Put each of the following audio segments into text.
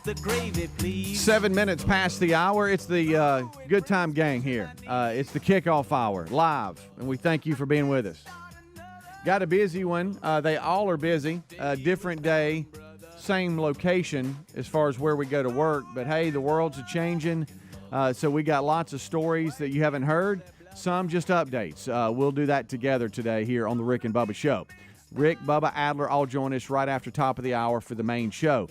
the gravy, please. 7 minutes past the hour. It's the Good Time Gang here. It's the kickoff hour, live, and we thank you for being with us. Got a busy one. They all are busy. Different day, same location as far as where we go to work. But, hey, the world's a-changing, so we got lots of stories that you haven't heard, some just updates. We'll do that together today here on the Rick and Bubba Show. Rick, Bubba, Adler all join us right after top of the hour for the main show.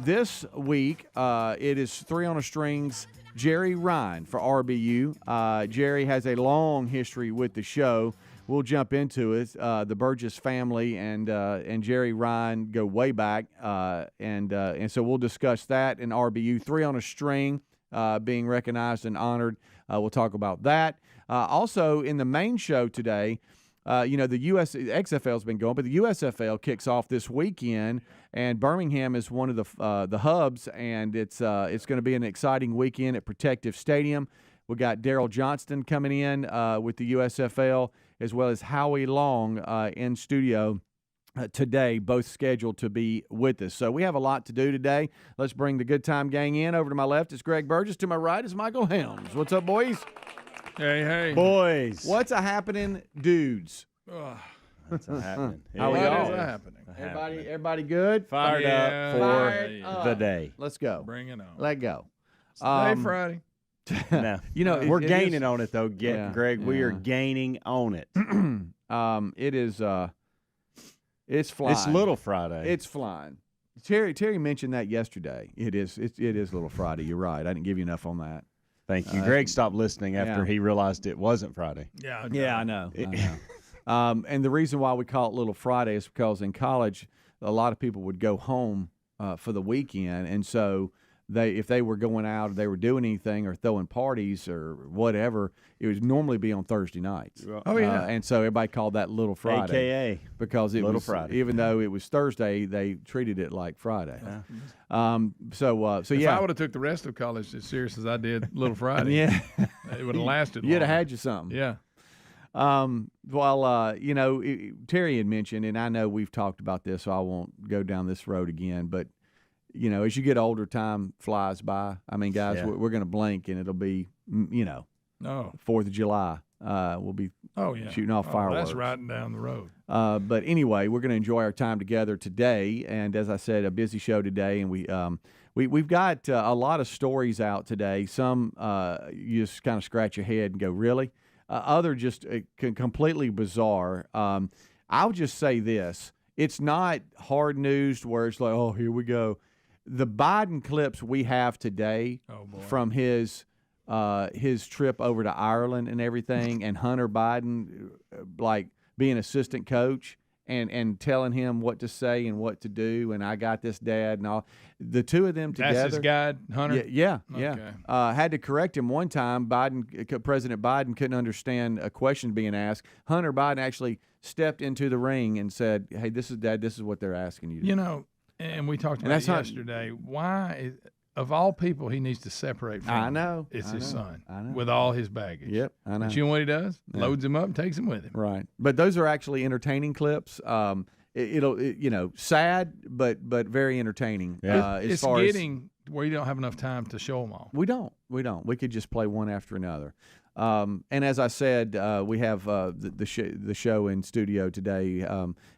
This week, it is 3 on a Strings, Jerry Ryan for RBU. Jerry has a long history with the show. We'll jump into it. The Burgess family and Jerry Ryan go way back, and so we'll discuss that in RBU. 3 on a String being recognized and honored. We'll talk about that. Also, in the main show today, the XFL has been going, but the USFL kicks off this weekend, and Birmingham is one of the hubs, and it's going to be an exciting weekend at Protective Stadium. We got Daryl Johnston coming in with the USFL, as well as Howie Long in studio today, both scheduled to be with us. So we have a lot to do today. Let's bring the Good Time Gang in. Over to my left is Greg Burgess. To my right is Michael Helms. What's up, boys? Hey. Boys. What's a-happening, dudes? What's happening? How What are y'all? is happening? Everybody good? Fired up for the day. Let's go. Bring it on. Let go. Today, Friday. No, we're gaining on it though. Greg, we are gaining on it. It is. It's flying. It's Little Friday. It's flying. Terry mentioned that yesterday. It is Little Friday. You're right. I didn't give you enough on that. Thank you. Greg stopped listening after he realized it wasn't Friday. Yeah, I know. And the reason why we call it Little Friday is because in college, a lot of people would go home for the weekend, and so if they were going out or they were doing anything or throwing parties or whatever, it would normally be on Thursday nights. Oh, yeah. And so everybody called that Little Friday. AKA. Because it Little was Friday. Even though it was Thursday, they treated it like Friday. So If yeah. I would have took the rest of college as serious as I did Little Friday, Yeah. it would have lasted You'd have longer. had you something. Yeah. Terry had mentioned, and I know we've talked about this, so I won't go down this road again, but as you get older, time flies by. I mean, guys, we're going to blink, and it'll be, 4th of July. We'll be shooting off fireworks. That's riding down the road. But anyway, we're going to enjoy our time together today, and as I said, a busy show today, and we've got a lot of stories out today. Some you just kind of scratch your head and go, really? Other just completely bizarre. I'll just say this. It's not hard news where it's like, oh, here we go. The Biden clips we have today from his trip over to Ireland and everything, and Hunter Biden like being assistant coach and telling him what to say and what to do, and I got this, Dad, and all. The two of them together. That's his guide, Hunter? Yeah. Okay. Had to correct him one time. President Biden couldn't understand a question being asked. Hunter Biden actually stepped into the ring and said, hey, this is, Dad, this is what they're asking you to do. And we talked about it yesterday. Why, of all people, he needs to separate from I know. It's his son I know. with all his baggage. Yep, I know. But you know what he does? Loads him up and takes him with him. Right. But those are actually entertaining clips. Sad, but very entertaining. Yeah. It's getting where you don't have enough time to show them all. We don't. We could just play one after another. And as I said, we have the show in studio today.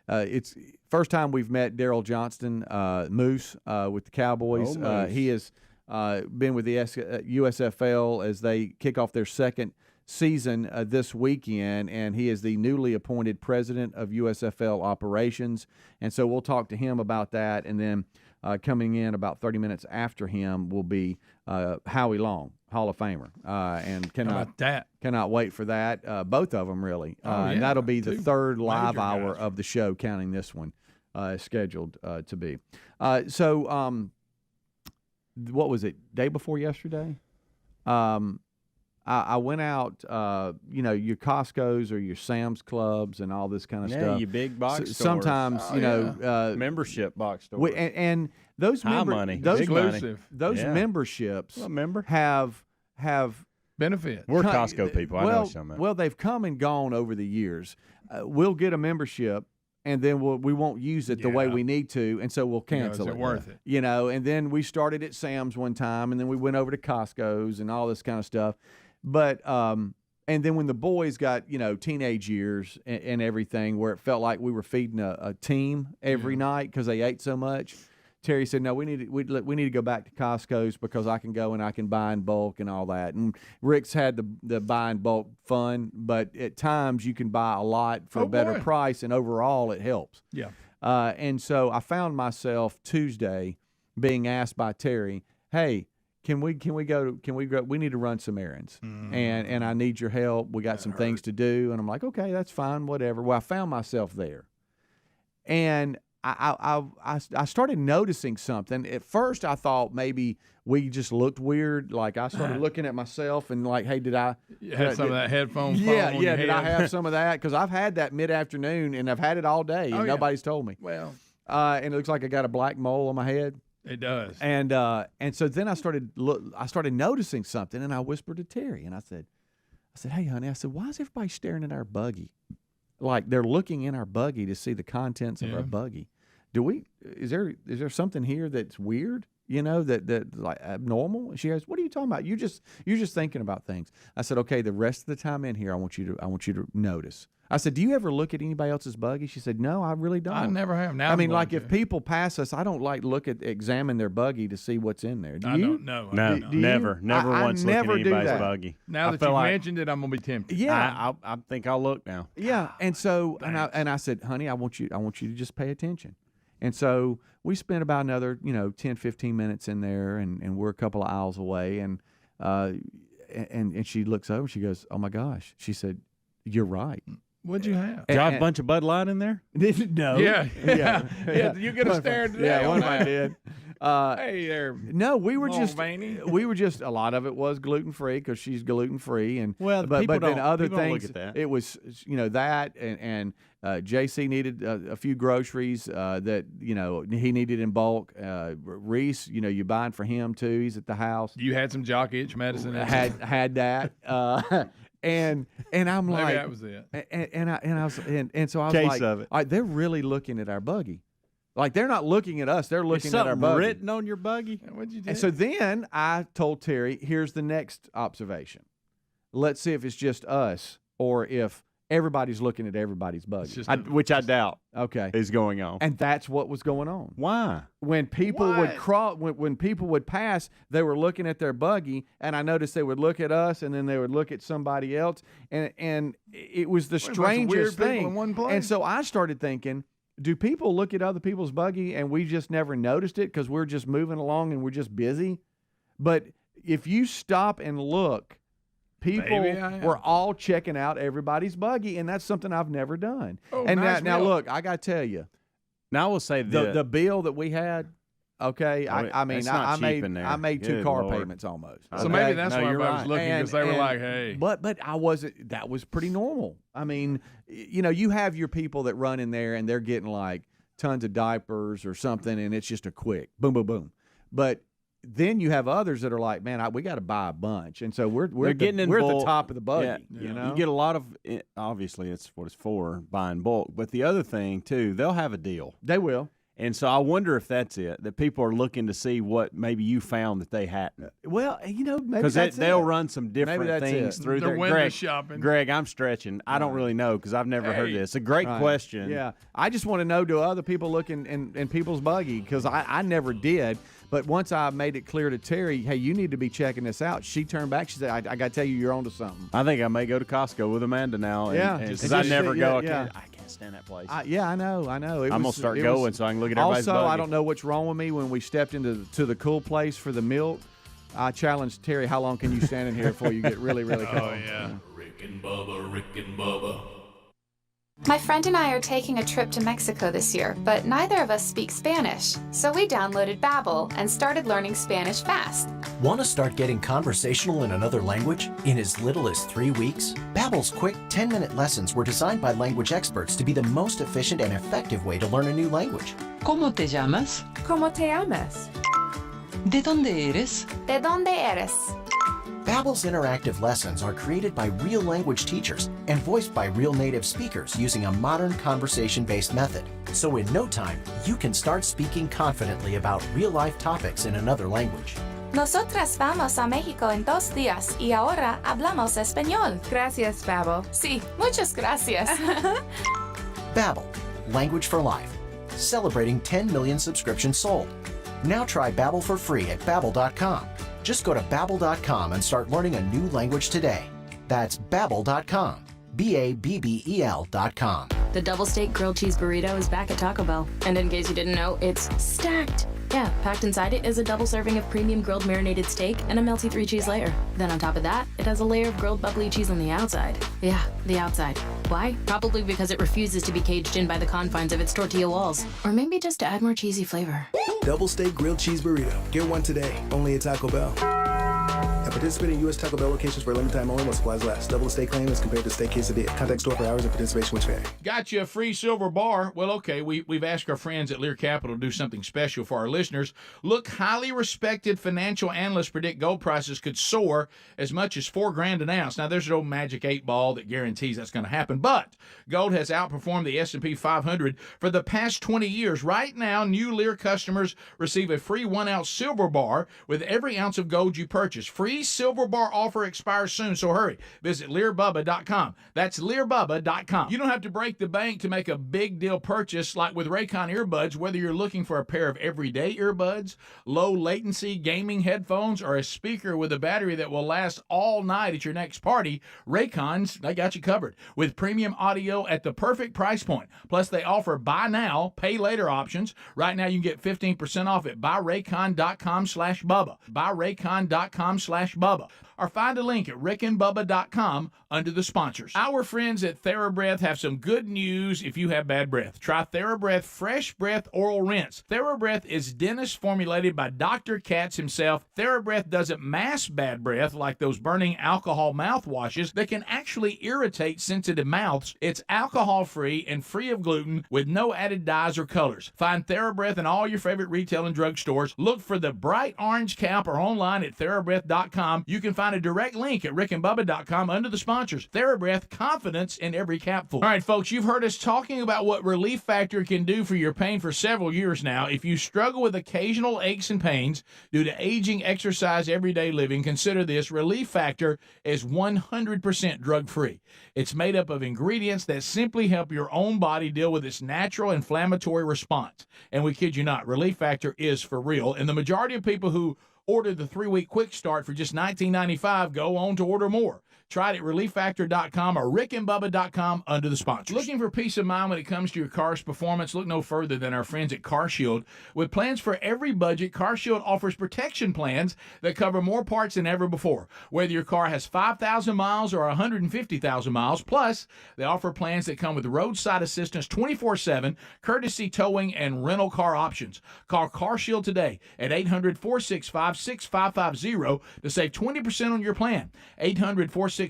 It's first time we've met Daryl Johnston, Moose, with the Cowboys. He has been with the USFL as they kick off their second season this weekend, and he is the newly appointed president of USFL operations. And so we'll talk to him about that, and then coming in about 30 minutes after him will be Howie Long, Hall of Famer, and cannot wait for that. Both of them really, and that'll be the third live hour of the show, counting this one scheduled to be. So what was it? Day before yesterday. I went out, your Costco's or your Sam's Clubs and all this kind of stuff. Yeah, your big box stores. Sometimes, membership box stores. And those memberships have benefit. We're Costco people. I know some of it. Well, they've come and gone over the years. We'll get a membership, and then we won't use it the way we need to, and so we'll cancel it. Is it worth it? And then we started at Sam's one time, and then we went over to Costco's and all this kind of stuff. But and then when the boys got teenage years and everything, where it felt like we were feeding a team every night because they ate so much, Terry said, no, we need to go back to Costco's because I can go and I can buy in bulk and all that. And Rick's had the buy in bulk fun, but at times you can buy a lot for a better price, and overall it helps. Yeah. And so I found myself Tuesday being asked by Terry, hey, can we go? We need to run some errands, and I need your help. We got some things to do, and I'm like, okay, that's fine, whatever. Well, I found myself there, and I started noticing something. At first, I thought maybe we just looked weird. Like I started looking at myself and like, hey, did I have some of that headphone? Yeah. Did I have some of that? Because I've had that mid-afternoon, and I've had it all day, and nobody's told me. Well, and it looks like I got a black mole on my head. It does. And so then I started noticing something, and I whispered to Terry, and I said, hey, honey, I said, why is everybody staring at our buggy? Like they're looking in our buggy to see the contents of our buggy. Is there something here that's weird? That like abnormal? She goes, what are you talking about? You're just thinking about things. I said, okay, the rest of the time in here, I want you to notice. I said, do you ever look at anybody else's buggy? She said, no, I really don't. I never have. Now I mean, like if people pass us, I don't like examine their buggy to see what's in there. Do you? I don't know. No, never once look at anybody's buggy. Now that you mentioned it, I'm gonna be tempted. Yeah, I think I'll look now. Yeah, and so and I said, honey, I want you to just pay attention. And so we spent about another 10, 15 minutes in there, and we're a couple of aisles away, and she looks over, and she goes, oh my gosh, she said, you're right. What'd you have? Did you have a bunch of Bud Light in there? No. Yeah. You get a stare today. Yeah, one of I did. Hey there. No, we were just veiny. a lot of it was gluten free because she's gluten free, and but then other things. Look at that. It was that, and JC needed a few groceries that he needed in bulk. Reese, you're buying for him too. He's at the house. You had some jock itch medicine. Had that. And I'm maybe like, that was it. And so I was Case like, of it. They're really looking at our buggy. Like they're not looking at us, they're looking at our buggy. Written on your buggy? What'd you do? And so then I told Terry, here's the next observation. Let's see if it's just us or if everybody's looking at everybody's buggy. Which I doubt is going on. And that's what was going on. Why? When people would when people would pass, they were looking at their buggy, and I noticed they would look at us, and then they would look at somebody else, and it was the strangest thing. In one place. And so I started thinking, do people look at other people's buggy and we just never noticed it because we're just moving along and we're just busy? But if you stop and look, people were all checking out everybody's buggy, and that's something I've never done. Oh, and nice now look, I got to tell you, now I will say the bill that we had. Okay, I made two car Lord. payments almost. So maybe that's why everybody was looking, because they were like, hey. But I wasn't. That was pretty normal. I mean, you have your people that run in there and they're getting like tons of diapers or something, and it's just a quick boom, boom, boom. But then you have others that are like, man, we got to buy a bunch, and so we're at the top of the buggy. Yeah. You get a lot of. Obviously, it's what it's for, buying bulk. But the other thing too, they'll have a deal. They will. And so I wonder if that's it, that people are looking to see what maybe you found that they hadn't. Well, maybe because they'll run some different things through their window shopping. Greg, I'm stretching. I don't really know because I've never heard this. A great question. Yeah, I just want to know, do other people look in people's buggy? Because I never did. But once I made it clear to Terry, hey, you need to be checking this out, she turned back. She said, I got to tell you, you're onto something. I think I may go to Costco with Amanda now. Because I never go. I can't stand that place. I know. I'm going to start going so I can look at everybody's buggy. Also, I don't know what's wrong with me. When we stepped into the cool place for the milk, I challenged Terry, how long can you stand in here before you get really, really cold? Oh, yeah. Rick and Bubba. My friend and I are taking a trip to Mexico this year, but neither of us speak Spanish. So we downloaded Babbel and started learning Spanish fast. Want to start getting conversational in another language in as little as 3 weeks? Babbel's quick 10-minute lessons were designed by language experts to be the most efficient and effective way to learn a new language. ¿Cómo te llamas? ¿Cómo te llamas? ¿De dónde eres? ¿De dónde eres? Babbel's interactive lessons are created by real language teachers and voiced by real native speakers using a modern conversation-based method. So in no time, you can start speaking confidently about real-life topics in another language. Nosotras vamos a México en 2 días y ahora hablamos español. Gracias, Babbel. Sí, muchas gracias. Babbel, language for life. Celebrating 10 million subscriptions sold. Now try Babbel for free at babbel.com. Just go to babbel.com and start learning a new language today. That's babbel.com. BABBEL.com. The double steak grilled cheese burrito is back at Taco Bell. And in case you didn't know, it's stacked. Yeah, packed inside it is a double serving of premium grilled marinated steak and a melty 3-cheese layer. Then on top of that, it has a layer of grilled bubbly cheese on the outside. Yeah, the outside. Why? Probably because it refuses to be caged in by the confines of its tortilla walls. Or maybe just to add more cheesy flavor. Double steak grilled cheese burrito. Get one today, only at Taco Bell. At participating U.S. Taco Bell locations for a limited time only while supplies last. Double steak claim is compared to steak quesadilla. Contact store for hours and participation which vary. Got you a free silver bar? Well, okay, we've asked our friends at Lear Capital to do something special for our listeners. Look, highly respected financial analysts predict gold prices could soar as much as $4,000 an ounce. Now, there's no magic 8 ball that guarantees that's going to happen, but gold has outperformed the S&P 500 for the past 20 years. Right now, new Lear customers receive a free 1-ounce silver bar with every ounce of gold you purchase. Free silver bar offer expires soon, so hurry. Visit LearBubba.com. That's LearBubba.com. You don't have to break the bank to make a big deal purchase like with Raycon earbuds, whether you're looking for a pair of everyday earbuds, low latency gaming headphones, or a speaker with a battery that will last all night at your next party. Raycons, they got you covered with premium audio at the perfect price point. Plus, they offer buy now, pay later options. Right now, you can get 15% off at buyraycon.com/Bubba. Buyraycon.com/Bubba. Or find a link at rickandbubba.com under the sponsors. Our friends at TheraBreath have some good news if you have bad breath. Try TheraBreath Fresh Breath Oral Rinse. TheraBreath is dentist formulated by Dr. Katz himself. TheraBreath doesn't mask bad breath like those burning alcohol mouthwashes that can actually irritate sensitive mouths. It's alcohol-free and free of gluten with no added dyes or colors. Find TheraBreath in all your favorite retail and drug stores. Look for the bright orange cap or online at TheraBreath.com. You can find a direct link at rickandbubba.com under the sponsors. TheraBreath, confidence in every capful. All right, folks, you've heard us talking about what Relief Factor can do for your pain for several years now. If you struggle with occasional aches and pains due to aging, exercise, everyday living, consider this. Relief Factor is 100% drug-free. It's made up of ingredients that simply help your own body deal with its natural inflammatory response. And we kid you not, Relief Factor is for real. And the majority of people who order the 3-week quick start for just $19.95 go on to order more. Try it at ReliefFactor.com or rickandbubba.com under the sponsors. Looking for peace of mind when it comes to your car's performance? Look no further than our friends at CarShield. With plans for every budget, CarShield offers protection plans that cover more parts than ever before. Whether your car has 5,000 miles or 150,000 miles, plus they offer plans that come with roadside assistance 24/7, courtesy towing, and rental car options. Call CarShield today at 800-465-6550 to save 20% on your plan. 800-465-6550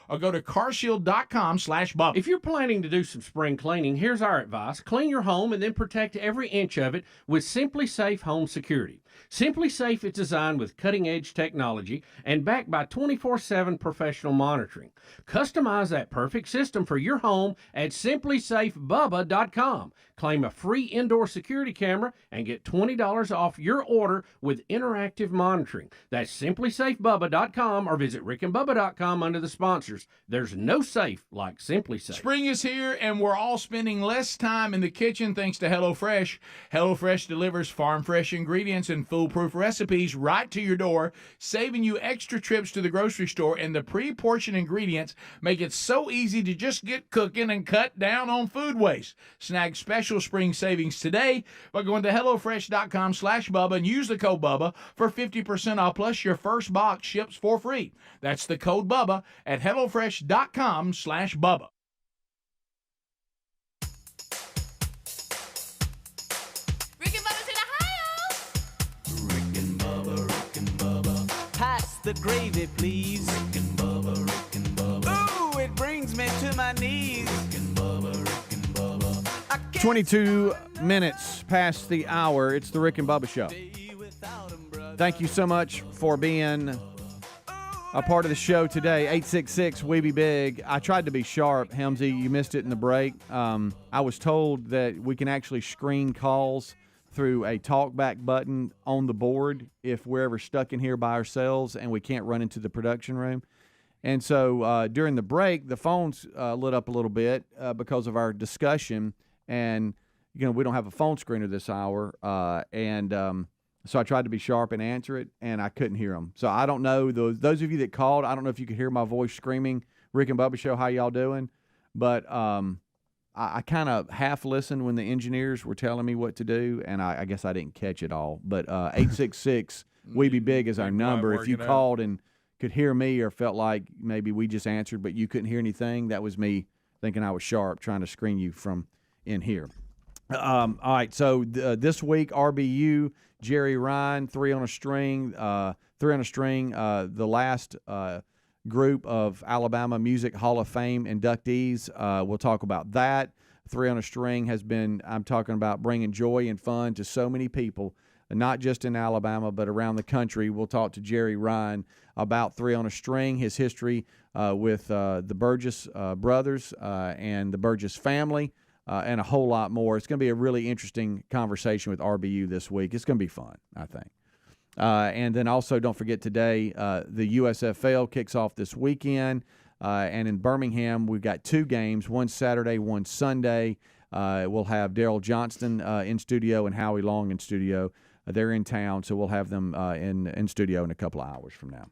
or go to carshield.com/Bubba. If you're planning to do some spring cleaning, here's our advice. Clean your home and then protect every inch of it with Simply Safe Home Security. Simply Safe is designed with cutting-edge technology and backed by 24/7 professional monitoring. Customize that perfect system for your home at simplysafebubba.com. Claim a free indoor security camera and get $20 off your order with interactive monitoring. That's simplysafebubba.com or visit rickandbubba.com under the sponsors. There's no safe like Simply Safe. Spring is here, and we're all spending less time in the kitchen thanks to HelloFresh. HelloFresh delivers farm-fresh ingredients and foolproof recipes right to your door, saving you extra trips to the grocery store, and the pre-portioned ingredients make it so easy to just get cooking and cut down on food waste. Snag special spring savings today by going to HelloFresh.com/Bubba and use the code Bubba for 50% off, plus your first box ships for free. That's the code Bubba at HelloFresh.com/Bubba. Rick and Bubba's in Ohio! Rick and Bubba. Pass the gravy, please. Rick and Bubba. Ooh, it brings me to my knees. Rick and Bubba. I can't 22 minutes past the hour. It's the Rick and Bubba Show. Thank you so much for being a part of the show today. 866-WE-BE-BIG. I tried to be sharp. Helmsy, you missed it in the break. I was told that we can actually screen calls through a talkback button on the board if we're ever stuck in here by ourselves and we can't run into the production room. And so during the break, the phones lit up a little bit because of our discussion. And, we don't have a phone screener this hour. So I tried to be sharp and answer it, and I couldn't hear them. So I don't know. Those of you that called, I don't know if you could hear my voice screaming, Rick and Bubba Show, how y'all doing? But I kind of half listened when the engineers were telling me what to do, and I guess I didn't catch it all. But 866-WE-BE-BIG is our number. If you called and could hear me or felt like maybe we just answered but you couldn't hear anything, that was me thinking I was sharp, trying to screen you from in here. All right, so this week, RBU, Jerry Ryan, three on a string, the last group of Alabama Music Hall of Fame inductees. We'll talk about that. Three on a string has been, I'm talking about bringing joy and fun to so many people, not just in Alabama, but around the country. We'll talk to Jerry Ryan about three on a string, his history with the Burgess brothers and the Burgess family. And a whole lot more. It's going to be a really interesting conversation with RBU this week. It's going to be fun, I think. And then also don't forget today, the USFL kicks off this weekend. And in Birmingham, we've got two games, one Saturday, one Sunday. We'll have Daryl Johnston in studio and Howie Long in studio. They're in town, so we'll have them in studio in a couple of hours from now.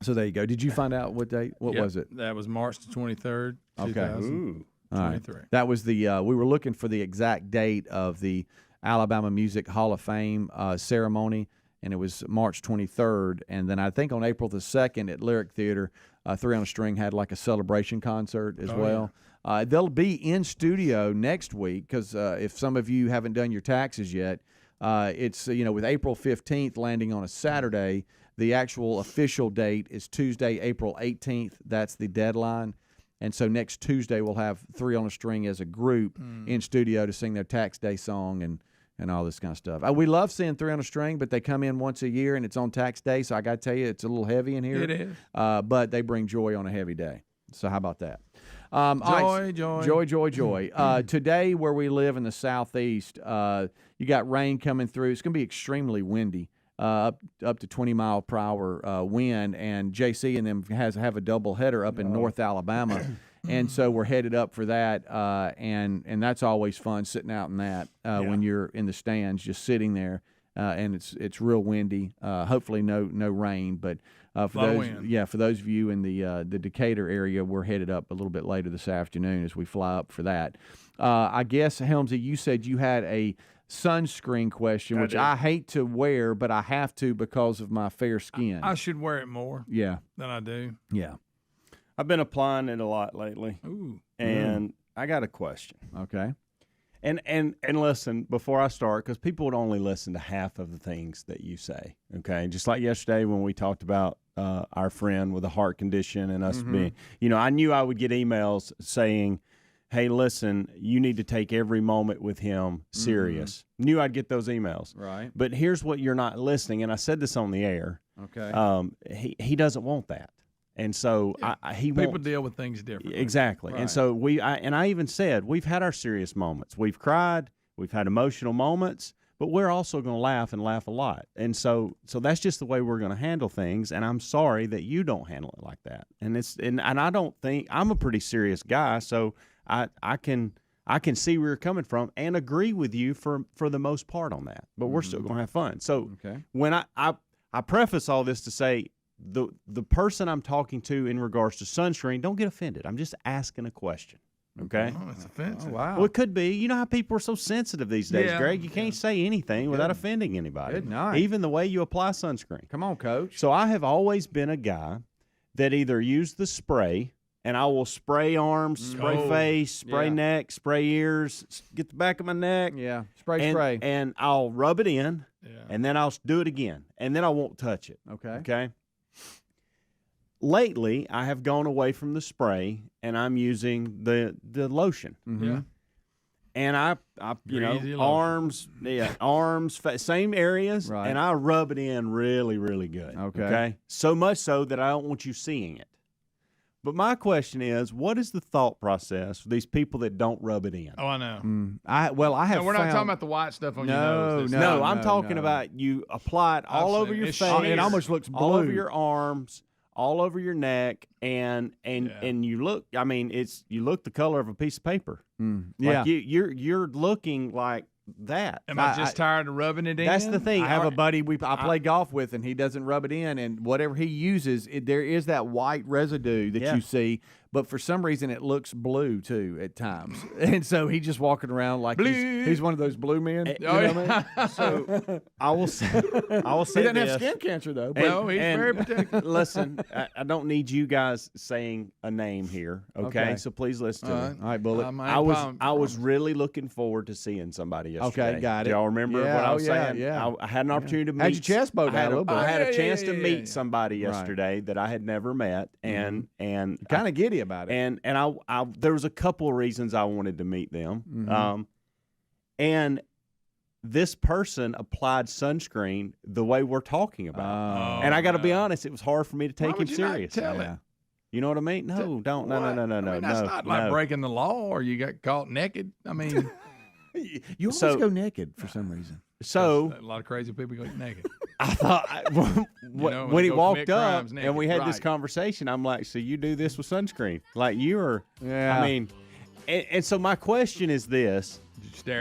So there you go. Did you find out what date? What was it? That was March the 23rd, 2000. Okay. Ooh. Right. That was the we were looking for the exact date of the Alabama Music Hall of Fame ceremony, and it was March 23rd. And then I think on April the 2nd at Lyric Theater, Three on a String had like a celebration concert as well. Yeah. They'll be in studio next week because if some of you haven't done your taxes yet, it's with April 15th landing on a Saturday, the actual official date is Tuesday, April 18th. That's the deadline. And so next Tuesday we'll have Three on a String as a group in studio to sing their tax day song and all this kind of stuff. We love seeing Three on a String, but they come in once a year and it's on tax day, so I got to tell you, it's a little heavy in here. It is. But they bring joy on a heavy day. So how about that? Joy. Today where we live in the southeast, you got rain coming through. It's going to be extremely windy. Up to 20-mile-per-hour wind, and JC and them have a doubleheader up in North Alabama, and so we're headed up for that, and that's always fun sitting out in that when you're in the stands, just sitting there, and it's real windy. Hopefully no rain, but for those of you in the Decatur area, we're headed up a little bit later this afternoon as we fly up for that. I guess Helmsy, you said you had a sunscreen question, which I hate to wear, but I have to because of my fair skin. I should wear it more than I do. Yeah. I've been applying it a lot lately. Ooh. And I got a question. Okay. And listen, before I start, because people would only listen to half of the things that you say, okay? Just like yesterday when we talked about our friend with a heart condition and us being, I knew I would get emails saying, hey, listen, you need to take every moment with him serious. Knew I'd get those emails. Right. But here's what you're not listening, and I said this on the air. Okay. He doesn't want that. And so people deal with things differently. Exactly. Right. And so I even said, we've had our serious moments. We've cried. We've had emotional moments. But we're also going to laugh and laugh a lot. And so that's just the way we're going to handle things. And I'm sorry that you don't handle it like that. And I don't think – I'm a pretty serious guy, so I can see where you're coming from and agree with you for the most part on that. But we're still going to have fun. So when I preface all this to say the person I'm talking to in regards to sunscreen, don't get offended. I'm just asking a question. Okay. Oh, it's offensive. Oh, wow. Well, it could be. You know how people are so sensitive these days, Greg. You can't say anything without offending anybody. Good night. Even the way you apply sunscreen. Come on, Coach. So I have always been a guy that either used the spray, and I will spray arms, spray face, spray neck, spray ears, get the back of my neck. Yeah, spray. And I'll rub it in, and then I'll do it again, and then I won't touch it. Okay. Lately, I have gone away from the spray, and I'm using the lotion. Yeah. and I arms, same areas, Right. and I rub it in really, really good. Okay. So much so that I don't want you seeing it. But my question is, what is the thought process for these people that don't rub it in? Oh, I know. I have. No, we're not talking about the white stuff on your nose. No, I'm talking about you apply it all over your face. It almost looks blue. All over your arms, all over your neck, and you look. I mean, you look the color of a piece of paper. Like you're looking like that. Am I just tired of rubbing it in? That's the thing. I have a buddy I play golf with, and he doesn't rub it in, and whatever he uses, there is that white residue that you see, but for some reason it looks blue too at times, and so he's just walking around like he's one of those blue men. You know what I mean? So I will say he doesn't have skin cancer though. No, he's very protected. Listen, I don't need you guys saying a name here, okay? So please listen to me. All right, Bullet. I was really looking forward to seeing somebody yesterday. Okay, got it. Do y'all remember what I was saying? Yeah. I had an opportunity to meet. Had your chest bowed out a little bit. I had a chance to meet somebody yesterday that I had never met, and kind of giddy about it. And I there was a couple of reasons I wanted to meet them. And this person applied sunscreen the way we're talking about. And I got to be honest, it was hard for me to take him serious. Tell him? You know what I mean? No, don't. No. I mean, that's not like breaking the law or you got caught naked. I mean, you always go naked for some reason. So a lot of crazy people go naked. I thought when he walked up and we had this conversation, I'm like, so you do this with sunscreen? Like you are, I mean, and so my question is this.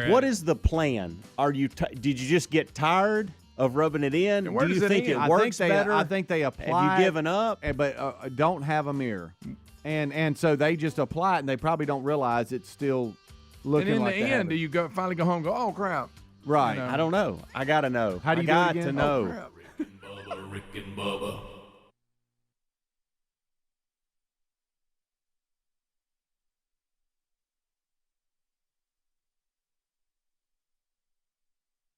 What is the plan? Are you? Did you just get tired of rubbing it in? Where do you does think it works better? I think they apply. Have you given up? But don't have a mirror, and so they just apply it, and they probably don't realize it's still looking like that. And in the end, do you finally go home and go, oh crap? Right. You know? I don't know. I gotta know. How do you got do it again? to know? Rick and Bubba.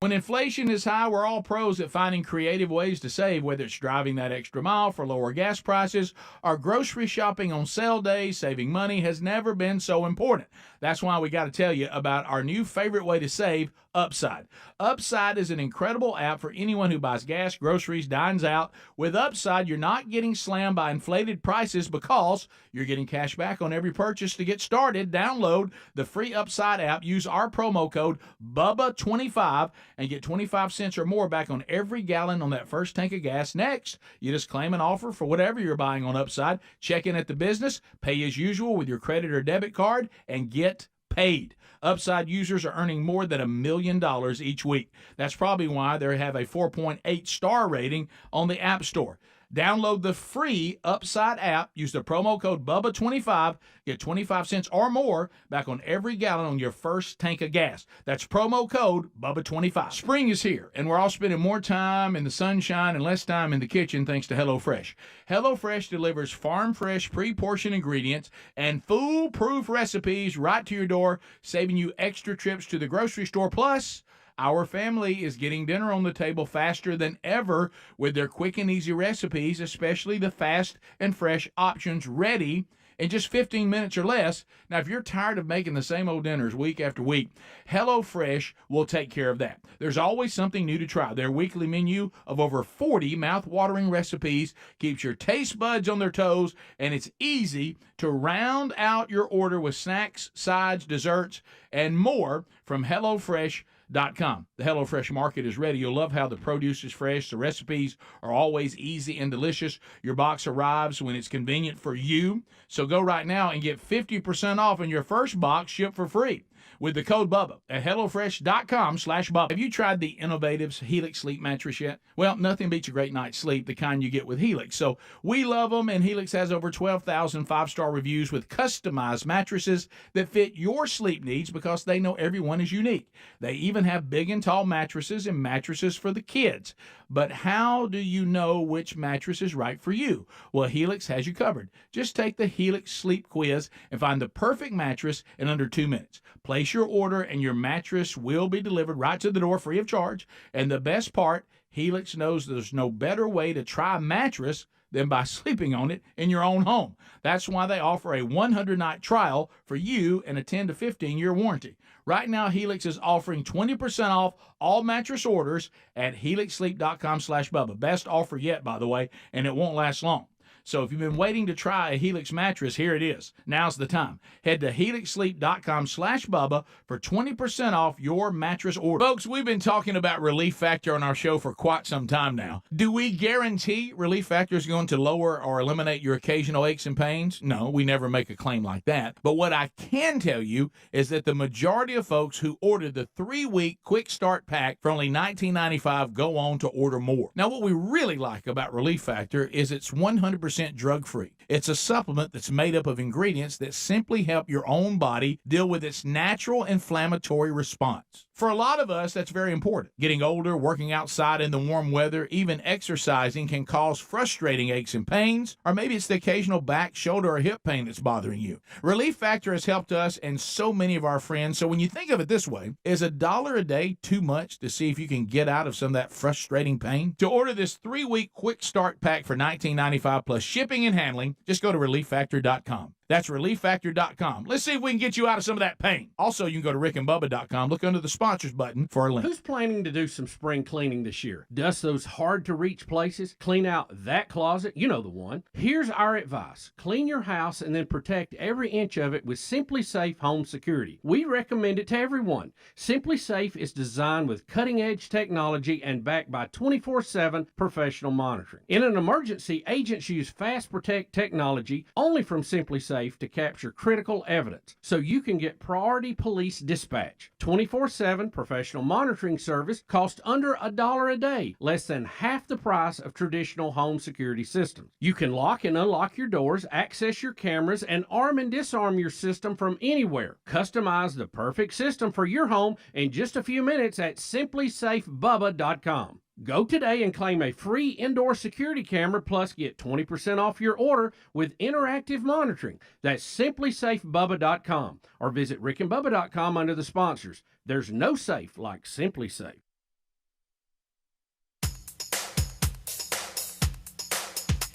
When inflation is high, we're all pros at finding creative ways to save, whether it's driving that extra mile for lower gas prices or grocery shopping on sale days. Saving money has never been so important. That's why we got to tell you about our new favorite way to save, Upside. Upside is an incredible app for anyone who buys gas, groceries, dines out. With Upside, you're not getting slammed by inflated prices because you're getting cash back on every purchase. To get started, download the free Upside app, use our promo code BUBBA25 and get 25 cents or more back on every gallon on that first tank of gas. Next, you just claim an offer for whatever you're buying on Upside, check in at the business, pay as usual with your credit or debit card, and get paid. Upside users are earning more than $1 million each week. That's probably why they have a 4.8 star rating on the App Store. Download the free Upside app, use the promo code BUBBA25, get 25 cents or more back on every gallon on your first tank of gas. That's promo code BUBBA25. Spring is here, and we're all spending more time in the sunshine and less time in the kitchen thanks to HelloFresh. HelloFresh delivers farm-fresh, pre-portioned ingredients and foolproof recipes right to your door, saving you extra trips to the grocery store. Plus, our family is getting dinner on the table faster than ever with their quick and easy recipes, especially the fast and fresh options ready in just 15 minutes or less. Now, if you're tired of making the same old dinners week after week, HelloFresh will take care of that. There's always something new to try. Their weekly menu of over 40 mouth-watering recipes keeps your taste buds on their toes, and it's easy to round out your order with snacks, sides, desserts, and more from HelloFresh.com. The HelloFresh market is ready. You'll love how the produce is fresh. The recipes are always easy and delicious. Your box arrives when it's convenient for you. So go right now and get 50% off on your first box shipped for free with the code BUBBA at HelloFresh.com/Bubba. Have you tried the innovative Helix sleep mattress yet? Well, nothing beats a great night's sleep, the kind you get with Helix. So we love them, and Helix has over 12,000 five-star reviews with customized mattresses that fit your sleep needs because they know everyone is unique. They even have big and tall mattresses and mattresses for the kids. But how do you know which mattress is right for you? Well, Helix has you covered. Just take the Helix sleep quiz and find the perfect mattress in under 2 minutes. Place your order and your mattress will be delivered right to the door free of charge. And the best part, Helix knows there's no better way to try a mattress than by sleeping on it in your own home. That's why they offer a 100-night trial for you and a 10 to 15-year warranty. Right now, Helix is offering 20% off all mattress orders at helixsleep.com/Bubba. Best offer yet, by the way, and it won't last long. So if you've been waiting to try a Helix mattress, here it is. Now's the time. Head to helixsleep.com/Bubba for 20% off your mattress order. Folks, we've been talking about Relief Factor on our show for quite some time now. Do we guarantee Relief Factor is going to lower or eliminate your occasional aches and pains? No, we never make a claim like that. But what I can tell you is that the majority of folks who ordered the 3-week quick start pack for only $19.95 go on to order more. Now, what we really like about Relief Factor is it's 100% drug-free. It's a supplement that's made up of ingredients that simply help your own body deal with its natural inflammatory response. For a lot of us, that's very important. Getting older, working outside in the warm weather, even exercising can cause frustrating aches and pains, or maybe it's the occasional back, shoulder, or hip pain that's bothering you. Relief Factor has helped us and so many of our friends, so when you think of it this way, is $1 a day too much to see if you can get out of some of that frustrating pain? To order this 3-week quick start pack for $19.95 plus shipping and handling, just go to relieffactor.com. That's relieffactor.com. Let's see if we can get you out of some of that pain. Also, you can go to rickandbubba.com, look under the sponsors button for a link. Who's planning to do some spring cleaning this year? Dust those hard-to-reach places? Clean out that closet? You know the one. Here's our advice. Clean your house and then protect every inch of it with Simply Safe Home Security. We recommend it to everyone. Simply Safe is designed with cutting-edge technology and backed by 24/7 professional monitoring. In an emergency, agents use Fast Protect technology only from Simply Safe to capture critical evidence, so you can get priority police dispatch. 24/7 professional monitoring service costs under $1 a day, less than half the price of traditional home security systems. You can lock and unlock your doors, access your cameras, and arm and disarm your system from anywhere. Customize the perfect system for your home in just a few minutes at simplysafebubba.com. Go today and claim a free indoor security camera, plus get 20% off your order with interactive monitoring. That's simplysafebubba.com, or visit rickandbubba.com under the sponsors. There's no safe like Simply Safe.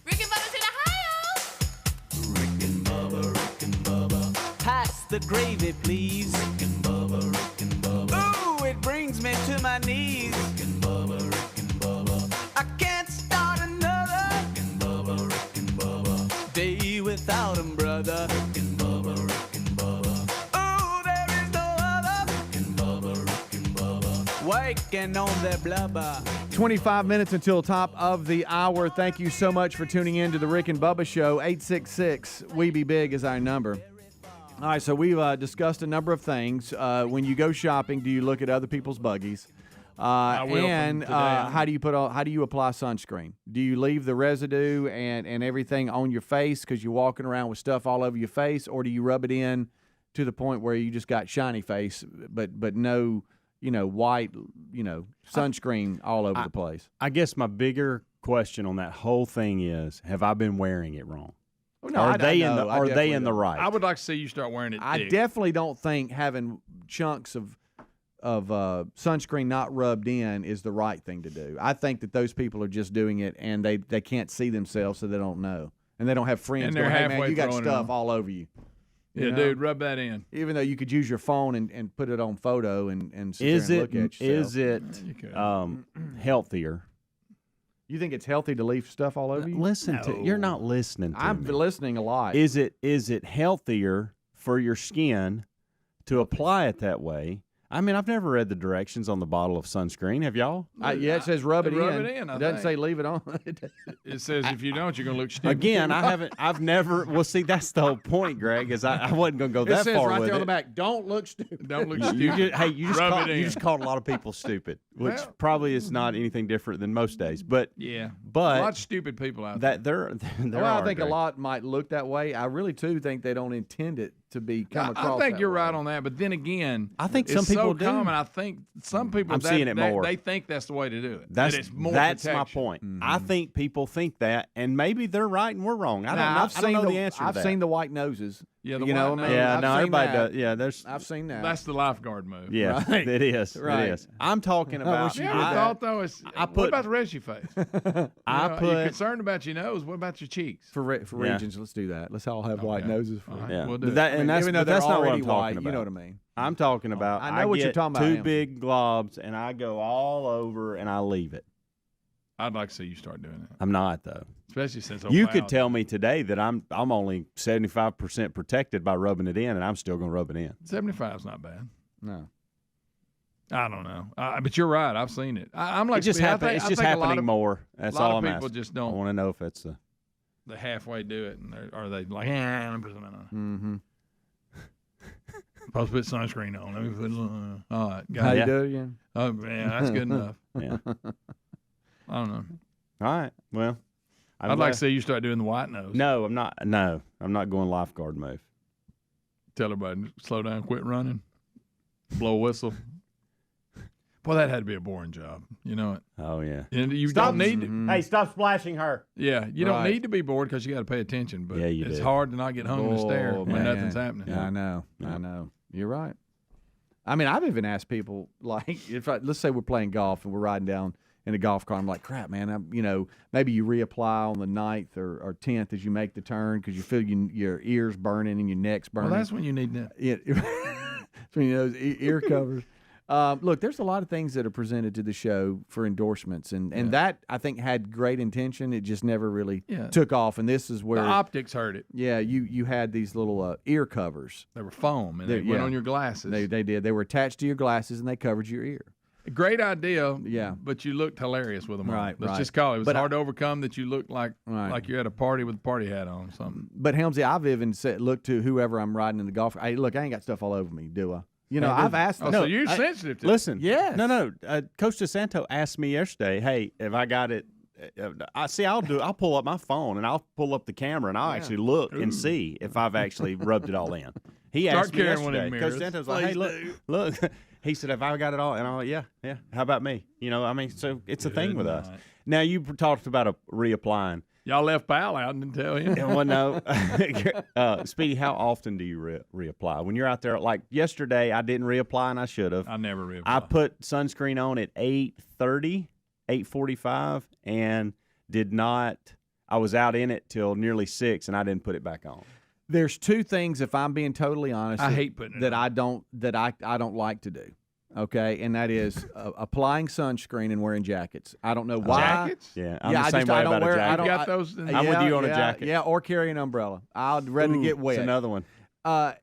Rick and Bubba's in Ohio. Rick and Bubba. Pass the gravy, please. Rick and Bubba. Ooh, it brings me to my knees. Rick and Bubba. I can't start another Rick and Bubba day without him, brother. Rick and Bubba. Oh, there is no other Rick and Bubba. Waking on their blubber. 25 minutes until top of the hour. Thank you so much for tuning in to the Rick and Bubba Show. 866-WE-BE-BIG is our number. All right, so we've discussed a number of things. When you go shopping, do you look at other people's buggies? How do you apply sunscreen? Do you leave the residue and everything on your face because you're walking around with stuff all over your face, or do you rub it in to the point where you just got shiny face but no, white, sunscreen all over the place? I guess my bigger question on that whole thing is, have I been wearing it wrong? Oh, no, are they in the right? I would like to see you start wearing it. I definitely don't think having chunks of sunscreen not rubbed in is the right thing to do. I think that those people are just doing it and they can't see themselves, so they don't know. And they don't have friends going, hey, man, you got stuff all over you. Yeah, dude, rub that in. Even though you could use your phone and put it on photo and sit there and look at yourself. Is it healthier? You think it's healthy to leave stuff all over you? You're not listening to me. I'm listening a lot. Is it healthier for your skin to apply it that way? I mean, I've never read the directions on the bottle of sunscreen. Have y'all? Yeah, it says rub it in. It doesn't say leave it on. It says if you don't, you're going to look stupid. Again, I've never. Well, see, that's the whole point, Greg. Is I wasn't going to go that far with it. It says right there on the back, don't look stupid. Don't look stupid. You just called a lot of people stupid, which probably is not anything different than most days. But a lot of stupid people out there. I think a lot might look that way. I really too think they don't intend it to be come across. I think you're way. right on that, but then again, I think some people do. Common. I think some people. I'm seeing it more. They think that's the way to do it. That's more my protection. point. Mm-hmm. I think people think that, and maybe they're right and we're wrong. I don't know the answer. I've seen the white noses Yeah, the you know, white nose. Yeah, I've no, seen everybody that. does. Yeah, there's. I've seen that. That's the lifeguard move. Yeah, Right. it is. Right. It is. I'm talking about. You ever thought though? What about the rest of your face? You're concerned about your nose. What about your cheeks? For regions, let's do that. Let's all have white noses. For Yeah, We'll do but that, it. and that's, even though but that's they're not what already I'm talking white, about. you know what I mean. I'm talking about. I know what get you're talking about, Two Hamzy. big globs, and I go all over, and I leave it. I'd like to see you start doing that. I'm not though. Especially since You could tell me today that I'm only 75% protected by rubbing it in, and I'm still going to rub it in. 75 is not bad. No. I don't know, but you're right. I've seen it. I'm like, It just it's just happening more. That's all I'm A lot of people asking. just I don't. want to know if it's They halfway do it, and are they like, let me put something on. Supposed to put sunscreen on. Let me put. All right, got How it. you do again? Oh man, that's good enough. Yeah. I don't know. All right. Well, I'd like to see you start doing the white nose. No, I'm not. No, I'm not going lifeguard move. Tell everybody slow down, quit running, blow a whistle. Boy, that had to be a boring job. You know it. Oh yeah. And you Stop- don't need to. Hey, stop splashing her. Yeah, you don't Right. need to be bored because you got to pay attention. But Yeah, you it's do. hard to not get hung in the stare Oh, when man. nothing's happening. Yeah, I know. Yeah. I know. You're right. I mean, I've even asked people, like, let's say we're playing golf and we're riding down in a golf cart. I'm like, crap, man. Maybe you reapply on the 9th or 10th as you make the turn because you feel your ears burning and your neck's burning. Well, that's when you need that. Yeah, that's when you know ear covers. Look, there's a lot of things that are presented to the show for endorsements, and that I think had great intention. It just never really took off, and this is where The optics hurt it. Yeah, you had these little ear covers. They were foam, and they went on your glasses. They did. They were attached to your glasses, and they covered your ear. A great idea. Yeah. But you looked hilarious with them on. Right, Let's right. just call it. It was But hard to overcome that you looked like Right. you're at a party with a party hat on or something. But Helmsy, I've even looked to whoever I'm riding in the golf. Hey, look, I ain't got stuff all over me, do I? You know, I've asked. Oh, so you're sensitive to it. Listen. Yes. No. Coach DeSanto asked me yesterday, hey, if I got it, I'll pull up my phone and I'll pull up the camera and I'll actually look and see if I've actually rubbed it all in. He Start asked me carrying one of yesterday. them Coach mirrors. DeSanto's like, hey, look. He said, have I got it all? And I'm like, yeah. How about me? You know, I mean, so it's a thing with us. Now, you talked about reapplying. Y'all left Pal out and didn't tell you. Well, no. Speedy, how often do you reapply? When you're out there, like yesterday, I didn't reapply and I should have. I never reapply. I put sunscreen on at 8:30, 8:45, and did not. I was out in it till nearly 6, and I didn't put it back on. There's two things, if I'm being totally honest, I hate putting it that on. I don't like to do. Okay, and that is applying sunscreen and wearing jackets. I don't know why. Jackets? Yeah, I'm the same way I don't about wear. a jacket. I don't, got those. I'm with you on a jacket. Yeah, or carry an umbrella. I'd rather get wet. It's another one. I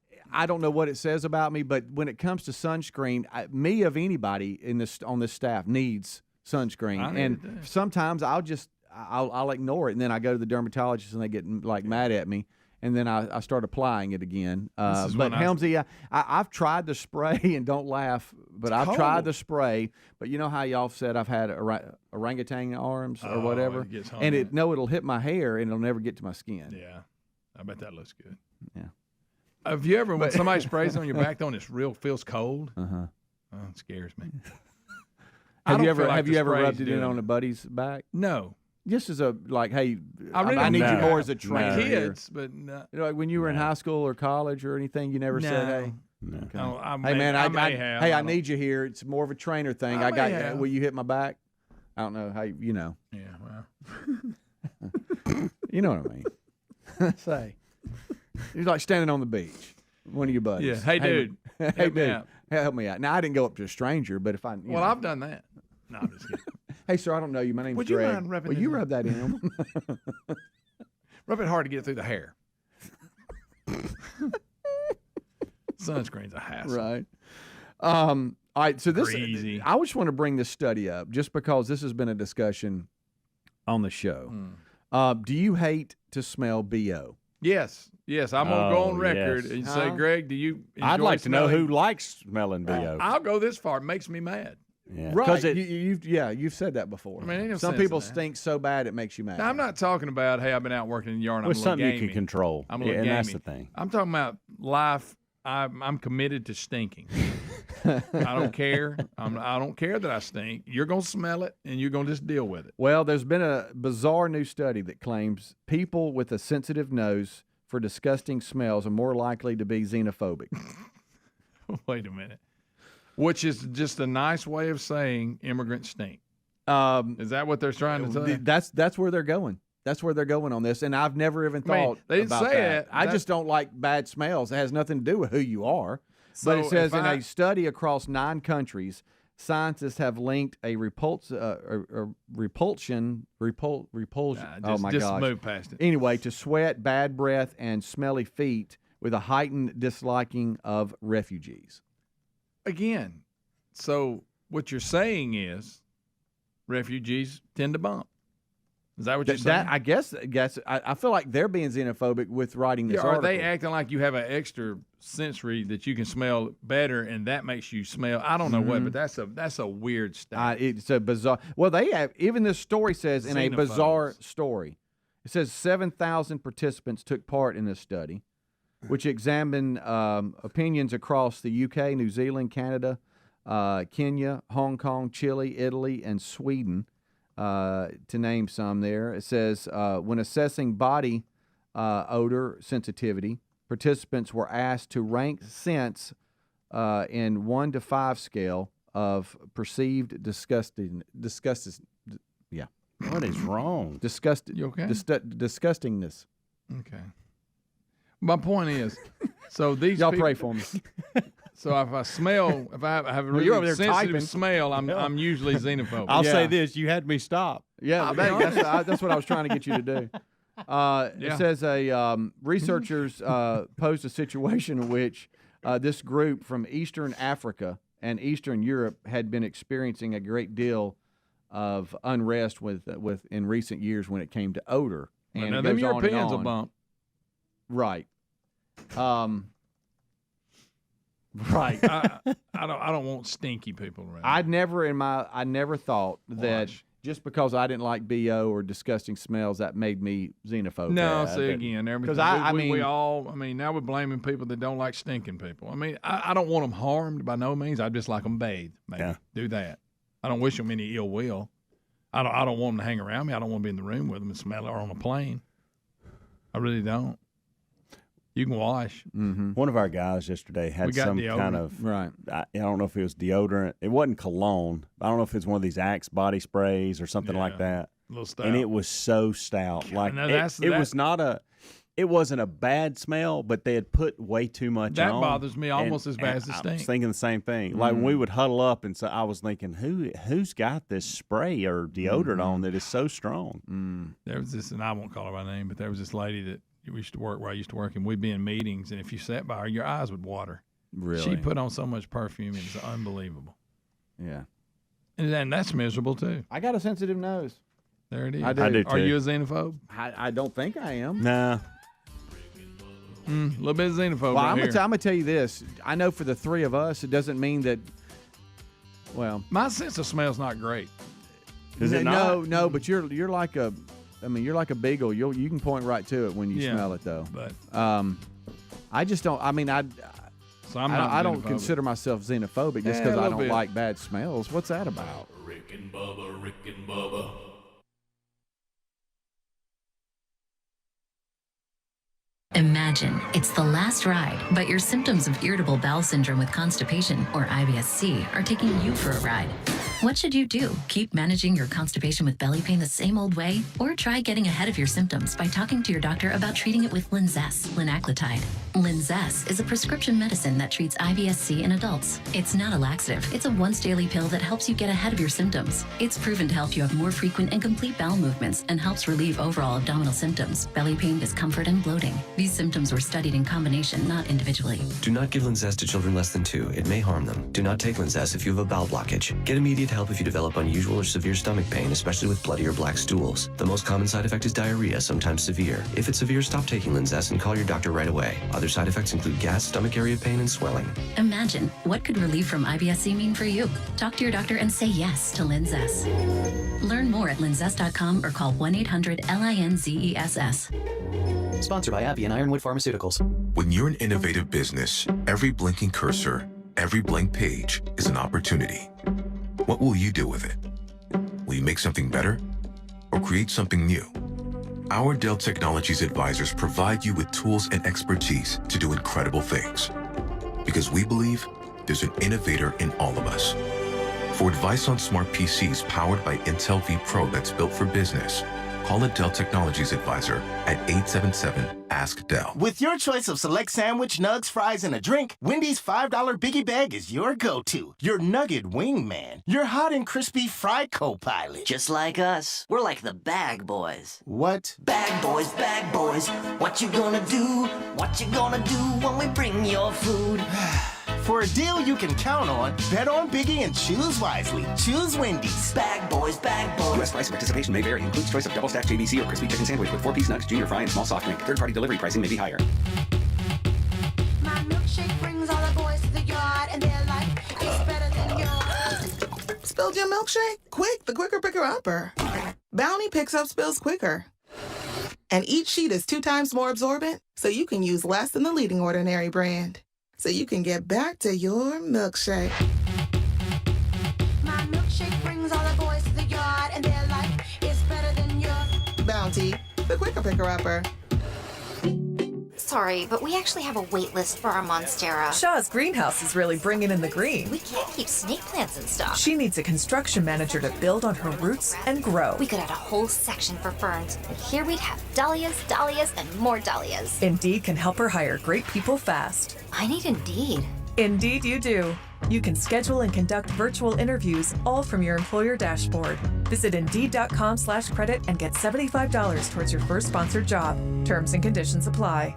don't know what it says about me, but when it comes to sunscreen, me of anybody on this staff needs sunscreen, I need and it too. sometimes I'll ignore it, and then I go to the dermatologist and they get like mad at me. And then I start applying it again. But Helmsy, I've tried the spray, and don't laugh, but I've tried the spray. But you know how y'all said I've had orangutan arms or whatever? It'll hit my hair, and it'll never get to my skin. Yeah, I bet that looks good. Yeah. Have you ever, when somebody sprays on your back, though, and it feels cold? Uh-huh. Oh, it scares me. Have you ever the rubbed spray's it in doing on a buddy's back? No. Just as hey, really I need you don't. more as a trainer. Kids, but no. You know, like when you were in high school or college or anything, you never said, "Hey, Okay. No, hey man, I I need you here. It's more of a trainer thing. I may have. Will you hit my back?" I don't know how you know. Yeah, well. You know what I mean. Say, you're like standing on the beach. One of your buddies. Yeah. Hey, dude. Hey, help me dude. out. Help me out. Now I didn't go up to a stranger, but if I Well, I've done that. No, I'm just kidding. Hey, sir, I don't know you. My name's Would you Greg. mind rubbing Will it you in? rub that in? Rub it hard to get through the hair. Sunscreen's a hassle. Right. All right. So Greasy. I just want to bring this study up just because this has been a discussion on the show. Do you hate to smell BO? Yes. I'm going to go on Oh, record yes. and say, Greg, do you enjoy I'd like to know smelling- who likes smelling BO. I'll go this far. It makes me mad. Yeah. Right. 'Cause it- You've said that before. I mean, ain't no some sense people in that. stink so bad it makes you mad. Now, I'm not talking about, hey, I've been out working in the yard and With I'm a little something you gamey. can control. I'm a little and that's gamey. the thing. I'm talking about life. I'm committed to stinking. I don't care. I don't care that I stink. You're going to smell it, and you're going to just deal with it. Well, there's been a bizarre new study that claims people with a sensitive nose for disgusting smells are more likely to be xenophobic. Wait a minute. Which is just a nice way of saying immigrants stink. Is that what they're trying to say? That's where they're going. That's where they're going on this, and I've never even thought they didn't about say that. it. I just don't like bad smells. It has nothing to do with who you are. So but it says if in a study across 9 countries, scientists have linked a repulsion. Oh my just gosh! move past it. Anyway, to sweat, bad breath, and smelly feet with a heightened disliking of refugees. Again, so what you're saying is refugees tend to bump. Is that what you're saying? I guess I feel like they're being xenophobic with writing this Are article. they acting like you have an extra sensory that you can smell better, and that makes you smell? I don't know what, but that's a weird stat. It's a bizarre. Well, they have even this story says in a bizarre story. It says 7,000 participants took part in this study, which examined opinions across the UK, New Zealand, Canada, Kenya, Hong Kong, Chile, Italy, and Sweden. To name some there. It says, when assessing body odor sensitivity, participants were asked to rank scents in 1 to 5 scale of perceived disgustingness. What is wrong? You okay? Disgustingness. Okay. My point is, so these y'all people, pray for me. So if I smell, if I have a you're over really there sensitive typing. smell, I'm usually xenophobic. I'll say this: you had me stop. Yeah, that's what I was trying to get you to do. It says researchers posed a situation in which this group from Eastern Africa and Eastern Europe had been experiencing a great deal of unrest with in recent years when it came to odor. And now it them goes on and Europeans will on. bump. Right. Right. I don't want stinky people around. I never thought that just because I didn't like BO or disgusting smells that made me xenophobic. No, see again, because we all. I mean, now we're blaming people that don't like stinking people. I mean, I don't want them harmed by no means. I just like them bathed. Maybe do that. I don't wish them any ill will. I don't want them to hang around me. I don't want to be in the room with them and smell it or on a plane. I really don't. You can wash. Mm-hmm. One of our guys yesterday had some deodorant. kind of right. I don't know if it was deodorant. It wasn't cologne. I don't know if it's one of these Axe body sprays or something like that. A little stout. And it was so stout. Like no, it wasn't a bad smell, but they had put way too much That on. bothers me almost as bad as the I stink. was thinking the same thing. Like when we would huddle up, and so I was thinking, who's got this spray or deodorant on that is so strong? There was this, and I won't call her by name, but there was this lady that we used to work where I used to work, and we'd be in meetings, and if you sat by her, your eyes would water. Really? She put on so much perfume, it was unbelievable. Yeah. And that's miserable, too. I got a sensitive nose. There it is. I do Are you a xenophobe? I don't think I am. Nah. A little bit of xenophobe Well, right I'm here. going to tell you this. I know for the three of us, it doesn't mean that, well. My sense of smell's not great. Is it not? No, but you're like a, you're like a beagle. You can point right to it when you smell it, though. But I just don't, so I'm not I don't xenophobic. consider myself xenophobic just Yeah, because a I little don't bit. like bad smells. What's that about? Rick and Bubba, Rick and Bubba. Imagine it's the last ride, but your symptoms of irritable bowel syndrome with constipation, or IBS-C, are taking you for a ride. What should you do? Keep managing your constipation with belly pain the same old way? Or try getting ahead of your symptoms by talking to your doctor about treating it with Linzess, linaclotide. Linzess is a prescription medicine that treats IBS-C in adults. It's not a laxative. It's a once-daily pill that helps you get ahead of your symptoms. It's proven to help you have more frequent and complete bowel movements and helps relieve overall abdominal symptoms, belly pain, discomfort, and bloating. These symptoms were studied in combination, not individually. Do not give Linzess to children less than 2. It may harm them. Do not take Linzess if you have a bowel blockage. Get immediate help if you develop unusual or severe stomach pain, especially with bloody or black stools. The most common side effect is diarrhea, sometimes severe. If it's severe, stop taking Linzess and call your doctor right away. Other side effects include gas, stomach area pain, and swelling. Imagine, what could relief from IBS-C mean for you? Talk to your doctor and say yes to Linzess. Learn more at linzess.com or call 1-800-LINZESS. Sponsored by Abbey and Ironwood Pharmaceuticals. When you're an innovative business, every blinking cursor, every blank page is an opportunity. What will you do with it? Will you make something better or create something new? Our Dell Technologies advisors provide you with tools and expertise to do incredible things. Because we believe there's an innovator in all of us. For advice on smart PCs powered by Intel V Pro that's built for business, call a Dell Technologies advisor at 877-ASK-DELL. With your choice of select sandwich, nugs, fries, and a drink, Wendy's $5 Biggie Bag is your go-to. Your nugget wingman. Your hot and crispy fry co-pilot. Just like us. We're like the Bag Boys. What? Bag Boys, Bag Boys. What you gonna do? What you gonna do when we bring your food? For a deal you can count on, bet on Biggie and choose wisely. Choose Wendy's. Bag Boys, Bag Boys. U.S. price and participation may vary. Includes choice of double-stacked JBC or crispy chicken sandwich with 4-piece nugs, junior fry, and small soft drink. Third-party delivery pricing may be higher. My milkshake brings all the boys to the yard, and they're like, it's better than yours. Spilled your milkshake? Quick, the quicker picker upper. Bounty picks up spills quicker. And each sheet is 2 times more absorbent, so you can use less than the leading Ordinary brand. So you can get back to your milkshake. My milkshake brings all the boys to the yard, and they're like, it's better than yours. Bounty, the quicker picker upper. Sorry, but we actually have a wait list for our Monstera. Shaw's greenhouse is really bringing in the green. We can't keep snake plants in stock. She needs a construction manager to build on her roots and grow. We could add a whole section for ferns, and here we'd have dahlias, dahlias, and more dahlias. Indeed can help her hire great people fast. I need Indeed. Indeed you do. You can schedule and conduct virtual interviews all from your employer dashboard. Visit Indeed.com/credit and get $75 towards your first sponsored job. Terms and conditions apply.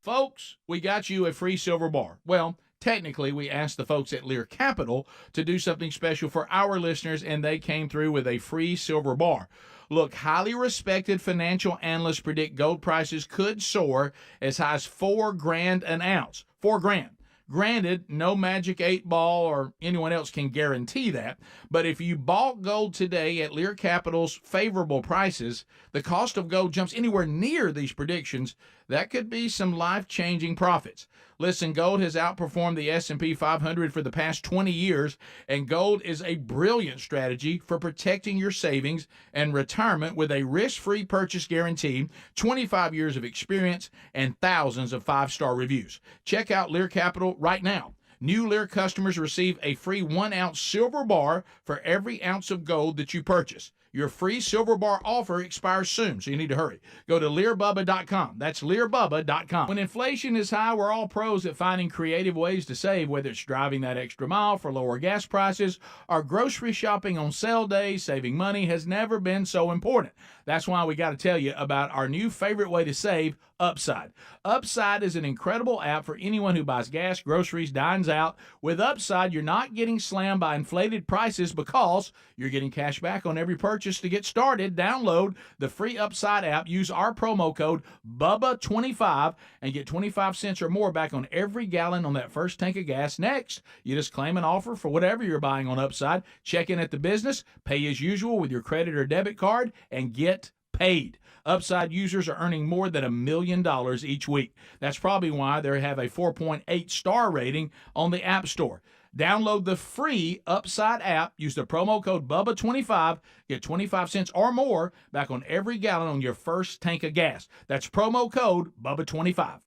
Folks, we got you a free silver bar. Well, technically, we asked the folks at Lear Capital to do something special for our listeners, and they came through with a free silver bar. Look, highly respected financial analysts predict gold prices could soar as high as $4,000 an ounce. $4,000. Granted, no magic 8-ball or anyone else can guarantee that, but if you bought gold today at Lear Capital's favorable prices, the cost of gold jumps anywhere near these predictions. That could be some life-changing profits. Listen, gold has outperformed the S&P 500 for the past 20 years, and gold is a brilliant strategy for protecting your savings and retirement with a risk-free purchase guarantee, 25 years of experience, and thousands of 5-star reviews. Check out Lear Capital right now. New Lear customers receive a free 1-ounce silver bar for every ounce of gold that you purchase. Your free silver bar offer expires soon, so you need to hurry. Go to LearBubba.com. That's LearBubba.com. When inflation is high, we're all pros at finding creative ways to save, whether it's driving that extra mile for lower gas prices or grocery shopping on sale days. Saving money has never been so important. That's why we got to tell you about our new favorite way to save, Upside. Upside is an incredible app for anyone who buys gas, groceries, dines out. With Upside, you're not getting slammed by inflated prices because you're getting cash back on every purchase. To get started, download the free Upside app, use our promo code BUBBA25 and get 25 cents or more back on every gallon on that first tank of gas. Next, you just claim an offer for whatever you're buying on Upside, check in at the business, pay as usual with your credit or debit card, and get paid. Upside users are earning more than $1 million each week. That's probably why they have a 4.8 star rating on the App Store. Download the free Upside app, use the promo code BUBBA25, get 25 cents or more back on every gallon on your first tank of gas. That's promo code BUBBA25.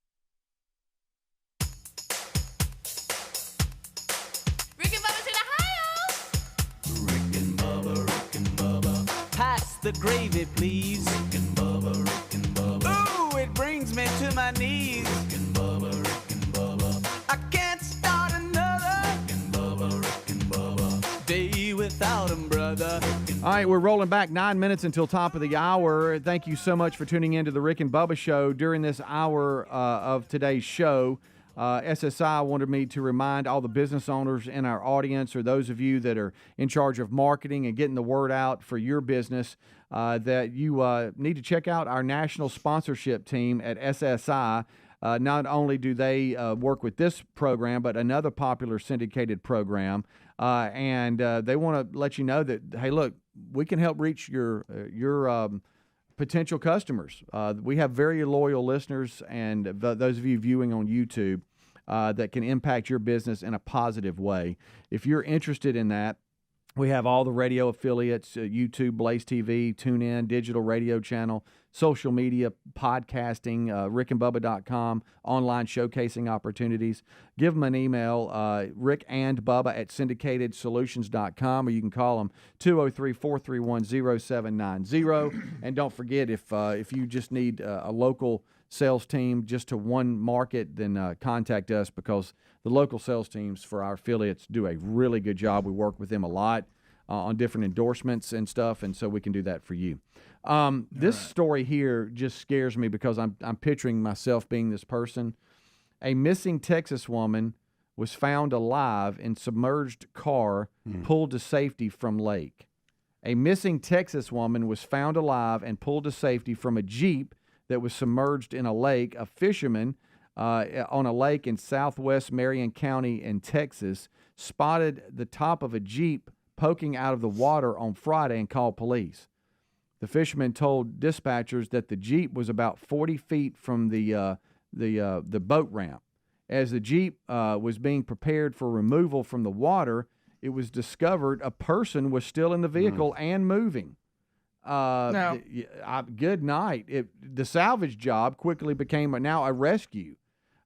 Rick and Bubba's in Ohio! Rick and Bubba. Pass the gravy, please. Rick and Bubba. Ooh, it brings me to my knees. Rick and Bubba. I can't start another day without him, brother. All right, we're rolling back 9 minutes until top of the hour. Thank you so much for tuning in to the Rick and Bubba Show. During this hour of today's show, SSI wanted me to remind all the business owners in our audience, or those of you that are in charge of marketing and getting the word out for your business, that you need to check out our national sponsorship team at SSI. Not only do they work with this program, but another popular syndicated program, and they want to let you know that, hey, look, we can help reach your potential customers. We have very loyal listeners, and those of you viewing on YouTube that can impact your business in a positive way. If you're interested in that, We have all the radio affiliates, YouTube, Blaze TV, TuneIn, digital radio channel, social media, podcasting, rickandbubba.com, online showcasing opportunities. Give them an email, rickandbubba@syndicatedsolutions.com, or you can call them 203-431-0790. And don't forget, if you just need a local sales team just to one market, then contact us, because the local sales teams for our affiliates do a really good job. We work with them a lot on different endorsements and stuff, and so we can do that for you. This story here just scares me because I'm picturing myself being this person. A missing Texas woman was found alive in submerged car pulled to safety from lake. A missing Texas woman was found alive and pulled to safety from a Jeep that was submerged in a lake. A fisherman on a lake in southwest Marion County in Texas spotted the top of a Jeep poking out of the water on Friday and called police. The fisherman told dispatchers that the Jeep was about 40 feet from the boat ramp. As the Jeep was being prepared for removal from the water, it was discovered a person was still in the vehicle and moving. Good night. The salvage job quickly became now a rescue.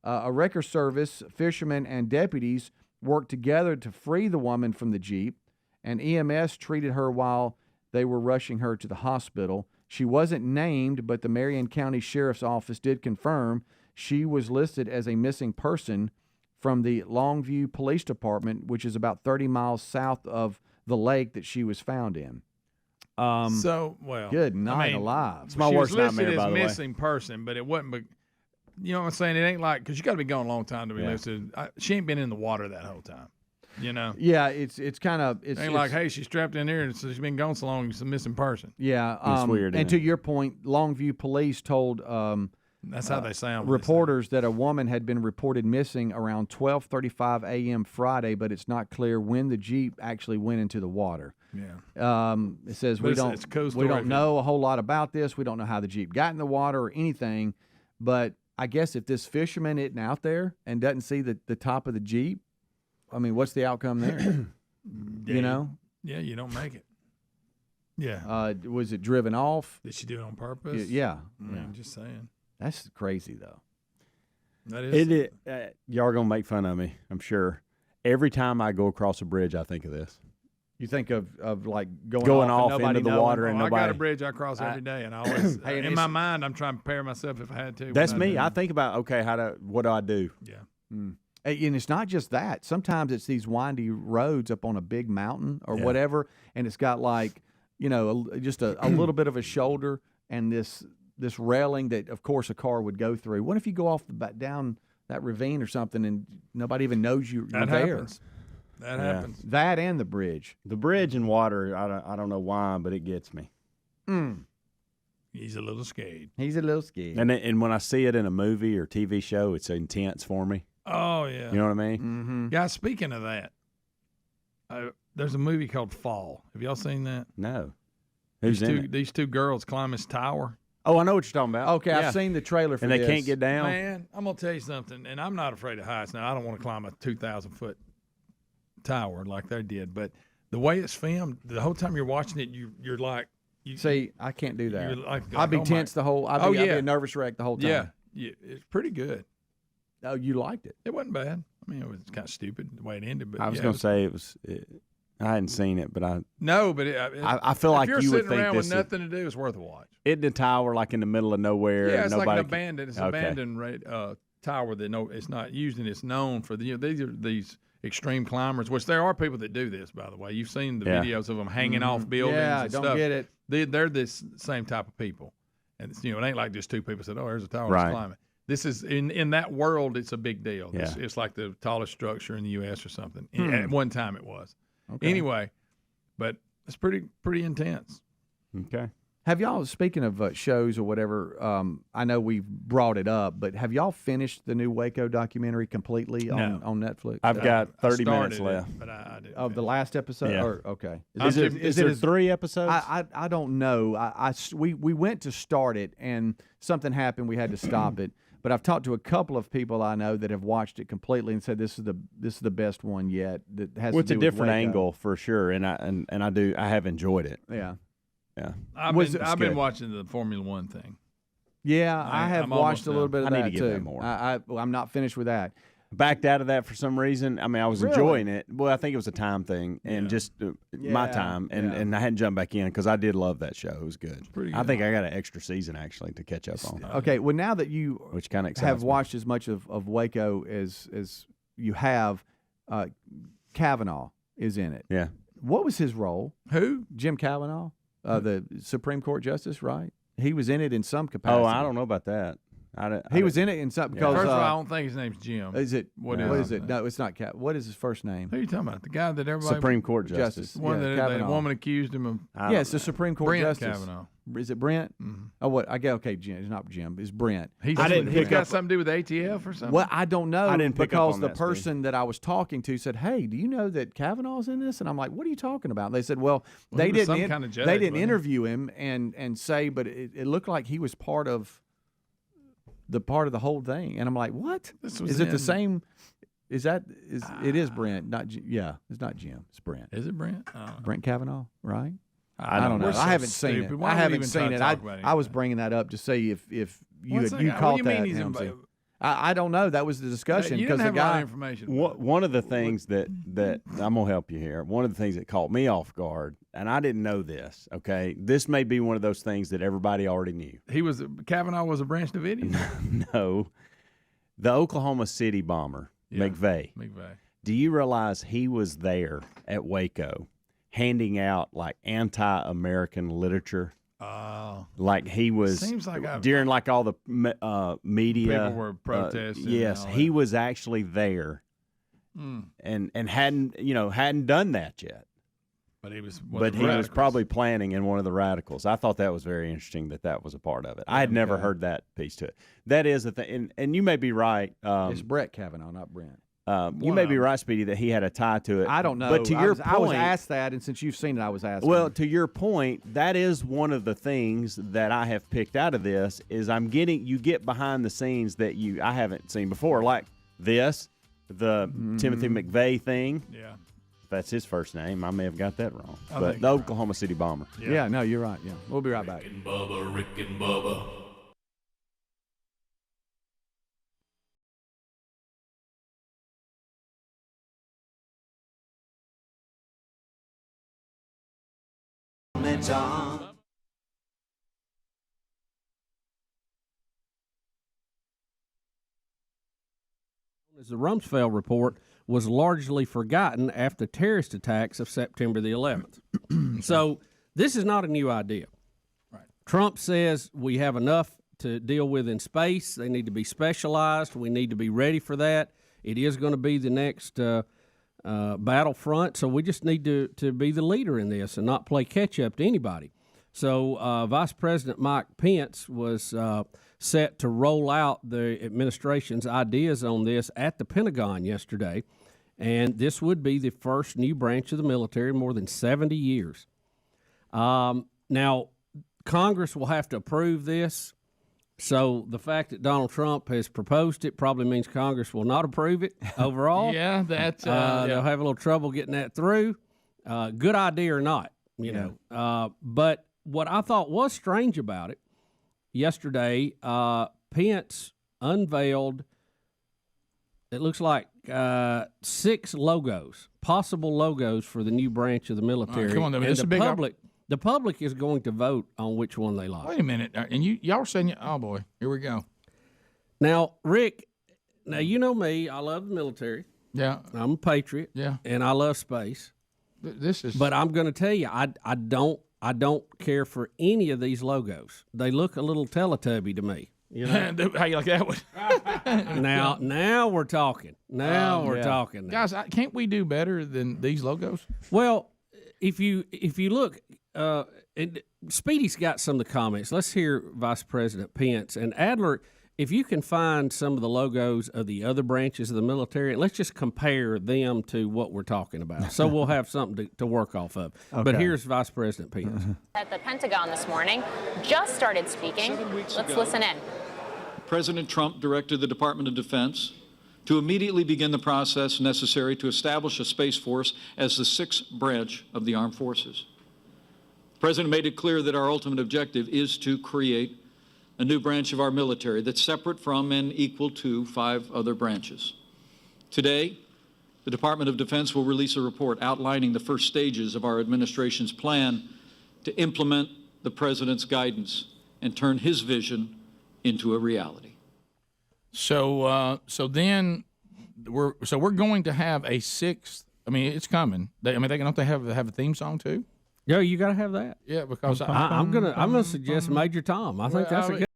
A wrecker service, fishermen, and deputies worked together to free the woman from the Jeep, and EMS treated her while they were rushing her to the hospital. She wasn't named, but the Marion County Sheriff's Office did confirm she was listed as a missing person from the Longview Police Department, which is about 30 miles south of the lake that she was found in. Good night, alive. It's my worst nightmare, by the way. Missing person, but it wasn't. You know what I'm saying? It ain't like, because you got to be gone a long time to be listed. She ain't been in the water that whole time. You know? Yeah, it's kind of it ain't like, hey, she's strapped in there and so she's been gone so long, she's a missing person. Yeah, it's weird. And to your point, Longview Police told that's how they sound. Reporters that a woman had been reported missing around 12:35 a.m. Friday, but it's not clear when the Jeep actually went into the water. Yeah. It says we don't know a whole lot about this. We don't know how the Jeep got in the water or anything, but I guess if this fisherman isn't out there and doesn't see the top of the Jeep, I mean, what's the outcome there? You know? Yeah, you don't make it. Yeah. Was it driven off? Did she do it on purpose? Yeah. I'm just saying. That's crazy, though. That is. Y'all are going to make fun of me, I'm sure. Every time I go across a bridge, I think of this. You think of like going off and into the water and nobody. I got a bridge I cross every day, and I always in my mind I'm trying to prepare myself if I had to. That's me. I think about what do I do? Yeah. And it's not just that. Sometimes it's these windy roads up on a big mountain or whatever, and it's got like just a little bit of a shoulder and this railing that of course a car would go through. What if you go off down that ravine or something and nobody even knows you're there? Happens. That happens. That and the bridge. The bridge and water, I don't know why, but it gets me. He's a little scared. He's a little scared. And when I see it in a movie or TV show, it's intense for me. Oh, yeah. You know what I mean? Mm-hmm. Guys, speaking of that, there's a movie called Fall. Have y'all seen that? No. Who's in it? These two girls climb this tower. Oh, I know what you're talking about. Okay, I've seen the trailer for this. And they this. can't get down? Man, I'm going to tell you something, and I'm not afraid of heights. Now, I don't want to climb a 2,000-foot tower like they did, but the way it's filmed, the whole time you're watching it, you're like, see, I can't do that. Like, I'd be tense the whole. I'd be a nervous wreck the whole time. Yeah, it's pretty good. Oh, you liked it? It wasn't bad. I mean, it was kind of stupid the way it ended, but I was going to say I hadn't seen it, but I feel like you would think if you're sitting around with nothing to do, it's worth a watch. Isn't a tower like in the middle of nowhere? Yeah, it's like an abandoned. It's an abandoned tower that it's not used, and it's known for these extreme climbers, which there are people that do this, by the way. You've seen the videos of them hanging off buildings and stuff. Don't get it. They're this same type of people. And it ain't like just two people said, oh, there's a tower, let's climb it. This is, in that world, it's a big deal. Yeah. It's like the tallest structure in the U.S. or something. At one time it was. Okay. Anyway, but it's pretty intense. Okay. Have y'all, speaking of shows or whatever, I know we've brought it up, but have y'all finished the new Waco documentary completely on Netflix? I've got 30 minutes left. But I didn't of the last episode? Yeah. Okay. Is there 3 episodes? I don't know. We went to start it, and something happened. We had to stop it. But I've talked to a couple of people I know that have watched it completely and said this is the best one yet. That has Well, to it's do a with different Waco. angle for sure, and I have enjoyed it. Yeah. Yeah. I've been watching the Formula One thing. Yeah, I have I'm watched almost a little bit of I that need to too. get that more. I'm not finished with that. Backed out of that for some reason. I mean, I was Really? enjoying it. Well, I think it was a time thing and just my Yeah, time, yeah. and I hadn't jumped back in because I did love that show. It was good. Pretty I good. think I got an extra season actually to catch up on. Okay, well now that you Which kinda excites have me. watched as much of Waco as you have, Kavanaugh is in it. Yeah. What was his role? Who? Jim Kavanaugh, the Supreme Court Justice, right? He was in it in some capacity. Oh, I don't know about that. He was in it in some because. First of all, I don't think his name's Jim. Is it? What What is is it? No, it's not. What is his first name? Who are you talking about? The guy that everybody Supreme Court Justice. The one Yeah, that the Kavanaugh. woman accused him of. Yeah, it's the Supreme Court Brent Justice. Kavanaugh. Is it Brent? Oh, what? I get okay. Jim. It's not Jim. It's Brent. He's That's got something to do with ATF or something. Well, I don't know. I didn't pick up because on the that, Steve. person that I was talking to said, "Hey, do you know that Kavanaugh's in this?" And I'm like, "What are you talking about?" They said, "Well, Well, they he was some didn't. kind of judge, They didn't wasn't he? interview him and say, but it looked like he was part of the whole thing." And I'm like, "What? This was Is it in- the same? Is it is Brent? Not yeah, it's not Jim. It's Brent. Is it Brent? I don't know. Brent Kavanaugh, right?" I I don't don't know. know. We're I so haven't seen stupid. it. Why I do we haven't even seen try to it. talk about I was bringing that up to see if you What's had, that you guy? What caught do you mean that. he's in Helmsy. Bo- I don't know. That was the discussion You because didn't the have a lot of guy. information. One of the things that I'm gonna help you here. One of the things that caught me off guard, and I didn't know this. Okay, this may be one of those things that everybody already knew. Kavanaugh was a Branch Davidian. No, the Oklahoma City bomber, McVeigh. Do you realize he was there at Waco, handing out like anti-American literature? Oh, Like he was Seems like I've- during like all the media. People were protesting and yes, all he was actually there, and hadn't done that yet. But he was. But he was probably planning in one of the radicals. I thought that was very interesting that was a part of it. I had never heard that piece to it. That is a thing, and you may be right. It's Brett Kavanaugh, not Brent. You may be right, Speedy, that he had a tie to it. I don't know. But to your point, I was asked that, and since you've seen it, I was asked. well, to your point, that is one of the things that I have picked out of this is you get behind the scenes that I haven't seen before, like this, the Timothy McVeigh thing. Yeah. If that's his first name, I may have got that wrong. I But think the Oklahoma City bomber. Yeah, no, you're right. Yeah, we'll be right back. Rick and Bubba, Rick and Bubba. As the Rumsfeld report was largely forgotten after terrorist attacks of September the 11th. So this is not a new idea. Right. Trump says we have enough to deal with in space. They need to be specialized. We need to be ready for that. It is going to be the next battlefront, so we just need to be the leader in this and not play catch-up to anybody. So Vice President Mike Pence was set to roll out the administration's ideas on this at the Pentagon yesterday, and this would be the first new branch of the military in more than 70 years. Now, Congress will have to approve this, so the fact that Donald Trump has proposed it probably means Congress will not approve it overall. Yeah, that's They'll have a little trouble getting that through. Good idea or not, you know. But what I thought was strange about it, yesterday, Pence unveiled, it looks like 6 logos, possible logos for the new branch of the military. come on, and this is a big the public is going to vote on which one they like. Wait a minute, and y'all are saying, oh boy, here we go. Now, Rick, you know me, I love the military. Yeah, I'm a patriot. Yeah, and I love space. This is. But I'm going to tell you, I don't care for any of these logos. They look a little Teletubby to me. You know? How you like that one? now we're talking. Now we're talking. Guys, can't we do better than these logos? Well, if you look, Speedy's got some of the comments. Let's hear Vice President Pence and Adler. If you can find some of the logos of the other branches of the military, let's just compare them to what we're talking about. So we'll have something to work off of. Okay. But here's Vice President Pence. At the Pentagon this morning, just started speaking. Let's listen in. President Trump directed the Department of Defense to immediately begin the process necessary to establish a Space Force as the sixth branch of the armed forces. The President made it clear that our ultimate objective is to create a new branch of our military that's separate from and equal to 5 other branches. Today, the Department of Defense will release a report outlining the first stages of our administration's plan to implement the President's guidance and turn his vision into a reality. So then we're going to have a sixth. I mean, it's coming. Don't they have a theme song too? Yeah, you got to have that. Yeah, because I'm gonna suggest Major Tom. I think that's a good.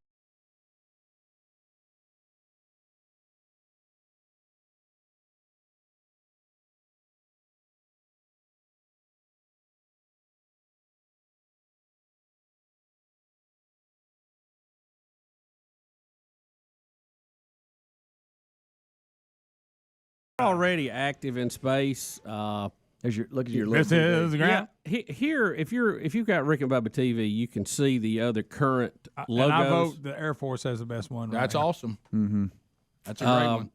Already active in space. As you look at your list, list, here, if you've got Rick and Bubba TV, you can see the other current logos. And I vote the Air Force has the best one. That's right awesome. Mm-hmm. That's a great one.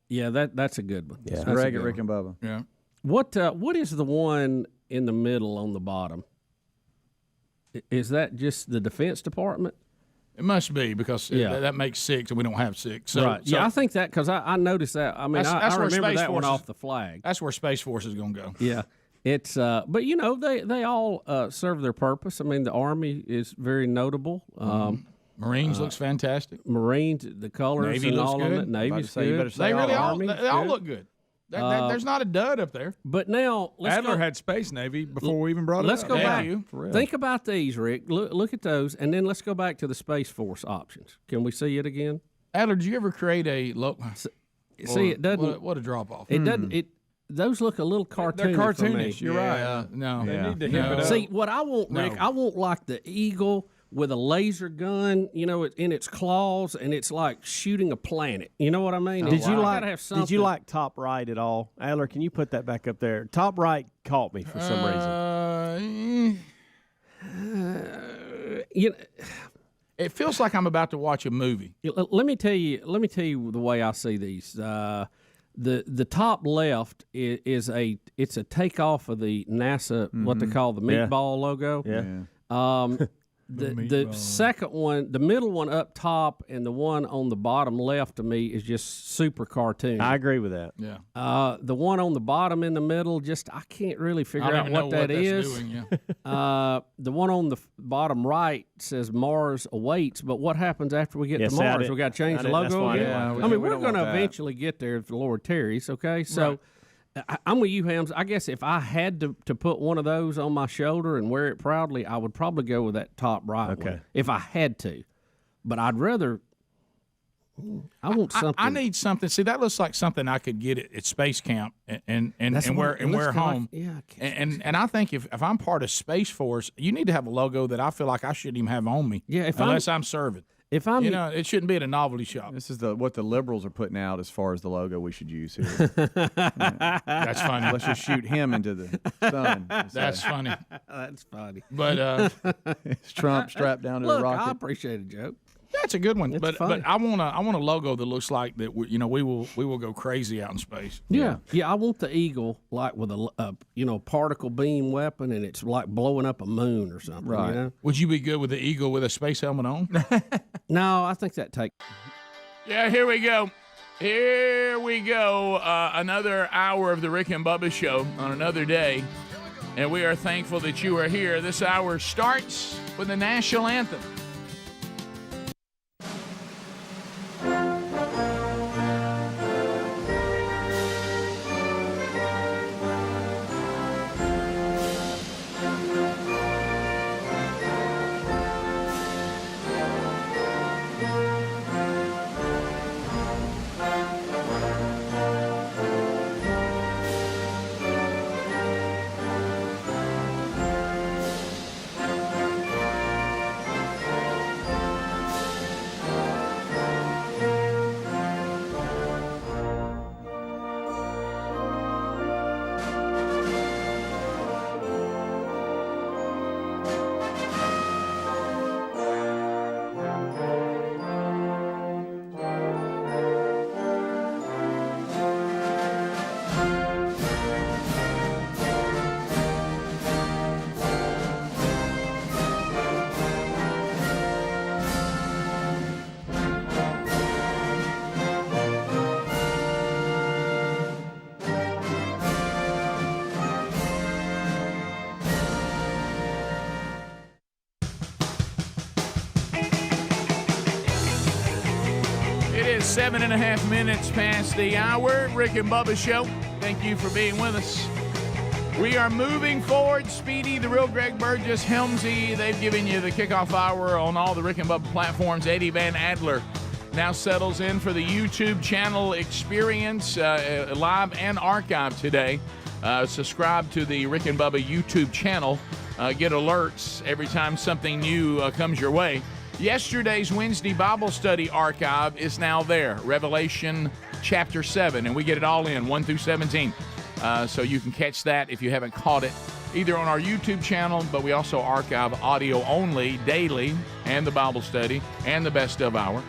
Yeah, that's a good one. Yeah, Greg and Rick and Bubba. Yeah. What is the one in the middle on the bottom? Is that just the Defense Department? It must be because that makes 6, and we don't have 6. So, right. Yeah, I think that because I noticed that. I mean, I remember that one off the flag. That's where Space Force is going to go. Yeah, it's but they all serve their purpose. I mean, the Army is very notable. Marines looks fantastic. Marines, the colors, Navy and looks all good. of it. Navy's good. They really Army, all look good. There's not a dud up there. But now Adler had Space Navy before we even brought it up. Let's go back. Think about these, Rick. Look at those, and then let's go back to the Space Force options. Can we see it again? Adler, did you ever create a look? See, it doesn't. What a drop off. It doesn't. It those look a little cartoonish. They're cartoonish. For me. You're right. No, they need to hip it up. See, what I want, Rick, I want like the eagle with a laser gun, in its claws, and it's like shooting a planet. You know what I mean? Did you like top right at all, Adler? Can you put that back up there? Top right caught me for some reason. It feels like I'm about to watch a movie. Let me tell you the way I see these. The top left is a takeoff of the NASA what they call the meatball logo. Yeah. The second one, the middle one up top, and the one on the bottom left to me is just super cartoon. I agree with that. Yeah. The one on the bottom in the middle, just I can't really figure out what that is. Doing, yeah. The one on the bottom right says Mars awaits, but what happens after we get to Mars? We got to change the logo again. I mean, we're going to eventually get there if the Lord tarries. Okay, so. Right. I'm with you, Hams. I guess if I had to put one of those on my shoulder and wear it proudly, I would probably go with that top right one. If I had to. But I'd rather. I want something. I need something. See, that looks like something I could get at Space Camp and wear home. And I think if I'm part of Space Force, you need to have a logo that I feel like I shouldn't even have on me. Yeah, unless I'm serving. If I'm, it shouldn't be at a novelty shop. This is what the liberals are putting out as far as the logo we should use here. That's funny. Let's just shoot him into the sun. That's funny. That's funny. But it's Trump strapped down to the rocket. I appreciate it, Joe. That's a good one. But I want a logo that looks like that. We will go crazy out in space. Yeah. I want the eagle like with a particle beam weapon, and it's like blowing up a moon or something. Right. You know? Would you be good with the eagle with a space helmet on? No, I think that take. Yeah, here we go. Here we go. Another hour of the Rick and Bubba Show on another day, and we are thankful that you are here. This hour starts with the national anthem. is 7.5 minutes past the hour. Rick and Bubba Show. Thank you for being with us. We are moving forward. Speedy, the real Greg Burgess, Helmsy, they've given you the kickoff hour on all the Rick and Bubba platforms. Eddie Van Adler now settles in for the YouTube channel experience, live and archived today. Subscribe to the Rick and Bubba YouTube channel. Get alerts every time something new comes your way. Yesterday's Wednesday Bible study archive is now there, Revelation chapter 7, and we get it all in, 1 through 17. So you can catch that if you haven't caught it, either on our YouTube channel, but we also archive audio only daily, and the Bible study, and the best of hour.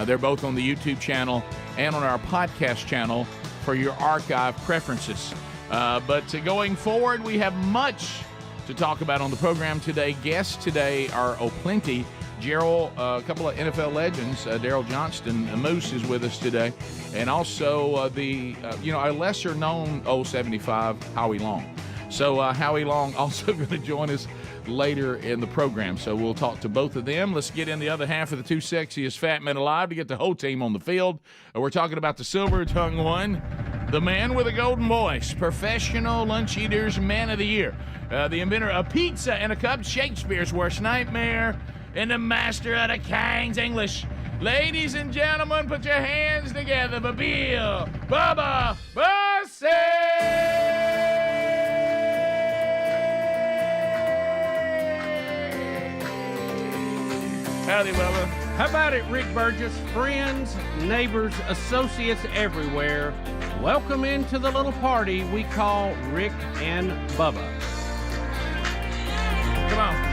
They're both on the YouTube channel and on our podcast channel for your archive preferences. But going forward, we have much to talk about on the program today. Guests today are plenty. Daryl, a couple of NFL legends, Daryl Johnston, Moose is with us today, and also a lesser-known 75, Howie Long. So Howie Long also going to join us later in the program. So we'll talk to both of them. Let's get in the other half of the two sexiest fat men alive to get the whole team on the field. We're talking about the silver-tongued one, the man with a golden voice, professional lunch eaters, man of the year, the inventor of pizza and a cup, Shakespeare's worst nightmare, and the master of the King's English. Ladies and gentlemen, put your hands together for Bill Bubba Bussey! Howdy, Bubba. How about it, Rick Burgess? Friends, neighbors, associates everywhere, welcome into the little party we call Rick and Bubba. Come on.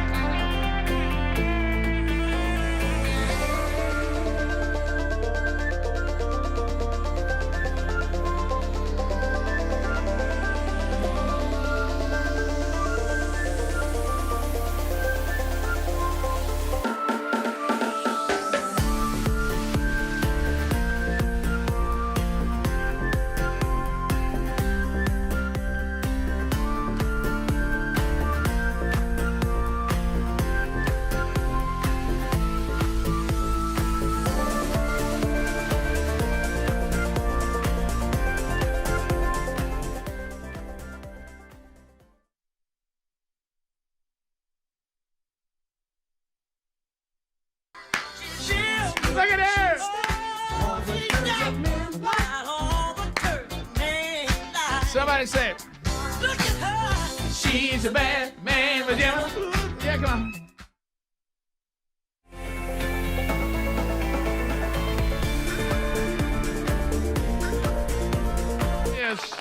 Look at her! Somebody say it. Look at her. She's a bad man pajama. Yeah, come on. Yes.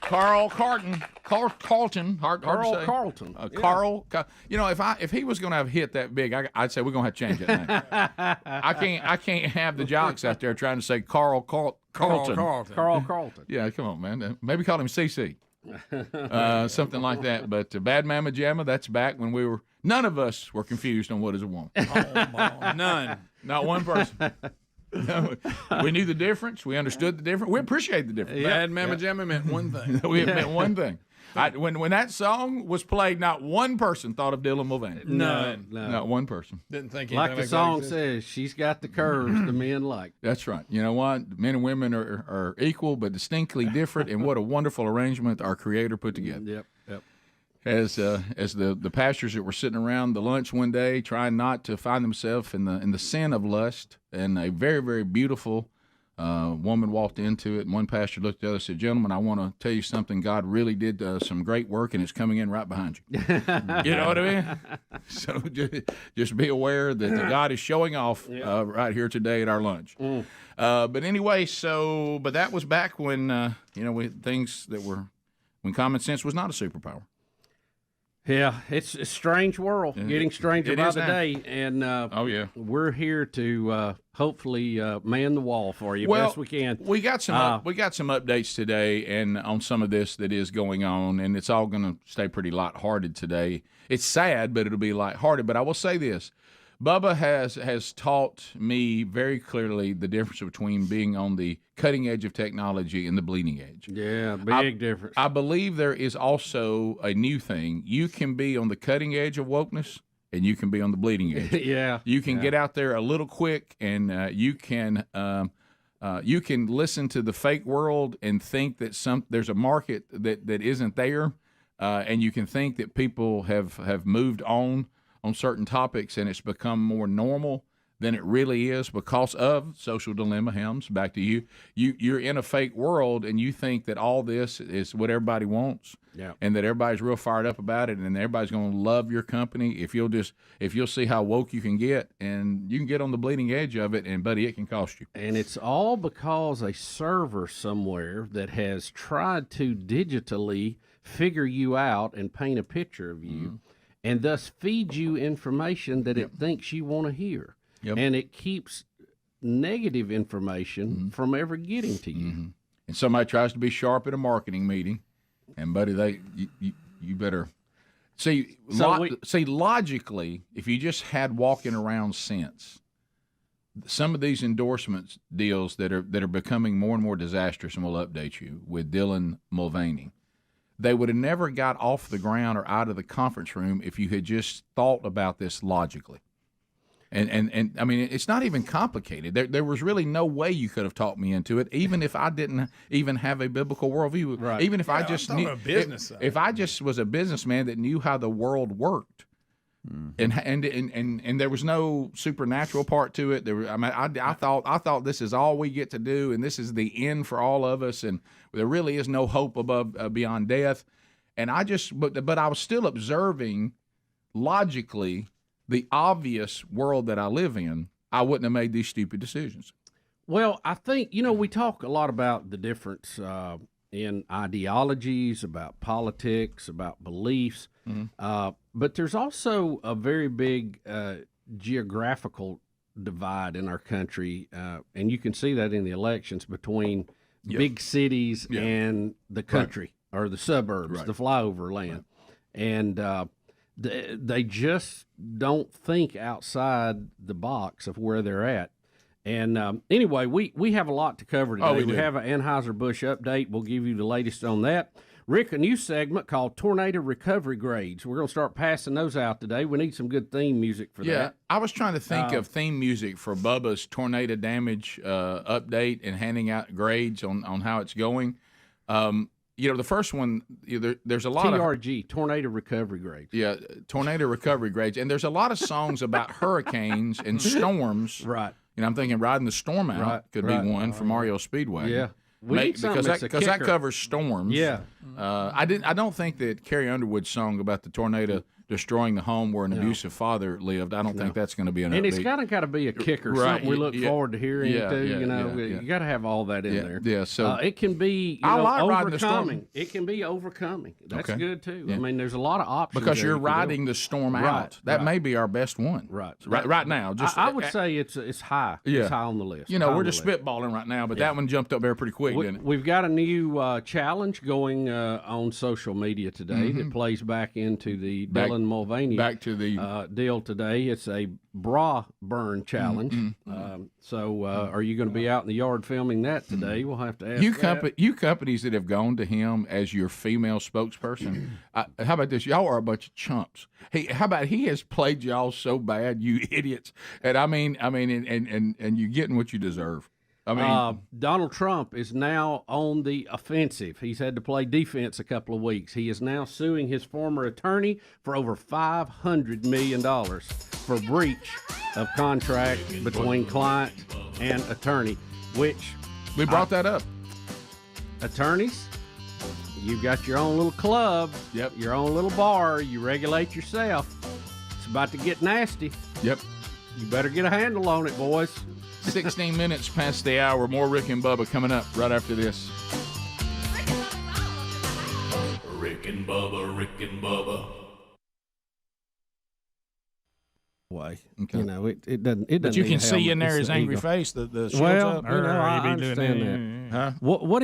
Carl Carlton. Carlton. Hard to say. Carlton. Carl. You know, if he was going to have hit that big, I'd say we're going to have to change that name. I can't have the jocks out there trying to say Carlton. Carl Carlton. Yeah, come on, man. Maybe call him CC. Something like that. But Bad Mama Jamma, that's back when none of us were confused on what is a woman. None. Not one person. We knew the difference. We understood the difference. We appreciate the difference. Bad Mama Jamma meant one thing. We meant one thing. When that song was played, not one person thought of Dylan Mulvaney. None. Not one person. Didn't think like the song says, she's got the curves the men like. That's right. You know what? Men and women are equal but distinctly different, and what a wonderful arrangement our Creator put together. Yep. As the pastors that were sitting around the lunch one day trying not to find themselves in the sin of lust, and a very, very beautiful woman walked into it, and one pastor looked at the other and said, "Gentlemen, I want to tell you something. God really did some great work, and it's coming in right behind you." You know what I mean? So just be aware that God is showing off right here today at our lunch. But anyway, but that was back when when common sense was not a superpower. Yeah, it's a strange world, getting stranger by the day, and we're here to hopefully man the wall for you best we can. We got some updates today, and on some of this that is going on, and it's all going to stay pretty lighthearted today. It's sad, but it'll be lighthearted. But I will say this: Bubba has taught me very clearly the difference between being on the cutting edge of technology and the bleeding edge. Yeah, big difference. I believe there is also a new thing. You can be on the cutting edge of wokeness and you can be on the bleeding edge. Yeah. You can get out there a little quick, and you can listen to the fake world and think that there's a market that isn't there, and you can think that people have moved on certain topics, and it's become more normal than it really is because of social dilemma. Helms, back to you. You're in a fake world, and you think that all this is what everybody wants, and that everybody's real fired up about it, and everybody's going to love your company if you'll see how woke you can get, and you can get on the bleeding edge of it, and buddy, it can cost you. And it's all because a server somewhere that has tried to digitally figure you out and paint a picture of you, and thus feed you information that it thinks you want to hear. Yep. And it keeps negative information from ever getting to you. And somebody tries to be sharp at a marketing meeting, and buddy, you better see. Logically, if you just had walking around sense, some of these endorsements deals that are becoming more and more disastrous, and we'll update you with Dylan Mulvaney. They would have never got off the ground or out of the conference room if you had just thought about this logically. And I mean, it's not even complicated. There was really no way you could have talked me into it, even if I didn't even have a biblical worldview. Right. Even if I just knew, if I just was a businessman that knew how the world worked, and there was no supernatural part to it. I thought this is all we get to do, and this is the end for all of us, and there really is no hope beyond death. And but I was still observing logically the obvious world that I live in. I wouldn't have made these stupid decisions. Well, I think, we talk a lot about the difference in ideologies, about politics, about beliefs, but there's also a very big geographical divide in our country, and you can see that in the elections between big cities and the country or the suburbs, the flyover land. And they just don't think outside the box of where they're at. And anyway, we have a lot to cover today. We have an Anheuser-Busch update. We'll give you the latest on that. Rick, a new segment called Tornado Recovery Grades. We're going to start passing those out today. We need some good theme music for that. Yeah, I was trying to think of theme music for Bubba's tornado damage update and handing out grades on how it's going. The first one, there's a lot TRG, Tornado Recovery Grades. Yeah, Tornado Recovery Grades. And there's a lot of songs about hurricanes and storms. Right. I'm thinking Riding the Storm Out could be one for Mario Speedway. Yeah. Because that covers storms. Yeah. I don't think that Carrie Underwood's song about the tornado destroying the home where an abusive father lived, I don't think that's going to be an And upbeat. it's got to be a kicker, something we look forward to hearing too. You got to have all that in there. Yeah, so it can be overcoming. It can be overcoming. That's good too. Yeah. I mean, there's a lot of options because you're there riding the storm out. That may be our best one. Right now. Just I would say it's high. Yeah. It's high on the list. We're just spitballing right now, but that one jumped up there pretty quick, didn't it? We've got a new challenge going on social media today that plays back into the Dylan Mulvaney to the deal today. It's a bra burn challenge. So are you going to be out in the yard filming that today? We'll have to ask you companies that have gone to him as your female spokesperson. How about this? Y'all are a bunch of chumps. Hey, how about he has played y'all so bad, you idiots? And I mean, you're getting what you deserve. Donald Trump is now on the offensive. He's had to play defense a couple of weeks. He is now suing his former attorney for over $500 million for breach of contract between client and attorney, which we brought that up. Attorneys, you've got your own little club, your own little bar. You regulate yourself. It's about to get nasty. Yep. You better get a handle on it, boys. 16 minutes past the hour. More Rick and Bubba coming up right after this. Rick and Bubba, Rick and Bubba. Way. Okay. It doesn't. But you can see in there his angry eagle. face. The Well, up. I understand that. Huh? What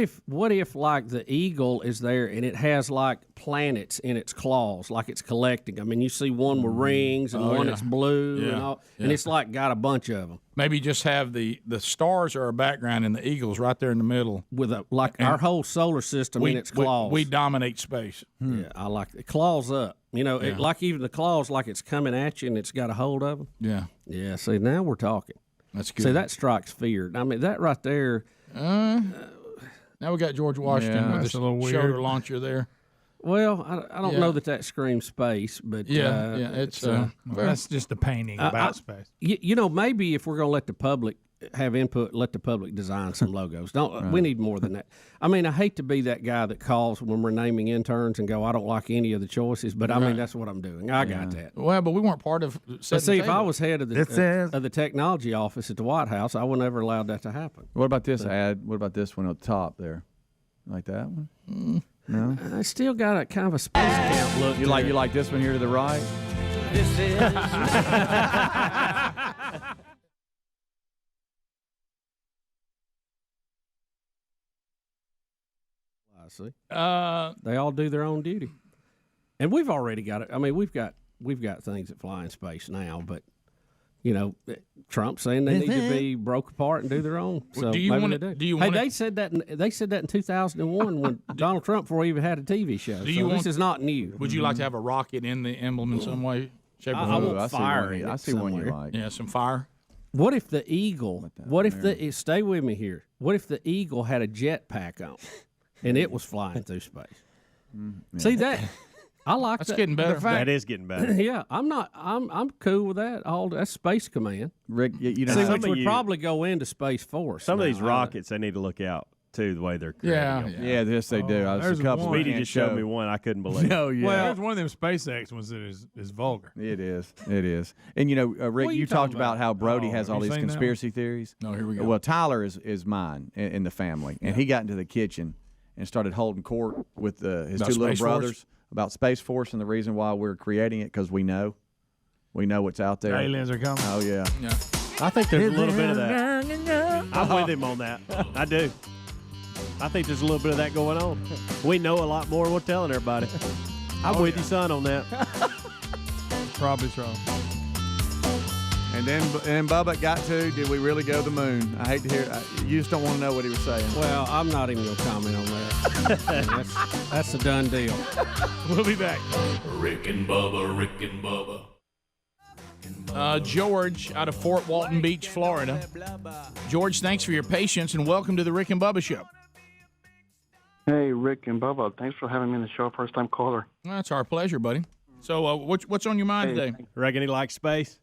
if like the eagle is there and it has like planets in its claws, like it's collecting? I mean, you see one with rings and one that's blue and all, and it's like got a bunch of them. Maybe just have the stars are a background and the eagles right there in the middle with our whole solar system in its claws. We dominate space. Yeah, I like the claws up. You know, Yeah. like even the claws, like it's coming at you and it's got a hold of them. Yeah. Yeah, see, now we're talking. That's good. See, that strikes fear. I mean, that right there. Now we got George Washington Yeah, with that's the a little weird. shoulder launcher there. Well, I don't Yeah. know that screams space, but it's that's just a painting about space. You know, maybe if we're going to let the public have input, let the public design some logos. Don't we need more than that? I mean, I hate to be that guy that calls when we're naming interns and go, I don't like any of the choices, but I mean that's what I'm doing. I got that. Well, but we weren't part of. But see, if I was head of the technology office at the White House, I would never allowed that to happen. What about this ad? What about this one at the top there? Like that one? No. I still got a kind of a space camp look. You like this one here to the right? This is. I see. They all do their own duty, and we've already got it. I mean, we've got things that fly in space now, but you know, Trump's saying they need to be broke apart and do their own. So do you maybe want they to? do. Do you Hey, want they said that. They said that in 2001 when Donald Trump before he even had a TV show. Do you so want, this is not new. Would you like to have a rocket in the emblem in some way, shape, or I form? want fire in it I see one you somewhere. like. Yeah, some fire. What if the eagle? What if the? Stay with me here. What if the eagle had a jetpack on, and it was flying through space? See that? I like That's that. getting better. The fact- That is getting better. Yeah, I'm cool with that. That's Space Command. Rick, you know, See, some which of would you- probably go into Space Force. Some of now. these rockets, they need to look out too. The way they're creating them. Yeah, yes, they do. There's there's a couple. one. we Speedy can't just showed show. me one I couldn't believe. Oh yeah. Well, there's one of them SpaceX ones that is vulgar. It is. It is. And you know, Rick, What are you you talked talking about about? how Brody Oh, has have all you these seen that conspiracy theories. No, here we go. Well, Tyler is mine in the family, and he got into the kitchen and started holding court with his About two little Space Force? brothers about Space Force and the reason why we're creating it because we know what's out there. Aliens are coming. Oh yeah. Yeah. I think there's a little bit of that. I'm with him on that. I do. I think there's a little bit of that going on. We know a lot more than we're telling everybody. I'm with you, son, on that. Probably so. And then Bubba got to. Did we really go to the moon? I hate to hear. You just don't want to know what he was saying. Well, I'm not even going to comment on that. that's a done deal. We'll be back. Rick and Bubba, Rick and Bubba. George out of Fort Walton Beach, Florida. George, thanks for your patience and welcome to the Rick and Bubba Show. Hey, Rick and Bubba. Thanks for having me on the show. First time caller. That's our pleasure, buddy. So, what's on your mind today? Reckon he likes space?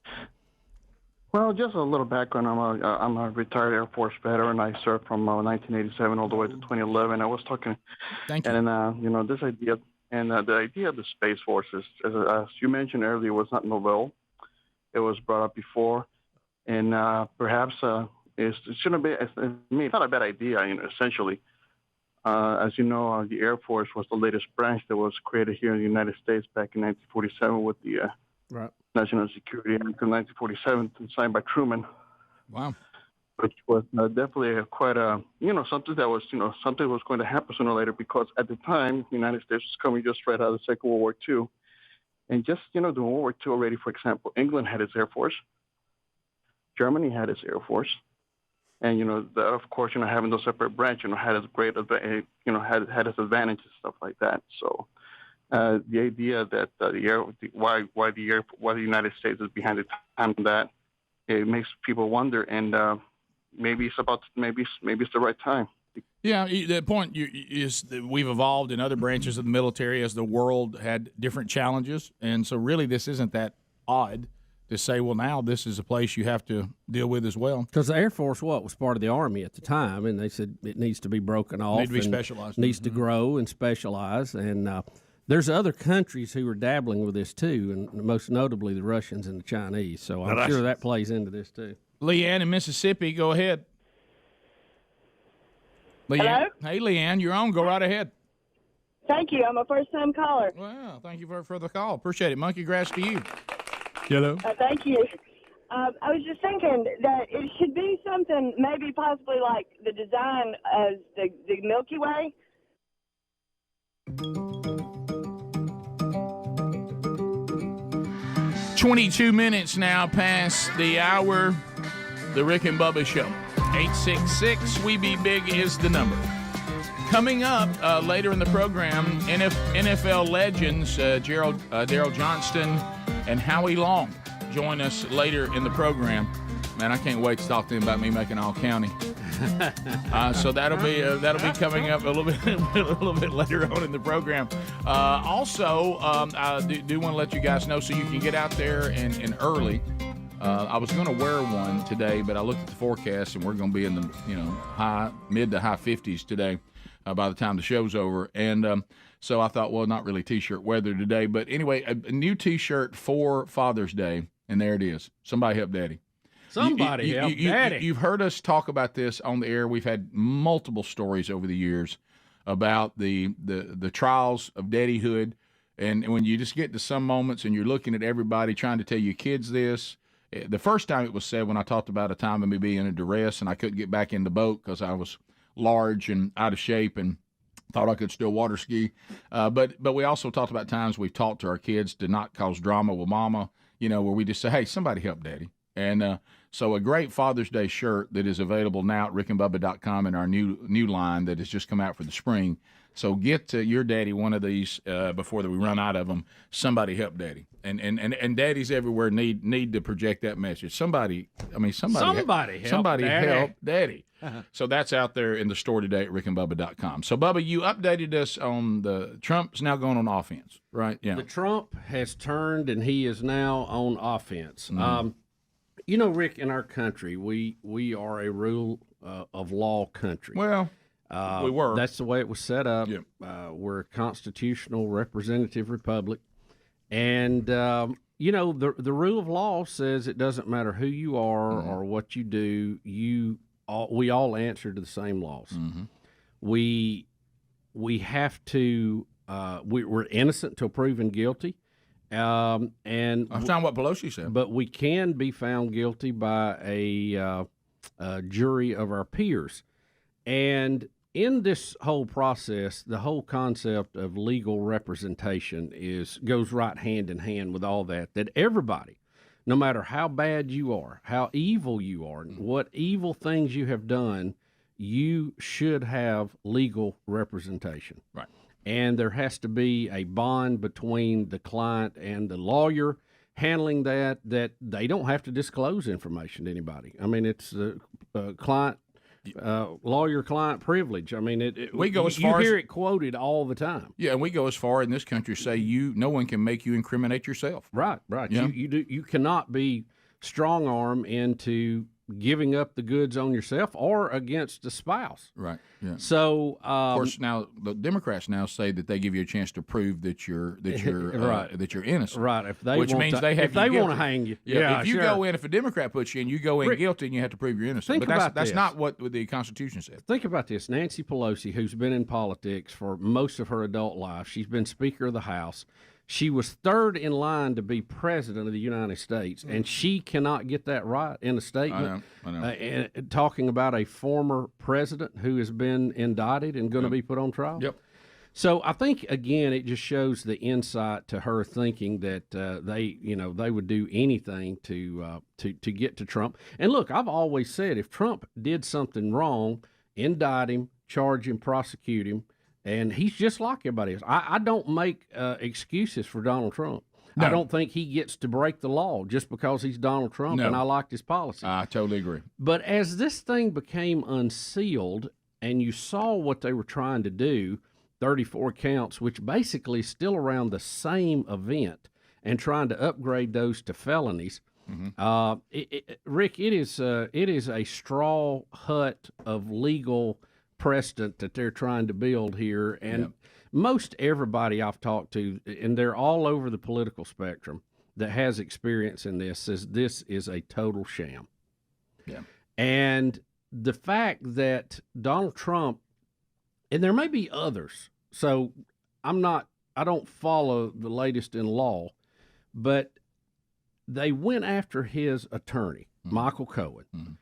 Well, just a little background. I'm a retired Air Force veteran. I served from 1987 all the way to 2011. I was talking, Thank you. and this idea and the idea of the Space Force is, as you mentioned earlier, was not novel. It was brought up before, and perhaps it shouldn't be. I mean, it's not a bad idea. Essentially, as you know, the Air Force was the latest branch that was created here in the United States back in 1947 with the Right. National Security Act of 1947, signed by Truman. Wow. Which was definitely quite a, something that was, something was going to happen sooner or later because at the time, the United States was coming just right out of the Second World War II. And just, during World War II already, for example, England had its Air Force. Germany had its Air Force. And, of course, having those separate branches, had its great, had its advantages, stuff like that. So, the idea that why the United States is behind the time that it makes people wonder, and maybe it's the right time. Yeah, the point is that we've evolved in other branches of the military as the world had different challenges, and so really this isn't that odd to say, well, now this is a place you have to deal with as well. Because the Air Force, was part of the Army at the time, and they said it needs to be broken off. Need to be and specialized. Needs to grow and specialize, and there's other countries who are dabbling with this too, and most notably the Russians and the Chinese. So I'm sure that plays into this too. Leanne in Mississippi, go ahead. Leanne. Hello? Hey, Leanne, you're on. Go right ahead. Thank you. I'm a first-time caller. Wow, thank you for the call. Appreciate it. Monkey grass to you. Hello. Thank you. I was just thinking that it should be something maybe possibly like the design as the Milky Way. $22 minutes now past the hour. The Rick and Bubba Show. 866-WE-BE-BIG is the number. Coming up later in the program, NFL legends Daryl Johnston and Howie Long join us later in the program. Man, I can't wait to talk to him about me making All County. So that'll be coming up a little bit later on in the program. Also, I do want to let you guys know so you can get out there and early. I was going to wear one today, but I looked at the forecast and we're going to be in the mid to high 50s today by the time the show's over. And so I thought, well, not really T-shirt weather today, but anyway, a new T-shirt for Father's Day, and there it is. Somebody help Daddy. Somebody help Daddy. You've heard us talk about this on the air. We've had multiple stories over the years about the trials of daddyhood, and when you just get to some moments and you're looking at everybody trying to tell your kids this. The first time it was said when I talked about a time of me being in duress and I couldn't get back in the boat because I was large and out of shape and thought I could still water ski. But we also talked about times we've talked to our kids to not cause drama with mama, where we just say, hey, somebody help Daddy. And so a great Father's Day shirt that is available now at rickandbubba.com in our new line that has just come out for the spring. So get your daddy one of these before we run out of them. Somebody help Daddy. And daddies everywhere need to project that message. Somebody help Daddy. So that's out there in the store today at rickandbubba.com. So, Bubba, you updated us on the Trump's now going on offense, right? Yeah. The Trump has turned, and he is now on offense. Mm-hmm. Rick, in our country, we are a rule of law country. Well, we were. That's the way it was set up. Yep. We're a constitutional representative republic. And, the rule of law says it doesn't matter who you are or what you do, we all answer to the same laws. Mm-hmm. We have to, we're innocent until proven guilty. And I'm talking what Pelosi said. But we can be found guilty by a jury of our peers. And in this whole process, the whole concept of legal representation goes right hand in hand with all that everybody, no matter how bad you are, how evil you are, what evil things you have done, you should have legal representation. Right. And there has to be a bond between the client and the lawyer handling that they don't have to disclose information to anybody. I mean, it's lawyer-client privilege. I mean, we go as far you hear it quoted all the time. Yeah, and we go as far in this country say no one can make you incriminate yourself. Right. Yeah. You cannot be strong-arm into giving up the goods on yourself or against a spouse. Right. Yeah. So, of course, now the Democrats now say that they give you a chance to prove that you're right. That you're innocent. Right. If they which want means to, they have if they want to hang you, if you sure. go in, if a Democrat puts you in, you go in Rick, guilty, and you have to prove you're innocent. Think But about that's this. not what the Constitution says. Think about this: Nancy Pelosi, who's been in politics for most of her adult life, she's been Speaker of the House. She was third in line to be president of the United States, and she cannot get that right in a statement. I know. And talking about a former president who has been indicted and going to be put on trial. Yep. So I think again, it just shows the insight to her thinking that they would do anything to get to Trump. And look, I've always said if Trump did something wrong, indict him, charge him, prosecute him. And he's just like everybody else. I don't make excuses for Donald Trump. No. I don't think he gets to break the law just because he's Donald Trump and I liked his policy. I totally agree. But as this thing became unsealed and you saw what they were trying to do, 34 counts, which basically is still around the same event, and trying to upgrade those to felonies, Rick, it is a straw hut of legal precedent that they're trying to build here, and most everybody I've talked to, and they're all over the political spectrum, that has experience in this, says this is a total sham. Yeah. And the fact that Donald Trump, and there may be others, so I don't follow the latest in law, but they went after his attorney, Michael Cohen.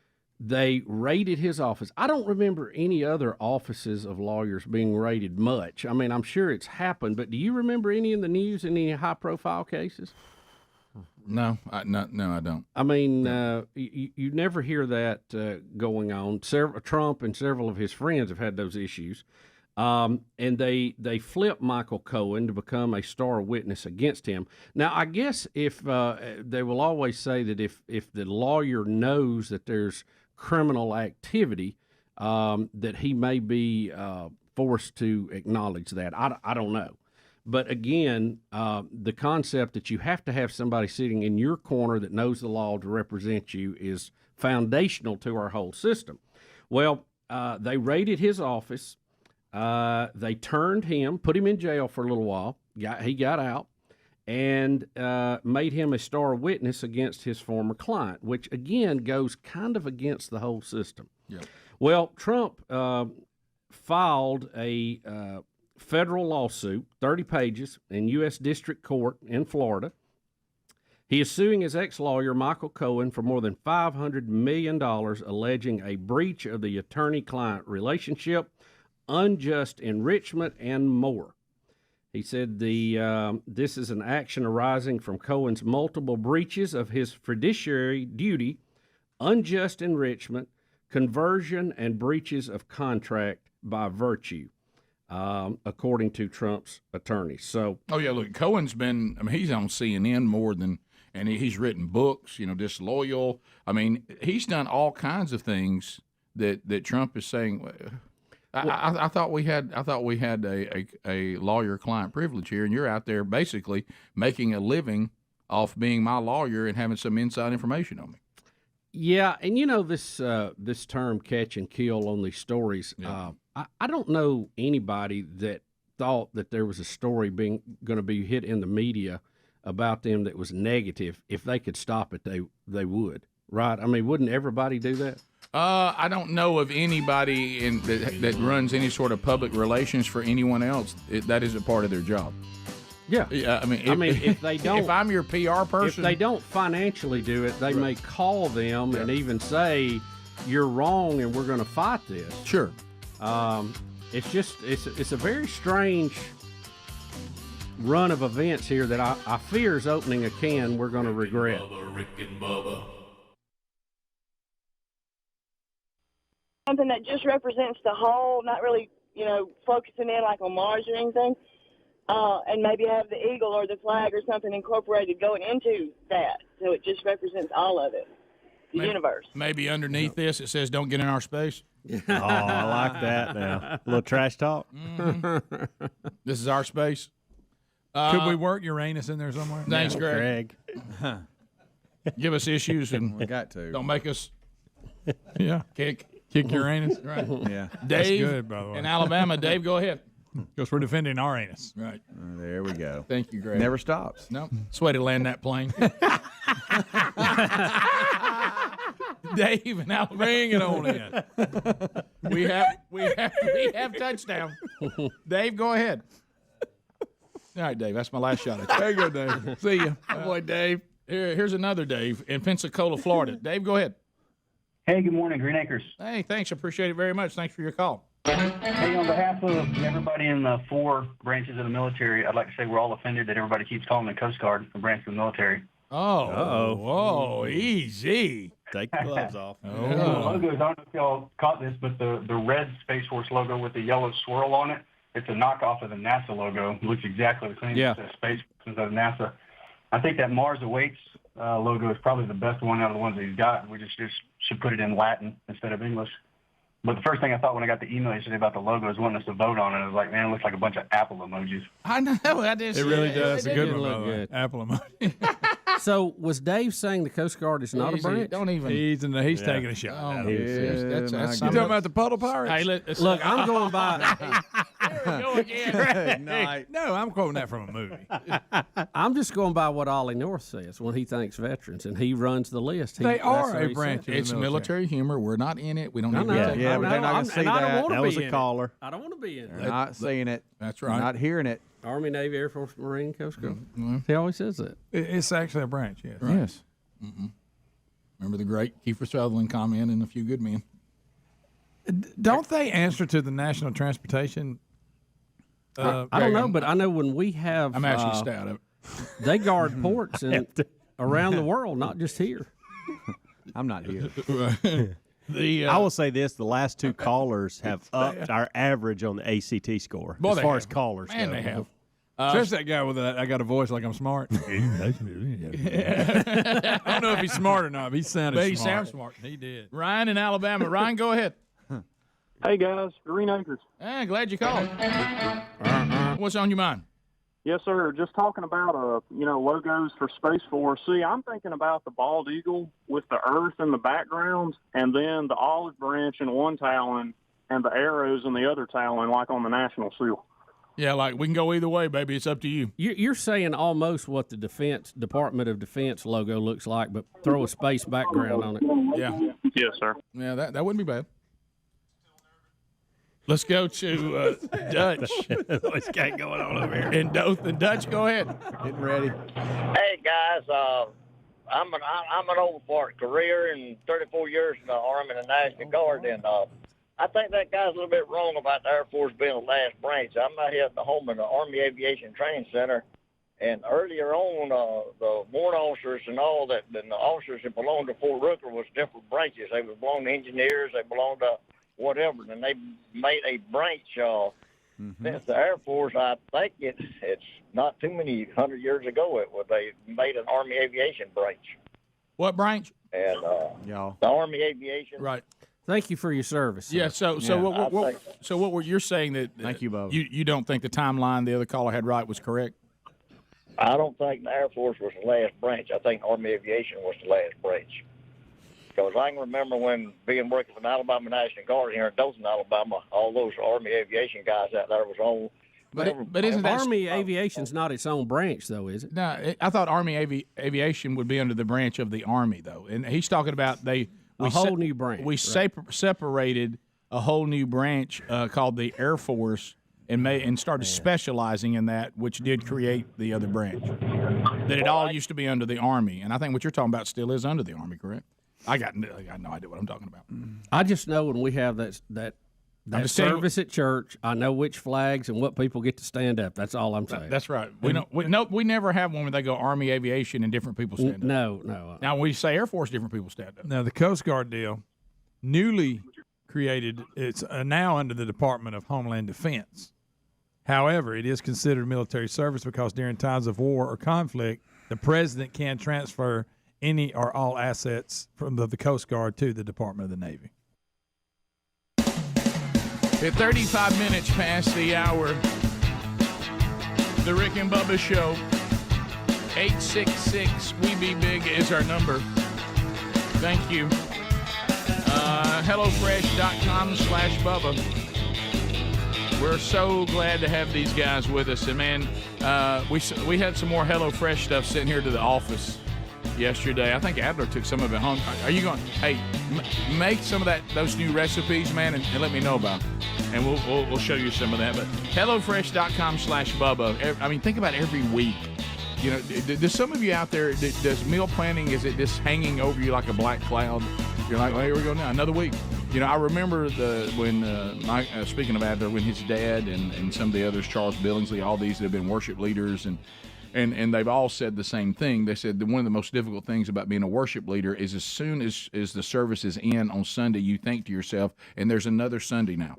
They raided his office. I don't remember any other offices of lawyers being raided much. I mean, I'm sure it's happened, but do you remember any in the news, any high-profile cases? No, I don't. I mean, you never hear that going on. Trump and several of his friends have had those issues. And they flipped Michael Cohen to become a star witness against him. Now, I guess if they will always say that if the lawyer knows that there's criminal activity, that he may be forced to acknowledge that. I don't know. But again, the concept that you have to have somebody sitting in your corner that knows the law to represent you is foundational to our whole system. Well, they raided his office. They turned him, put him in jail for a little while. He got out and made him a star witness against his former client, which again goes kind of against the whole system. Yep. Well, Trump filed a federal lawsuit, 30 pages, in U.S. District Court in Florida. He is suing his ex-lawyer, Michael Cohen, for more than $500 million, alleging a breach of the attorney-client relationship, unjust enrichment, and more. He said this is an action arising from Cohen's multiple breaches of his fiduciary duty, unjust enrichment, conversion, and breaches of contract by virtue, according to Trump's attorneys. So, look, Cohen's been, he's on CNN more than, and he's written books, disloyal. He's done all kinds of things that Trump is saying. I thought we had a lawyer-client privilege here, and you're out there basically making a living off being my lawyer and having some inside information on me. Yeah, and this term "catch and kill" on these stories. Yeah. I don't know anybody that thought that there was a story going to be hit in the media about them that was negative. If they could stop it, they would. Right? Wouldn't everybody do that? I don't know of anybody that runs any sort of public relations for anyone else. That is a part of their job. Yeah. If they don't, if I'm your PR person, if they don't financially do it, they may call them and even say, "You're wrong, and we're going to fight this." Sure. It's a very strange run of events here that I fear is opening a can we're going to regret. Rick and Bubba. Something that just represents the whole, not really, focusing in like on Mars or anything, and maybe have the eagle or the flag or something incorporated going into that, so it just represents all of it, the universe. Maybe underneath this it says, "Don't get in our space." Oh, I like that now. A little trash talk. Mm-hmm. This is our space. Could we work Uranus in there somewhere? Thanks, Greg. Give us issues and we got to. Don't make us kick Uranus. Right. Yeah. Dave, That's good, by the way. in Alabama. Dave, go ahead. Because we're defending our anus. Right. There we go. Thank you, Greg. Never stops. No. Sweaty land that plane. Dave and Alabama. Bring it on in. We have touchdown. Dave, go ahead. All right, Dave. That's my last shot at you. There you go, Dave. See ya. Boy, Dave. Here's another Dave in Pensacola, Florida. Dave, go ahead. Hey, good morning, Green Acres. Hey, thanks. Appreciate it very much. Thanks for your call. Hey, on behalf of everybody in the 4 branches of the military, I'd like to say we're all offended that everybody keeps calling the Coast Guard a branch of the military. Oh. Whoa, easy. Take the gloves off. The logos, I don't know if y'all caught this, but the red Space Force logo with the yellow swirl on it, it's a knockoff of the NASA logo. It looks exactly the same as the Space Force of NASA. I think that Mars Awaits logo is probably the best one out of the ones that he's got. We just should put it in Latin instead of English. But the first thing I thought when I got the email yesterday about the logo is wanting us to vote on it. I was like, man, it looks like a bunch of apple emojis. I know. That is. It really does. It A good did one, look by the way. good. Apple emoji. So was Dave saying the Coast Guard is not a branch? Don't even. He's taking a shot. Oh, That's that's you talking about the puddle pirates? Hey, Look, I'm going by. There we go again. No, I'm quoting that from a movie. I'm just going by what Ollie North says when he thanks veterans, and he runs the list. They are that's what a he branch. said. of It's the military humor. We're not in it. We don't need to. Yeah, but they're not going to see that. That was a caller. I don't want to be in They're it. not seeing it. That's They're right. not hearing it. Army, Navy, Air Force, Marine, Coast Guard. Mm-hmm. He always says that. It's actually a branch, yes. Right. Yes. Mm-hmm. Remember the great Kiefer Sutherland comment in A Few Good Men? Don't they answer to the National Transportation? I don't know, but I know when we have. I'm actually stout of it. They guard ports around the world, not just here. I'm not here. I will say this: the last two callers have upped our average on the ACT score Boy, as they far have. as callers Man, go. they have. Especially that guy with that, I got a voice like I'm smart. I don't know if he's smart or not, but he sounded But he smart. sounds smart. He did. Ryan in Alabama. Ryan, go ahead. Hey guys, Green Acres. Glad you called. What's on your mind? Yes, sir. Just talking about logos for Space Force. See, I'm thinking about the bald eagle with the earth in the background, and then the olive branch in one talon, and the arrows in the other talon, like on the national seal. Yeah, like we can go either way, baby. It's up to you. You're saying almost what the Department of Defense logo looks like, but throw a space background on it. Yeah. Yes, sir. Yeah, that wouldn't be bad. Let's go to Dutch. This guy going on over here. And Dothan. Dutch, go ahead. Getting ready. Hey guys, I'm an old fart career and 34 years in the Army and the National Guard, and I think that guy's a little bit wrong about the Air Force being the last branch. I'm out here at the home of the Army Aviation Training Center, and earlier on, the warrant officers and all that, and the officers that belonged to Fort Rooker was different branches. They belonged to engineers, they belonged to whatever, and they made a branch. Since the Air Force, I think it's not too many 100 years ago, they made an Army Aviation branch. What branch? And the Army Aviation. Right. Thank you for your service. Yeah. So what you're saying that thank you, Bob. You don't think the timeline the other caller had right was correct? I don't think the Air Force was the last branch. I think Army Aviation was the last branch. Because I can remember when working for the Alabama National Guard here in Dothan, Alabama, all those Army Aviation guys out there was on. But isn't that Army Aviation's not its own branch, though, is it? No, I thought Army Aviation would be under the branch of the Army, though. And he's talking about a whole new branch. We separated a whole new branch called the Air Force and started specializing in that, which did create the other branch. That it all used to be under the Army, and I think what you're talking about still is under the Army, correct? I got no idea what I'm talking about. I just know when we have that service at church, I know which flags and what people get to stand up. That's all I'm saying. That's right. We never have one where they go Army Aviation and different people stand up. No. Now, when we say Air Force, different people stand up. Now, the Coast Guard deal, newly created, it's now under the Department of Homeland Defense. However, it is considered military service because during times of war or conflict, the president can transfer any or all assets from the Coast Guard to the Department of the Navy. At 35 minutes past the hour, the Rick and Bubba Show, 866-WE-BE-BIG is our number. Thank you. HelloFresh.com/Bubba. We're so glad to have these guys with us. And, man, we had some more HelloFresh stuff sitting here to the office yesterday. I think Adler took some of it home. Are you going, hey, make some of those new recipes, man, and let me know about them. And we'll show you some of that. But HelloFresh.com/Bubba. I mean, think about every week. You know, there's some of you out there that does meal planning, is it just hanging over you like a black cloud? You're like, well, here we go now, another week. You know, I remember when speaking of Adler, when his dad and some of the others, Charles Billingsley, all these that have been worship leaders, and they've all said the same thing. They said that one of the most difficult things about being a worship leader is as soon as the service is in on Sunday, you think to yourself, and there's another Sunday now.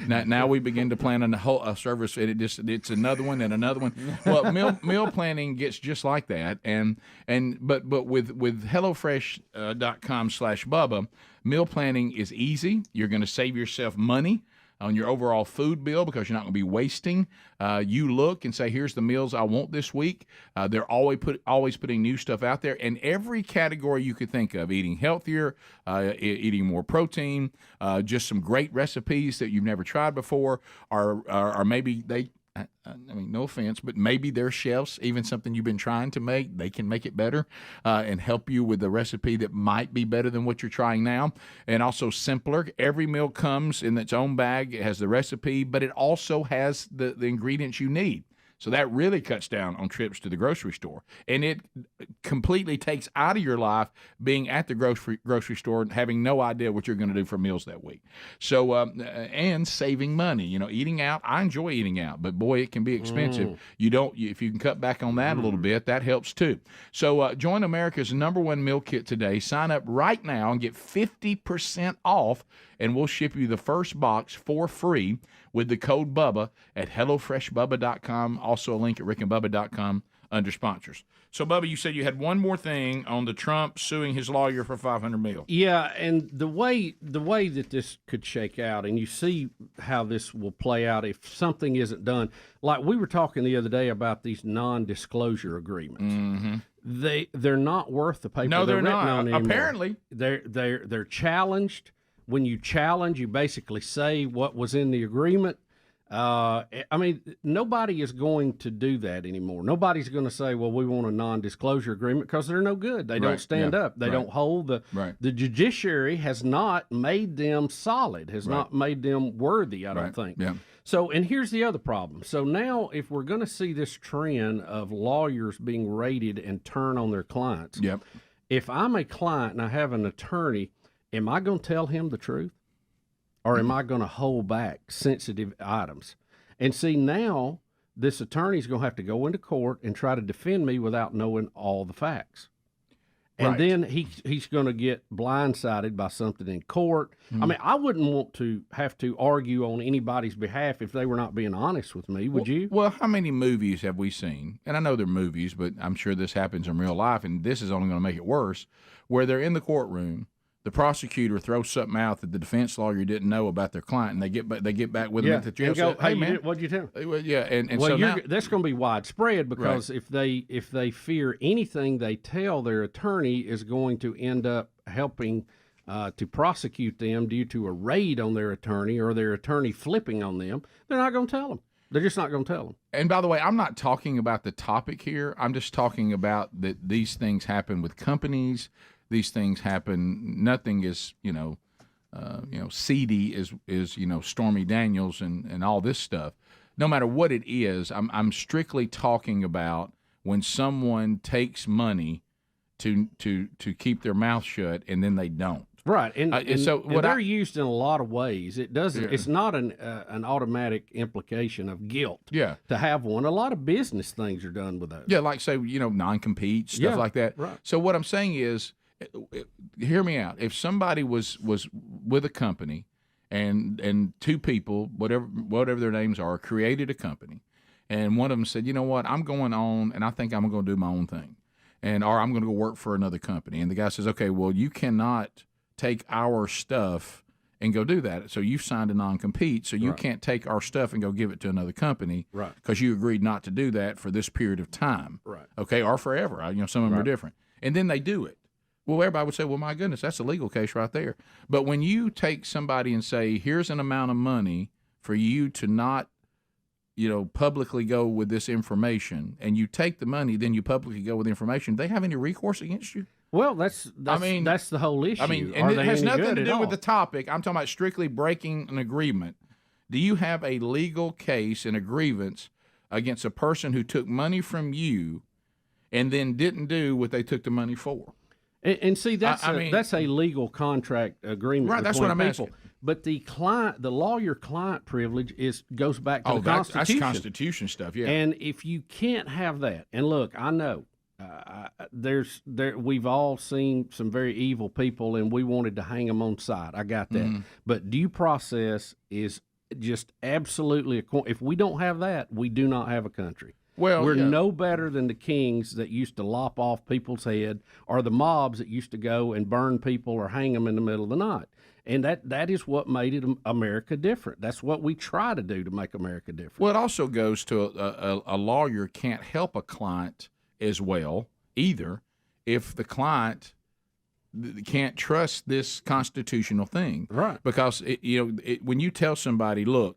Now we begin to plan a service, and it's another one and another one. Well, meal planning gets just like that, but with HelloFresh.com/Bubba, meal planning is easy. You're going to save yourself money on your overall food bill because you're not going to be wasting. You look and say, here's the meals I want this week. They're always putting new stuff out there. And every category you could think of, eating healthier, eating more protein, just some great recipes that you've never tried before, or maybe I mean, no offense, but maybe their chefs, even something you've been trying to make, they can make it better and help you with a recipe that might be better than what you're trying now, and also simpler. Every meal comes in its own bag. It has the recipe, but it also has the ingredients you need. So that really cuts down on trips to the grocery store. And it completely takes out of your life being at the grocery store and having no idea what you're going to do for meals that week. So, and saving money. Eating out, I enjoy eating out, but boy, it can be expensive. If you can cut back on that a little bit, that helps too. So join America's #1 meal kit today. Sign up right now and get 50% off, and we'll ship you the first box for free with the code BUBBA at HelloFreshBubba.com. Also a link at RickandBubba.com under sponsors. So, Bubba, you said you had one more thing on the Trump suing his lawyer for $500 million. Yeah, and the way that this could shake out, and you see how this will play out if something isn't done. Like we were talking the other day about these non-disclosure agreements. Mm-hmm. They're not worth the paper they're written not. on anymore. Apparently, they're challenged. When you challenge, you basically say what was in the agreement. Nobody is going to do that anymore. Nobody's going to say, well, we want a non-disclosure agreement, because they're no good. They don't stand up. They don't hold the judiciary has not made them solid, has not made them worthy, I don't think. Yeah. So, and here's the other problem. So now if we're going to see this trend of lawyers being raided and turn on their clients, if I'm a client and I have an attorney, am I going to tell him the truth? Or am I going to hold back sensitive items? And see, now this attorney's going to have to go into court and try to defend me without knowing all the facts. And then he's going to get blindsided by something in court. I mean, I wouldn't want to have to argue on anybody's behalf if they were not being honest with me, would you? Well, how many movies have we seen? And I know they're movies, but I'm sure this happens in real life, and this is only going to make it worse, where they're in the courtroom. The prosecutor throws something out that the defense lawyer didn't know about their client, and they get back with them at the jail. And go, hey man, man, what'd you tell? Yeah, and well, so now that's going to be widespread, because if they fear anything they tell their attorney is going to end up helping to prosecute them due to a raid on their attorney or their attorney flipping on them, they're not going to tell them. They're just not going to tell them. And by the way, I'm not talking about the topic here. I'm just talking about that these things happen with companies. These things happen. Nothing is, seedy is Stormy Daniels and all this stuff. No matter what it is, I'm strictly talking about when someone takes money to keep their mouth shut and then they don't. Right, and so and they're used in a lot of ways. It doesn't. It's not an automatic implication of guilt. Yeah. To have one, a lot of business things are done with those. Yeah, like say non-compete stuff like that. Right. So what I'm saying is, hear me out. If somebody was with a company, and two people, whatever their names are, created a company, and one of them said, you know what, I'm going on, and I think I'm going to do my own thing, or I'm going to go work for another company, and the guy says, okay, well, you cannot take our stuff and go do that. So you've signed a non-compete, so you can't take our stuff and go give it to another company, because you agreed not to do that for this period of time, okay, or forever. Some of them are different, and then they do it. Well, everybody would say, well, my goodness, that's a legal case right there. But when you take somebody and say, here's an amount of money for you to not, publicly go with this information, and you take the money, then you publicly go with the information, do they have any recourse against you? Well, that's the whole issue. And it has nothing to do with the topic. I'm talking about strictly breaking an agreement. Do you have a legal case and a grievance against a person who took money from you and then didn't do what they took the money for? And see, that's a legal contract agreement. Right, that's what I'm asking. But the lawyer-client privilege goes back to the Constitution. That's Constitution stuff, yeah. And if you can't have that, and look, I know we've all seen some very evil people, and we wanted to hang them on sight. I got that. Mm-hmm. But due process is just absolutely if we don't have that, we do not have a country. Well, we're no better than the kings that used to lop off people's head, or the mobs that used to go and burn people or hang them in the middle of the night. And that is what made America different. That's what we try to do to make America different. Well, it also goes to a lawyer can't help a client as well either if the client can't trust this constitutional thing. Right. Because, when you tell somebody, look,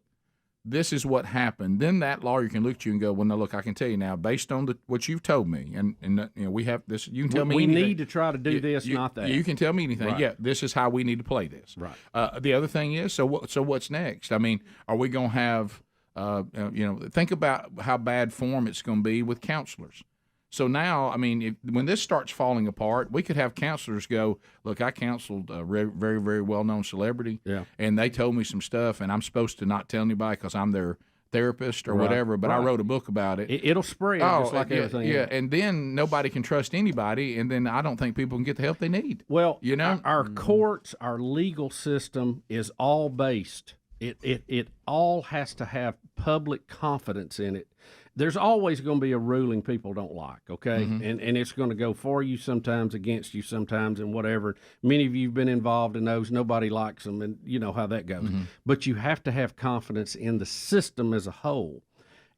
this is what happened, then that lawyer can look at you and go, well, no, look, I can tell you now, based on what you've told me, and we have this, you can tell me anything. We need to try to do this, not that. You can tell me anything. Right. Yeah, this is how we need to play this. Right. The other thing is, so what's next? I mean, are we going to have Think about how bad form it's going to be with counselors. So now, I mean, when this starts falling apart, we could have counselors go, look, I counseled a very, very well-known celebrity, and they told me some stuff, and I'm supposed to not tell anybody because I'm their therapist or whatever, but I wrote a book about it. It'll spread just like everything. Yeah, and then nobody can trust anybody, and then I don't think people can get the help they need. Well, our courts, our legal system is all based. It all has to have public confidence in it. There's always going to be a ruling people don't like, okay? And it's going to go for you sometimes, against you sometimes, and whatever. Many of you have been involved in those. Nobody likes them, and you know how that goes. But you have to have confidence in the system as a whole.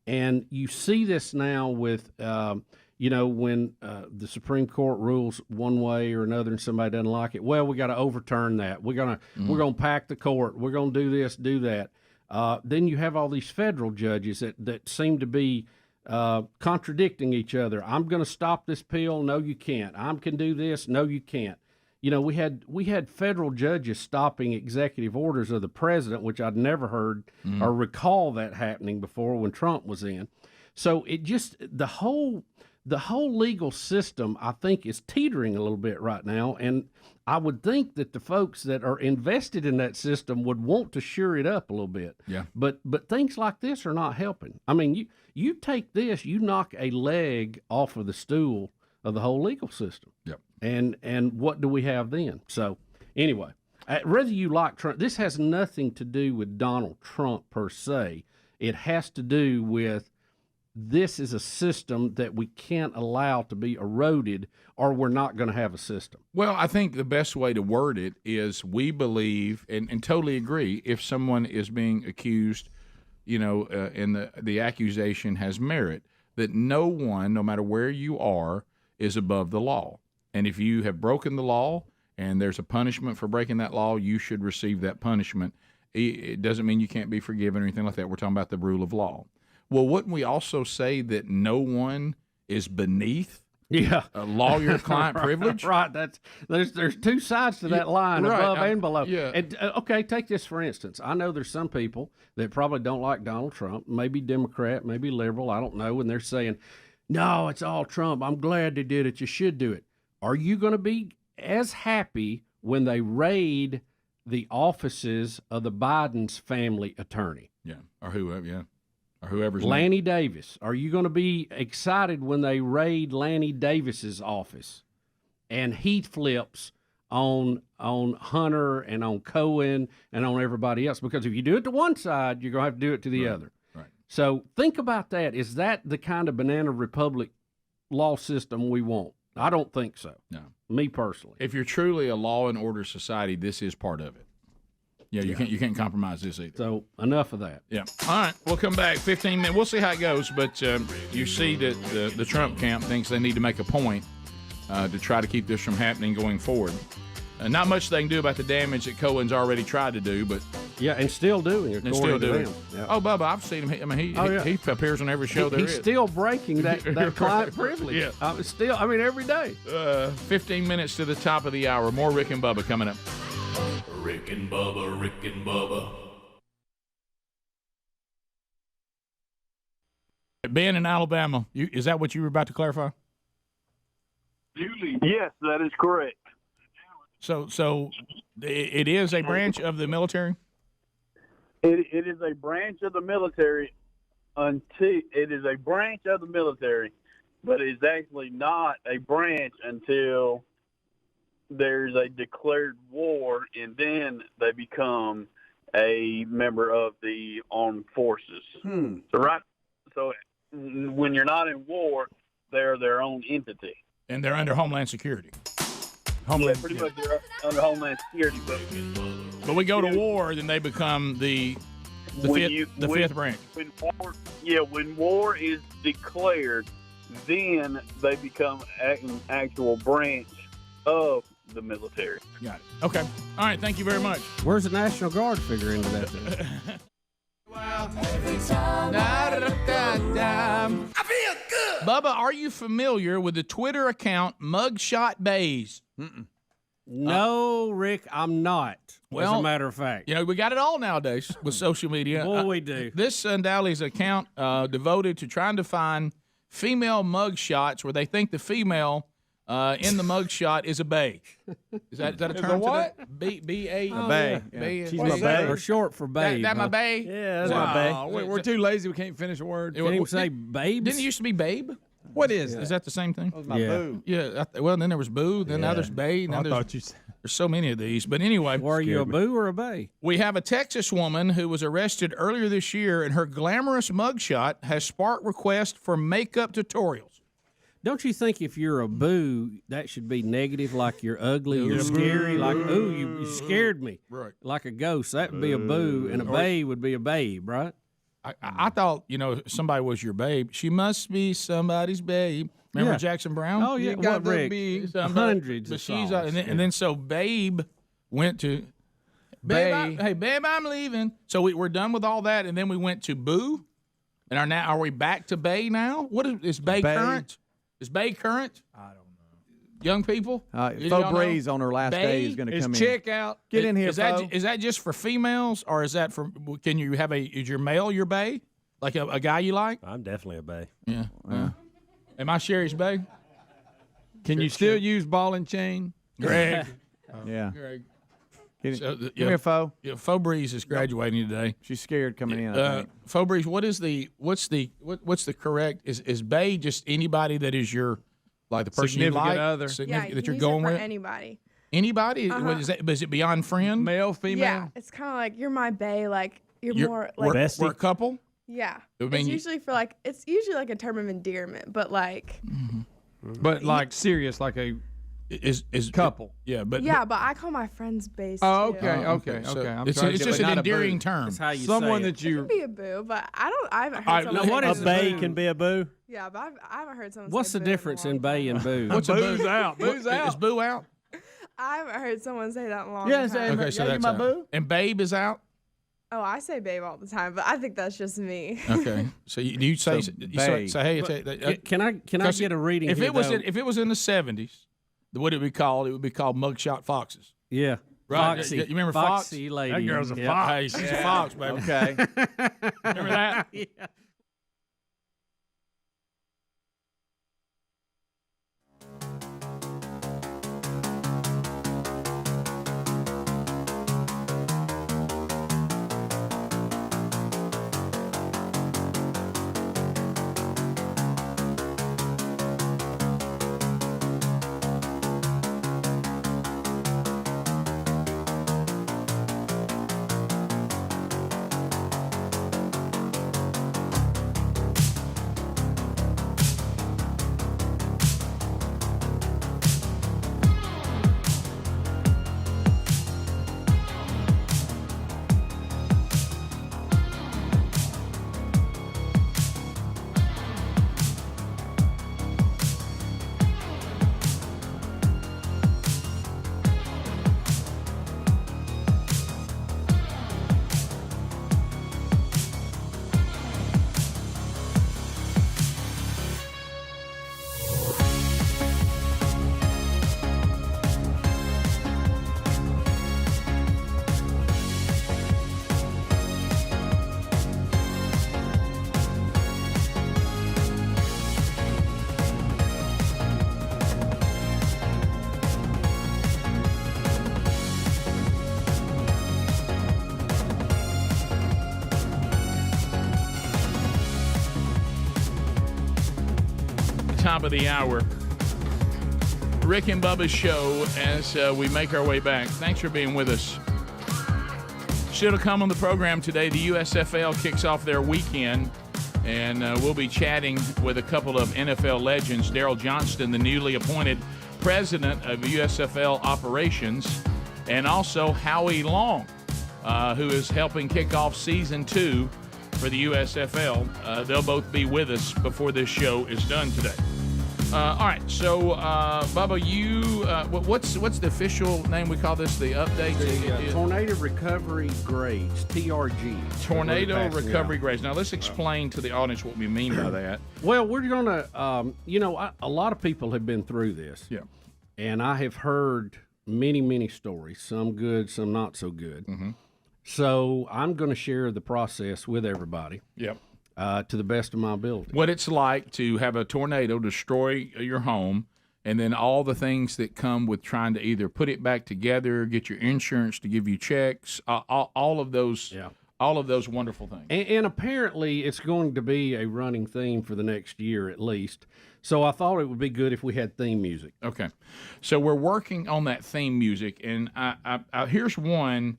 And you see this now with, when the Supreme Court rules one way or another and somebody doesn't like it, well, we got to overturn that. We're gonna pack the court. We're going to do this, do that. Then you have all these federal judges that seem to be contradicting each other. I'm going to stop this pill. No, you can't. I can do this. No, you can't. We had federal judges stopping executive orders of the president, which I'd never heard or recall that happening before when Trump was in. So it just the whole legal system, I think, is teetering a little bit right now, and I would think that the folks that are invested in that system would want to shore it up a little bit. Yeah. But things like this are not helping. I mean, you take this, you knock a leg off of the stool of the whole legal system. Yep. And what do we have then? So anyway, whether you like Trump, this has nothing to do with Donald Trump per se. It has to do with this is a system that we can't allow to be eroded, or we're not going to have a system. Well, I think the best way to word it is we believe and totally agree if someone is being accused, and the accusation has merit, that no one, no matter where you are, is above the law. And if you have broken the law and there's a punishment for breaking that law, you should receive that punishment. It doesn't mean you can't be forgiven or anything like that. We're talking about the rule of law. Well, wouldn't we also say that no one is beneath a lawyer-client privilege? Right. There's two sides to that line, above and below. Yeah. And, okay, take this for instance. I know there's some people that probably don't like Donald Trump, maybe Democrat, maybe liberal, I don't know, and they're saying, no, it's all Trump. I'm glad they did it. You should do it. Are you going to be as happy when they raid the offices of the Biden's family attorney? Yeah, or whoever, or whoever's Lanny Davis. Are you going to be excited when they raid Lanny Davis's office and he flips on Hunter and on Cohen and on everybody else? Because if you do it to one side, you're going to have to do it to the other. Right. So think about that. Is that the kind of banana republic law system we want? I don't think so. No. Me personally. If you're truly a law and order society, this is part of it. Yeah, you can't compromise this either. So enough of that. Yeah. All right, we'll come back 15 minutes. We'll see how it goes, but you see that the Trump camp thinks they need to make a point to try to keep this from happening going forward. Not much they can do about the damage that Cohen's already tried to do, but and still doing it. And still doing it. Yeah. Oh, Bubba, I've seen him. I mean, he appears on every show He's still breaking that client privilege. Yeah. Every day. 15 minutes to the top of the hour. More Rick and Bubba coming up. Rick and Bubba, Rick and Bubba. Ben in Alabama, is that what you were about to clarify? Yes, that is correct. So it is a branch of the military? It is a branch of the military but it's actually not a branch until there's a declared war, and then they become a member of the armed forces. So when you're not in war, they're their own entity. And they're under Homeland Security. Pretty much they're under Homeland Security. But we go to war, then they become the fifth branch. When war is declared, then they become an actual branch of the military. Got it. Okay. All right. Thank you very much. Where's the National Guard figure into that then? I feel good. Bubba, are you familiar with the Twitter account Mugshot Bays? No, Rick, I'm not. As a matter of fact. We got it all nowadays with social media. Boy, we do. This Undoubtedly's account devoted to trying to find female mug shots where they think the female in the mug shot is a bae. Is that a term? what? B-A? A bae. Bae. She's my bae. Or short for babe. That my bae? Yeah, that's my bae. We're too lazy. We can't finish a word. Can't even say babes? Didn't it used to be babe? What is Is that the same thing? my boo. Yeah. Well, then there was boo. Then now there's bae. Now I there's, thought you said. there's so many of these. But anyway. Were you a boo or a bae? We have a Texas woman who was arrested earlier this year, and her glamorous mugshot has sparked requests for makeup tutorials. Don't you think if you're a boo, that should be negative, like you're ugly, you're scary, like, ooh, you scared me. Right. Like a ghost. That would be a boo, and a bae would be a babe, right? I thought, somebody was your babe. She must be somebody's babe. Remember Jackson Brown? Oh, yeah. You got What, to Rick? be Hundreds but of she's songs. and then so Babe went to Babe. Hey, Babe, I'm leaving. So we're done with all that, and then we went to Boo, and are we back to Bae now? What is Bae current? Is Bae current? I don't know. Young people? Faux Breeze on her last day is going to come in. Chick out. Get in here, Is that just for females, or is that for? Can you have is your male your bae? Like a guy you like? I'm definitely a bae. Yeah. Am I Sherry's bae? Can you still use ball and chain? Greg. Yeah. Greg. Give me a faux. Yeah, Faux Breeze is graduating today. She's scared coming in. I think. Faux Breeze, what's the correct? Is bae just anybody that is your like the person you Significant like other. that you're going with? Anybody. Anybody? What is that? Is it beyond friend? Male, female? Yeah, it's kind of like you're my bae. Like you're more we're like a couple. Yeah, I mean, it's usually it's usually like a term of endearment, but like. But like serious, like a is couple. But I call my friends bae. Oh, too. okay. So I'm it's trying to just get an not a boo. endearing term. That's how you Someone say that It you. can be a boo, but I haven't heard All right, someone. Now, what say is A bae boo? can be a boo. Yeah, but I haven't heard someone. What's say the boo in a difference long in bae time. and boo? What's a Boo's boo? out. Boo's out. Is boo out? I haven't heard someone say that in a long Yeah, time. Okay, so you that's my out. boo. And babe is out. Oh, I say babe all the time, but I think that's just me. Okay, so you say babe. hey, Can I get a reading? if here, it was though? if it was in the 70s, what it would be called? It would be called mugshot foxes. Yeah. Right. Foxy. You remember Fox? Foxy lady. That girl's a Yeah. fox. Hey, she's a fox, baby. Okay. Remember that? Yeah. Top of the hour. Rick and Bubba's show as we make our way back. Thanks for being with us. Should have come on the program today. The USFL kicks off their weekend, and we'll be chatting with a couple of NFL legends. Daryl Johnston, the newly appointed president of USFL operations, and also Howie Long, who is helping kick off season 2 for the USFL. They'll both be with us before this show is done today. All right, so Bubba, what's the official name we call this? The update? The Tornado Recovery Grades, TRG. Tornado Recovery Grades. Now let's explain to the audience what we mean by that. Well, we're gonna, a lot of people have been through this. Yeah. And I have heard many, many stories, some good, some not so good. So I'm going to share the process with everybody. Yep. To the best of my ability. What it's like to have a tornado destroy your home, and then all the things that come with trying to either put it back together, get your insurance to give you checks, all of those. Yeah. All of those wonderful things. And apparently it's going to be a running theme for the next year at least. So I thought it would be good if we had theme music. Okay. So we're working on that theme music, and I here's one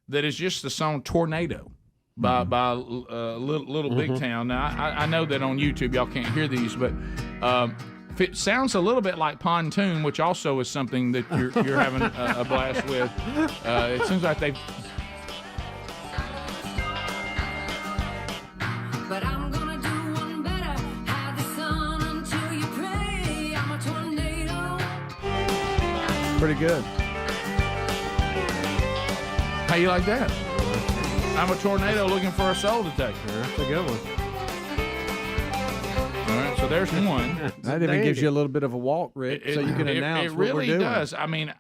that is just the song Tornado by Little Big Town. Now, I know that on YouTube y'all can't hear these, but if it sounds a little bit like Pontoon, which also is something that you're having a blast with. It seems like they've... But I'm gonna do one better. Hide the sun until you pray. I'm a tornado. Pretty good. How you like that? I'm a tornado looking for a soul to take. That's a good one. All right, so there's one. That even gives you a little bit of a walk, Rick, so you can announce it what we're really doing. does. I mean,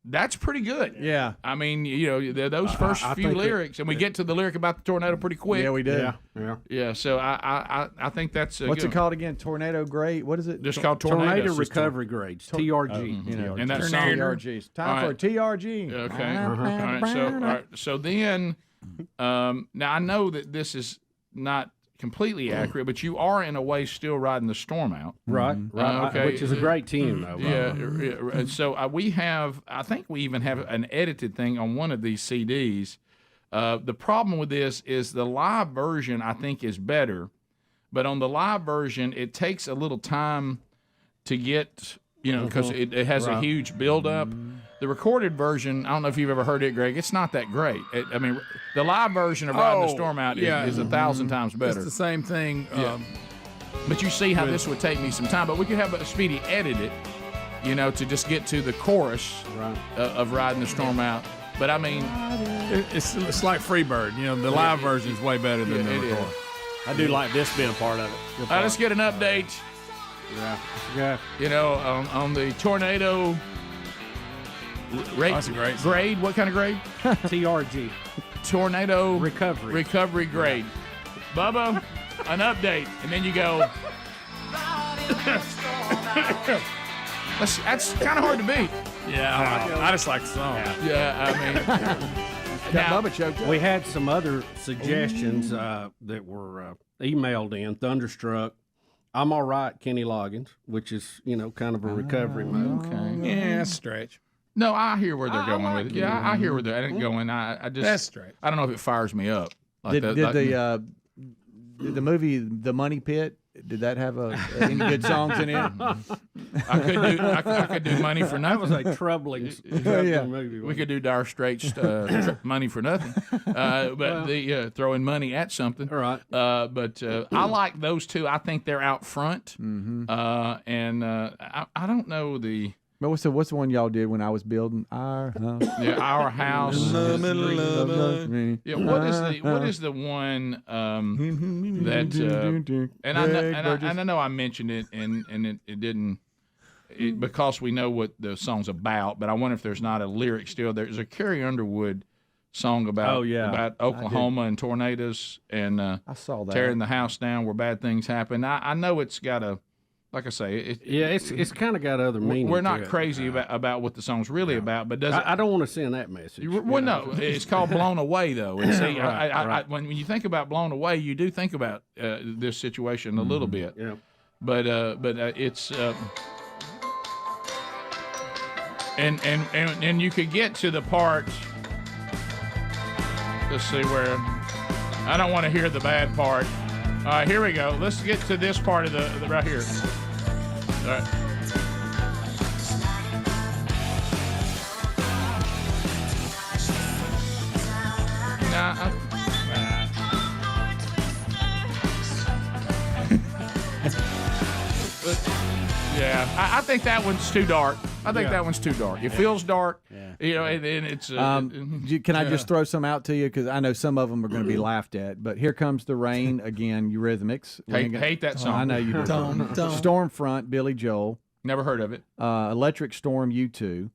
that's pretty good. Yeah. I mean, those first few lyrics, and we get to the lyric about the tornado pretty quick. Yeah, we do. Yeah. So I think that's What's good. it called again? Tornado grade? What is it? Just called Tornado Tornado Recovery Grades, TRG. And that's TRGs. Time for a TRG. Okay. All right. So then, now I know that this is not completely accurate, but you are in a way still riding the storm out, Right. okay, Which is a great team, though. Yeah. So we have, I think we even have an edited thing on one of these CDs. The problem with this is the live version I think is better, but on the live version it takes a little time to get, because it has a huge buildup. The recorded version, I don't know if you've ever heard it, Greg. It's not that great. I mean, the live version of Riding the Storm Out is 1,000 times better. It's the same thing. But you see how this would take me some time. But we could have a Speedy edit it, to just get to the chorus of Riding the Storm Out. But I mean, it's like Freebird. The live version is way better than the recorded. I do like this being a part of it. Let's get an update. Yeah. On the tornado. That's a great song. Grade? What kind of grade? TRG. Tornado Recovery grade. Bubba, an update, and then you go. That's kind of hard to beat. Yeah, I just like the song. Yeah, I mean. Now, Bubba choked up. We had some other suggestions that were emailed in. Thunderstruck. I'm All Right, Kenny Loggins, which is, kind of a recovery mode. Okay. Yeah, stretch. No, I hear where they're going with it. Yeah, I hear where they're going. I just That's straight. I don't know if it fires me up. Did the movie The Money Pit? Did that have any good songs in it? I could do Money for Nothing. That was a troubling movie. We could do Dire Straits' Money for Nothing, but the throwing money at something. All right. But I like those two. I think they're out front. And I don't know the. But what's the one y'all did when I was building our house? Yeah, Our House. Yeah, what is the one that and I know I mentioned it and it didn't because we know what the song's about, but I wonder if there's not a lyric still. There's a Carrie Underwood song about Oklahoma and tornadoes and I saw that. tearing the house down where bad things happen. I know it's got a. Like I say, it's kind of got other meaning. We're not crazy about what the song's really about, but I don't want to send that message. Well, no, it's called "Blown Away," though. And see, when you think about "Blown Away," you do think about this situation a little bit. Yeah. But it's and you could get to the part. Let's see where. I don't want to hear the bad part. All right, here we go. Let's get to this part of the right here. All right. Yeah, I think that one's too dark. I think that one's too dark. It feels dark, and it's. Can I just throw some out to you because I know some of them are going to be laughed at. But Here Comes the Rain again. Eurythmics. Hate that song. I know you do. Stormfront. Billy Joel. Never heard of it. Electric Storm. U2.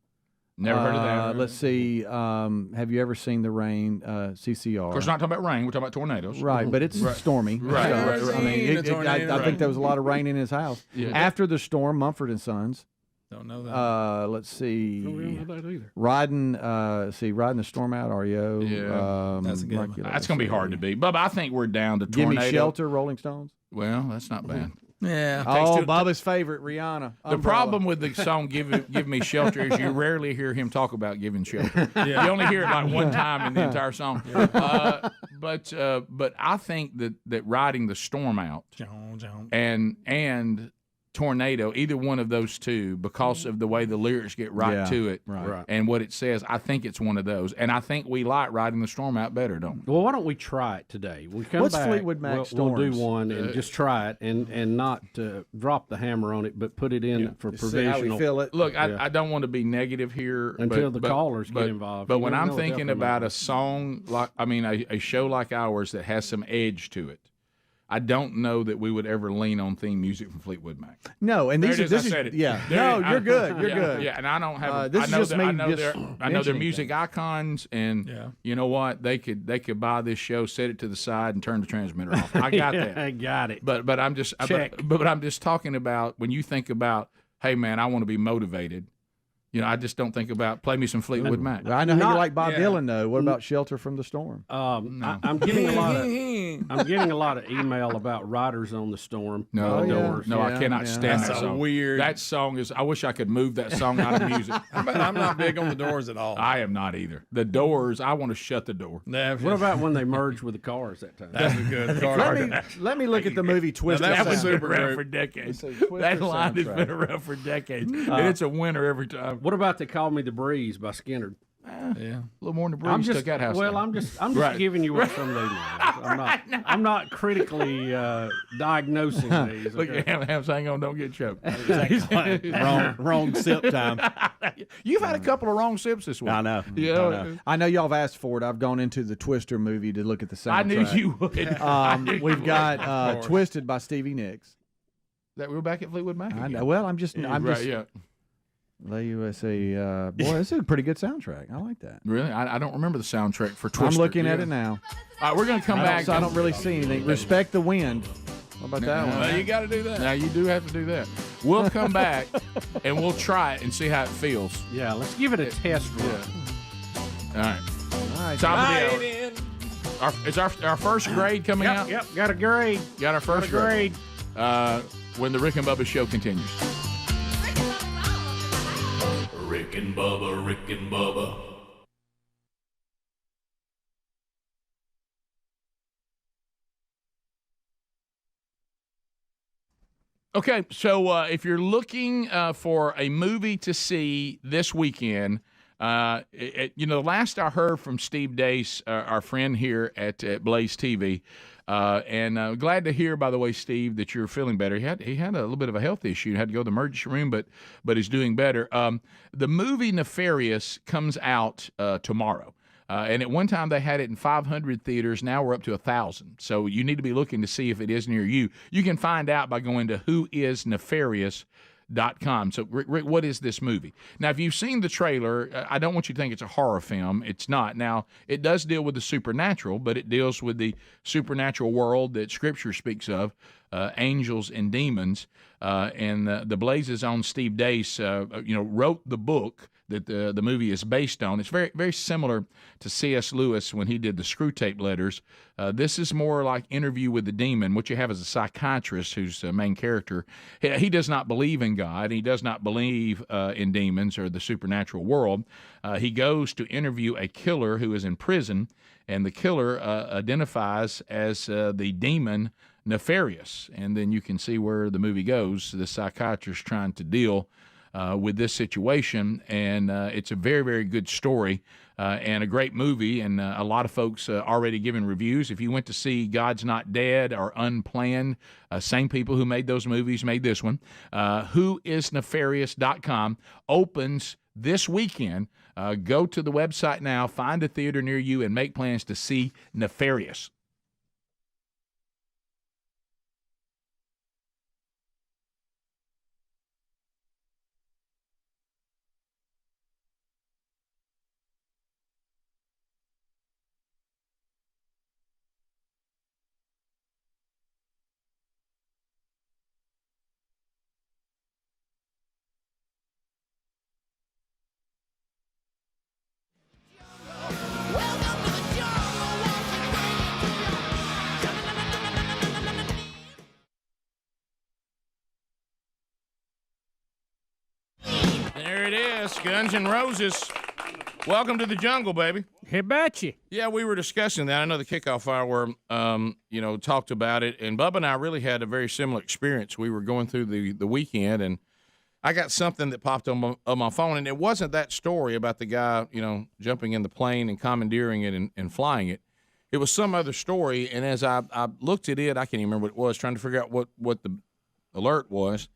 Never heard of that. Let's see. Have you ever seen the rain? CCR. Of course, we're not talking about rain. We're talking about tornadoes. Right, but it's stormy. Right. I mean, I think there was a lot of rain in his house. Yeah. After the storm, Mumford and Sons. Don't know that. Let's see. Don't know that either. Riding the storm out. REO. Yeah. That's a good one. That's going to be hard to beat. Bubba, I think we're down to Give tornado. Me Shelter. Rolling Stones. Well, that's not bad. Yeah. Oh, Bubba's favorite, Rihanna. The problem with the song "Give Me Shelter" is you rarely hear him talk about giving shelter. Yeah. You only hear it like one time in the entire song. But I think that riding the storm out and tornado, either one of those two, because of the way the lyrics get to it and what it says, I think it's one of those. And I think we like riding the storm out better, don't we? Well, why don't we try it today? We come What's back, Fleetwood Mac we'll Storms? do one and just try it and not drop the hammer on it, but put it in for provisional. See how we feel it. Look, I don't want to be negative here until the callers get involved. But You when never I'm know thinking what they'll about come a song a show like ours that has some edge to it, I don't know that we would ever lean on theme music from Fleetwood Mac. No, and There this it is. is I said it. yeah. There No, it is. you're good. You're Yeah, good. Yeah, and I don't have. This is just me. I know just they're mentioning music icons, and you know what? They could buy this show, set it to the side, and turn the transmitter off. I got that. I got it. But I'm just but I'm just talking about when you think about, hey man, I want to be motivated. You know, I just don't think about play me some Fleetwood Mac. I know how you like Bob Dylan though. What about Shelter from the Storm? I'm getting a lot of email about Riders on the Storm. No, Doors. no, I cannot stand that That's song. weird. That song is. I wish I could move that song out of music. I'm not big on the Doors at all. I am not either. The Doors. I want to shut the door. What about when they merged with the Cars that time? That's a good Let me look at the movie Twisted. That one's been super around group. for decades. It's a Twister That line has soundtrack. been around for decades, and it's a winner every time. What about They Call Me the Breeze by Skinner? Yeah, a little more than the breeze took that house. Well, down. I'm just Right. giving you what some of these are. I'm not critically diagnosing these. Look Okay? at Hams, hang on, don't get choked. wrong sip time. You've had a couple of wrong sips this week. I know. Yeah, I know y'all have asked for it. I've gone into the Twister movie to look at the soundtrack. I knew you would. We've got Twisted by Stevie Nicks. That we're back at Fleetwood Mac. I again. know. Well, I'm just. Yeah. La USA. Boy, this is a pretty good soundtrack. I like that. Really, I don't remember the soundtrack for Twister. I'm looking at it now. All right, we're going to come back. So I don't really see anything. Respect the Wind. What about that one? Well, you got to do that. Now you do have to do that. We'll come back and we'll try it and see how it feels. Yeah, let's give it a test run. All right. All right. Top of the hour. Is our first grade coming out? Yep, got a grade. Got our first grade. When the Rick and Bubba show continues. Rick and Bubba, Rick and Bubba. Okay, so if you're looking for a movie to see this weekend, last I heard from Steve Dace, our friend here at Blaze TV, and glad to hear, by the way, Steve, that you're feeling better. He had a little bit of a health issue, had to go to the emergency room, but he's doing better. The movie Nefarious comes out tomorrow. And at one time they had it in 500 theaters. Now we're up to 1,000. So you need to be looking to see if it is near you. You can find out by going to whoisnefarious.com. So, Rick, what is this movie? Now, if you've seen the trailer, I don't want you to think it's a horror film. It's not. Now, it does deal with the supernatural, but it deals with the supernatural world that Scripture speaks of, angels and demons. And the Blaze's own Steve Dace, wrote the book that the movie is based on. It's very, very similar to C.S. Lewis when he did the Screw Tape Letters. This is more like Interview with the Demon. What you have is a psychiatrist who's the main character. He does not believe in God. He does not believe in demons or the supernatural world. He goes to interview a killer who is in prison, and the killer identifies as the demon Nefarious. And then you can see where the movie goes. The psychiatrist trying to deal with this situation, and it's a very, very good story and a great movie, and a lot of folks already giving reviews. If you went to see God's Not Dead or Unplanned, same people who made those movies made this one. Whoisnefarious.com opens this weekend. Go to the website now, find a theater near you, and make plans to see Nefarious. Guns N' Roses. Welcome to the jungle, baby. Hey, betcha. Yeah, we were discussing that. I know the kickoff hour, talked about it, and Bubba and I really had a very similar experience. We were going through the weekend, and I got something that popped on my phone, and it wasn't that story about the guy, jumping in the plane and commandeering it and flying it. It was some other story, and as I looked at it, I can't even remember what it was, trying to figure out what the alert was.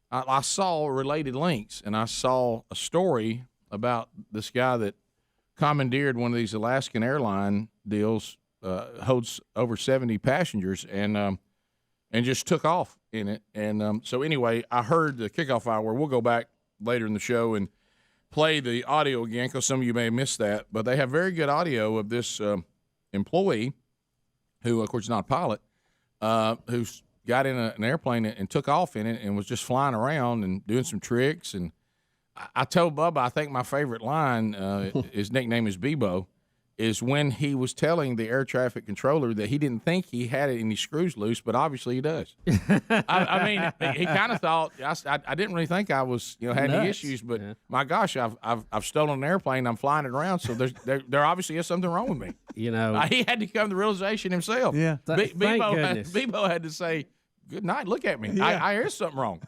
I saw related links, and I saw a story about this guy that commandeered one of these Alaskan airline deals, holds over 70 passengers, and just took off in it. And so anyway, I heard the kickoff hour. We'll go back later in the show and play the audio again because some of you may have missed that. But they have very good audio of this employee who, of course, is not a pilot, who's got in an airplane and took off in it and was just flying around and doing some tricks. And I told Bubba, I think my favorite line, his nickname is Bebo, is when he was telling the air traffic controller that he didn't think he had any screws loose, but obviously he does. I mean, he kind of thought, I didn't really think I was, had any issues, but my gosh, I've stolen an airplane, I'm flying it around, so there obviously is something wrong with me. He had to come to the realization himself. Yeah. Bebo had to say, good night, look at me. Yeah. I hear something wrong.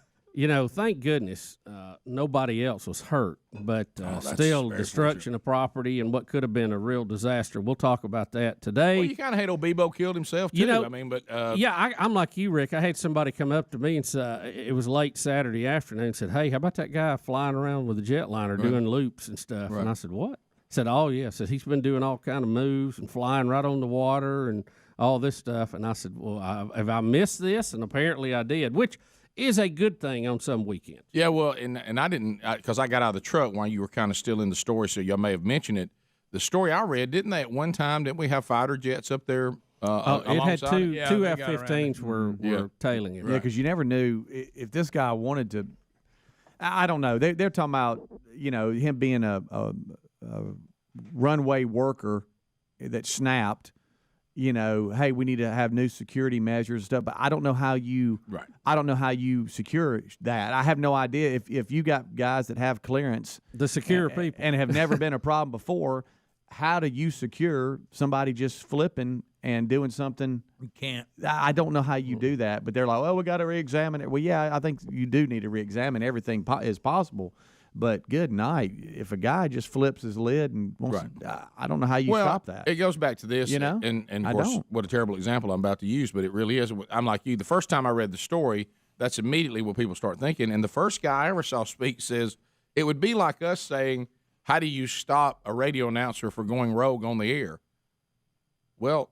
Thank goodness nobody else was hurt, but still destruction of property and what could have been a real disaster. We'll talk about that today. Well, you kind of hate old Bebo killed himself, too. I'm like you, Rick. I had somebody come up to me and say, it was late Saturday afternoon, and said, hey, how about that guy flying around with a jetliner doing loops and stuff? Right. And I said, what? He said, oh, yeah. Said he's been doing all kind of moves and flying right on the water and all this stuff. And I said, well, have I missed this? And apparently I did, which is a good thing on some weekends. Yeah, well, and I didn't, because I got out of the truck while you were kind of still in the story, so y'all may have mentioned it. The story I read, didn't they at one time, didn't we have fighter jets up there? It had two F-15s were tailing it. Yeah, because you never knew if this guy wanted to. I don't know. They're talking about, him being a runway worker that snapped. Hey, we need to have new security measures and stuff. But I don't know how you. Right. I don't know how you secure that. I have no idea if you got guys that have clearance, the secure people, and have never been a problem before. How do you secure somebody just flipping and doing something? You can't. I don't know how you do that. But they're like, well, we got to re-examine it. Well, yeah, I think you do need to re-examine everything is possible. But good night. If a guy just flips his lid and wants I don't know how you stop that. It goes back to this, and of course, what a terrible example I'm about to use, but it really is. I'm like you. The first time I read the story, that's immediately what people start thinking. And the first guy I ever saw speak says, it would be like us saying, how do you stop a radio announcer for going rogue on the air? Well,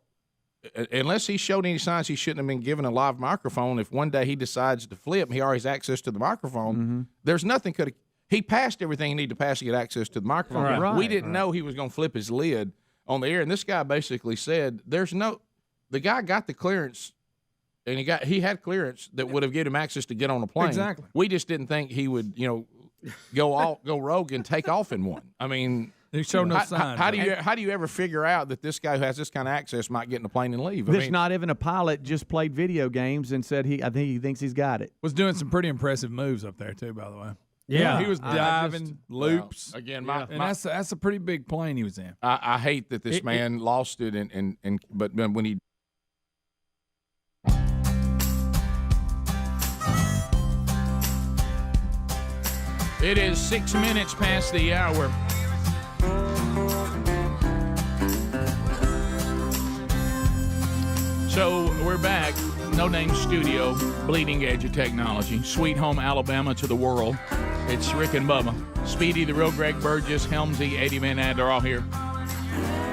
unless he showed any signs he shouldn't have been given a live microphone, if one day he decides to flip, he already has access to the microphone. Mm-hmm. There's nothing could have. He passed everything he needed to pass to get access to the microphone. Right. We didn't know he was going to flip his lid on the air. And this guy basically said, the guy got the clearance, and he had clearance that would have given him access to get on a plane. Exactly. We just didn't think he would, go rogue and take off in one. I mean, he showed no signs. How do you ever figure out that this guy who has this kind of access might get in a plane and leave? This not even a pilot, just played video games and said I think he thinks he's got it. Was doing some pretty impressive moves up there too, by the way. Yeah, he was diving loops. Well, again, that's a pretty big plane he was in. I hate that this man lost it, but when he. It is 6 minutes past the hour. So we're back. No Name Studio, bleeding edge of technology. Sweet home Alabama to the world. It's Rick and Bubba. Speedy, the real Greg Burgess, Helmsy, 80 Man Ad, they're all here.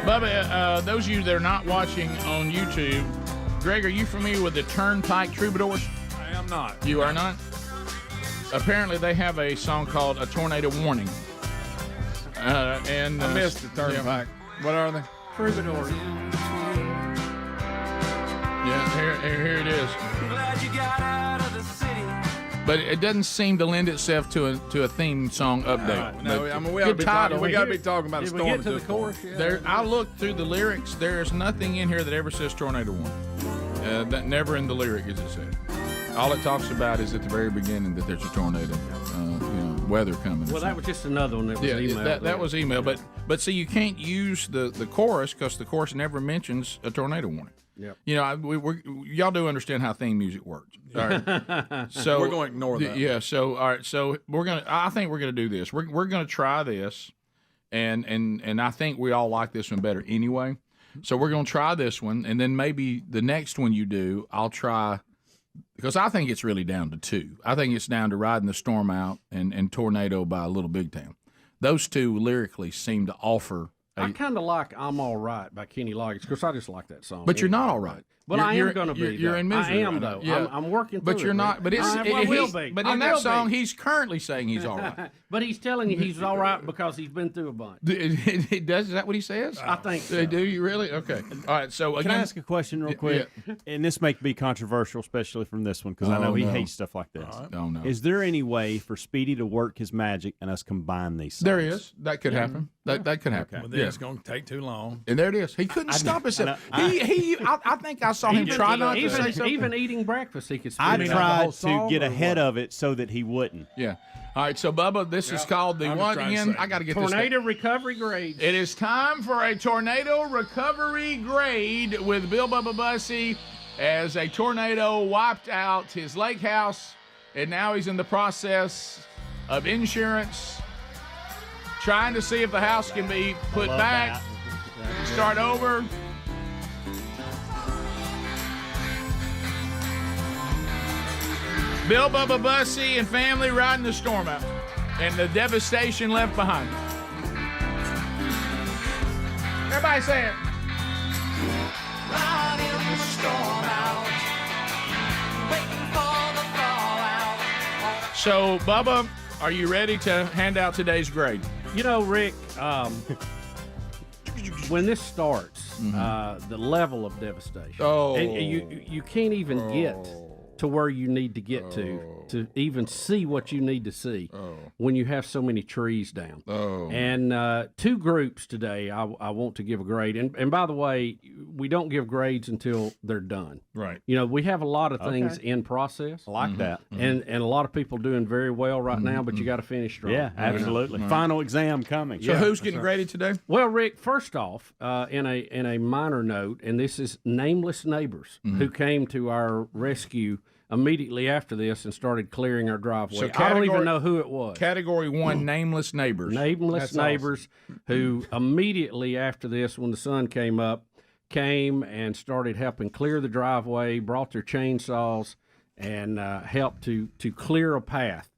Bubba, those of you that are not watching on YouTube, Greg, are you familiar with the Turnpike Troubadours? I am not. You are not? Apparently they have a song called A Tornado Warning. I missed the Turnpike. Yeah. What are they? Troubadours. Yeah, here it is. Glad you got out of the city. But it doesn't seem to lend itself to a theme song update. No, I mean we got to be talking about a storm. Did we get to the chorus? Yeah. I looked through the lyrics. There's nothing in here that ever says tornado warning. That never in the lyric is it said. All it talks about is at the very beginning that there's a tornado. weather coming. Well, that was just another one that was emailed. That was email, but see, you can't use the chorus because the chorus never mentions a tornado warning. Yep. You know, y'all do understand how theme music works. All right. So we're going to ignore that. Yeah. So all right. So I think we're gonna do this. We're gonna try this, and I think we all like this one better anyway. So we're gonna try this one, and then maybe the next one you do, I'll try. Because I think it's really down to two. I think it's down to Riding the Storm Out and Tornado by Little Big Town. Those two lyrically seem to offer. I kind of like I'm All Right by Kenny Loggins because I just like that song. But you're not all right. But I am going to be. You're in misery. I am, though. Yeah. I'm working through But you're not. But I will be. But in that song, he's currently saying he's all right. But he's telling you he's all right because he's been through a bunch. Is that what he says? I think so. Do you really? Okay. All right. So Can I ask a question real quick? Yeah. And this may be controversial, especially from this one, because I know he hates stuff like this. Oh, no. Is there any way for Speedy to work his magic and us combine these songs? There is. That could happen. That could happen. Well, then it's going to take too long. And there it is. He couldn't stop himself. I think I saw him try not to say something. Even eating breakfast, he could speak. I tried to get ahead of it so that he wouldn't. Yeah. All right, so Bubba, this is called the one again. I got to get this. Tornado recovery grade. It is time for a tornado recovery grade with Bill Bubba Bussey as a tornado wiped out his lake house, and now he's in the process of insurance, trying to see if the house can be put back, start over. Bill Bubba Bussey and family riding the storm out, and the devastation left behind. Everybody say it. Riding the storm out, waiting for the fallout. So, Bubba, are you ready to hand out today's grade? You know, Rick, when this starts, the level of devastation, and you can't even get to where you need to get to even see what you need to see when you have so many trees down. And two groups today I want to give a grade. And by the way, we don't give grades until they're done. Right. You know, we have a lot of things in process. I like that. And a lot of people doing very well right now, but you got to finish strong. Yeah, absolutely. Final exam coming. So who's getting graded today? Well, Rick, first off, in a minor note, and this is nameless neighbors who came to our rescue immediately after this and started clearing our driveway. So I don't even know who it was. Category 1, nameless neighbors. Nameless neighbors who immediately after this, when the sun came up, came and started helping clear the driveway, brought their chainsaws, and helped to clear a path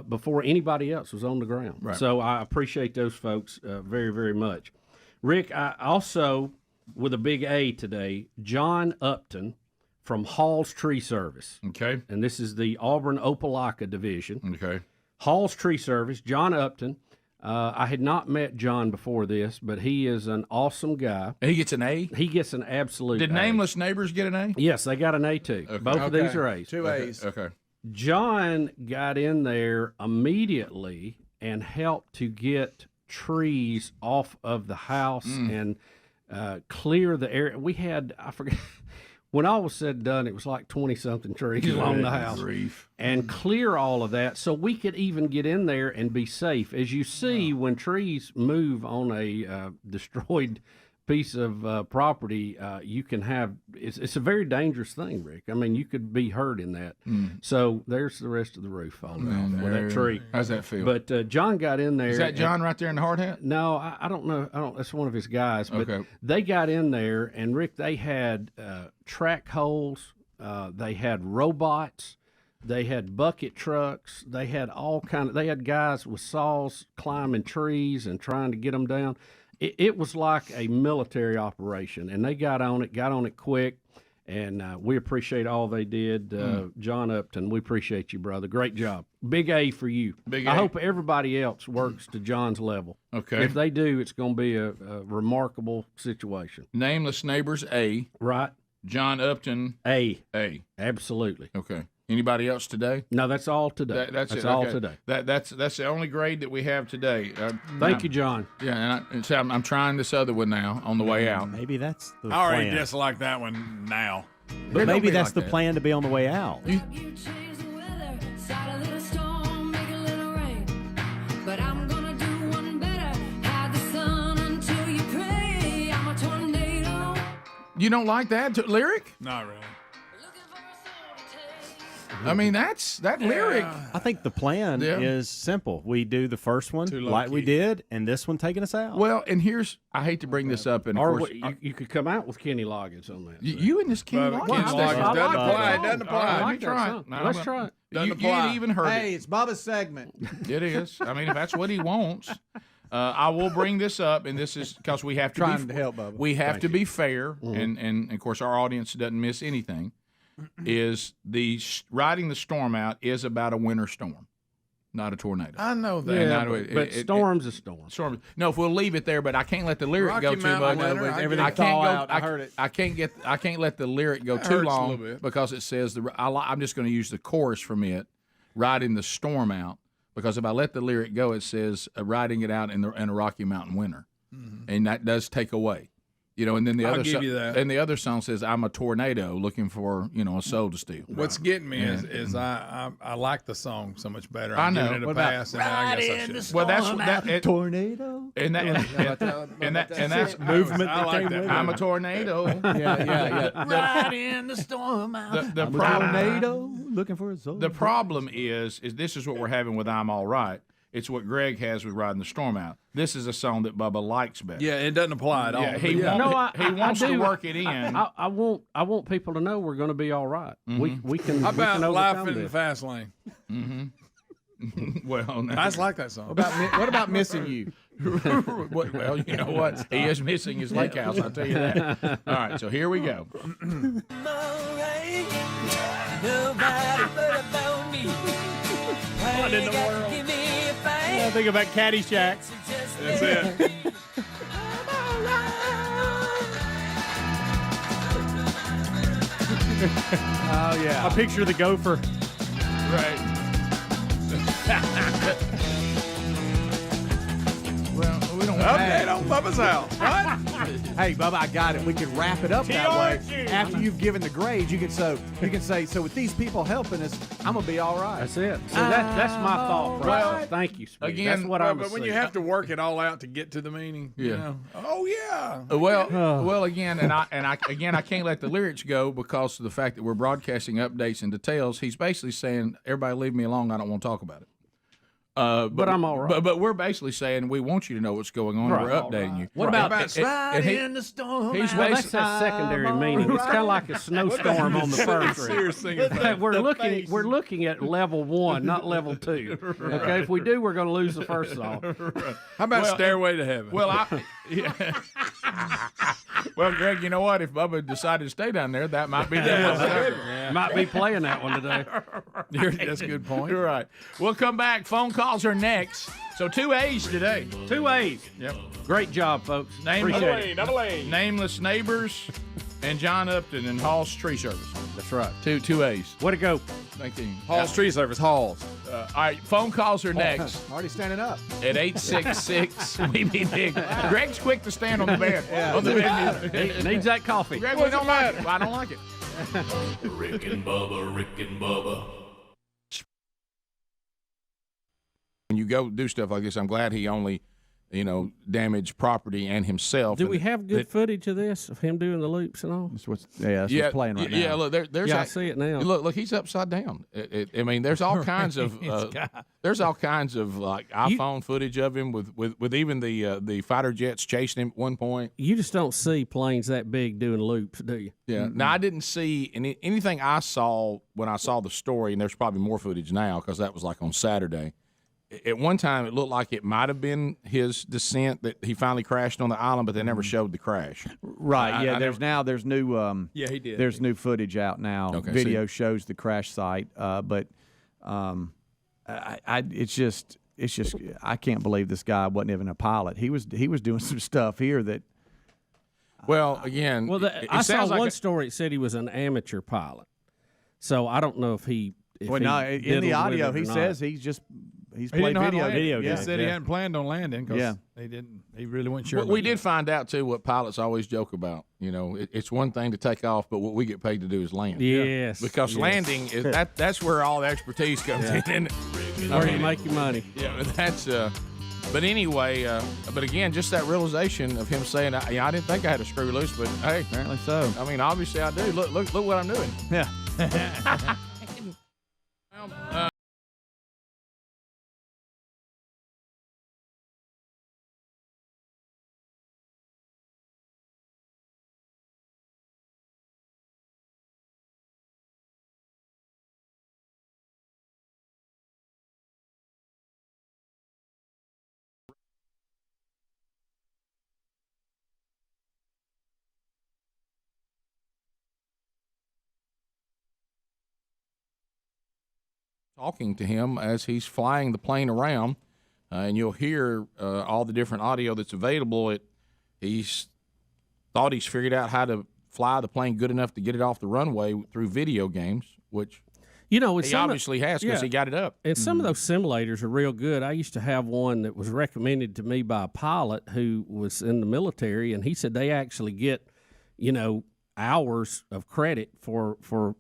before anybody else was on the ground. Right. So I appreciate those folks very, very much. Rick, I also, with a big A today, John Upton from Hall's Tree Service. Okay. And this is the Auburn Opelika division. Okay. Hall's Tree Service, John Upton. I had not met John before this, but he is an awesome guy. And he gets an A? He gets an absolute Did A. nameless neighbors get an A? Yes, they got an A too. Okay. Both of these are A's. 2 A's. Okay. John got in there immediately and helped to get trees off of the house and clear the area. We had, I forget, when all was said and done, it was like 20-something trees along the house. And clear all of that so we could even get in there and be safe. As you see, when trees move on a destroyed piece of property, you can have, it's a very dangerous thing, Rick. I mean, you could be hurt in that. So there's the rest of the roof all around with that tree. How's that feel? But John got in there. Is that John right there in the hard hat? No, I don't know. That's one of his guys. But Okay. they got in there, and Rick, they had track holes. They had robots. They had bucket trucks. They had they had guys with saws climbing trees and trying to get them down. It was like a military operation, and they got on it quick, and we appreciate all they did. John Upton, we appreciate you, brother. Great job. Big A for you. Big I A. hope everybody else works to John's level. Okay. If they do, it's going to be a remarkable situation. Nameless neighbors, A. Right. John Upton, A. A. Absolutely. Okay. Anybody else today? No, that's all today. That's it. all Okay. today. That's the only grade that we have today. Thank you, John. Yeah, and so I'm trying this other one now on the way out. Maybe that's the I already plan. dislike that one now. But Don't maybe be that's like the that. plan to be on the way out. You don't like that lyric? Not really. I mean, that lyric. I think the plan is simple. We do the first one like we did, and this one taking us out. Well, and I hate to bring this up, and of Or course, you could come out with Kenny Loggins on that. you and this Kenny Loggins. Kenny Loggins doesn't apply. It doesn't I apply. like that song. Let's try it. Doesn't You apply. ain't even heard Hey, it. it's Bubba's segment. It is. I mean, if that's what he wants, I will bring this up, and this is because we have to Trying to help, Bubba. We have to be fair, and of course, our audience doesn't miss anything. Is riding the storm out is about a winter storm, not a tornado. I know that. Yeah, but storm's a storm. Storm. No, if we'll leave it there, but I can't let the lyric Rocky go too Mountain much. weather, I everything I thaw can't go. out. I heard it. I can't let the lyric go That too hurts a long little bit. because it says I'm just going to use the chorus from it, riding the storm out. Because if I let the lyric go, it says riding it out in a Rocky Mountain winter, and that does take away. And then the I'll other give you that. and the other song says I'm a tornado looking for a soul to steal. What's getting me is I like the song so much better. I I'm know. giving it a What about pass, and I guess I should. Well, that's tornado. and that's movement I that like came that. with I'm it. a tornado. Yeah. Right in the storm out. The I'm a problem- tornado looking for a soul. The problem is this is what we're having with I'm All Right. It's what Greg has with Riding the Storm Out. This is a song that Bubba likes better. Yeah, it doesn't apply at all. Yeah, he But won't- No, he wants to do. work it in. I want people to know we're going to be all right. We can. How we about can Life overcome in the this. Fast Lane? Well, no. I just like that song. What about missing you? Well, you know what? He is missing his lake house, I'll tell you that. All right, so here we go. What in the world? I think about Caddyshack. That's it. Oh yeah. I picture the gopher. Right. Well, we don't Update on Bubba's house. What? Hey, Bubba, I got it. We can wrap it up that way. After you've given the grades, you can say, so with these people helping us, I'm gonna be all right. That's it. So that's my thought process. Thank you, Speedy. Again, that's what I'm. But when you have to work it all out to get to the meaning, you Yeah. know. Oh yeah. Well, again, I can't let the lyrics go because of the fact that we're broadcasting updates and details. He's basically saying, "Everybody, leave me alone. I don't want to talk about it." But I'm all right. But we're basically saying we want you to know what's going on. Right. We're updating you. What about in the storm? He's Well, that's that secondary meaning. It's kind of like a snowstorm on the first ring. We're looking at level 1, not level 2. Okay, if we do, we're going to lose the first song. How about Stairway to Heaven? Well, well, Greg, you know what? If Bubba decided to stay down there, that might be that. Might be playing that one today. That's a good point. You're right. We'll come back. Phone calls are next. So 2 A's today. 2 A's. Yep. Great job, folks. Appreciate it. Double A. Nameless Neighbors and John Upton and Hall's Tree Service. That's right. Two A's. Way to go. Thank you. Hall's Tree Service. Hall's. All right, phone calls are next Already standing up. at 866 We Be Big. Greg's quick to stand on the bed. On the bed. He needs that coffee. Greg, we don't like it. I don't like it. Rick and Bubba, Rick and Bubba. When you go do stuff like this, I'm glad he only, damaged property and himself. Do And we have good footage of this, of him doing the loops and all? That's what's playing right now. Yeah, look, there's I see it now. Look, he's upside down. I mean, there's all kinds of like iPhone footage of him with even the fighter jets chasing him at one point. You just don't see planes that big doing loops, do you? Yeah. Now I didn't see anything I saw when I saw the story, and there's probably more footage now because that was like on Saturday. At one time, it looked like it might have been his descent that he finally crashed on the island, but they never showed the crash. Right. Yeah. There's new. Yeah, he did. There's new footage out now. Okay, Video shows the crash site. But it's just I can't believe this guy wasn't even a pilot. He was doing some stuff here that. Well, again, I saw sounds like one story that said he was an amateur pilot. So I don't know if he. In the audio, he says he's played video games. He said he hadn't planned on landing because he really wasn't sure. We did find out too what pilots always joke about. It's one thing to take off, but what we get paid to do is land. Yes, because landing is that's where all the expertise comes in. Where you make your money. Yeah, that's But anyway, but again, just that realization of him saying, I didn't think I had a screw loose, but hey, apparently so. I mean, obviously I do. Look what I'm doing. Yeah. Talking to him as he's flying the plane around, and you'll hear all the different audio that's available. He's thought he's figured out how to fly the plane good enough to get it off the runway through video games, which he obviously has because he got it up. And some of those simulators are real good. I used to have one that was recommended to me by a pilot who was in the military, and he said they actually get, hours of credit for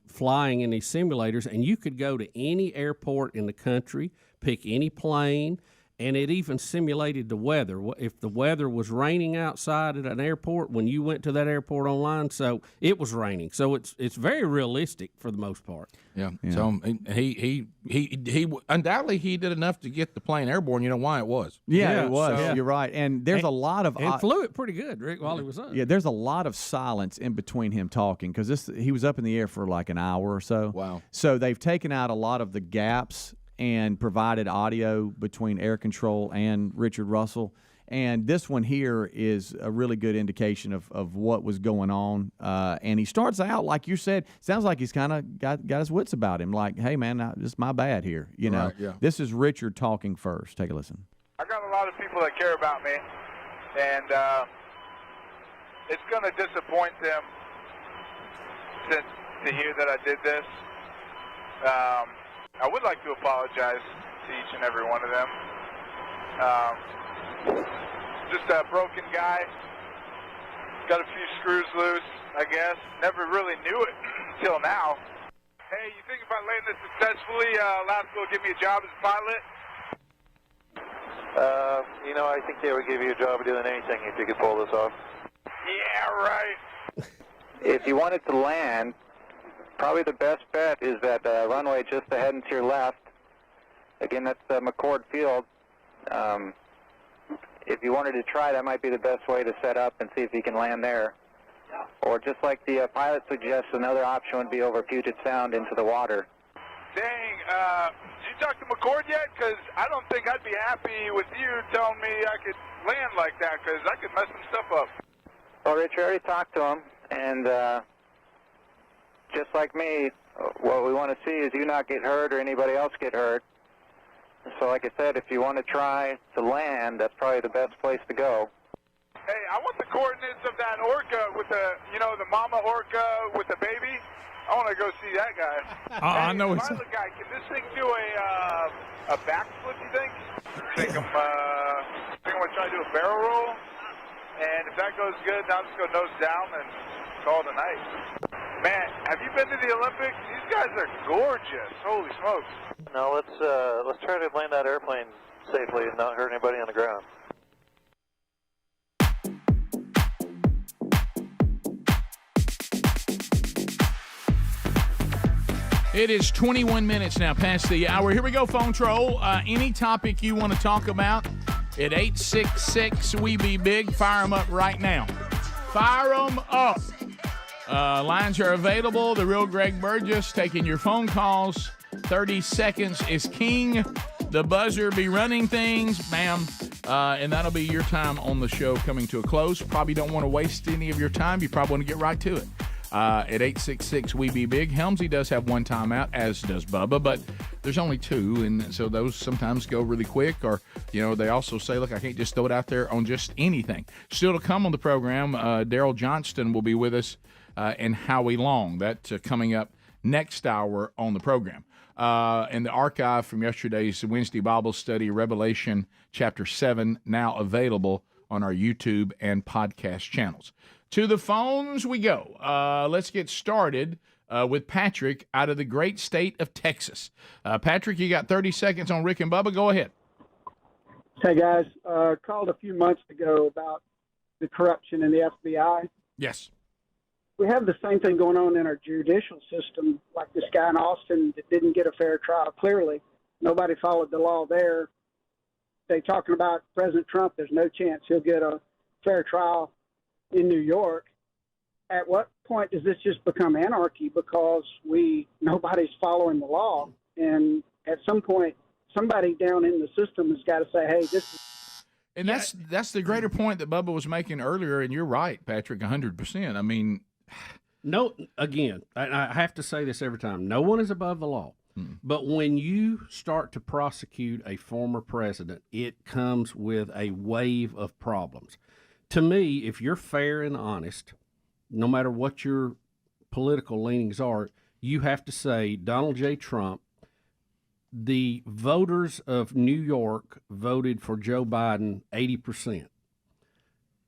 flying in these simulators, and you could go to any airport in the country, pick any plane, and it even simulated the weather. If the weather was raining outside at an airport when you went to that airport online, so it was raining. So it's very realistic for the most part. Yeah. So he undoubtedly he did enough to get the plane airborne. You know why it was? Yeah, it was. So, you're right. And there's a lot of and flew it pretty good, Rick, while he was up. Yeah, there's a lot of silence in between him talking because he was up in the air for like an hour or so. Wow. So they've taken out a lot of the gaps and provided audio between air control and Richard Russell. And this one here is a really good indication of what was going on. And he starts out, like you said, sounds like he's kind of got his wits about him. Like, hey, man, this is my bad here. Right, yeah. This is Richard talking first. Take a listen. I got a lot of people that care about me, and it's going to disappoint them to hear that I did this. I would like to apologize to each and every one of them. Just a broken guy. Got a few screws loose, I guess. Never really knew it until now. Hey, you think if I land this successfully, Alaska will give me a job as a pilot? I think they would give you a job doing anything if you could pull this off. Yeah, right. If you wanted to land, probably the best bet is that runway just ahead and to your left. Again, that's McCord Field. If you wanted to try, that might be the best way to set up and see if you can land there. Or just like the pilot suggests, another option would be over Puget Sound into the water. Dang, did you talk to McCord yet? Because I don't think I'd be happy with you telling me I could land like that, because I could mess some stuff up. Well, Rich, I already talked to him, and just like me, what we want to see is you not get hurt or anybody else get hurt. So like I said, if you want to try to land, that's probably the best place to go. Hey, I want the coordinates of that orca with the mama orca with the baby. I want to go see that guy. I know it's. Pilot guy, can this thing do a backflip, you think? I think I'm going to try to do a barrel roll. And if that goes good, then I'll just go nose down and call it a night. Man, have you been to the Olympics? These guys are gorgeous. Holy smokes. No, let's try to land that airplane safely and not hurt anybody on the ground. It is 21 minutes now past the hour. Here we go, phone troll. Any topic you want to talk about at 866-WE-BE-BIG, fire them up right now. Fire them up. Lines are available. The real Greg Burgess taking your phone calls. 30 seconds is king. The buzzer be running things, ma'am. And that'll be your time on the show coming to a close. Probably don't want to waste any of your time. You probably want to get right to it. At 866-WE-BE-BIG. Helmsy does have one timeout, as does Bubba, but there's only two, and so those sometimes go really quick, or, they also say, look, I can't just throw it out there on just anything. Still to come on the program, Daryl Johnston will be with us, and Howie Long. That coming up next hour on the program. And the archive from yesterday's Wednesday Bible study, Revelation chapter 7, now available on our YouTube and podcast channels. To the phones we go. Let's get started with Patrick out of the great state of Texas. Patrick, you got 30 seconds on Rick and Bubba. Go ahead. Hey, guys. Called a few months ago about the corruption in the FBI. Yes. We have the same thing going on in our judicial system, like this guy in Austin that didn't get a fair trial. Clearly, nobody followed the law there. They talking about President Trump. There's no chance he'll get a fair trial in New York. At what point does this just become anarchy because nobody's following the law? And at some point, somebody down in the system has got to say, "Hey, this is." And that's the greater point that Bubba was making earlier, and you're right, Patrick, 100%. I mean, no, again, I have to say this every time. No one is above the law. But when you start to prosecute a former president, it comes with a wave of problems. To me, if you're fair and honest, no matter what your political leanings are, you have to say, Donald J. Trump, the voters of New York voted for Joe Biden 80%.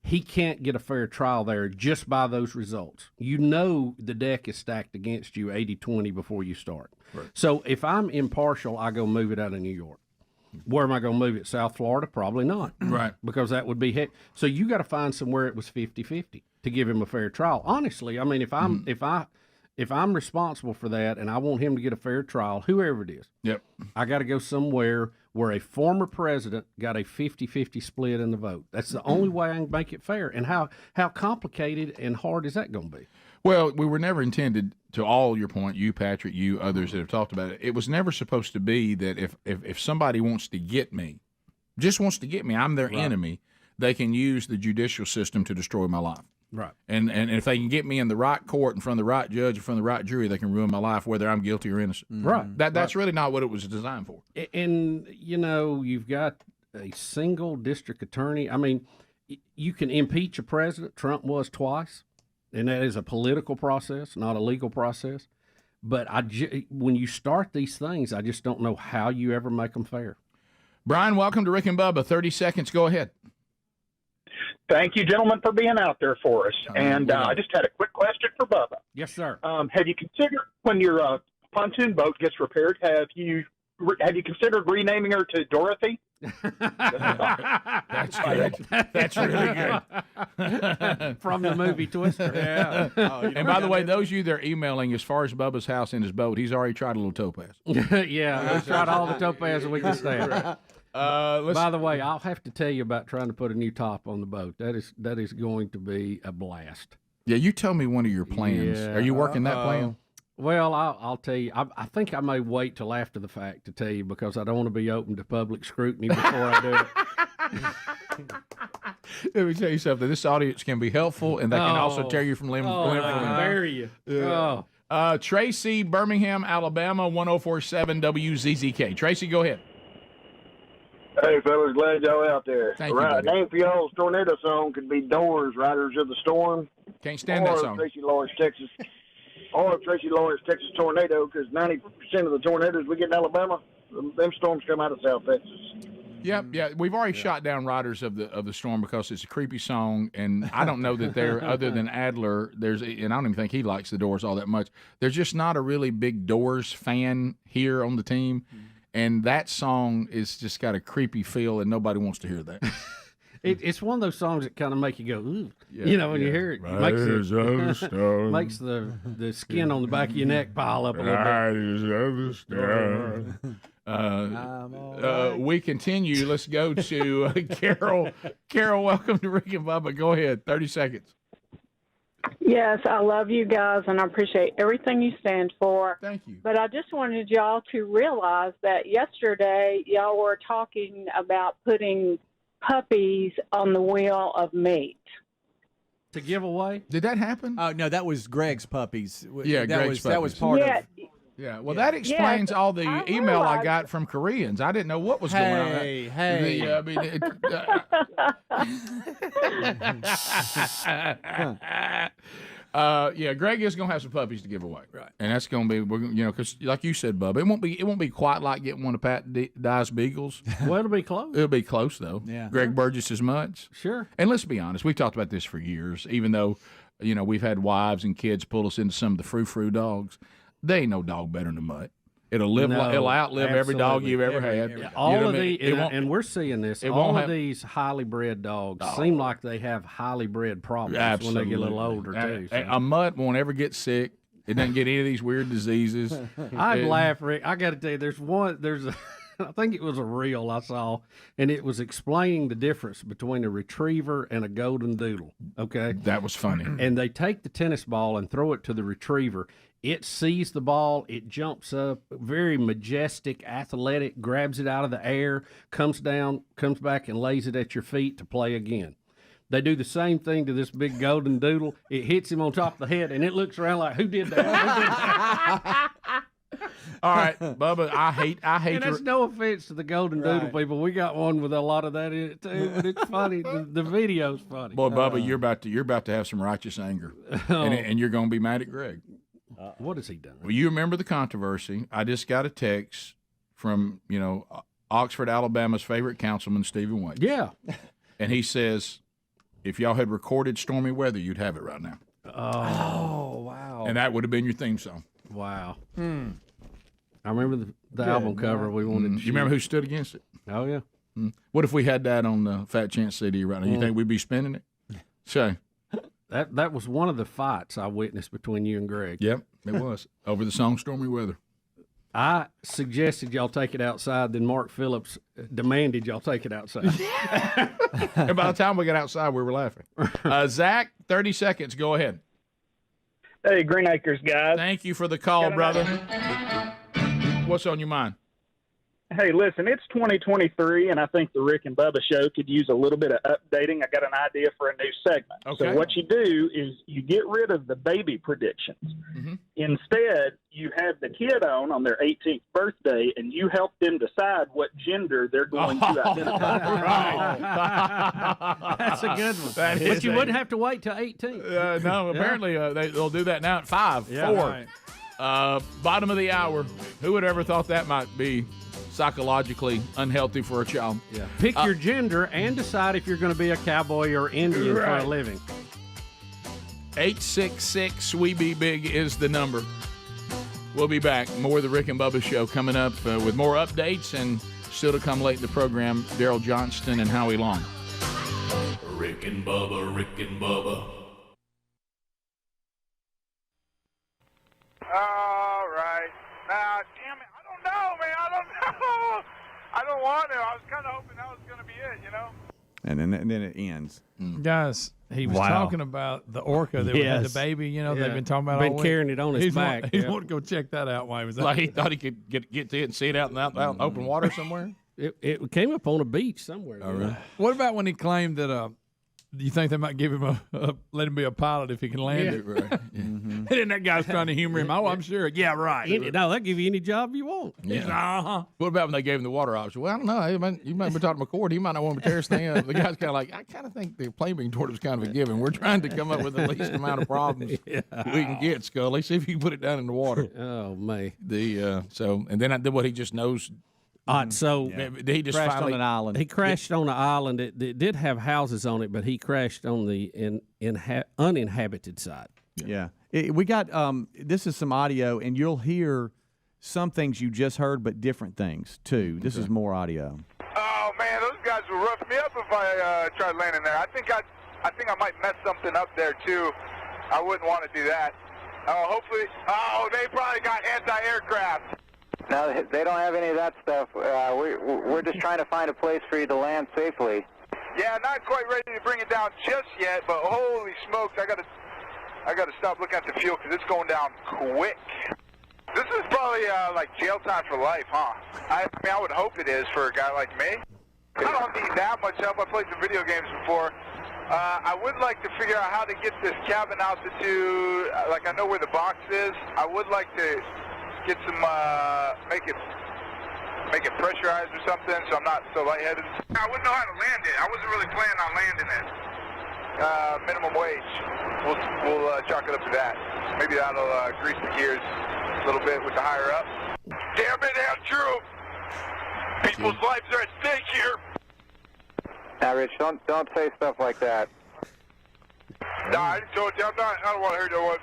He can't get a fair trial there just by those results. You know the deck is stacked against you 80-20 before you start. Right. So if I'm impartial, I go move it out of New York. Where am I going to move it? South Florida? Probably not. Right. Because that would be so you got to find somewhere it was 50-50 to give him a fair trial. Honestly, I mean, if I'm responsible for that and I want him to get a fair trial, whoever it is, yep, I got to go somewhere where a former president got a 50-50 split in the vote. That's the only way I can make it fair. And how complicated and hard is that going to be? Well, we were never intended, to all your point, you, Patrick, you, others that have talked about it, it was never supposed to be that if somebody wants to get me, just wants to get me, I'm their enemy, they can use the judicial system to destroy my life. Right. And if they can get me in the right court, in front of the right judge, in front of the right jury, they can ruin my life, whether I'm guilty or innocent. Right. That's really not what it was designed for. And, you've got a single district attorney. I mean, you can impeach a president. Trump was twice, and that is a political process, not a legal process. But when you start these things, I just don't know how you ever make them fair. Brian, welcome to Rick and Bubba. 30 seconds. Go ahead. Thank you, gentlemen, for being out there for us. And I just had a quick question for Bubba. Yes, sir. Have you considered, when your pontoon boat gets repaired, have you considered renaming her to Dorothy? That's good. That's really good. From the movie Twister. Yeah. And by the way, those of you that are emailing, as far as Bubba's house and his boat, he's already tried a little topaz. Yeah, we tried all the topaz we can stand. By the way, I'll have to tell you about trying to put a new top on the boat. That is going to be a blast. Yeah, you tell me one of your plans. Yeah. Are you working that plan? Well, I'll tell you. I think I may wait till after the fact to tell you because I don't want to be open to public scrutiny before I do it. Let me tell you something. This audience can be helpful, and they can also tear you from limb. They can bury you. Yeah. Tracy, Birmingham, Alabama, 104.7 WZZK. Tracy, go ahead. Hey, fellas, glad y'all out there. Thank you, buddy. Name for y'all's tornado song could be Doors, Riders of the Storm. Can't stand that song. Tracy Lawrence, Texas. Or Tracy Lawrence, Texas Tornado, because 90% of the tornadoes we get in Alabama, them storms come out of South Texas. Yeah. We've already shot down Riders of the Storm because it's a creepy song, and I don't know that they're other than Adler. And I don't even think he likes the Doors all that much. There's just not a really big Doors fan here on the team, and that song is just got a creepy feel, and nobody wants to hear that. It's one of those songs that kind of make you go, ooh. When you hear it. Makes the skin on the back of your neck pile up a little bit. We continue. Let's go to Carol. Carol, welcome to Rick and Bubba. Go ahead. 30 seconds. Yes, I love you guys, and I appreciate everything you stand for. Thank you. But I just wanted y'all to realize that yesterday y'all were talking about putting puppies on the wheel of meat. To give away? Did that happen? Oh, no, that was Greg's puppies. Yeah, Greg's puppies. That was part of... Yeah, well, that explains all the email I got from Koreans. I didn't know what was going on. Greg is going to have some puppies to give away, right? And that's going to be, because like you said, Bubba, it won't be quite like getting one of Pat Dye's Beagles. Well, it'll be close. It'll be close though. Yeah, Greg Burgess' mutts. Sure. And let's be honest, we've talked about this for years. Even though, we've had wives and kids pull us into some of the frou-frou dogs. They ain't no dog better than a mutt. It'll live. No, it'll outlive every dog absolutely. you've ever had. All of these, and we're seeing this. All of have, these highly bred dogs seem like they have highly bred problems when they get a little older too. So. A mutt won't ever get sick. It doesn't get any of these weird diseases. I'd laugh, Rick. I got to tell you, there's a, I think it was a reel I saw, and it was explaining the difference between a retriever and a golden doodle. Okay, that was funny. And they take the tennis ball and throw it to the retriever. It sees the ball, it jumps up, very majestic, athletic, grabs it out of the air, comes down, comes back, and lays it at your feet to play again. They do the same thing to this big golden doodle. It hits him on top of the head, and it looks around like, who did that? All right, Bubba, I hate. And that's no offense to the golden doodle people. We got one with a lot of that in it too, but it's funny. The video's funny. Boy, Bubba, you're about to have some righteous anger, and you're going to be mad at Greg. What has he done? Well, you remember the controversy. I just got a text from Oxford, Alabama's favorite councilman, Stephen Wade. Yeah, and he says, if y'all had recorded stormy weather, you'd have it right now. Oh, wow. And that would have been your theme song. Wow. I remember the album cover we wanted to shoot. You remember who stood against it? Oh, yeah. What if we had that on the Fat Chance CD right now? You think we'd be spinning it? So that was one of the fights I witnessed between you and Greg. Yep, it was. Over the song Stormy Weather. I suggested y'all take it outside, then Mark Phillips demanded y'all take it outside. And by the time we got outside, we were laughing. Zach, 30 seconds. Go ahead. Hey, Green Acres guys. Thank you for the call, brother. What's on your mind? Hey, listen, it's 2023, and I think the Rick and Bubba show could use a little bit of updating. I got an idea for a new segment. Okay. So what you do is you get rid of the baby predictions. Mm-hmm. Instead, you have the kid on their 18th birthday, and you help them decide what gender they're going to identify. That's a good one. But you wouldn't have to wait till 18. No, apparently they'll do that now at 5, 4. Right. Bottom of the hour. Who would ever thought that might be psychologically unhealthy for a child? Yeah. Pick your gender and decide if you're going to be a cowboy or Indian for a living. 866 We Be Big is the number. We'll be back. More of the Rick and Bubba show coming up with more updates, and still to come late in the program, Daryl Johnston and Howie Long. Rick and Bubba, Rick and Bubba. All right. Now, damn it. I don't know, man. I don't know. I don't want to. I was kind of hoping that was going to be it, And then it ends. Guys, he was talking about the orca that had the baby. They've been talking about all week. carrying it on his back. He wanted to go check that out while he was Like he thought he could get to it and see it out in the open water somewhere? It came up on a beach somewhere. All right. What about when he claimed that do you think they might give him let him be a pilot if he can land it? Right. Mm-hmm. And then that guy's trying to humor him. Oh, I'm sure. Yeah, right. No, they'll give you any job you want. Yeah. What about when they gave him the water option? Well, I don't know. You might be talking to McCord. He might not want to tear his thing up. The guy's kind of like, I kind of think the playing toward was kind of a given. We're trying to come up with the least amount of problems we can get, Scully. See if you can put it down in the water. Oh, man. And then I did what he just knows. So he just crashed on an island. He crashed on an island. It did have houses on it, but he crashed on the uninhabited side. Yeah. We got this is some audio, and you'll hear some things you just heard, but different things too. This is more audio. Oh man, those guys will rough me up if I tried landing there. I think I might mess something up there too. I wouldn't want to do that. Hopefully. Oh, they probably got anti-aircraft. No, they don't have any of that stuff. We're just trying to find a place for you to land safely. Yeah, not quite ready to bring it down just yet, but holy smokes, I gotta stop looking at the fuel because it's going down quick. This is probably like jail time for life, huh? I mean, I would hope it is for a guy like me. I don't need that much help. I played some video games before. I would like to figure out how to get this cabin altitude. Like I know where the box is. I would like to get some, make it pressurized or something so I'm not so lightheaded. I wouldn't know how to land it. I wasn't really planning on landing it. Minimum wage. We'll chalk it up to that. Maybe that'll grease the gears a little bit with the higher up. Damn it, Andrew! People's lives are at stake here. Now, Rich, don't say stuff like that. No, I told you I don't want to hear no one.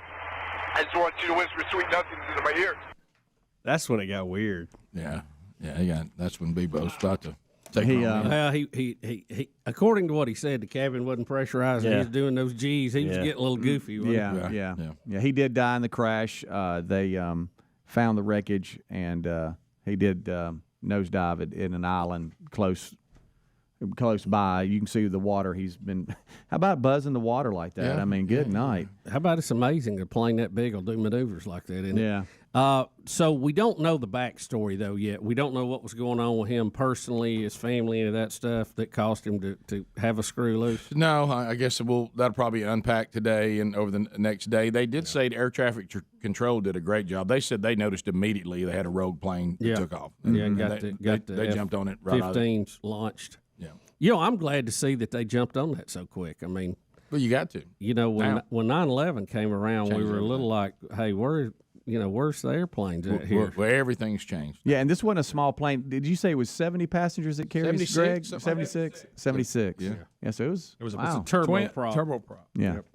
I just want you to whisper sweet nothings into my ear. That's when it got weird. Yeah. That's when Bebo's about to take He, her on. well, he according to what he said, the cabin wasn't pressurized. Yeah. He was doing those G's. He was getting a little goofy. wasn't he? Yeah. He did die in the crash. They found the wreckage, and he did nosedive in an island close by. You can see the water. He's been. How about buzzing the water like that? Yeah. I mean, good night. How about it's amazing a plane that big will do maneuvers like that, isn't it? Yeah. So we don't know the backstory, though, yet. We don't know what was going on with him personally, his family, any of that stuff that caused him to have a screw loose. No, I guess that'll probably unpack today and over the next day. They did say air traffic control did a great job. They said they noticed immediately they had a rogue plane that took off. Yeah, And got they jumped on it right out of it. F-15s launched. Yeah. You know, I'm glad to see that they jumped on that so quick. I mean, well, you got to. You know, when 9/11 came around, we Changed were a little like, hey, where's the airplanes at here? Where everything's changed. Yeah, and this wasn't a small plane. Did you say it was 70 passengers that carries, 76, Greg? something like 76? 76. Yeah. Yeah, so it was wow. a turboprop. Yeah. Yep.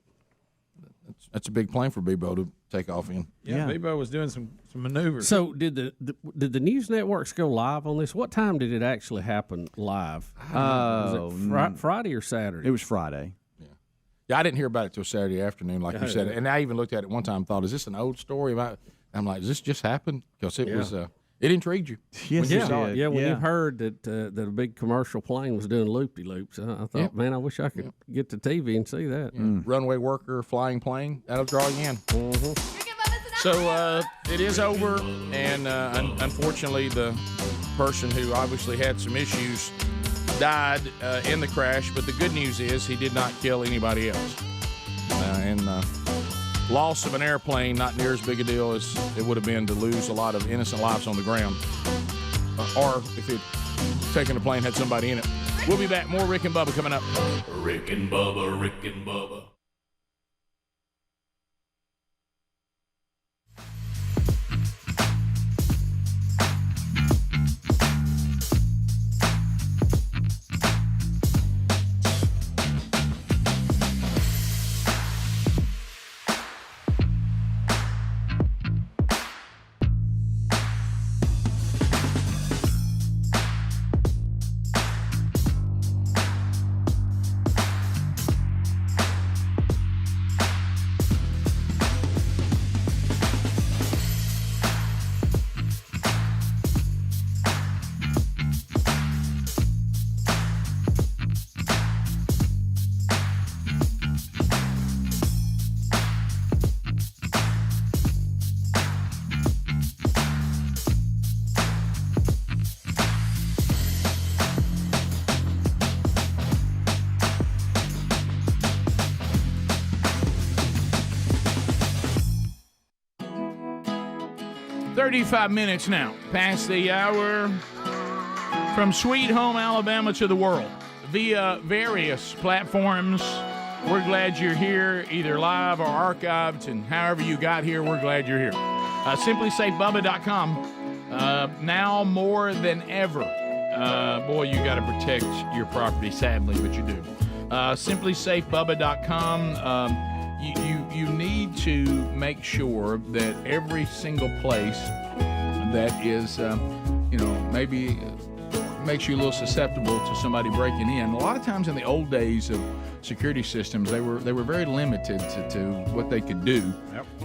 That's a big plane for Bebo to take off in. Yeah, Bebo was doing some maneuvers. So did the news networks go live on this? What time did it actually happen live? Was it Friday or Saturday? It was Friday. Yeah, I didn't hear about it till Saturday afternoon, like you said. And I even looked at it one time and thought, is this an old story about? I'm like, does this just happen? Because it was. It intrigued you. Yes, when you heard that a big commercial plane was doing loop-de-loops, I thought, man, I wish I could get to TV and see that. Runway worker, flying plane, that'll draw you in. So it is over, and unfortunately, the person who obviously had some issues died in the crash. But the good news is he did not kill anybody else. And loss of an airplane, not near as big a deal as it would have been to lose a lot of innocent lives on the ground. Or if it taken a plane had somebody in it. We'll be back. More Rick and Bubba coming up. Rick and Bubba, Rick and Bubba. $35 minutes now, past the hour, from Sweet Home, Alabama to the world, via various platforms. We're glad you're here, either live or archived, and however you got here, we're glad you're here. SimplySafeBubba.com, now more than ever. Boy, you got to protect your property, sadly, but you do. SimplySafeBubba.com. You need to make sure that every single place that is, maybe makes you a little susceptible to somebody breaking in. A lot of times in the old days of security systems, they were very limited to what they could do,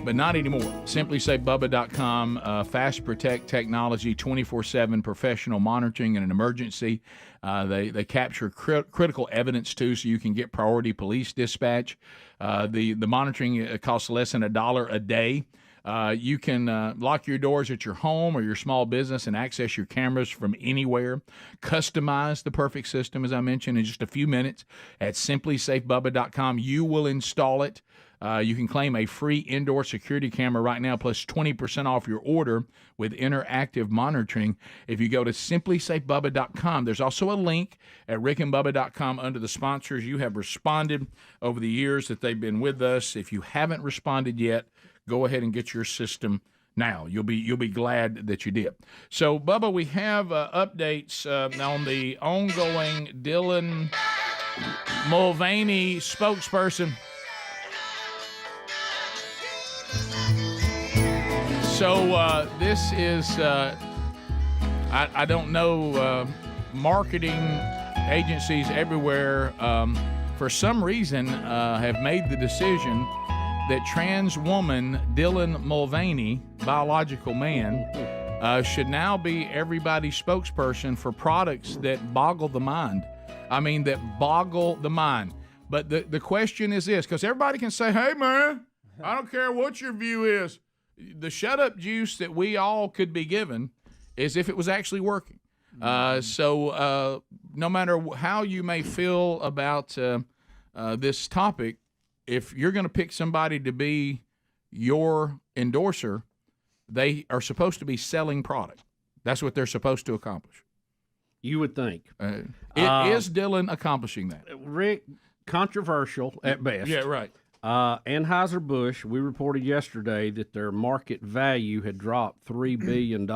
but not anymore. SimplySafeBubba.com, Fast Protect technology, 24/7 professional monitoring in an emergency. They capture critical evidence too, so you can get priority police dispatch. The monitoring costs less than $1 a day. You can lock your doors at your home or your small business and access your cameras from anywhere. Customize the perfect system, as I mentioned, in just a few minutes at SimplySafeBubba.com. You will install it. You can claim a free indoor security camera right now, plus 20% off your order with interactive monitoring if you go to SimplySafeBubba.com. There's also a link at RickandBubba.com under the sponsors. You have responded over the years that they've been with us. If you haven't responded yet, go ahead and get your system now. You'll be glad that you did. So, Bubba, we have updates on the ongoing Dylan Mulvaney spokesperson So this is, I don't know, marketing agencies everywhere, for some reason, have made the decision that trans woman Dylan Mulvaney, biological man, should now be everybody's spokesperson for products that boggle the mind. I mean, that boggle the mind. But the question is this, because everybody can say, hey, man, I don't care what your view is. The shut-up juice that we all could be given is if it was actually working. So no matter how you may feel about this topic, if you're going to pick somebody to be your endorser, they are supposed to be selling product. That's what they're supposed to accomplish. You would think. Is Dylan accomplishing that? Rick, controversial at best. Yeah, right. Anheuser-Busch, we reported yesterday that their market value had dropped $3 billion.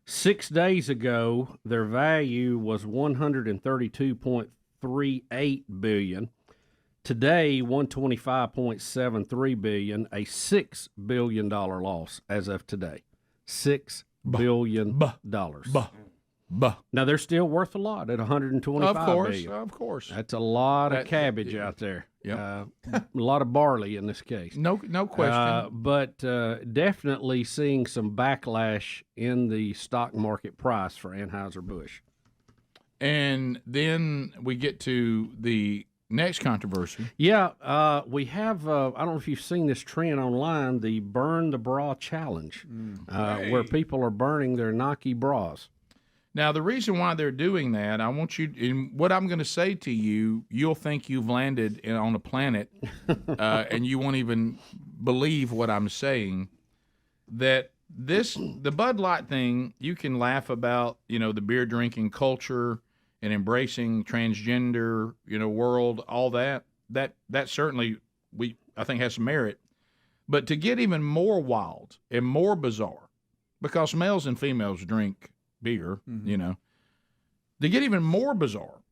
6 days ago, their value was $132.38 billion. Today, $125.73 billion, a $6 billion loss as of today. $6 billion. Now they're still worth a lot at $125 billion. Of course. That's a lot of cabbage out there. A lot of barley in this case. No question. But definitely seeing some backlash in the stock market price for Anheuser-Busch. And then we get to the next controversy. Yeah, we have, I don't know if you've seen this trend online, the Burn the Bra Challenge, where people are burning their Nike bras. Now, the reason why they're doing that, I want you, and what I'm going to say to you, you'll think you've landed on a planet, and you won't even believe what I'm saying, that the Bud Light thing, you can laugh about, the beer drinking culture and embracing transgender, world, all that certainly I think has some merit. But to get even more wild and more bizarre, because males and females drink beer, to get even more bizarre,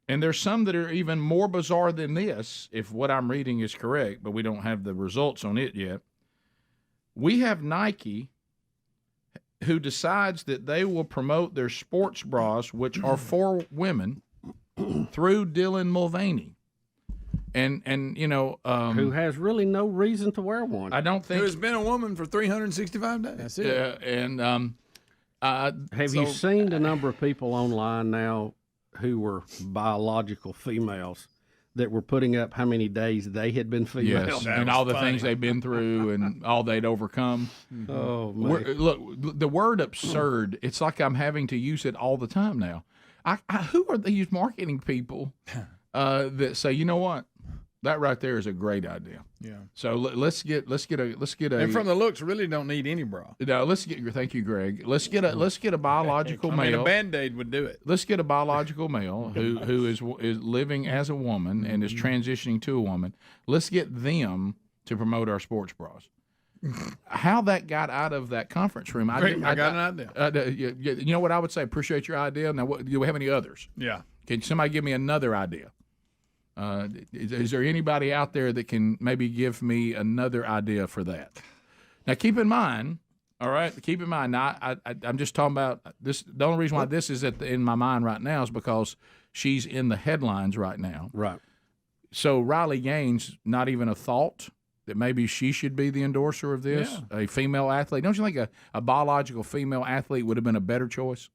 and there's some that are even more bizarre than this, if what I'm reading is correct, but we don't have the results on it yet. We have Nike, who decides that they will promote their sports bras, which are for women, through Dylan Mulvaney. And who has really no reason to wear one. I don't think. Who has been a woman for 365 days. That's it. And have you seen the number of people online now who were biological females that were putting up how many days they had been females? Yes, and all the things they've been through and all they'd overcome. Oh, man. Look, the word absurd, it's like I'm having to use it all the time now. Who are these marketing people that say, you know what? That right there is a great idea. Yeah. So let's get a. And from the looks, really don't need any bra. No, thank you, Greg. Let's get a biological male. A Band-Aid would do it. Let's get a biological male who is living as a woman and is transitioning to a woman. Let's get them to promote our sports bras. How that got out of that conference room, I got an idea. You know what I would say? Appreciate your idea. Now, do we have any others? Yeah. Can somebody give me another idea? Is there anybody out there that can maybe give me another idea for that? Now, keep in mind, all right, now, I'm just talking about this. The only reason why this is in my mind right now is because she's in the headlines right now. Right. So Riley Gaines, not even a thought that maybe she should be the endorser of this, a female athlete. Don't you think a biological female athlete would have been a better choice?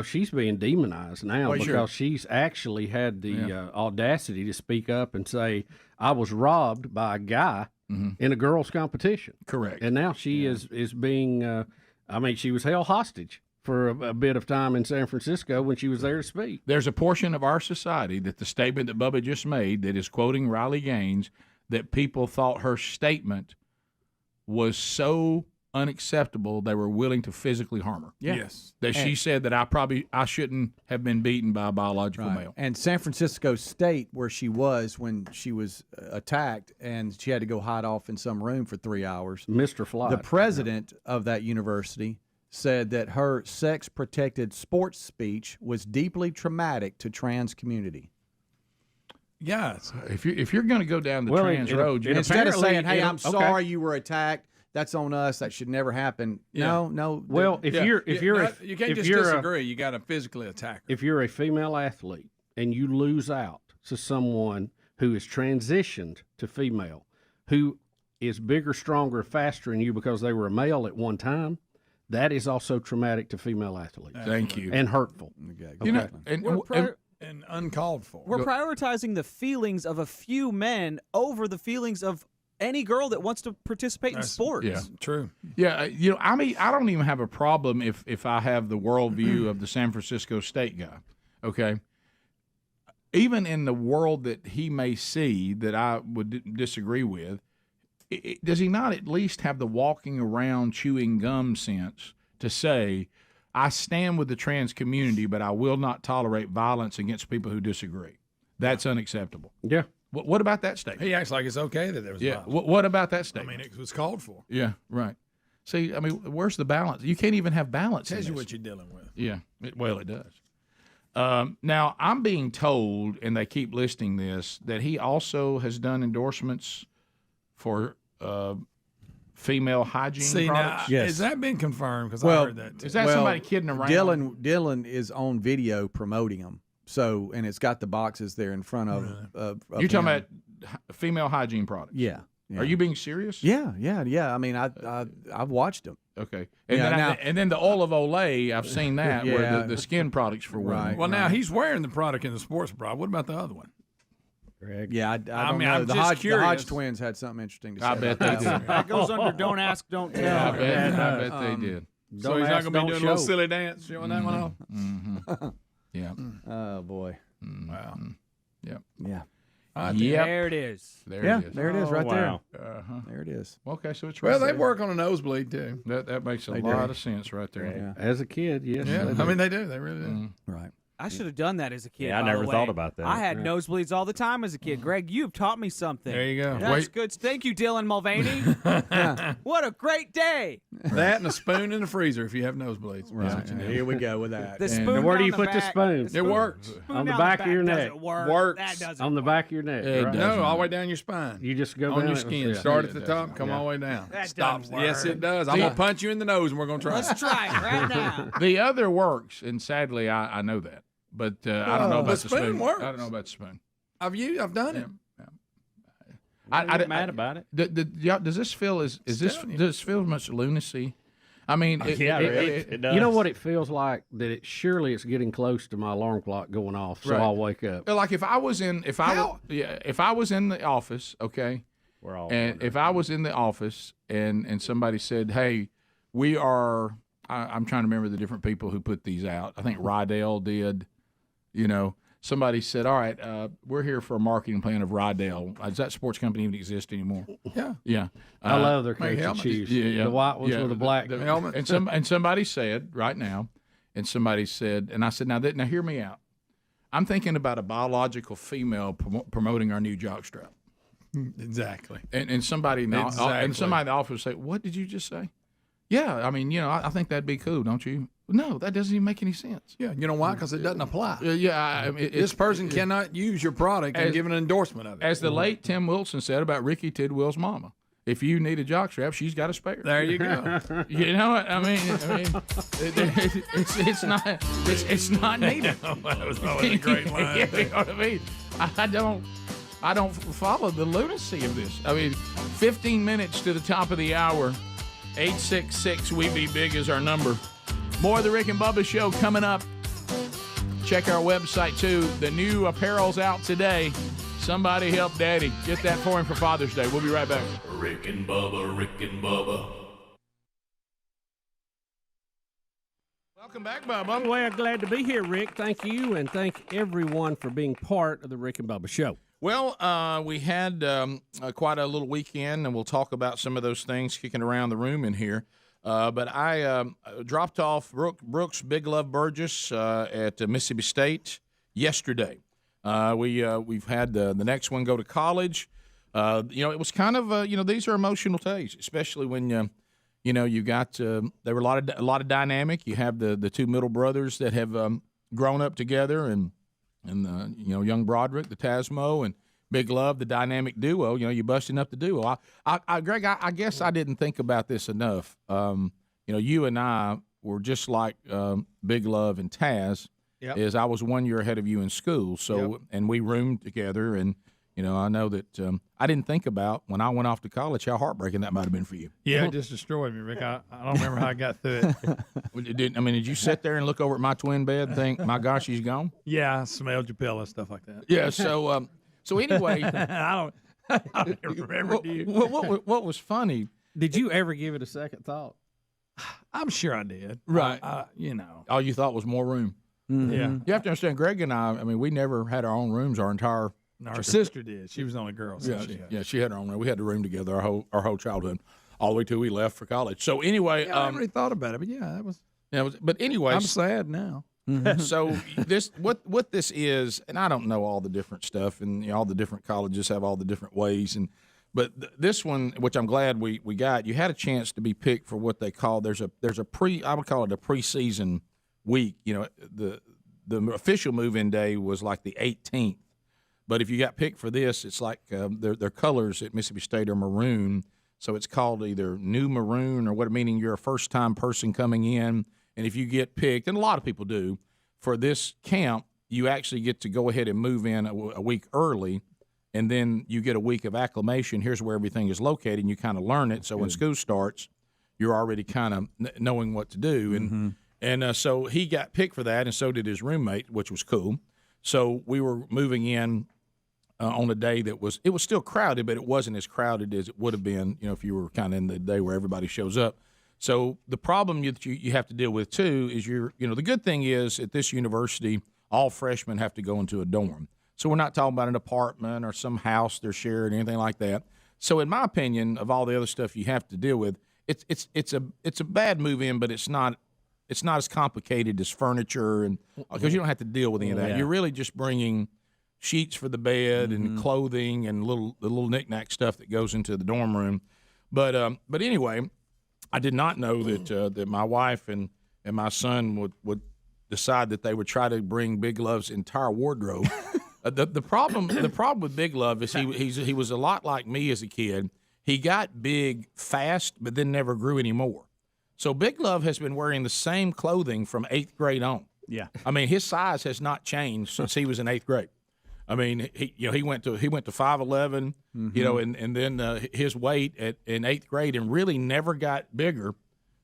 She's being demonized now because she's actually had the audacity to speak up and say, I was robbed by a guy in a girls' competition. Correct. And now she is being, she was held hostage for a bit of time in San Francisco when she was there to speak. There's a portion of our society that the statement that Bubba just made that is quoting Riley Gaines, that people thought her statement was so unacceptable they were willing to physically harm her. Yeah. Yes. That she said that I shouldn't have been beaten by a biological male. And San Francisco State, where she was when she was attacked, and she had to go hide off in some room for 3 hours. Mr. Flight. The president of that university said that her sex-protected sports speech was deeply traumatic to trans community. Guys, if you're going to go down the Well, trans it- road, you Instead of saying, "Hey, it'll- I'm sorry you were attacked. That's on us. That should never happen." Yeah. No. Well, if you're you can't if just you're disagree. You got to physically attack her. if you're a female athlete and you lose out to someone who is transitioned to female, who is bigger, stronger, faster than you because they were a male at one time, that is also traumatic to female athletes. Thank you. And hurtful. You know, and uncalled for. We're prioritizing the feelings of a few men over the feelings of any girl that wants to participate in sports. Yeah, true. Yeah, I mean, I don't even have a problem if I have the worldview of the San Francisco State guy. Okay, even in the world that he may see that I would disagree with, does he not at least have the walking around chewing gum sense to say, I stand with the trans community, but I will not tolerate violence against people who disagree? That's unacceptable. Yeah. What about that statement? He acts like it's okay that there was Yeah. violence. What about that I statement? mean, it was called for. Yeah, right. See, I mean, where's the balance? You can't even have balance. Tells in you this. what you're dealing with. Yeah, it does. Now, I'm being told, and they keep listing this, that he also has done endorsements for female hygiene products. Now, has that been confirmed? Because I Well, heard that too. Is that somebody kidding around? Dylan is on video promoting them. So, and it's got the boxes there in front of. You're talking him. about female hygiene products? Yeah. Are you being serious? Yeah. I mean, I've watched them. Okay. Yeah, And then the oil of Olay, I've seen that, where Yeah. the skin products for women. Right. Well, now he's wearing the product in the sports bra. What about the other one? Yeah, I don't mean, know. I'm The just Hodge curious. twins had something interesting to say. I bet about they that did. one. That goes under don't ask, don't tell. Yeah, I bet they did. So he's not going to be doing a little silly dance showing that one off? Mm-hmm. Yeah. Oh boy. Wow. Yep. Yeah. Yep. There it is. There Yeah, it is. there it is, right wow. there. Uh-huh. There it is. Okay, so it's Well, right they there. work on a nosebleed too. That makes a They lot do. of sense right there. Yeah. As a kid, yes. Yeah, they do. I mean they do. They really do. Mm. Right. I should have done that as a kid. Yeah, I by never the way. thought about that. I had nosebleeds all the time as a kid. Greg, you've taught me something. There you go. That's Wait. good. Thank you, Dylan Mulvaney. What a great day. That and a spoon in the freezer if you have nosebleeds. Right. That's what you do. Here we go with that. The And spoon And where do down you the put the back- spoon? It works. spoon On the down back of your neck. doesn't work. Works. That doesn't On the work. back of your neck. It right? does. No, all the way down your spine. You just go on down your it. skin. Yeah. Start Yeah, at the it top, doesn't. come Yeah. all the way down. That Stops. doesn't Yes, work. it does. I'm Yeah. gonna punch you in the nose, and we're gonna try. Let's try it right now. The other works, and sadly, I know that, but I don't know about the the spoon works. I don't know about the spoon. I've done it. I get mad about it. Does this feel does this feel much lunacy? I mean, It does. You know what it feels like? That it surely it's getting close to my alarm clock going off, so Right. I'll wake up. like if I was in if I was in the office, okay, We're all and if I was in the office and somebody said, "Hey, we are," I'm trying to remember the different people who put these out. I think Rydell did. You know, somebody said, "All right, we're here for a marketing plan of Rydell." Does that sports company even exist anymore? Yeah. Yeah, I love their make cakes and helmets. cheese. Yeah. The white ones Yeah, with the black. helmet. and somebody said right now, and somebody said, and I said, now hear me out. I'm thinking about a biological female promoting our new jockstrap. Exactly. And somebody in the, Exactly. and somebody in the office say, "What did you just say?" Yeah, I mean, I think that'd be cool, don't you? No, that doesn't even make any sense. Yeah, you know why? Because it doesn't apply. Yeah, This person cannot use your product and give an endorsement of it. As the late Tim Wilson said about Ricky Tidwell's mama, if you need a jockstrap, she's got a spare. There you go. You know what I mean? It's not needed. That was always a great line. You know what I mean? I don't follow the lunacy of this. I mean, 15 minutes to the top of the hour. 866 We Be Big is our number. More of the Rick and Bubba Show coming up. Check our website too. The new apparel's out today. Somebody help Daddy. Get that for him for Father's Day. We'll be right back. Rick and Bubba, Rick and Bubba. Welcome back, Bubba. Well, glad to be here, Rick. Thank you, and thank everyone for being part of the Rick and Bubba Show. Well, we had quite a little weekend, and we'll talk about some of those things kicking around the room in here. But I dropped off Brooks Big Love Burgess at Mississippi State yesterday. We've had the next one go to college. It was kind of these are emotional days, especially when you got there were a lot of dynamic. You have the two middle brothers that have grown up together, and and young Broderick, the Tasmo, and Big Love, the dynamic duo. You busting up the duo. Greg, I guess I didn't think about this enough. You and I were just like Big Love and Taz. Yep. Is I was 1 year ahead of you in school, so and we roomed together, and I know that I didn't think about when I went off to college how heartbreaking that might have been for you. Yeah, it just destroyed me, Rick. I don't remember how I got through it. Did you sit there and look over at my twin bed and think, my gosh, she's gone? Yeah, I smelled your pillow, stuff like that. Yeah, so anyway. I don't remember you. What was funny? Did you ever give it a second thought? I'm sure I did. Right. All you thought was more room. Mm-hmm. Yeah. You have to understand, Greg and I mean, we never had our own rooms our entire. Our sister did. She was the only girl. So she had her own room. We had a room together our whole childhood, all the way till we left for college. So anyway, I haven't really thought about it, but that was. But anyway, I'm sad now. So what this is, and I don't know all the different stuff, and all the different colleges have all the different ways, but this one, which I'm glad we got, you had a chance to be picked for what they call I would call it a preseason week. The official move-in day was like the 18th. But if you got picked for this, it's like their colors at Mississippi State are maroon, so it's called either new maroon or meaning you're a first-time person coming in. And if you get picked, and a lot of people do, for this camp, you actually get to go ahead and move in a week early, and then you get a week of acclimation. Here's where everything is located, and you kind of learn it. So when school starts, you're already kind of knowing what to do. And so he got picked for that, and so did his roommate, which was cool. So we were moving in on a day it was still crowded, but it wasn't as crowded as it would have been, if you were kind of in the day where everybody shows up. So the problem that you have to deal with too is the good thing is at this university, all freshmen have to go into a dorm. So we're not talking about an apartment or some house they're sharing or anything like that. So in my opinion, of all the other stuff you have to deal with, it's a bad move in, but it's not as complicated as furniture, and because you don't have to deal with any of that. Yeah. You're really just bringing sheets for the bed and clothing and the little knick-knack stuff that goes into the dorm room. But anyway, I did not know that my wife and my son would decide that they would try to bring Big Love's entire wardrobe. The problem with Big Love is he was a lot like me as a kid. He got big fast, but then never grew any more. So Big Love has been wearing the same clothing from 8th grade on. Yeah. I mean, his size has not changed since he was in 8th grade. I mean, he went to 5'11", and then his weight in 8th grade, and really never got bigger.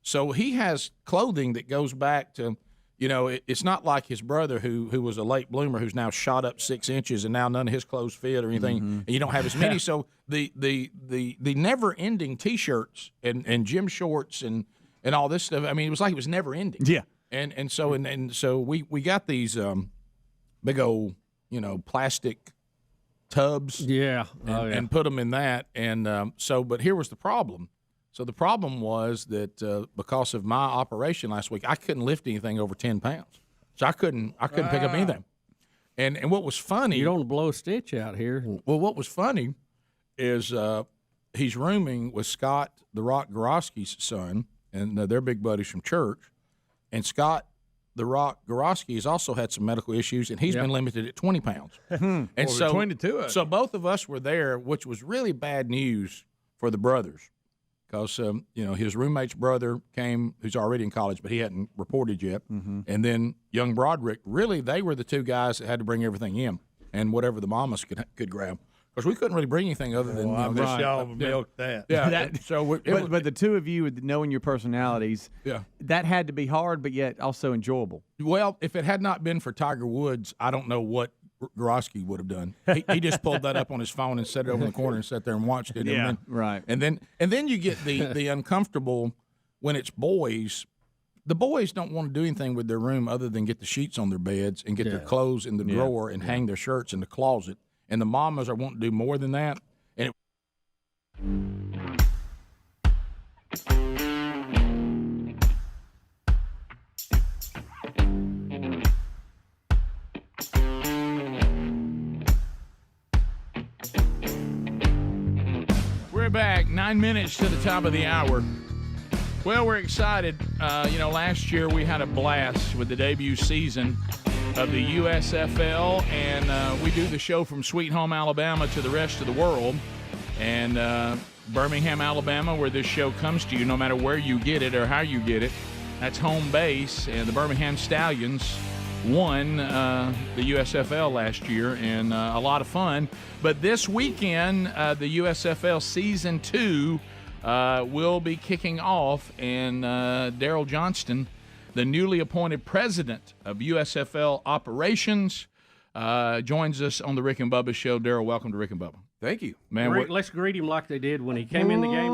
So he has clothing that goes back to, it's not like his brother who was a late bloomer who's now shot up 6 inches and now none of his clothes fit or anything, and you don't have as many. So the never ending T-shirts and gym shorts and all this stuff. I mean, it was like it was never ending. Yeah. And so we got these big old plastic tubs. Yeah. And put them in that. And but here was the problem. So the problem was that because of my operation last week, I couldn't lift anything over 10 pounds. So I couldn't pick up anything. And what was funny, you don't blow a stitch out here. Well, what was funny is he's rooming with Scott the Rock Gorosky's son, and they're big buddies from church. And Scott the Rock Gorosky has also had some medical issues, and he's been limited at 20 pounds. And so between the two of us. So both of us were there, which was really bad news for the brothers, because his roommate's brother came, who's already in college, but he hadn't reported yet. And then young Broderick, really, they were the two guys that had to bring everything in and whatever the mamas could grab. Because we couldn't really bring anything other than I wish this. y'all milked that. Yeah. But the two of you, with knowing your personalities, that had to be hard, but yet also enjoyable. Well, if it had not been for Tiger Woods, I don't know what Gorosky would have done. He just pulled that up on his phone and set it over in the corner and sat there and watched it. Yeah, and then, right. And then you get the uncomfortable when it's boys. The boys don't want to do anything with their room other than get the sheets on their beds and get their clothes in the drawer and hang their shirts in the closet. And the mamas are wanting to do more than that. And we're back, 9 minutes to the top of the hour. Well, we're excited. Last year we had a blast with the debut season of the USFL, and we do the show from Sweet Home, Alabama to the rest of the world. And Birmingham, Alabama, where this show comes to you, no matter where you get it or how you get it, that's home base. And the Birmingham Stallions won the USFL last year, and a lot of fun. But this weekend, the USFL Season 2 will be kicking off, and Daryl Johnston, the newly appointed president of USFL Operations, joins us on the Rick and Bubba Show. Daryl, welcome to Rick and Bubba. Thank you. Man, Rick, let's greet him like they did when he came in the game.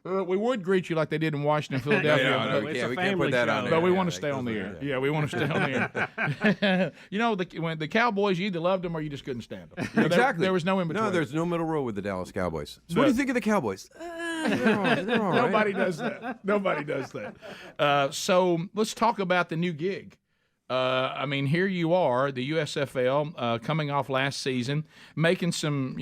We would greet you like they did in Washington, Philadelphia. Yeah, we can't put that on there. But we want to stay on the air. Yeah, we want to stay on the air. You know, when the Cowboys, you either loved them or you just couldn't stand them. You know, Exactly. There was no in between. No, there's no middle road with the Dallas Cowboys. So what do you think of the Cowboys? They're all right. Nobody does that. Nobody does that. So let's talk about the new gig. I mean, here you are, the USFL, coming off last season, making some,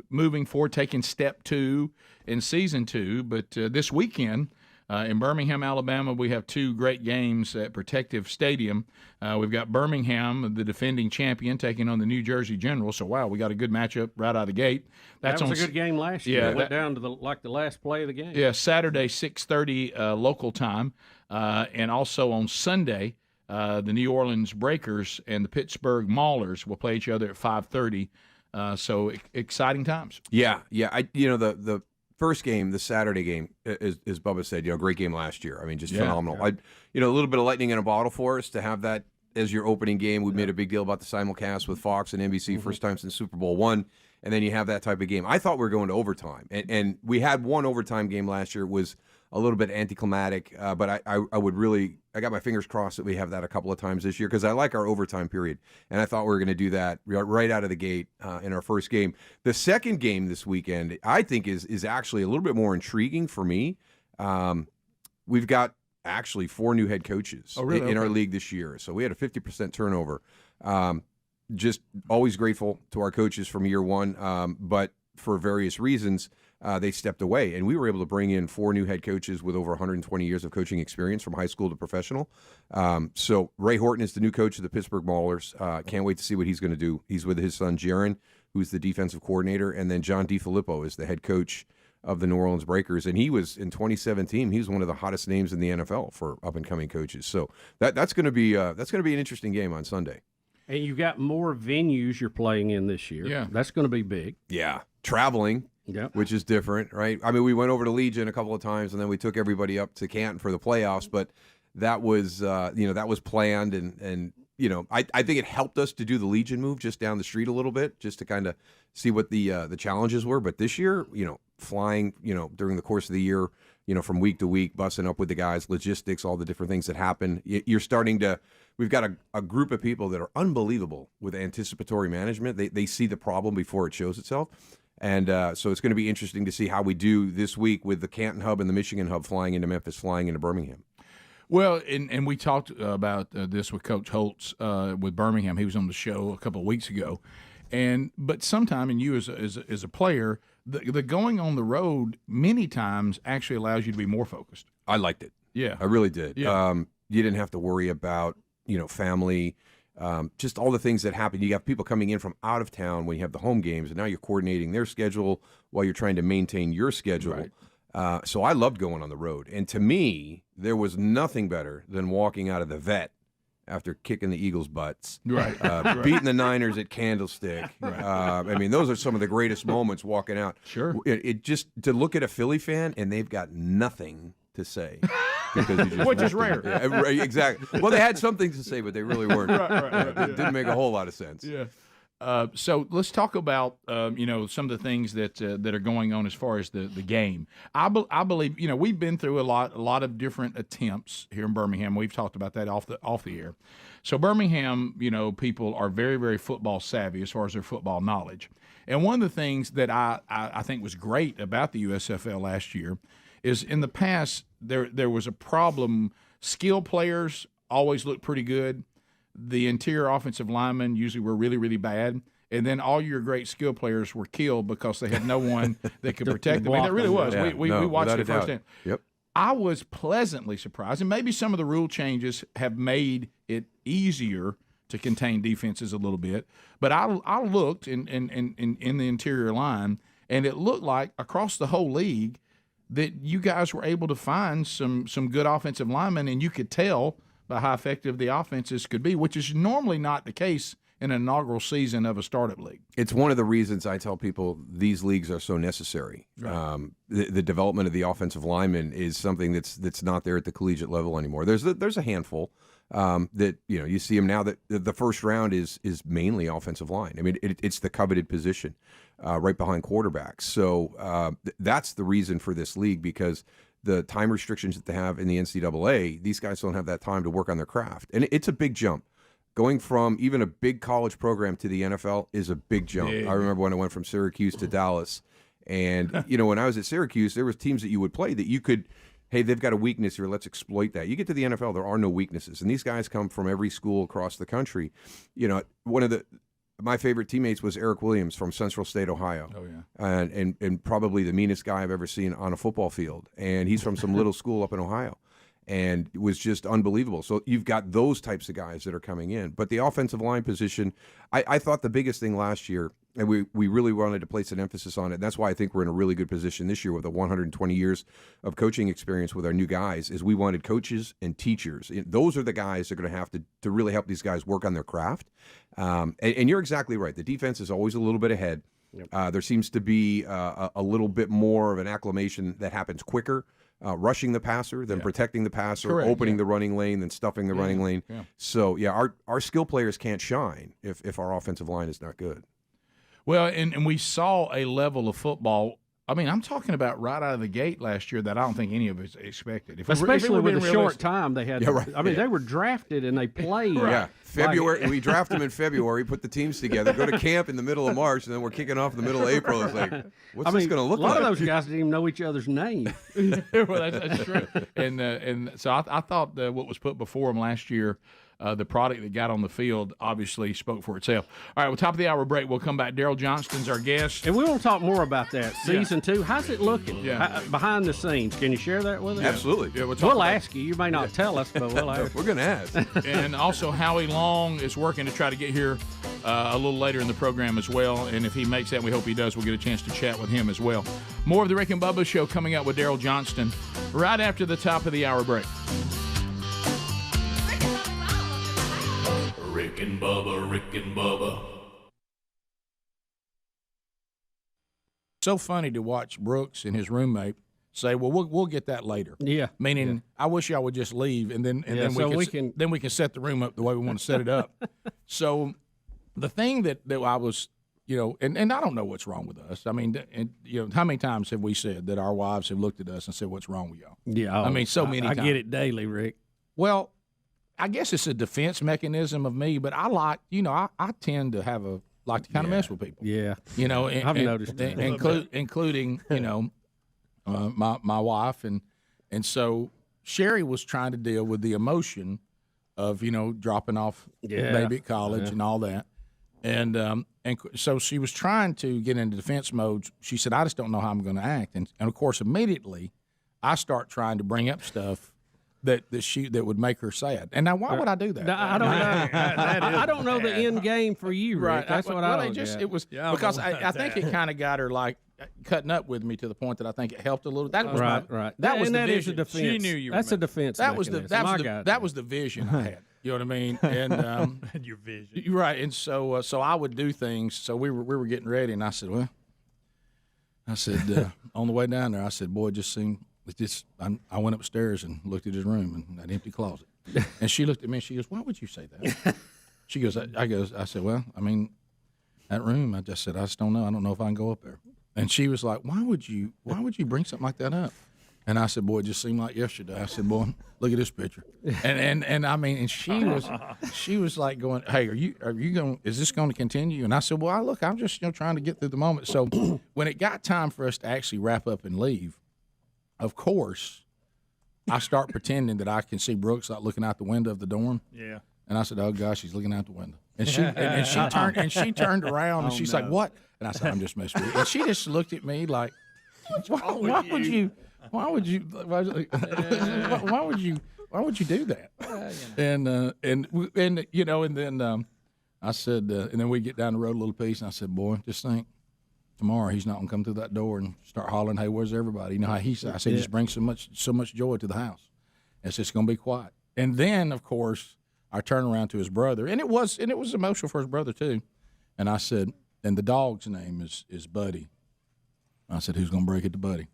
moving forward, taking step 2 in season 2. But this weekend in Birmingham, Alabama, we have 2 great games at Protective Stadium. We've got Birmingham, the defending champion, taking on the New Jersey Generals. So, wow, we got a good matchup right out of the gate. That was a good game last year. Yeah, it went down to the last play of the game. Yeah, Saturday, 6:30 local time, and also on Sunday. The New Orleans Breakers and the Pittsburgh Maulers will play each other at 5:30. So exciting times. Yeah. The first game, the Saturday game, as Bubba said, great game last year. I mean, just phenomenal. A little bit of lightning in a bottle for us to have that as your opening game. We made a big deal about the simulcast with Fox and NBC, first time since Super Bowl I, and then you have that type of game. I thought we were going to overtime, and we had one overtime game last year. It was a little bit anticlimactic, but I got my fingers crossed that we have that a couple of times this year because I like our overtime period, and I thought we were going to do that right out of the gate in our first game. The second game this weekend, I think, is actually a little bit more intriguing for me. We've got actually 4 new head coaches in our league this year, so we had a 50% turnover. Just always grateful to our coaches from year one, but for various reasons, they stepped away, and we were able to bring in 4 new head coaches with over 120 years of coaching experience from high school to professional. So Ray Horton is the new coach of the Pittsburgh Maulers. Can't wait to see what he's going to do. He's with his son Jaron, who's the defensive coordinator, and then John DiFilippo is the head coach of the New Orleans Breakers, and he was in 2017. He was one of the hottest names in the NFL for up and coming coaches. So that's going to be an interesting game on Sunday. And you've got more venues you're playing in this year. Yeah, that's going to be big. Yeah, traveling. Yep. Which is different, right? I mean, we went over to Legion a couple of times, and then we took everybody up to Canton for the playoffs. But that was, that was planned, and I think it helped us to do the Legion move just down the street a little bit, just to kind of see what the challenges were. But this year, flying, during the course of the year, from week to week, bussing up with the guys, logistics, all the different things that happen. You're starting to. We've got a group of people that are unbelievable with anticipatory management. They see the problem before it shows itself. And so it's going to be interesting to see how we do this week with the Canton hub and the Michigan hub flying into Memphis, flying into Birmingham. Well, and we talked about this with Coach Holtz with Birmingham. He was on the show a couple of weeks ago. But sometime, and you as a player, the going on the road many times actually allows you to be more focused. I liked it. Yeah. I really did. Yeah. You didn't have to worry about, family, just all the things that happen. You have people coming in from out of town when you have the home games, and now you're coordinating their schedule while you're trying to maintain your schedule. Right. So I loved going on the road. And to me, there was nothing better than walking out of the vet after kicking the Eagles' butts, right. Beating the Niners at Candlestick. Right. I mean, those are some of the greatest moments walking out. Sure. It just to look at a Philly fan, and they've got nothing to say. Which is rare. Yeah, exactly. Well, they had something to say, but they really weren't. Right. It didn't make a whole lot of sense. Yeah. So let's talk about some of the things that are going on as far as the game. I believe we've been through a lot of different attempts here in Birmingham. We've talked about that off the air. So Birmingham, people are very, very football savvy as far as their football knowledge. And one of the things that I think was great about the USFL last year is in the past there was a problem. Skill players always looked pretty good. The interior offensive linemen usually were really, really bad. And then all your great skill players were killed because they had no one that could protect them. I mean, it really was. Yeah, we watched it firsthand. Yep. I was pleasantly surprised, and maybe some of the rule changes have made it easier to contain defenses a little bit. But I looked in the interior line, and it looked like across the whole league that you guys were able to find some good offensive linemen, and you could tell by how effective the offenses could be, which is normally not the case in an inaugural season of a startup league. It's one of the reasons I tell people these leagues are so necessary. Right. The development of the offensive lineman is something that's not there at the collegiate level anymore. There's a handful that you see them now. That the first round is mainly offensive line. I mean, it's the coveted position right behind quarterbacks. So that's the reason for this league, because the time restrictions that they have in the NCAA, these guys don't have that time to work on their craft, and it's a big jump. Going from even a big college program to the NFL is a big jump. Big. I remember when I went from Syracuse to Dallas, and when I was at Syracuse, there was teams that you would play that you could, hey, they've got a weakness here, let's exploit that. You get to the NFL, there are no weaknesses, and these guys come from every school across the country. One of my favorite teammates was Eric Williams from Central State, Ohio. Oh yeah, and probably the meanest guy I've ever seen on a football field, and he's from some little school up in Ohio. And it was just unbelievable. So you've got those types of guys that are coming in. But the offensive line position, I thought the biggest thing last year, and we really wanted to place an emphasis on it, and that's why I think we're in a really good position this year with the 120 years of coaching experience with our new guys, is we wanted coaches and teachers. Those are the guys that are going to have to really help these guys work on their craft. And you're exactly right. The defense is always a little bit ahead. Yep. There seems to be a little bit more of an acclimation that happens quicker. Rushing the passer than protecting the passer, Correct, opening the running lane, then stuffing the running lane. Yeah. So, our skill players can't shine if our offensive line is not good. Well, and we saw a level of football. I mean, I'm talking about right out of the gate last year that I don't think any of us expected. Especially with the short time they had. Yeah, right. I mean, they were drafted and they played. Right. Yeah, February. We draft them in February, put the teams together, go to camp in the middle of March, and then we're kicking off in the middle of April. It's like, what's this going to look like? A lot of those guys didn't even know each other's name. Well, that's true. And so I thought what was put before them last year, the product that got on the field obviously spoke for itself. All right, well, top of the hour break, we'll come back. Daryl Johnston's our guest. And we want to talk more about that. Season 2, how's it looking? Yeah. Behind the scenes. Can you share that with us? Absolutely. Yeah, we'll ask you. You may not tell us, but we'll ask. We're going to ask. And also, Howie Long is working to try to get here a little later in the program as well. And if he makes that, we hope he does, we'll get a chance to chat with him as well. More of the Rick and Bubba Show coming up with Daryl Johnston right after the top of the hour break. Rick and Bubba, Rick and Bubba. So funny to watch Brooks and his roommate say, "Well, we'll get that later." Yeah, meaning I wish y'all would just leave, and then we can set the room up the way we want to set it up. So the thing that I was, and I don't know what's wrong with us. I mean, how many times have we said that our wives have looked at us and said, "What's wrong with y'all?" Yeah, I mean, so many I times. get it daily, Rick. Well, I guess it's a defense memechanism of me, but I like, I tend to like to kind of mess with people. Yeah. I've noticed that. Including, my wife. And so Sherry was trying to deal with the emotion of, dropping off baby at college and all that. And so she was trying to get into defense mode. She said, I just don't know how I'm going to act. And of course, immediately I start trying to bring up stuff that would make her sad. And now, why would I do that? I don't know. I don't know the end game for you, Rick. Right. That's what I don't just get. it was because I think it kind of got her like cutting up with me to the point that I think it helped a little. That was right. That was the that vision. Is a defense. She knew you. That's a defense. That was that was the vision I had. You know what I mean? And your vision. You're right. And so I would do things. So we were getting ready, and I said, on the way down there, I said, boy, it just seemed. I went upstairs and looked at his room and that empty closet. And she looked at me and she goes, why would you say that? She goes, I said, well, I mean, that room, I just don't know. I don't know if I can go up there. And she was like, why would you bring something like that up? And I said, boy, it just seemed like yesterday. I said, boy, look at this picture. And I mean, and she was like going, hey, are you going, is this going to continue? And I said, well, look, I'm just trying to get through the moment. So when it got time for us to actually wrap up and leave, of course, I start pretending that I can see Brooks like looking out the window of the dorm. Yeah. And I said, "Oh gosh, he's looking out the window." And she turned around and she's like, "What?" And I said, "I'm just messing with you." And she just looked at me like, "Why why would you do that? And then I said, and then we get down the road a little piece, and I said, boy, just think, tomorrow he's not gonna come through that door and start hollering, hey, where's everybody? You know how I said, just brings so much joy to the house. It's just gonna be quiet. And then, of course, I turn around to his brother, and it was emotional for his brother too. And I said, and the dog's name is Buddy. I said, who's gonna break it to Buddy?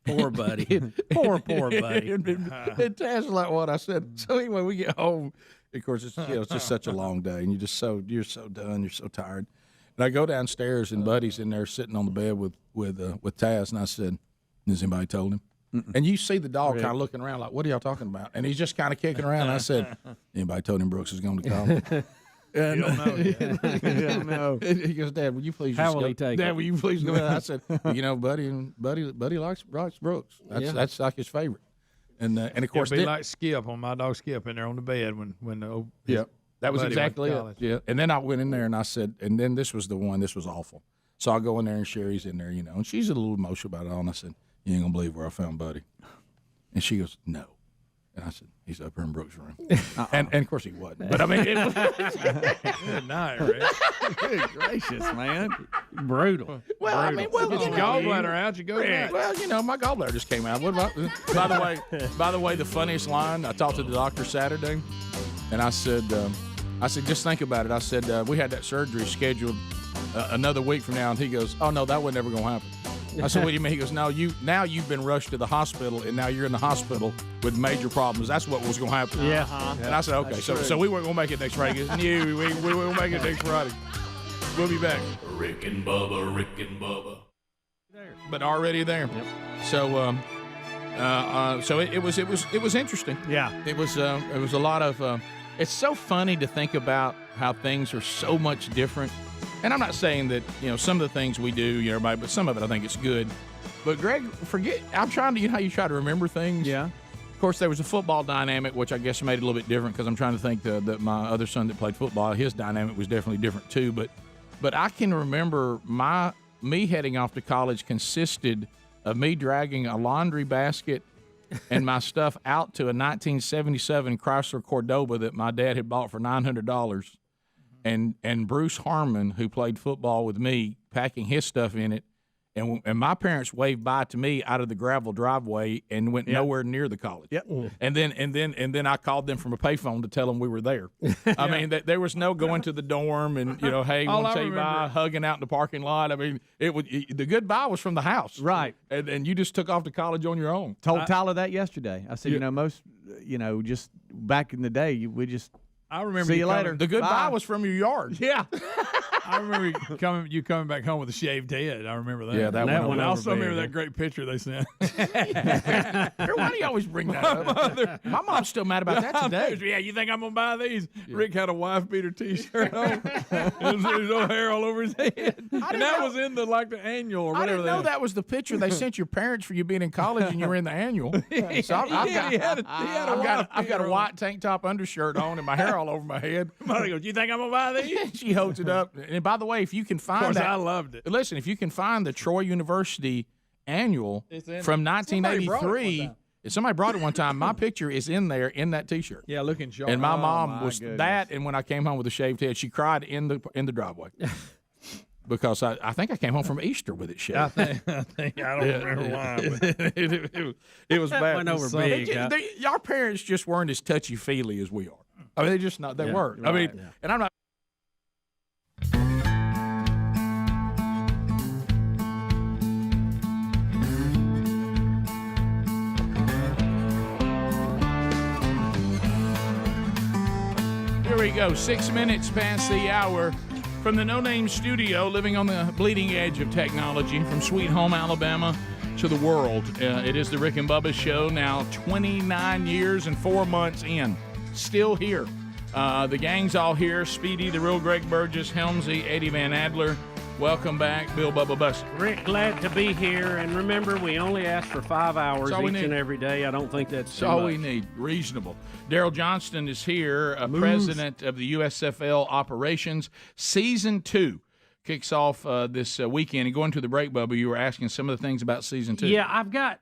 Poor Buddy. poor Buddy. and Taz was like, what? I said, so anyway, we get home. Of course, it's just such a long day, and you're so done, you're so tired. And I go downstairs, and Buddy's in there sitting on the bed with Taz, and I said, has anybody told him? And you see the dog kind of looking around like, what are y'all talking about? And he's just kind of kicking around. And I said, anybody told him Brooks is going to call him? And, you don't know yet. You don't know. And he goes, Dad, will you please How just will go? he take Dad, it? will you please go? I said, Buddy likes Brooks. That's like his favorite. And of course, it'd be like Skip on my dog Skip in there on the bed when that was buddy exactly went to it. college. Yeah. And then I went in there and I said, and then this was the one. This was awful. So I go in there and Sherry's in there, and she's a little emotional about it all. And I said, you ain't gonna believe where I found Buddy. And she goes, no. And I said, he's up here in Brooks' room. And of course he wasn't. But I mean, it was Good night, Rick. Good gracious, man. Brutal. Well, I mean, Get your gallbladder out, you go back. Well, my gallbladder just came out. What about? By the way, the funniest line, I talked to the doctor Saturday, and I said, just think about it. I said, we had that surgery scheduled another week from now, and he goes, oh no, that wasn't ever gonna happen. I said, what do you mean? He goes, no, you've been rushed to the hospital, and now you're in the hospital with major problems. That's what was going to happen. Yeah. And I said, okay, so we weren't going to make it next Friday. He goes, no, we weren't going to make it next Friday. We'll be back. Rick and Bubba. But already there. Yep. So, so it was interesting. Yeah. It was a lot of. It's so funny to think about how things are so much different. And I'm not saying that, some of the things we do, everybody, but some of it I think it's good. But Greg, I'm trying to, how you try to remember things. Yeah. Of course, there was a football dynamic, which I guess made it a little bit different because I'm trying to think that my other son that played football, his dynamic was definitely different too. But I can remember me heading off to college consisted of me dragging a laundry basket and my stuff out to a 1977 Chrysler Cordoba that my dad had bought for $900. And Bruce Harmon, who played football with me, packing his stuff in it, and my parents waved bye to me out of the gravel driveway and went nowhere near the college. Yep. And then I called them from a payphone to tell them we were there. I mean, there was no going to the dorm and hey, want to say bye, hugging out in the parking lot. I mean, the goodbye was from the house, right? And you just took off to college on your own. Told Tyler that yesterday. I said, most, just back in the day, we just. I remember see you later. The goodbye was from your yard. Yeah. I remember you coming back home with a shaved head. I remember that. Yeah, that one. I also remember that great picture they sent. Why do you always bring that up? My mom's still mad about that today. Yeah, you think I'm going to buy these? Yeah. Rick had a wife-beater T-shirt on. There's no hair all over his head. And that was in the annual or whatever. I didn't know that was the picture they sent your parents for you being in college and you were in the annual. So I've got a white tank top undershirt on and my hair all over my head. Mother goes, you think I'm going to buy these? She holds it up. And by the way, if you can find that. I loved it. Listen, if you can find the Troy University annual from 1983. Somebody brought it one time. My picture is in there in that T-shirt. Yeah, looking sharp. And my mom was that, and when I came home with a shaved head, she cried in the driveway. Because I think I came home from Easter with it shaved. I don't remember why. It was bad. Went over big. Our parents just weren't as touchy-feely as we are. I mean, they weren't. I mean, and I'm not. Here we go, 6 minutes past the hour. From the No Name Studio, living on the bleeding edge of technology, from Sweet Home, Alabama, to the world. It is the Rick and Bubba Show, now 29 years and 4 months in. Still here. The gang's all here. Speedy, the real Greg Burgess, Helmsy, Eddie Van Adler. Welcome back, Bill Bubba Bussey. Rick, glad to be here. And remember, we only ask for 5 hours each and every day. I don't think that's all we need. Reasonable. Daryl Johnston is here, president of the USFL operations. Season 2 kicks off this weekend. And going to the break, Bubba, you were asking some of the things about Season 2. Yeah, I've got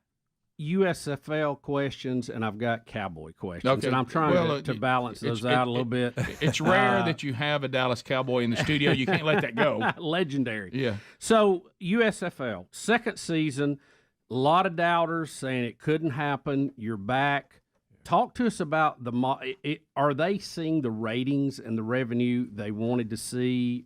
USFL questions and I've got Cowboy questions, and I'm trying to balance those out a little bit. It's rare that you have a Dallas Cowboy in the studio. You can't let that go. Legendary. Yeah. So USFL, second season, a lot of doubters saying it couldn't happen. You're back. Talk to us about are they seeing the ratings and the revenue they wanted to see?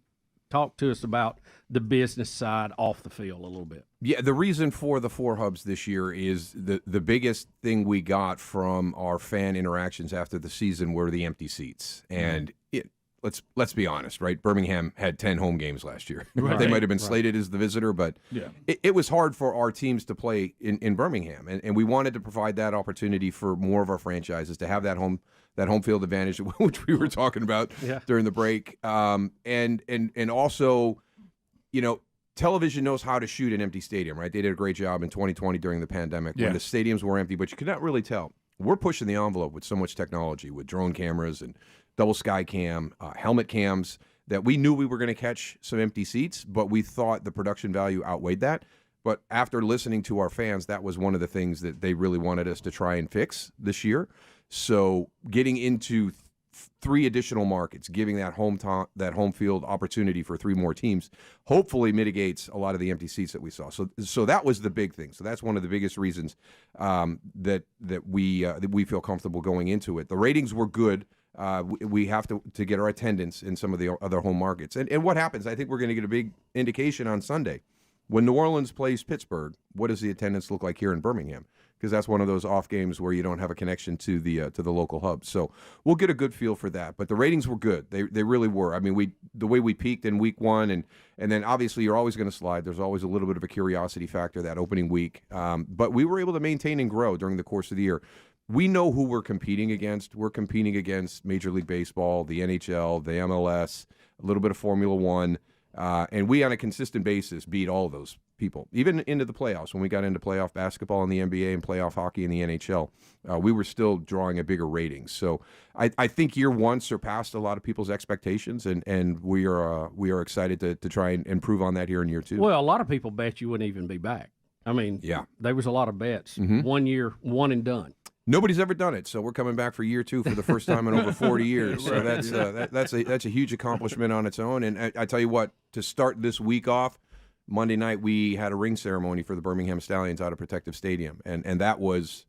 Talk to us about the business side off the field a little bit. Yeah, the reason for the 4 hubs this year is the biggest thing we got from our fan interactions after the season were the empty seats. And let's be honest, right? Birmingham had 10 home games last year. Right. They might have been slated as the visitor, but Yeah. it was hard for our teams to play in Birmingham. And we wanted to provide that opportunity for more of our franchises to have that home field advantage, which we were talking about during the break. And also, television knows how to shoot an empty stadium, right? They did a great job in 2020 during the pandemic when the stadiums were empty, but you could not really tell. We're pushing the envelope with so much technology, with drone cameras and double sky cam, helmet cams, that we knew we were going to catch some empty seats, but we thought the production value outweighed that. But after listening to our fans, that was one of the things that they really wanted us to try and fix this year. So getting into 3 additional markets, giving that home field opportunity for 3 more teams, hopefully mitigates a lot of the empty seats that we saw. So that was the big thing. So that's one of the biggest reasons that we feel comfortable going into it. The ratings were good. We have to get our attendance in some of the other home markets. And what happens? I think we're going to get a big indication on Sunday. When New Orleans plays Pittsburgh, what does the attendance look like here in Birmingham? Because that's one of those off games where you don't have a connection to the local hub. So we'll get a good feel for that. But the ratings were good. They really were. I mean, the way we peaked in week 1, and then obviously you're always going to slide. There's always a little bit of a curiosity factor that opening week. But we were able to maintain and grow during the course of the year. We know who we're competing against. We're competing against Major League Baseball, the NHL, the MLS, a little bit of Formula One. And we, on a consistent basis, beat all of those people, even into the playoffs. When we got into playoff basketball in the NBA and playoff hockey in the NHL, we were still drawing a bigger rating. So I think year 1 surpassed a lot of people's expectations, and we are excited to try and improve on that here in year 2. Well, a lot of people bet you wouldn't even be back. I mean, there was a lot of bets. 1 year, one and done. Nobody's ever done it, so we're coming back for year 2 for the first time in over 40 years. So that's a huge accomplishment on its own. And I tell you what, to start this week off, Monday night we had a ring ceremony for the Birmingham Stallions out of Protective Stadium, and that was,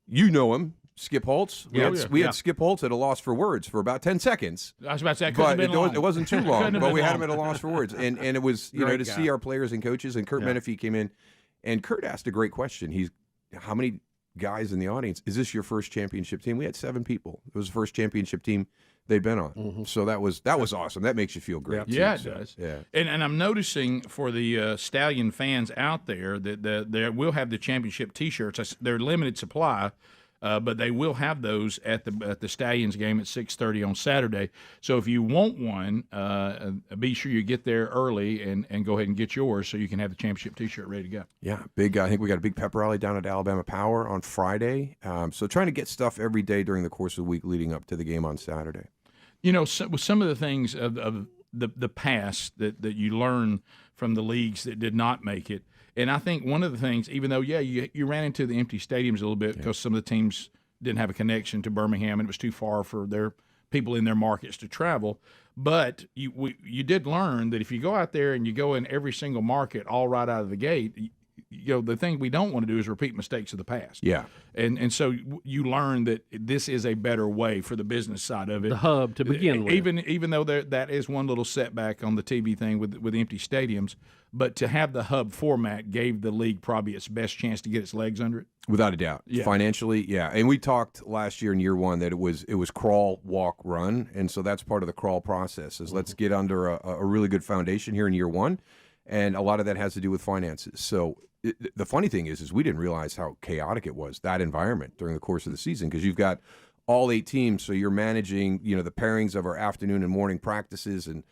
him, Skip Holtz. We had Skip Holtz at a loss for words for about 10 seconds. I was about to say, but it wasn't too long. But we had him at a loss for words, and it was to see our players and coaches. And Kurt Menefee came in, and Kurt asked a great question. How many guys in the audience, is this your first championship team? We had 7 people. It was the first championship team they've been on. So that was awesome. That makes you feel great. Yeah, too, it does. Yeah. And I'm noticing for the Stallion fans out there that they will have the championship T-shirts. They're limited supply, but they will have those at the Stallions game at 6:30 on Saturday. So if you want one, be sure you get there early and go ahead and get yours so you can have the championship T-shirt ready to go. Yeah, big. I think we got a big pep rally down at Alabama Power on Friday. So trying to get stuff every day during the course of the week leading up to the game on Saturday. With some of the things of the past that you learn from the leagues that did not make it. And I think one of the things, even though, you ran into the empty stadiums a little bit because some of the teams didn't have a connection to Birmingham and it was too far for their people in their markets to travel. But you did learn that if you go out there and you go in every single market all right out of the gate, the thing we don't want to do is repeat mistakes of the past. Yeah. And so you learn that this is a better way for the business side of it. The hub to begin with. Even though that is one little setback on the TV thing with empty stadiums, but to have the hub format gave the league probably its best chance to get its legs under it. Without a doubt. Yeah. Financially, yeah. And we talked last year in year 1 that it was crawl, walk, run. And so that's part of the crawl process is let's get under a really good foundation here in year 1. And a lot of that has to do with finances. So the funny thing is we didn't realize how chaotic it was, that environment during the course of the season, because you've got all 8 teams. So you're managing, the pairings of our afternoon and morning practices and,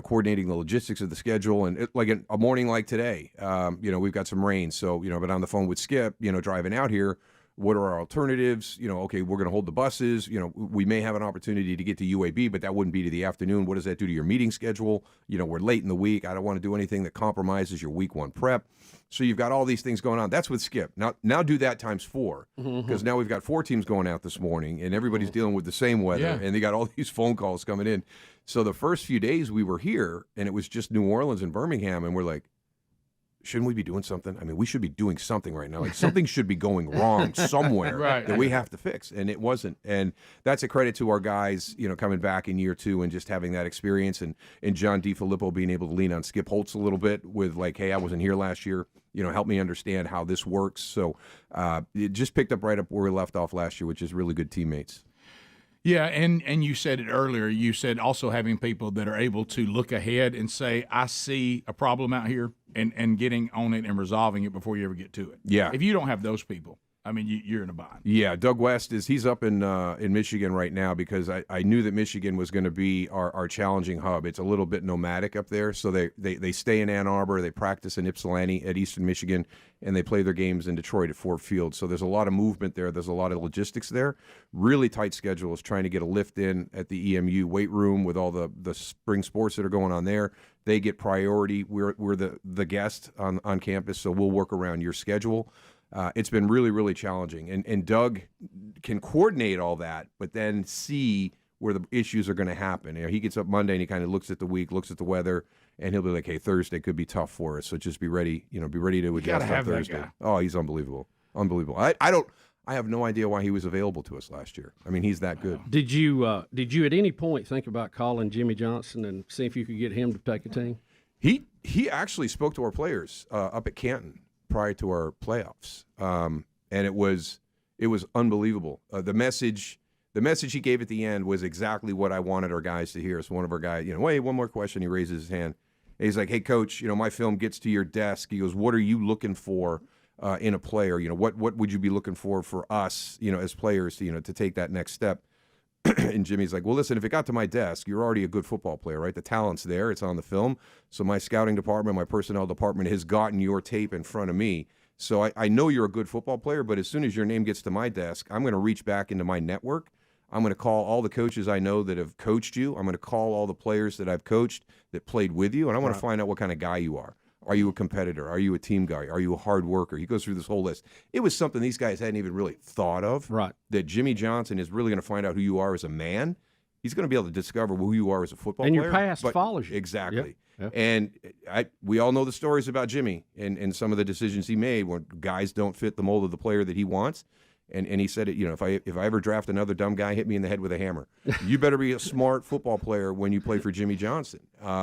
coordinating the logistics of the schedule. And like a morning like today, we've got some rain. So, but on the phone with Skip, driving out here, What are our alternatives? Okay, we're going to hold the buses. We may have an opportunity to get to UAB, but that wouldn't be to the afternoon. What does that do to your meeting schedule? We're late in the week. I don't want to do anything that compromises your week 1 prep. So you've got all these things going on. That's with Skip. Now do that times 4, because now we've got 4 teams going out this morning, and everybody's dealing with the same weather, and they got all these phone calls coming in. So the first few days we were here, and it was just New Orleans and Birmingham, and we're like, shouldn't we be doing something? I mean, we should be doing something right now. Like, something should be going wrong somewhere that we have to fix, and it wasn't. And that's a credit to our guys, coming back in year 2 and just having that experience, and John DiFilippo being able to lean on Skip Holtz a little bit with, like, hey, I wasn't here last year. Help me understand how this works. So it just picked up right up where we left off last year, which is really good teammates. Yeah, and you said it earlier. You said also having people that are able to look ahead and say, I see a problem out here, and getting on it and resolving it before you ever get to it. Yeah. If you don't have those people, I mean, you're in a bind. Yeah, Doug West he's up in Michigan right now, because I knew that Michigan was going to be our challenging hub. It's a little bit nomadic up there, so they stay in Ann Arbor, they practice in Ypsilanti at Eastern Michigan, and they play their games in Detroit at Ford Field. So there's a lot of movement there. There's a lot of logistics there. Really tight schedule is trying to get a lift in at the EMU weight room with all the spring sports that are going on there. They get priority. We're the guest on campus, so we'll work around your schedule. It's been really, really challenging. And Doug can coordinate all that, but then see where the issues are going to happen. He gets up Monday and he kind of looks at the week, looks at the weather, and he'll be like, hey, Thursday could be tough for us. So just be ready, to adjust on Thursday. That guy. Oh, he's unbelievable. Unbelievable. I have no idea why he was available to us last year. I mean, he's that good. Did you at any point think about calling Jimmy Johnston and see if you could get him to take a team? He actually spoke to our players up at Canton prior to our playoffs, and it was unbelievable. The message he gave at the end was exactly what I wanted our guys to hear. So one of our guys, hey, one more question. He raises his hand. And he's like, hey, Coach, my film gets to your desk. He goes, what are you looking for in a player? What would you be looking for us, as players, to take that next step? And Jimmy's like, well, listen, if it got to my desk, you're already a good football player, right? The talent's there. It's on the film. So my scouting department, my personnel department has gotten your tape in front of me. So I know you're a good football player, but as soon as your name gets to my desk, I'm going to reach back into my network. I'm going to call all the coaches I know that have coached you. I'm going to call all the players that I've coached that played with you, and I want to find out what kind of guy you are. Are you a competitor? Are you a team guy? Are you a hard worker? He goes through this whole list. It was something these guys hadn't even really thought of. Right. That Jimmy Johnson is really going to find out who you are as a man. He's going to be able to discover who you are as a football player. And your past follows you. Exactly. Yep. And we all know the stories about Jimmy and some of the decisions he made when guys don't fit the mold of the player that he wants. And he said it, if I ever draft another dumb guy, hit me in the head with a hammer. You better be a smart football player when you play for Jimmy Johnson.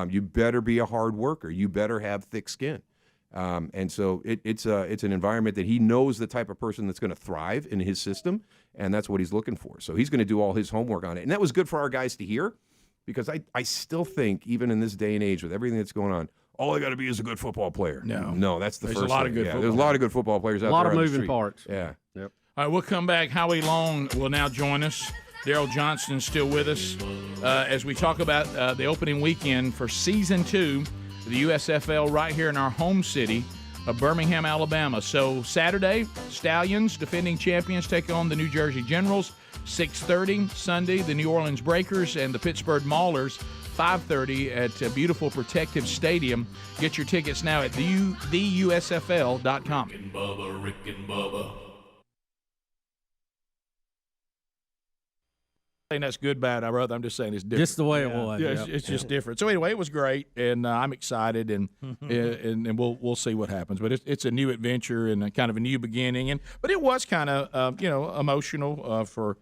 You better be a hard worker. You better have thick skin. And so it's an environment that he knows the type of person that's going to thrive in his system, and that's what he's looking for. So he's going to do all his homework on it. And that was good for our guys to hear, because I still think, even in this day and age with everything that's going on, all I got to be is a good football player. No, that's the There's first a lot thing. of good There's a lot of good football players out there. A lot of on the moving street. parts. Yeah. Yep. All right, we'll come back. Howie Long will now join us. Daryl Johnston's still with us as we talk about the opening weekend for Season 2 of the USFL right here in our home city of Birmingham, Alabama. So Saturday, Stallions, defending champions, take on the New Jersey Generals. 6:30 Sunday, the New Orleans Breakers and the Pittsburgh Maulers. 5:30 at beautiful Protective Stadium. Get your tickets now at theusfl.com. Rick and Bubba, Rick and Bubba. Saying that's good, bad, I'm just saying it's different. Just the way it was. Yeah, it's just different. So anyway, it was great, and I'm excited, and and we'll see what happens. But it's a new adventure and kind of a new beginning, but it was kind of emotional for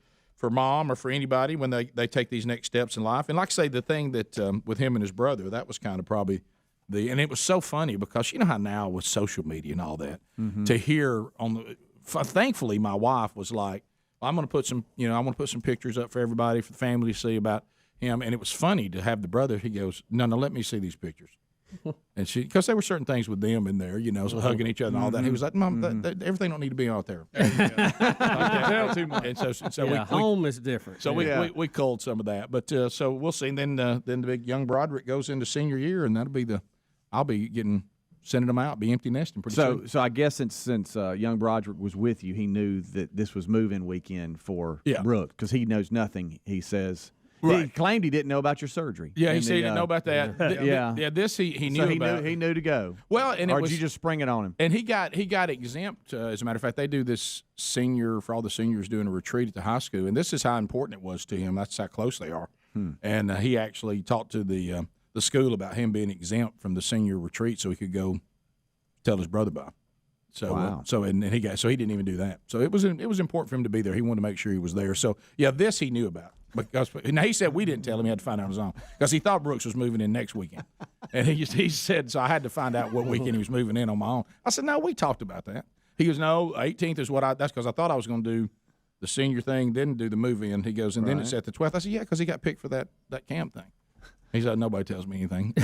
mom or for anybody when they take these next steps in life. And like I say, the thing that with him and his brother, that was kind of probably and it was so funny because you know how now with social media and all that, to hear thankfully my wife was like, I'm going to put some, I want to put some pictures up for everybody, for the family to see about him. And it was funny to have the brother. He goes, no, let me see these pictures. And because there were certain things with them in there, so hugging each other and all that. He was like, Mom, everything don't need to be out there. Tell too much. And so home is different. So we culled some of that. But so we'll see. And then the big young Broderick goes into senior year, and I'll be getting sending them out, be empty nesting pretty soon. So I guess since young Broderick was with you, he knew that this was move-in weekend for Brooke because he knows nothing. He says he claimed he didn't know about your surgery. Yeah, he said he didn't know about that. This he knew about. He knew to go. Well, and or did you just spring it on him? And he got exempt. As a matter of fact, they do this for all the seniors doing a retreat at the high school, and this is how important it was to him. That's how close they are. And he actually talked to the school about him being exempt from the senior retreat, so he could go tell his brother about it. So, wow. He didn't even do that. So it was important for him to be there. He wanted to make sure he was there. So this he knew about. Because now he said we didn't tell him, he had to find out on his own because he thought Brooks was moving in next weekend, and he said so. I had to find out what weekend he was moving in on my own. I said no, we talked about that. He goes no, 18th is that's because I thought I was going to do the senior thing, didn't do the move-in. He goes and then it's at the 12th. I said yeah, because he got picked for that camp thing. He said, nobody tells me anything.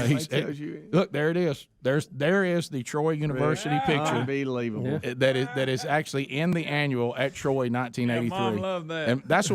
Look, there it is. There is the Troy University picture. Unbelievable. That is actually in the annual at Troy 1983. Yeah, Mom loved that. And that's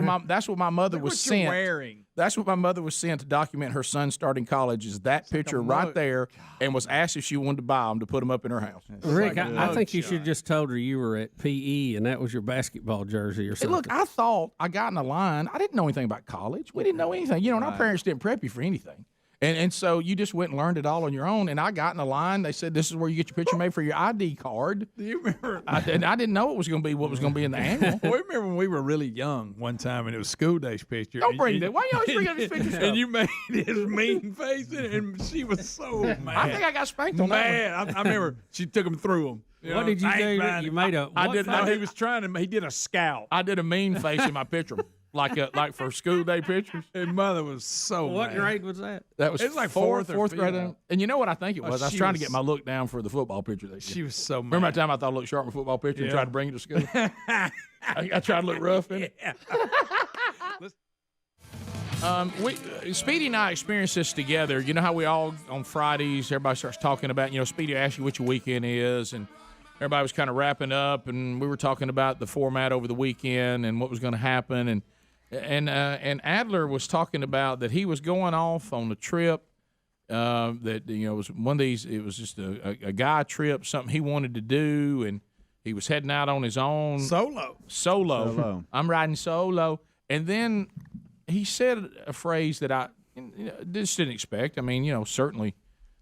what my mother was sent. Wearing. That's what my mother was sent to document her son starting college. Is that picture right there? And was asked if she wanted to buy them to put them up in her house. Rick, I think you should just told her you were at PE and that was your basketball jersey or something. Hey, look, I thought I got in the line. I didn't know anything about college. We didn't know anything. And our parents didn't prep you for anything. And so you just went and learned it all on your own. And I got in the line. They said, this is where you get your picture made for your ID card. Do you remember? I didn't know it was going to be what was going to be in the annual. Well, remember when we were really young one time and it was school days picture. Don't bring that. Why you always bring up this picture? And you made his mean face in it, and she was so mad. I think I got spanked on that one. I remember she took him through them. What did you do? You made a. He was trying to. He did a scout. I did a mean face in my picture. Like for school day pictures. And mother was so What mad. grade was that? That was it was like fourth fourth grade. or fifth. And you know what I think it was? I was she trying was- to get my look down for the football picture. She was so mad. Remember that time I thought I looked sharp in a football picture and tried to bring it to school? I tried to look rough in it. Speedy and I experienced this together. You know how we all, on Fridays, everybody starts talking about, Speedy asked you what your weekend is, and everybody was kind of wrapping up, and we were talking about the format over the weekend and what was going to happen, and Adler was talking about that he was going off on a trip that it was one of these. It was just a guy trip, something he wanted to do, and he was heading out on his own. Solo. I'm riding solo, and then he said a phrase that I just didn't expect. I mean, certainly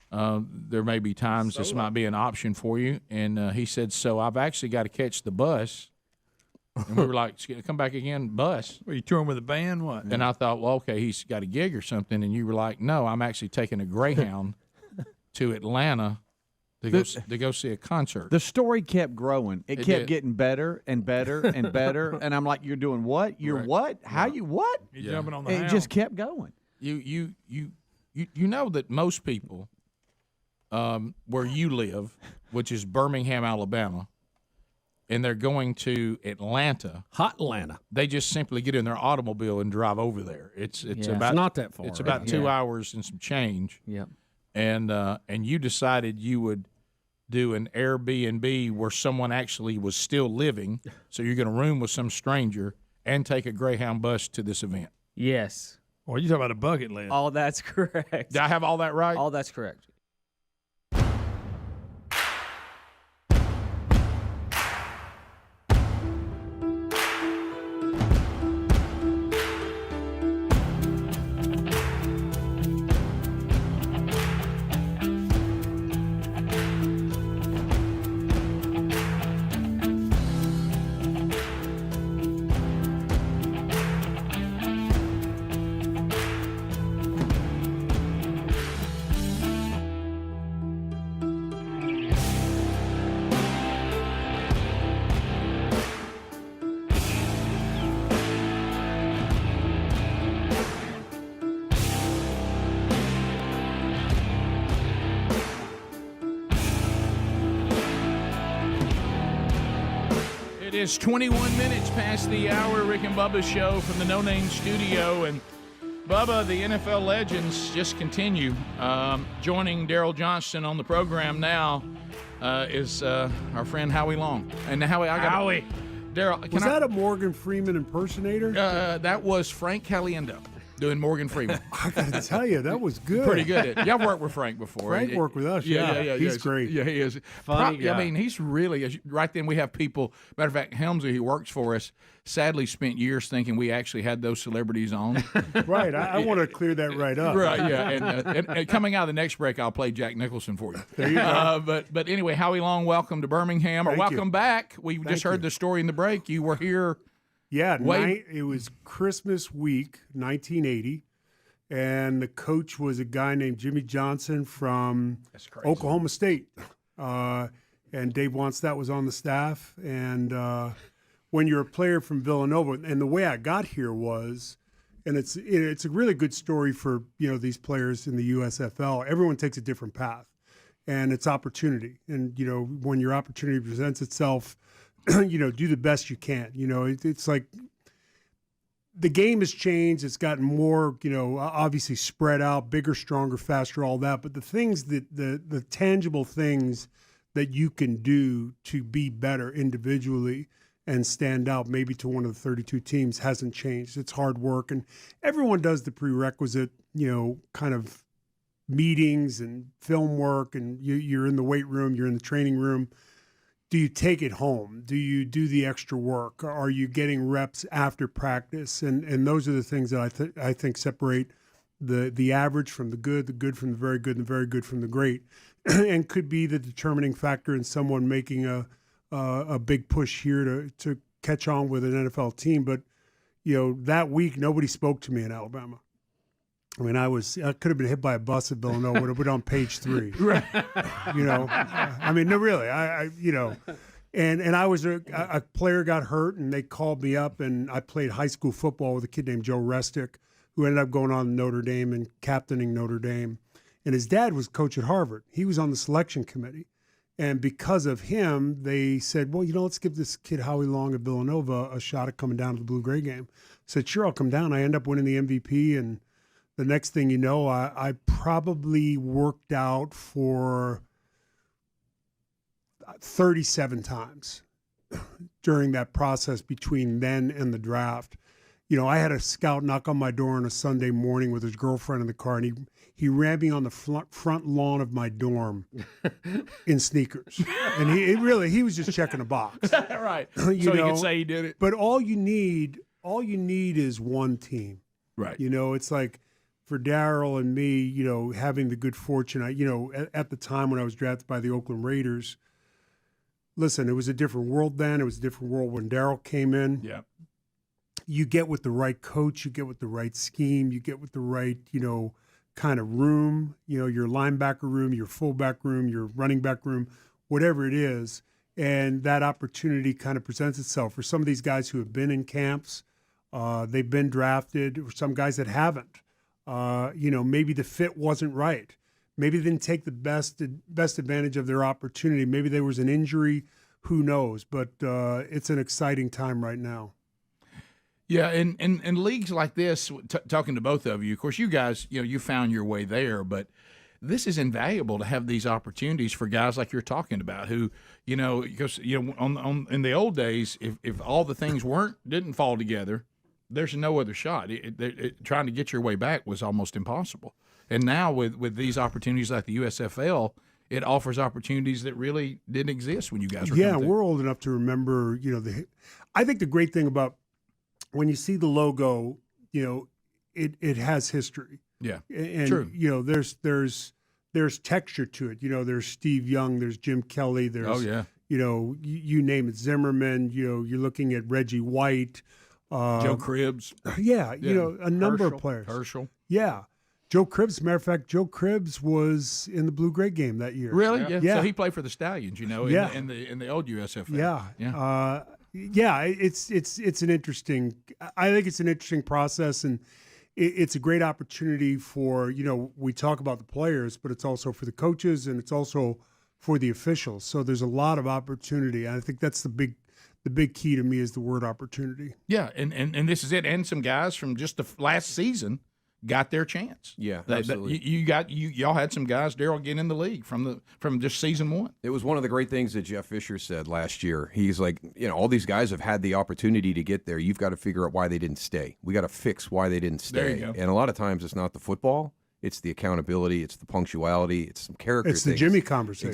there may be times this might be an option for you, and he said, "So I've actually got to catch the bus." And we were like, come back again, bus. Were you touring with a band? What? And I thought, well, okay, he's got a gig or something. And you were like, no, I'm actually taking a Greyhound to Atlanta to go see a concert. The story kept growing. It kept getting better and better and better. And I'm like, you're doing what? You're what? How you what? You're jumping on the And it hound. just kept going. You know that most people where you live, which is Birmingham, Alabama, and they're going to Atlanta, hot Atlanta. They just simply get in their automobile and drive over there. It's It's about not that far. It's about 2 hours and some change. Yep. And you decided you would do an Airbnb where someone actually was still living, so you're going to room with some stranger and take a Greyhound bus to this event. Yes. Well, you talk about a bucket list. All that's correct. Did I have all that right? All that's correct. It is 21 minutes past the hour. Rick and Bubba's show from the No Name Studio. And Bubba, the NFL legends just continue. Joining Daryl Johnston on the program now is our friend Howie Long. And Howie, Howie. Daryl, Was that a Morgan Freeman impersonator? That was Frank Caliendo. doing Morgan Freeman. I got to tell you, that was good. Pretty good. Y'all worked with Frank before. Frank worked with us. Yeah. He's great. Yeah, he is. Funny guy. I mean, he's really right. Then we have people. Matter of fact, Helmsley, who works for us, sadly spent years thinking we actually had those celebrities on. Right. I want to clear that right up. Right. Yeah. And coming out of the next break, I'll play Jack Nicholson for you. There you go. But anyway, Howie Long, welcome to Birmingham, or Thank welcome you. back. We just heard the story in the break. You were here. Yeah. It was Christmas week, 1980. And the coach was a guy named Jimmy Johnson from Oklahoma State. And Dave Wannstedt was on the staff. And when you're a player from Villanova, and the way I got here was, and it's a really good story for these players in the USFL. Everyone takes a different path, and it's opportunity. And when your opportunity presents itself, do the best you can. It's like, the game has changed. It's gotten more, obviously spread out, bigger, stronger, faster, all that. But the things the tangible things that you can do to be better individually and stand out maybe to one of the 32 teams hasn't changed. It's hard work. And everyone does the prerequisite, kind of meetings and film work. And you're in the weight room, you're in the training room. Do you take it home? Do you do the extra work? Are you getting reps after practice? And those are the things that I think separate the average from the good from the very good, and the very good from the great, and could be the determining factor in someone making a big push here to catch on with an NFL team. But that week nobody spoke to me in Alabama. I mean, I could have been hit by a bus at Villanova, would have been on page 3. Right. I mean, no, really, and I was a player got hurt, and they called me up, and I played high school football with a kid named Joe Restick, who ended up going on to Notre Dame and captaining Notre Dame. And his dad was coach at Harvard. He was on the selection committee. And because of him, they said, well, let's give this kid Howie Long at Villanova a shot at coming down to the Blue-Gray game. I said, sure, I'll come down. I end up winning the MVP, and the next thing you know, I probably worked out for 37 times during that process between then and the draft. I had a scout knock on my door on a Sunday morning with his girlfriend in the car, and he ran me on the front lawn of my dorm in sneakers. And he was just checking a box. Right. So you can say he did it. But all you need is one team. Right. It's like, for Daryl and me, having the good fortune, at the time when I was drafted by the Oakland Raiders, listen, it was a different world then. It was a different world when Daryl came in. Yeah. You get with the right coach, you get with the right scheme, you get with the right, kind of room, your linebacker room, your fullback room, your running back room, whatever it is. And that opportunity kind of presents itself for some of these guys who have been in camps. They've been drafted, or some guys that haven't. Maybe the fit wasn't right. Maybe they didn't take the best advantage of their opportunity. Maybe there was an injury. Who knows? But it's an exciting time right now. Yeah, and leagues like this, talking to both of you, of course, you guys, you found your way there, but this is invaluable to have these opportunities for guys like you're talking about who, because, in the old days, if all the things didn't fall together, there's no other shot. Trying to get your way back was almost impossible. And now with these opportunities like the USFL, it offers opportunities that really didn't exist when you guys were coming through. We're old enough to remember, I think the great thing about when you see the logo, it has history. Yeah, and true. There's texture to it. There's Steve Young, there's Jim Kelly, there's you name it, Zimmerman. You're looking at Reggie White. Joe Cribbs. Yeah, a number of players. Herschel. Yeah. Joe Cribbs, matter of fact, Joe Cribbs was in the Blue-Gray game that year. Really? Yeah. So he played for the Stallions, in the old USFL. Yeah. It's an interesting. I think it's an interesting process, and it's a great opportunity for we talk about the players, but it's also for the coaches, and it's also for the officials. So there's a lot of opportunity. And I think that's the big key to me is the word opportunity. Yeah, and this is it. And some guys from just the last season got their chance. Yeah, They- absolutely. Y'all had some guys, Daryl, get in the league from just season one. It was one of the great things that Jeff Fisher said last year. He's like, all these guys have had the opportunity to get there. You've got to figure out why they didn't stay. We got to fix why they didn't stay. There you go. And a lot of times it's not the football. It's the accountability. It's the punctuality. It's some character It's the things. Jimmy conversation.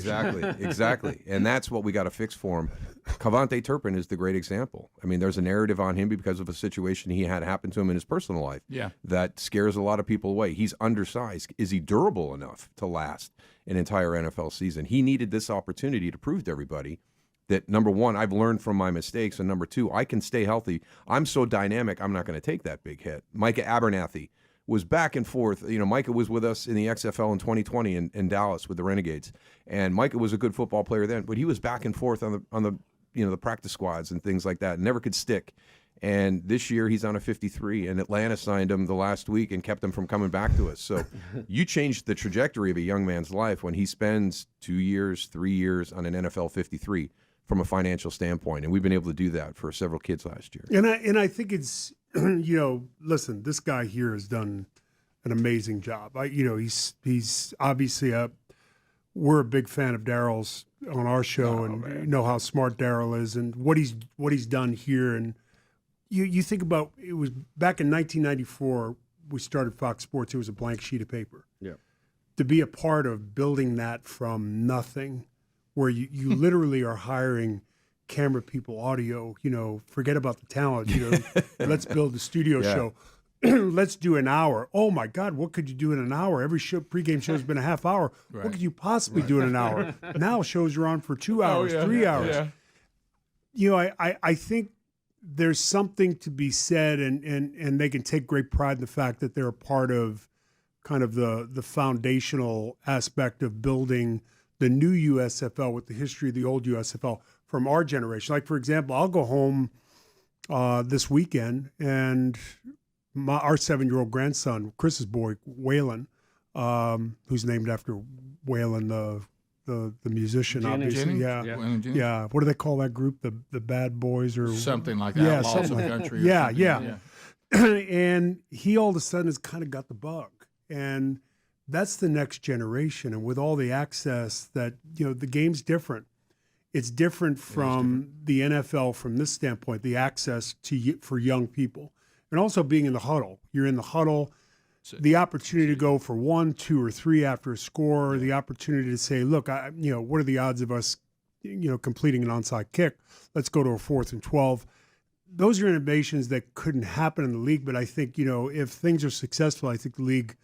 Exactly. And that's what we got to fix for him. Cavante Turpin is the great example. I mean, there's a narrative on him because of a situation he had happen to him in his personal life. Yeah. That scares a lot of people away. He's undersized. Is he durable enough to last an entire NFL season? He needed this opportunity to prove to everybody that, number one, I've learned from my mistakes, and number two, I can stay healthy. I'm so dynamic, I'm not going to take that big hit. Micah Abernathy was back and forth. Micah was with us in the XFL in 2020 in Dallas with the Renegades, and Micah was a good football player then, but he was back and forth on the practice squads and things like that. Never could stick. And this year he's on a 53, and Atlanta signed him the last week and kept him from coming back to us. So you changed the trajectory of a young man's life when he spends 2 years, 3 years on an NFL 53 from a financial standpoint, and we've been able to do that for several kids last year. And I think it's listen, this guy here has done an amazing job. He's obviously we're a big fan of Daryl's on our show, and you know how smart Daryl is and what he's done here. And you think about, it was back in 1994 we started Fox Sports. It was a blank sheet of paper. Yeah. To be a part of building that from nothing, where you literally are hiring camera people, audio, forget about the talent, let's build a studio show. Let's do an hour. Oh my God, what could you do in an hour? Every pregame show has been a half hour. Right. What could you possibly do in an hour? Now shows are on for 2 hours, 3 hours. Yeah. I think there's something to be said, and they can take great pride in the fact that they're a part of kind of the foundational aspect of building the new USFL with the history of the old USFL from our generation. Like, for example, I'll go home this weekend, and our 7-year-old grandson, Chris's boy, Waylon, who's named after Waylon, the musician, Jennings? obviously. Waylon Jennings? Yeah. What do they call that group? The Bad Boys or Something like that. Yeah, Outlaws something of the like country. that. Or Yeah, something. And he all of a sudden has kind of got the bug, and that's the next generation. And with all the access that the game's different. It's different from the NFL from this standpoint, the access for young people. And also being in the huddle. You're in the huddle, the opportunity to go for 1, 2, or 3 after a score, the opportunity to say, look, what are the odds of us, completing an onside kick? Let's go to a 4th and 12. Those are innovations that couldn't happen in the league, but I think, if things are successful, I think the league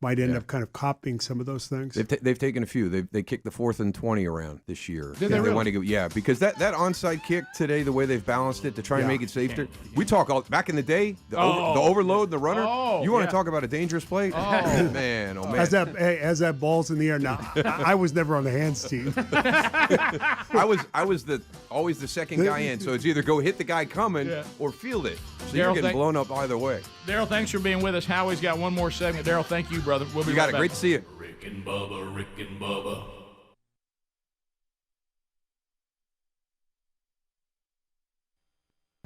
might end up kind of copying some of those things. They've taken a few. They kicked the 4th and 20 around this year. Did they really? Want to go, because that onside kick today, the way they've balanced it to try and make it safer. We talk back in the day, the overload, the runner. You want to talk about a dangerous play? Oh man, As that ball's in the air. Now, I was never on the hands team. I was always the second guy in, so it's either go hit the guy coming or field it. So you're getting blown up either way. Daryl, thanks for being with us. Howie's got one more segment. Daryl, thank you, brother. We'll be You got right it. back. Great to see you. Rick and Bubba, Rick and Bubba.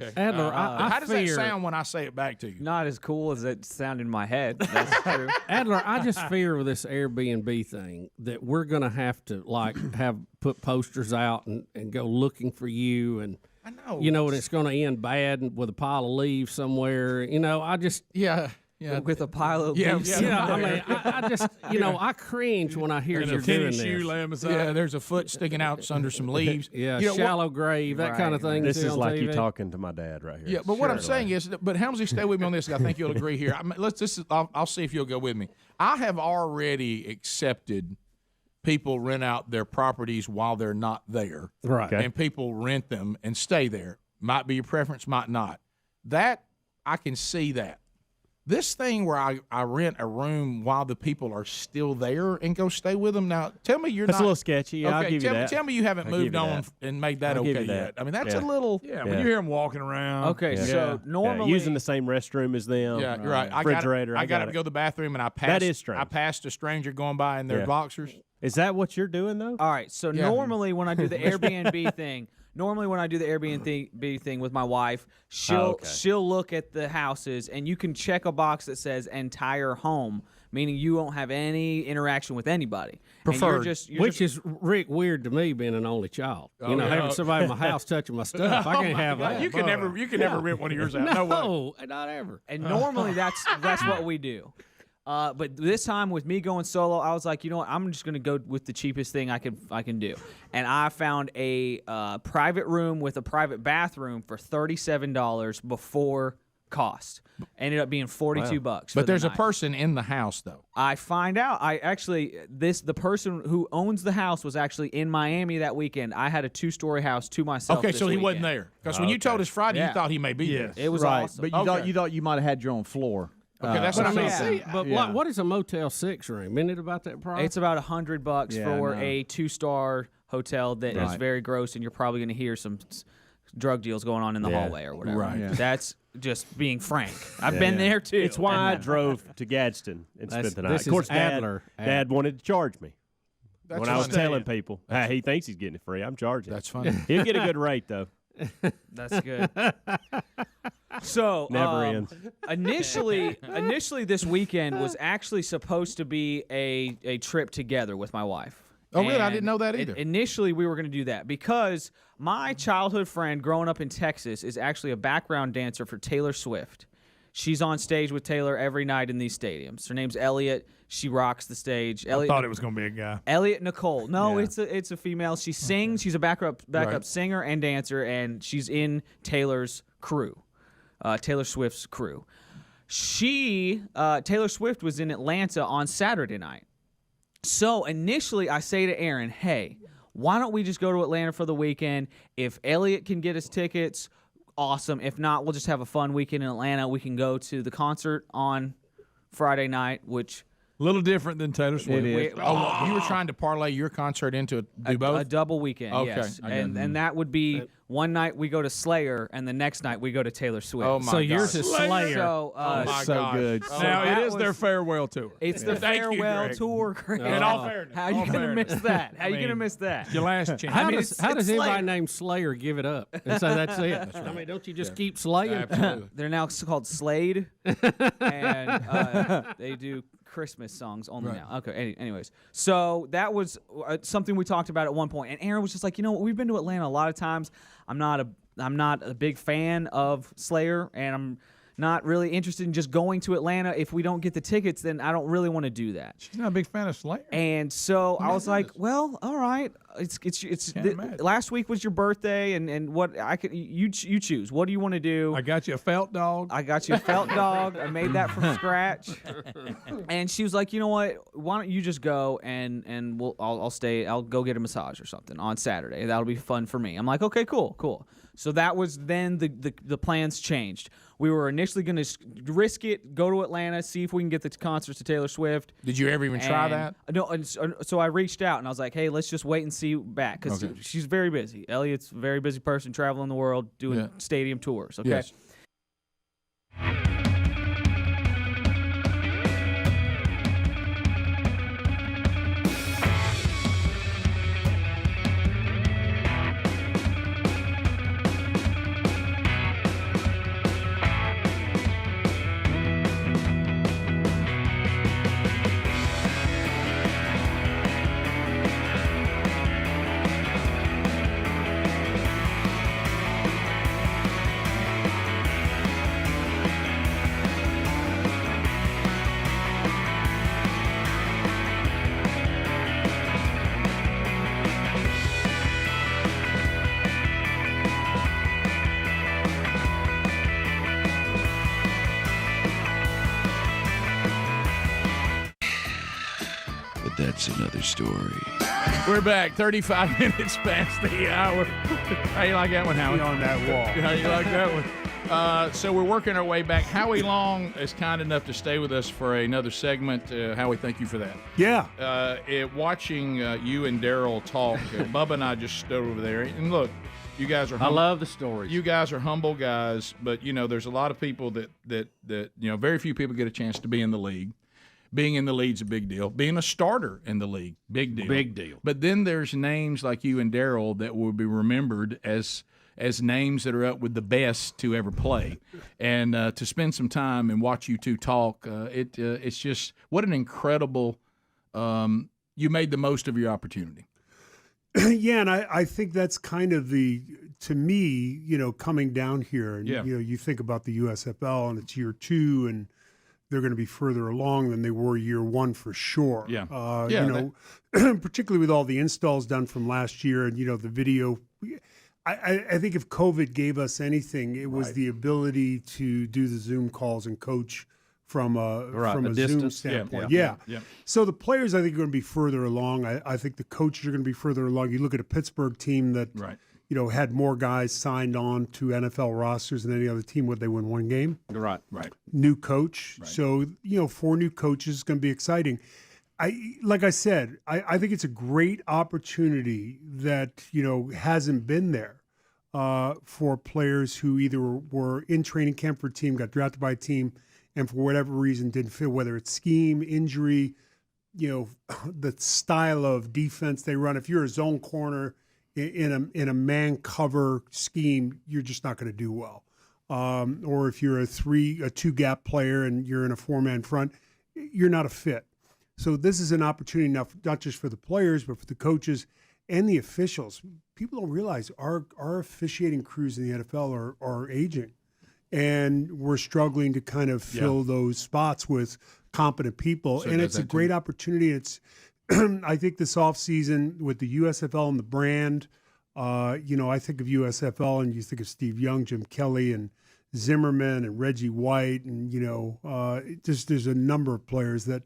Okay. Adler, I how does that fear- sound when I say it back to you? Not as cool as it sounded in my head. That's true. Adler, I just fear with this Airbnb thing that we're going to have to put posters out and go looking for you, and I know. and it's going to end bad with a pile of leaves somewhere. I just with a pile of leaves. I mean, I just I cringe when I hear And you're a doing tennis this. shoe laying beside Yeah, there's a foot sticking out under some leaves. Shallow grave, that kind of thing. This you see is on like TV. you talking to my dad right here. Yeah, but what I'm saying is, but Helmsley, stay with me on this. I think you'll agree here. I'll see if you'll go with me. I have already accepted people rent out their properties while they're not there, right? And people rent them and stay there. Might be your preference, might not. That I can see that. This thing where I rent a room while the people are still there and go stay with them. Now, tell me That's a little sketchy. Yeah, okay, I'll give you that. Tell me you haven't I'll moved give you on that. and made that I'll give okay you that. yet. I mean, that's a Yeah. little. Yeah, when you hear them walking around. Okay, Yeah. so normally using the same restroom as them. Yeah, you're right. Refrigerator. I got to it. go to the bathroom, and I passed. That is strange. I passed a stranger going by in their Yeah. boxers. Is that what you're doing though? All right, so Yeah. normally when I do the Airbnb thing, normally when I do the Airbnb thing with my wife, she'll look at the houses, and you can check a box that says entire home, meaning you won't have any interaction with anybody. Preferred, which is Rick weird to me, being an only child. Having somebody in my house touching my stuff, I can't have that. You can never rent one of yours out. No way. Not ever. And normally that's what we do. But this time with me going solo, I was like, you know what? I'm just gonna go with the cheapest thing I can do, and I found a private room with a private bathroom for $37 before cost. Ended up being $42. But there's a person in the house though. I find out. The person who owns the house was actually in Miami that weekend. I had a 2-story house to myself. Okay, so he weekend. wasn't there because when you told us Friday, you thought he may be there. It was right, awesome. but you thought you might have had your own floor. Okay, that's what I mean. But what is a Motel 6 room? Isn't it about that price? It's about $100 for a 2-star hotel that is very gross, and you're probably going to hear some drug deals going on in the hallway or whatever. Right. Yeah. That's just being frank. I've been there too. It's why I drove to Gadsden and spent the night. Of course, Dad wanted to charge me. When I was telling people, hey, he thinks he's getting it free, I'm charging. That's funny. He'll get a good rate though. That's good. So never ends. Initially, this weekend was actually supposed to be a trip together with my wife. Oh, really? I didn't know that either. Initially, we were going to do that because my childhood friend growing up in Texas is actually a background dancer for Taylor Swift. She's on stage with Taylor every night in these stadiums. Her name's Elliot. She rocks the stage. I thought it was going to be a guy. Elliot Nicole. No, it's a female. She sings. She's a backup singer and dancer, and she's in Taylor's crew, Taylor Swift's crew. Taylor Swift was in Atlanta on Saturday night. So initially, I say to Aaron, hey, why don't we just go to Atlanta for the weekend? If Elliot can get us tickets, awesome. If not, we'll just have a fun weekend in Atlanta. We can go to the concert on Friday night, which... A little different than Taylor Swift. You were trying to parlay your concert into a double weekend, okay. Yes. And that would be one night we go to Slayer, and the next night we go to Taylor Swift. Oh, my So yours is Slayer. So, so good. Now, it is their farewell tour. It's the farewell tour, Greg. In all fairness. How you going to miss that? How you going to miss that? Your last chance. How does anybody named Slayer give it up and say that's it? I mean, don't you just keep slaying? Absolutely. They're now called Slade, and they do Christmas songs only now. Okay. Anyways, so that was something we talked about at one point, and Aaron was just like, you know, we've been to Atlanta a lot of times. I'm not a big fan of Slayer, and I'm not really interested in just going to Atlanta. If we don't get the tickets, then I don't really want to do that. She's not a big fan of Slayer. And so I was like, well, all right. Last week was your birthday, and what you choose. What do you want to do? I got you a felt dog. I made that from scratch. And she was like, you know what? Why don't you just go and I'll stay. I'll go get a massage or something on Saturday. That'll be fun for me. I'm like, okay, cool. So that was then the plans changed. We were initially going to risk it, go to Atlanta, see if we can get the concerts to Taylor Swift. Did you ever even try that? No. And so I reached out and I was like, hey, let's just wait and see back because she's very busy. Elliot's a very busy person traveling the world doing stadium tours. Okay. Yes. That's another story. We're back, 35 minutes past the hour. How you like that one, Howie? On that wall. How you like that one? So we're working our way back. Howie Long is kind enough to stay with us for another segment. Howie, thank you for that. Yeah. Watching you and Daryl talk, Bubba and I just stood over there. And look, you guys are humble. I love the stories. You guys are humble guys, but, you know, there's a lot of people that very few people get a chance to be in the league. Being in the league's a big deal. Being a starter in the league, big deal. Big deal. But then there's names like you and Daryl that will be remembered as names that are up with the best to ever play. And to spend some time and watch you two talk, it's just what an incredible you made the most of your opportunity. Yeah, and I think that's kind of to me, coming down here, and you think about the USFL, and it's year 2, and they're going to be further along than they were year 1 for sure. Yeah, particularly with all the installs done from last year, and the video. I think if COVID gave us anything, it was the ability to do the Zoom calls and coach from a Zoom standpoint. Yeah. So the players, I think, are going to be further along. I think the coaches are going to be further along. You look at a Pittsburgh team that had more guys signed on to NFL rosters than any other team. Would they win 1 game? Right. New coach. Right. So 4 new coaches is going to be exciting. Like I said, I think it's a great opportunity that hasn't been there for players who either were in training camp for a team, got drafted by a team, and for whatever reason didn't fit, whether it's scheme, injury, the style of defense they run. If you're a zone corner in a man cover scheme, you're just not going to do well. Or if you're a 2 gap player and you're in a 4-man front, you're not a fit. So this is an opportunity not just for the players, but for the coaches and the officials. People don't realize our officiating crews in the NFL are aging. And we're struggling to kind of fill those spots with competent people. So and it's a great opportunity. It's, I think this offseason with the USFL and the brand, I think of USFL and you think of Steve Young, Jim Kelly, and Zimmerman and Reggie White. And, there's a number of players that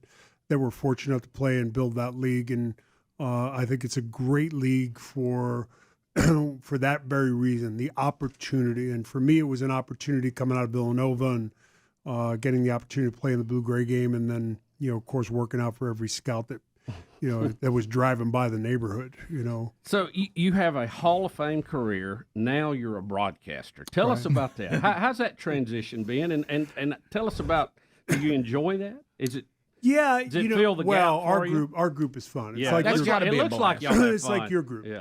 were fortunate enough to play and build that league. And I think it's a great league for that very reason, the opportunity. And for me, it was an opportunity coming out of Villanova and getting the opportunity to play in the blue-gray game, and then, of course, working out for every scout that, that was driving by the neighborhood, So you have a Hall of Fame career. Now you're a broadcaster. Tell us about that. How's that transition been? And tell us about, do you enjoy that? Is it? Yeah, does it fill the gap for you? Our group is fun. Yeah, it's like it looks like y'all have it's fun. like your group. Yeah.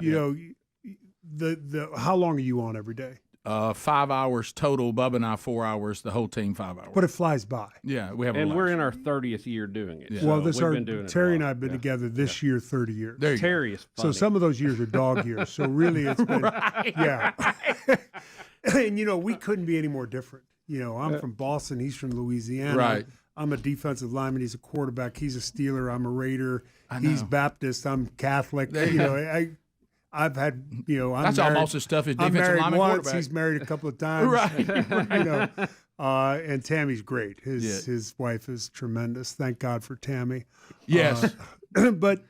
The how long are you on every day? 5 hours total. Bubba and I 4 hours. The whole team 5 hours. But it flies by. Yeah, we have. And we're in our 30th year doing it. Yeah. So Well, we've been doing it. Terry and I have been together this year 30 years. There you go. Terry is funny. So some of those years are dog years. So really, it's been and we couldn't be any more different. I'm from Boston. He's from Louisiana. Right. I'm a defensive lineman. He's a quarterback. He's a Steeler. I'm a Raider. He's Baptist. I'm Catholic. I've had, I'm that's married, almost as tough as I'm defensive married lineman once. quarterback. He's married a couple of times. Right. And Tammy's great. His wife is tremendous. Thank God for Tammy. Yes. But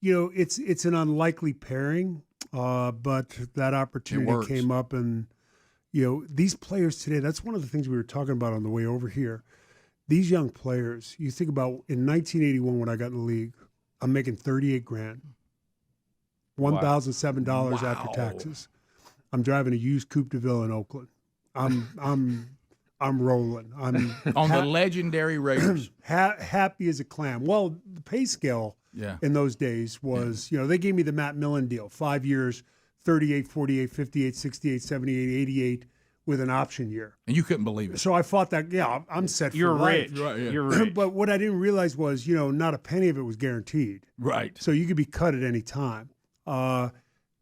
it's an unlikely pairing. But that opportunity came up, and these players today. That's one of the things we were talking about on the way over here. These young players, you think about in 1981 when I got in the league, I'm making $38,000, $1,007 after taxes. I'm driving a used Coupe de Ville in Oakland. I'm rolling. I'm on the legendary Raiders. Happy as a clam. Well, the pay scale in those days was, they gave me the Matt Millen deal, 5 years, 38, 48, 58, 68, 78, 88. With an option year. And you couldn't believe it. So I thought that, I'm set for You're life. rich. Right, yeah. You're rich. But what I didn't realize was, not a penny of it was guaranteed. Right. So you could be cut at any time.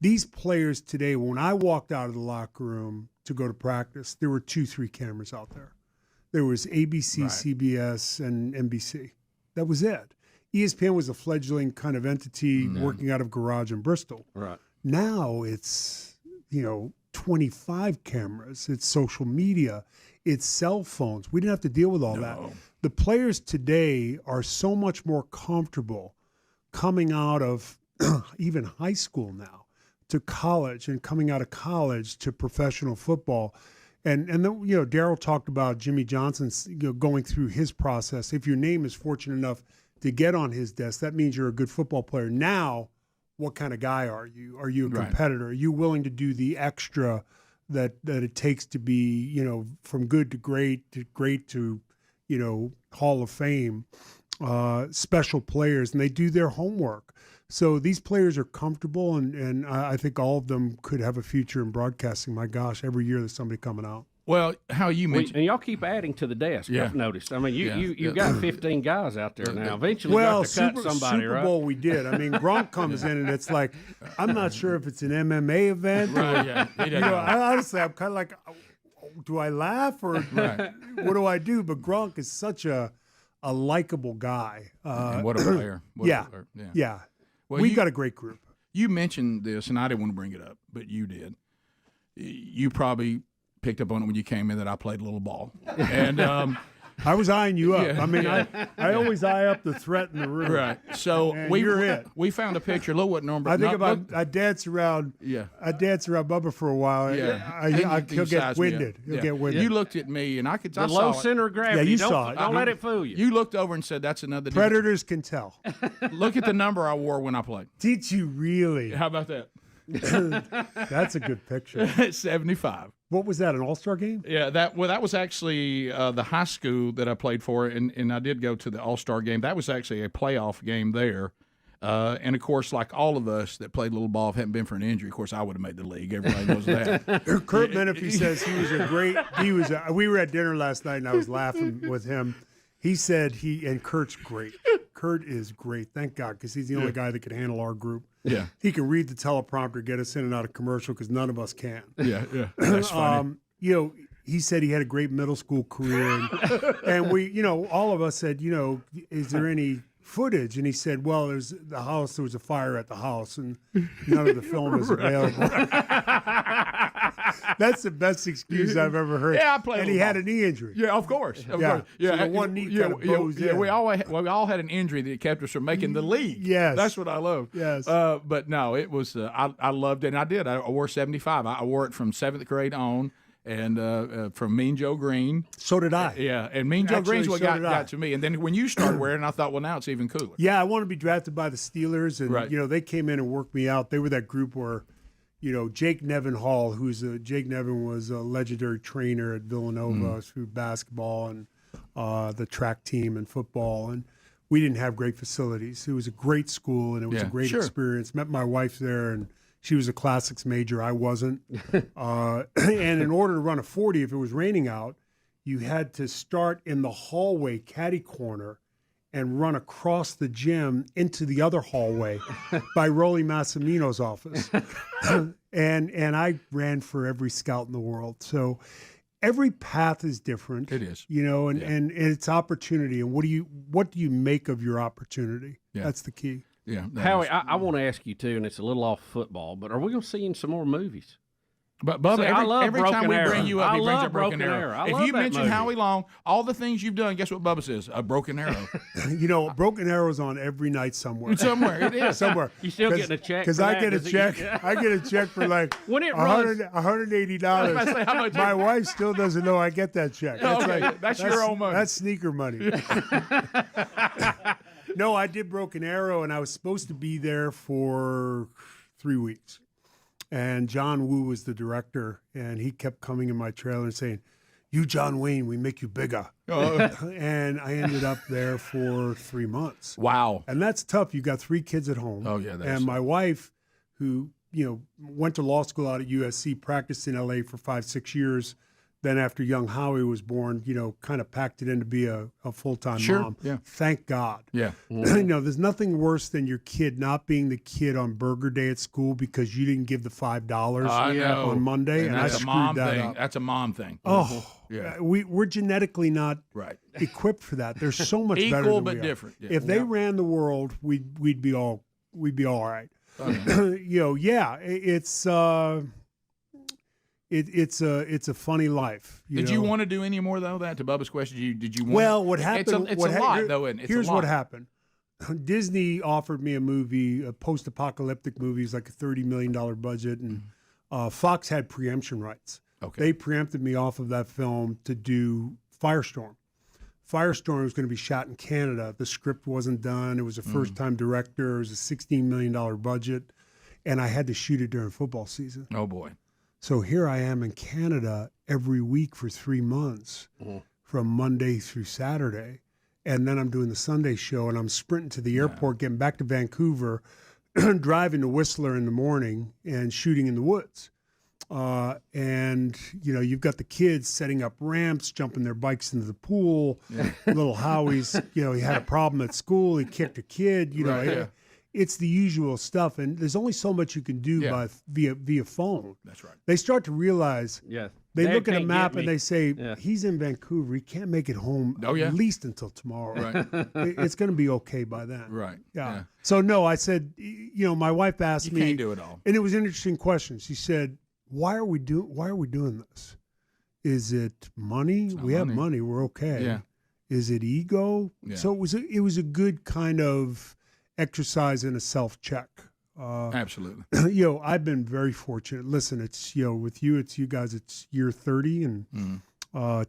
These players today, when I walked out of the locker room to go to practice, there were 2-3 cameras out there. There was ABC, CBS, and NBC. That was it. ESPN was a fledgling kind of entity working out of garage in Bristol. Right. Now it's, 25 cameras, it's social media, it's cell phones. We didn't have to deal with all that. The players today are so much more comfortable coming out of even high school now to college, and coming out of college to professional football. And then, Daryl talked about Jimmy Johnson's going through his process. If your name is fortunate enough to get on his desk, that means you're a good football player. Now, what kind of guy are you? Are you a competitor? Are you willing to do the extra that it takes to be, from good to great to Hall of Fame? special players, and they do their homework. So these players are comfortable, and I think all of them could have a future in broadcasting. My gosh, every year there's somebody coming out. Well, how you mentioned, and y'all keep adding to the desk. Yeah. I've noticed. I mean, you've Yeah. got 15 guys out there now. Eventually, Well, you have to cut somebody, Super right? Bowl we did. I mean, Gronk comes in, and it's like, I'm not sure if it's an MMA event. Right, Or, yeah. He you doesn't know, know. honestly, I'm kind of like, do I laugh or what do I do? But Gronk is such a likable guy. And what a player. What a player. Yeah. Well, We got a great group. You mentioned this, and I didn't want to bring it up, but you did. You probably picked up on it when you came in that I played a little ball. And I was eyeing you up. Yeah, I mean, yeah. I always eye up the threat in the room. Right. So And we you're it. we found a picture. Look what number. I think not- about look- I dance around. Yeah. I dance around Bubba for a while. Yeah. He'll get size me up. winded. He'll Yeah. get winded. You looked at me, and I could. The I low saw it. center of gravity. Yeah, you don't, saw it. Don't let it fool you. You looked over and said, "That's another." Predators can tell. Look at the number I wore when I played. Did you really? How about that? That's a good picture. 75. What was that? An All-Star game? Yeah, that was actually the high school that I played for, and I did go to the All-Star game. That was actually a playoff game there. And of course, like all of us that played little ball, if it hadn't been for an injury, of course, I would have made the league. Everybody knows that. Kurt Menefee says he was a great. We were at dinner last night, and I was laughing with him. He said and Kurt's great. Kurt is great. Thank God, because he's the only guy that can handle our group. Yeah. He can read the teleprompter, get us in and out of commercial, because none of us can. Yeah. That's funny. He said he had a great middle school career, and we, all of us said, is there any footage? And he said, well, there was a fire at the house, and none of the film is available. That's the best excuse I've ever heard. Yeah, I played. And he had a knee injury. Yeah, of course. Of Yeah. course. Yeah. So the one knee kind of bows in. We all had an injury that kept us from making the league. Yes. That's what I love. Yes. But no, it was. I loved it, and I did. I wore 75. I wore it from 7th grade on. And from Mean Joe Green. So did I. Yeah, and Mean Joe Actually, Green's what so did I. got to me. And then when you started wearing it, I thought, well, now it's even cooler. Yeah, I want to be drafted by the Steelers, and Right. they came in and worked me out. They were that group where, Jake Nevin Hall, Jake Nevin was a legendary trainer at Villanova through basketball and the track team and football, and we didn't have great facilities. It was a great school, and it was a great experience. Met my wife there, and she was a classics major. I wasn't. And in order to run a 40, if it was raining out, you had to start in the hallway caddy corner and run across the gym into the other hallway by Rolly Massimino's office. and I ran for every scout in the world. So every path is different. It is. And it's opportunity. And what do you make of your opportunity? Yeah. That's the key. Yeah. Howie, I want to ask you too, and it's a little off football, but are we going to see you in some more movies? But Bubba, See, I love every time Broken we Arrow. bring you up, I he brings love up Broken Broken Arrow. Arrow. I If love you that mention movie. Howie Long, all the things you've done, guess what Bubba says? A Broken Arrow. Broken Arrow's on every night somewhere. Somewhere, it is. Somewhere. You still getting a check Because for I that? get a Does it- check. I get a check for like When it runs- $180. I was about to say, how much- My wife still doesn't know I get that check. Oh, okay. That's your own money. That's sneaker money. No, I did Broken Arrow, and I was supposed to be there for 3 weeks. And John Woo was the director, and he kept coming in my trailer and saying, "You, John Wayne, we make you bigger." Oh. And I ended up there for 3 months. Wow. And that's tough. You got 3 kids at home. Oh, yeah, that is And my wife, who, went to law school out at USC, practiced in LA for 5-6 years. Then after young Howie was born, kind of packed it in to be a full-time Sure, mom. yeah. Thank God. Yeah. There's nothing worse than your kid not being the kid on burger day at school because you didn't give the $5 I know. on Monday, and I that's a screwed mom that thing. up. That's a mom thing. Oh, yeah. We're genetically not Right. equipped for that. They're so much better Equal than but we are. different. Yeah. If they ran the world, we'd be all right. It's a funny life. Did you want to do any more though? That to Bubba's question, did you want? Well, what happened? It's a lot though, isn't it? It's Here's a lot. what happened. Disney offered me a movie, a post-apocalyptic movie. It's like a $30 million budget, and Fox had preemption rights. Okay. They preempted me off of that film to do Firestorm. Firestorm was going to be shot in Canada. The script wasn't done. It was a first-time director. It was a $16 million budget, and I had to shoot it during football season. Oh boy. So here I am in Canada every week for 3 months, from Monday through Saturday. and then I'm doing the Sunday show, and I'm sprinting to the airport, getting back to Vancouver, driving to Whistler in the morning, and shooting in the woods. And you've got the kids setting up ramps, jumping their bikes into the pool. Little Howie's, he had a problem at school. He kicked a kid. It's the usual stuff, and there's only so much you can do via phone. That's right. They start to realize. Yeah. They look at a map and they say, he's in Vancouver. He can't make it home at least until tomorrow. Right. It's going to be okay by then. Right. Yeah. So, no, I said, my wife asked me. You can't do it all. And it was an interesting question. She said, why are we doing this? Is it money? We have money. We're okay. Yeah. Is it ego? Yeah. So it was a good kind of exercise in a self-check. Absolutely. I've been very fortunate. Listen, it's with you guys, it's year 30, and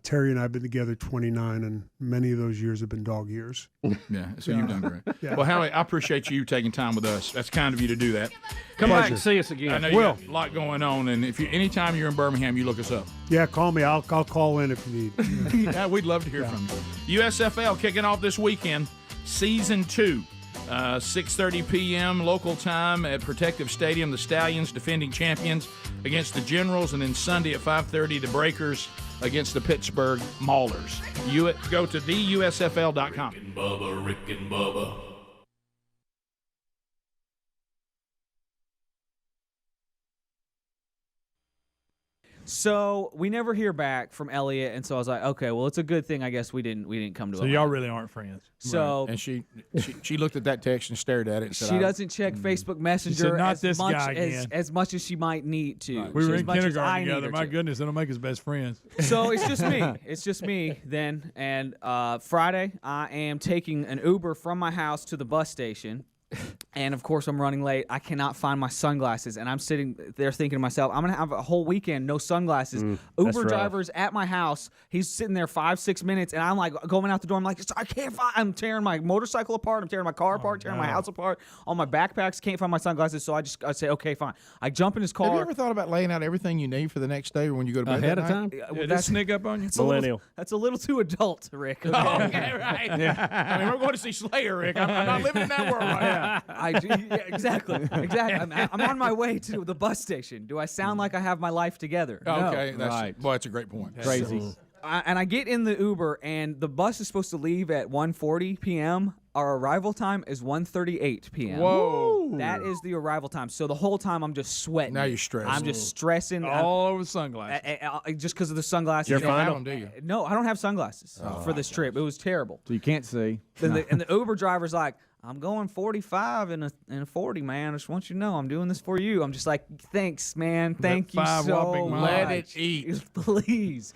Terry and I have been together 29, and many of those years have been dog years. Yeah, so you've done great. Yeah. Well, Howie, I appreciate you taking time with us. That's kind of you to do that. Come back and see us again. I know you got a lot going on, and anytime you're in Birmingham, you look us up. Yeah, call me. I'll call in if you need. Yeah, we'd love to hear from you. USFL kicking off this weekend, Season 2. 6:30 p.m. local time at Protective Stadium. The Stallions, defending champions, against the Generals, and then Sunday at 5:30, the Breakers against the Pittsburgh Maulers. Go to theusfl.com. Rick and Bubba, Rick and Bubba. So we never hear back from Elliot, and so I was like, okay, well, it's a good thing. I guess we didn't come to. So y'all really aren't friends. So right. And she looked at that text and stared at it. And said, she doesn't check Facebook Messenger said, "Not as this much guy again." as much as she might need to. We were as in much as kindergarten I need together. her My to. goodness, it'll make us best friends. So it's just me. It's just me then. And Friday, I am taking an Uber from my house to the bus station. And, of course, I'm running late. I cannot find my sunglasses. And I'm sitting there thinking to myself, I'm going to have a whole weekend, no sunglasses. Uber driver's at my house. He's sitting there 5-6 minutes. And I'm like going out the door. I'm like, I can't find. I'm tearing my motorcycle apart. I'm tearing my car apart, tearing my house apart. All my backpacks, can't find my sunglasses. So I say, okay, fine. I jump in his car. Have you ever thought about laying out everything you need for the next day or when you go to bed ahead that of night? time? Did that sneak up on you? Millennial. That's a little too adult, Rick. Okay, Okay, right. Yeah. I mean, we're going to see Slayer, Rick. I'm not living in that world right now. I do. Yeah, exactly. I'm on my way to the bus station. Do I sound like I have my life together? No. Okay, that's a great point. Crazy. And I get in the Uber, and the bus is supposed to leave at 1:40 p.m. Our arrival time is 1:38 p.m. Whoa. That is the arrival time. So the whole time I'm just sweating. Now you're stressed. I'm just stressing. All over the sunglasses. Just because of the sunglasses. You don't have them, do you? No, I don't have sunglasses for this trip. It was terrible. So you can't see. And the Uber driver's like, I'm going 45 in a 40, man. I just want you to know I'm doing this for you. I'm just like, thanks, man. Thank you so much. Let it eat. Please.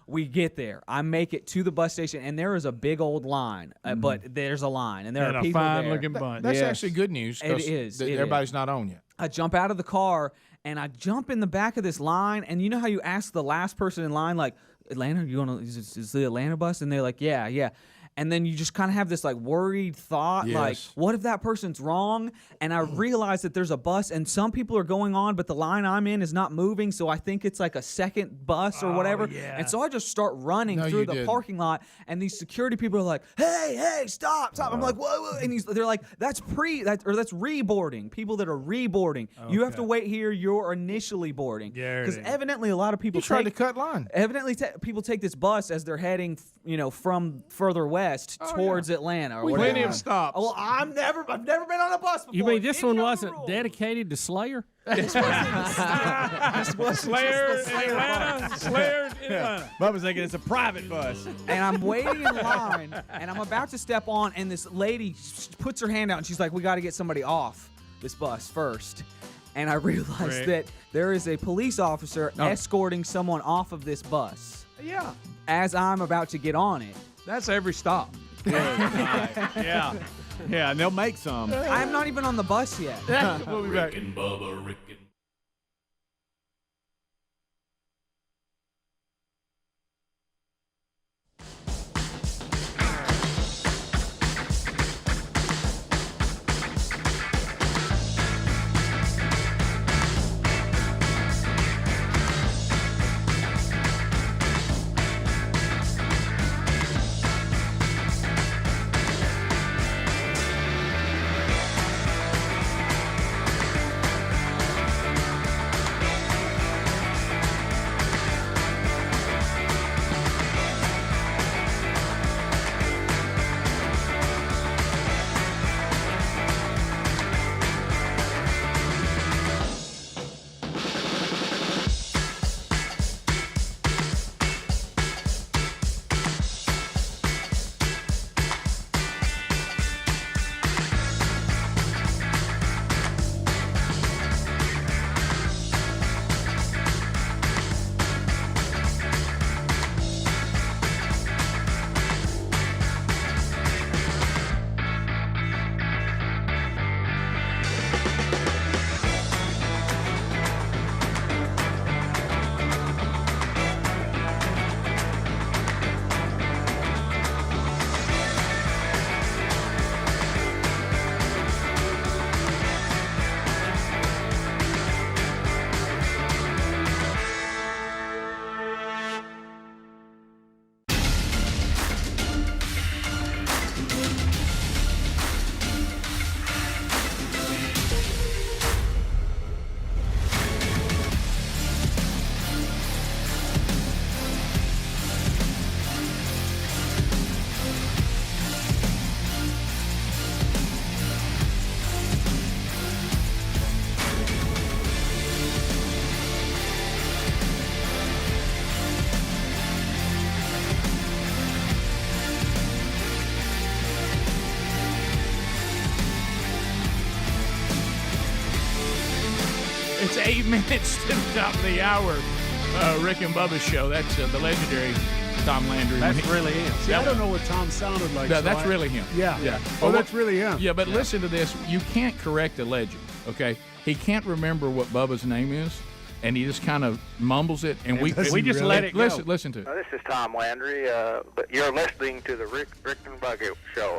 We get there. I make it to the bus station, and there is a big old line. But there's a line, and there And are a people there. fine-looking bunch. That's actually good news. It is. Everybody's not on yet. I jump out of the car, and I jump in the back of this line, and you know how you ask the last person in line, like, Atlanta, is the Atlanta bus? And they're like, yeah. And then you just kind of have this like worried thought, like, what if that person's wrong? And I realize that there's a bus and some people are going on, but the line I'm in is not moving. So I think it's like a second bus or whatever. Yeah. And so I just start running through the parking lot, and these security people are like, hey, stop. I'm like, whoa. And they're like, that's reboarding. People that are reboarding. Okay. You have to wait here. You're initially boarding. Because evidently a lot of people tried to cut line. Evidently people take this bus as they're heading, from further west towards Atlanta or whatever. Plenty of stops. Well, I've never been on a bus before. You mean this one wasn't dedicated to Slayer? This wasn't Slayer in Atlanta. Slayer in Atlanta. Bubba's thinking it's a private bus. And I'm waiting in line, and I'm about to step on, and this lady puts her hand out, and she's like, we got to get somebody off this bus first. And I realized that there is a police officer escorting someone off of this bus. Yeah. As I'm about to get on it. That's every stop. Yeah, and they'll make some. I'm not even on the bus yet. We'll be back. Rick and Bubba, Rick and It's 8 minutes to the top of the hour. Rick and Bubba's show. That's the legendary Tom Landry. That's really him. See, I don't know what Tom sounded like. No, so that's really him. Yeah. Yeah. Oh, that's really him. Yeah, but listen to this. You can't correct a legend, okay? He can't remember what Bubba's name is, and he just kind of mumbles it, and we just let it go. Listen to it. This is Tom Landry, but you're listening to the Rick and Bubba show.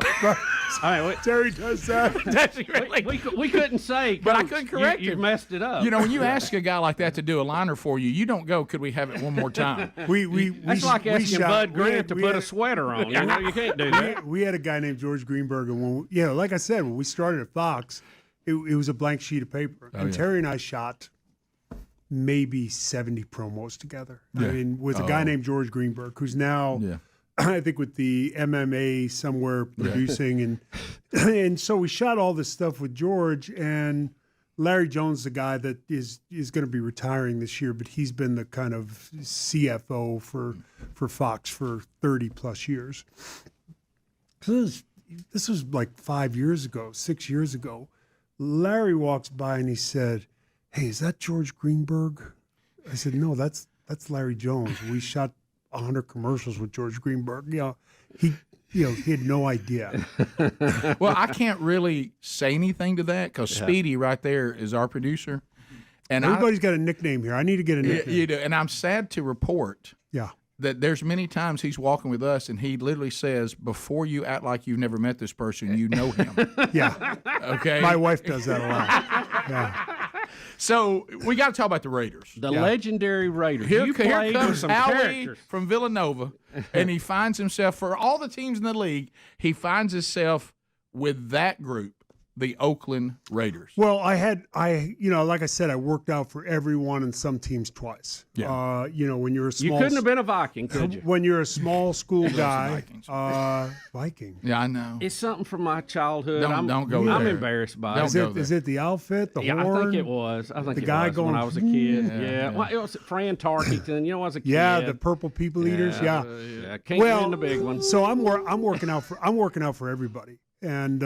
Terry does that. That's really. We couldn't say, But I Coach, couldn't correct you him. messed it up. You know, when you ask a guy like that to do a liner for you, you don't go, could we have it one more time? That's like asking Bud Grant to put a sweater on. You know, you can't do that. We had a guy named George Greenberg, and like I said, when we started at Fox, it was a blank sheet of paper, and Terry and I shot maybe 70 promos together. Yeah. I mean, with a guy named George Greenberg, who's now, I think, with the MMA somewhere producing, and so we shot all this stuff with George, and Larry Jones, the guy that is going to be retiring this year, but he's been the kind of CFO for Fox for 30 plus years. This was like 5 years ago, 6 years ago. Larry walks by and he said, "Hey, is that George Greenberg?" I said, "No, that's Larry Jones. We shot 100 commercials with George Greenberg." He had no idea. Well, I can't really say anything to that because Speedy right there is our producer. And everybody's got a nickname here. I need to get a nickname. You do. And I'm sad to report that there's many times he's walking with us and he literally says, before you act like you've never met this person, you know him. Yeah. Okay. My wife does that a lot. Yeah. So we got to talk about the Raiders. The legendary Raiders. Here You played with comes some Howie characters. from Villanova, and he finds himself, for all the teams in the league, he finds himself with that group, the Oakland Raiders. Well, like I said, I worked out for everyone and some teams twice. Yeah. When you're a small, You couldn't have been a Viking, could you? When you're a small school guy, Viking. Yeah, I know. It's something from my childhood. Don't go I'm there. embarrassed by Don't it. go there. Is it the outfit, the Yeah, horn? I think it was. I think the it guy was going when I was a kid. Yeah. Well, it was Fran Tarkington. You know, I was a kid. Yeah, the purple people eaters. Yeah. Can't win the big one. So I'm working out for everybody, and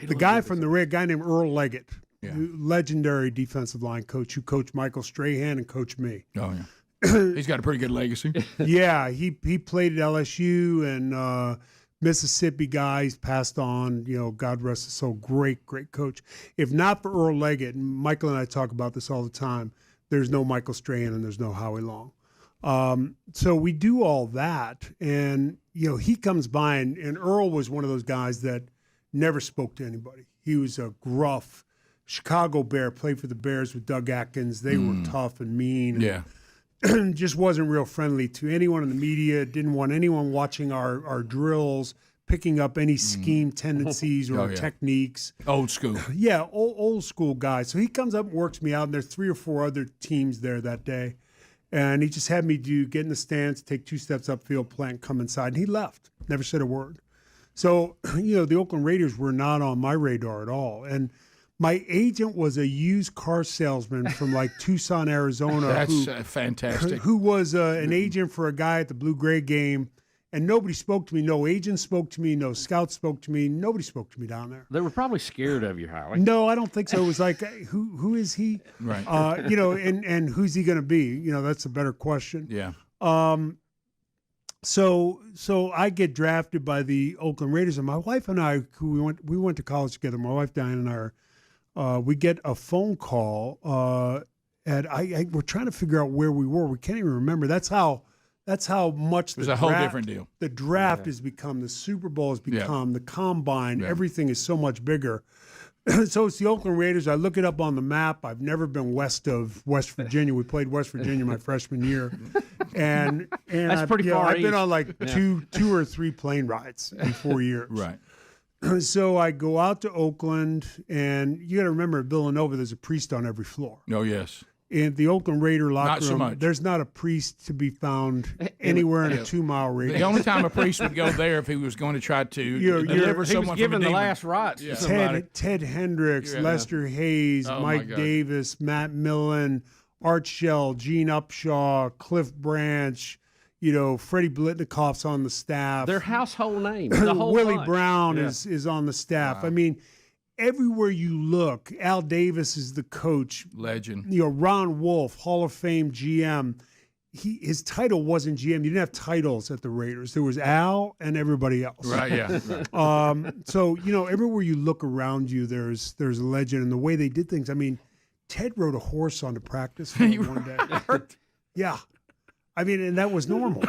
the guy from the Red, guy named Earl Leggett, legendary defensive line coach who coached Michael Strahan and coached me. Oh yeah, he's got a pretty good legacy. Yeah, he played at LSU and Mississippi guy. He's passed on. God rest his soul. Great coach. If not for Earl Leggett, and Michael and I talk about this all the time, there's no Michael Strahan and there's no Howie Long. So we do all that, and he comes by, and Earl was one of those guys that never spoke to anybody. He was a gruff Chicago Bear, played for the Bears with Doug Atkins. They were tough and mean. Yeah. And just wasn't real friendly to anyone in the media, didn't want anyone watching our drills, picking up any scheme tendencies or techniques. Old school. Yeah, old school guy. So he comes up and works me out, and there's 3 or 4 other teams there that day. And he just had me get in the stands, take 2 steps upfield, plant, come inside. And he left, never said a word. So, the Oakland Raiders were not on my radar at all. And my agent was a used car salesman from like Tucson, Arizona. That's fantastic. Who was an agent for a guy at the Blue-Gray game. And nobody spoke to me. No agent spoke to me. No scout spoke to me. Nobody spoke to me down there. They were probably scared of you, Howie. No, I don't think so. It was like, who is he? Right. And who's he going to be? That's a better question. Yeah. So I get drafted by the Oakland Raiders, and my wife and I, who we went to college together. My wife Diane and I, we get a phone call, and we're trying to figure out where we were. We can't even remember. That's how much it was a whole different deal. The draft has become, the Super Bowl has become, the combine. Everything is so much bigger. So it's the Oakland Raiders. I look it up on the map. I've never been west of West Virginia. We played West Virginia my freshman year, and that's pretty far I've been east. on like two or three plane rides in 4 years. Right. So I go out to Oakland, and you got to remember at Villanova, there's a priest on every floor. Oh yes. In the Oakland Raider locker Not so room, much. there's not a priest to be found anywhere in a 2-mile radius. The only time a priest would go there if he was going to try to deliver he someone was giving from a the demon. last rites to somebody. Ted Hendricks, Lester Hayes, Oh, my Mike God. Davis, Matt Millen, Art Shell, Gene Upshaw, Cliff Branch, Freddie Blitnikoff's on the staff. Their household names. The whole Willie bunch. Brown is on the staff. Wow. I mean, everywhere you look, Al Davis is the coach. Legend. Ron Wolf, Hall of Fame GM. His title wasn't GM. You didn't have titles at the Raiders. There was Al and everybody else. Right, yeah. Right. So, everywhere you look around you, there's a legend. And the way they did things, I mean, Ted rode a horse on the practice field one day. Yeah. I mean, and that was normal.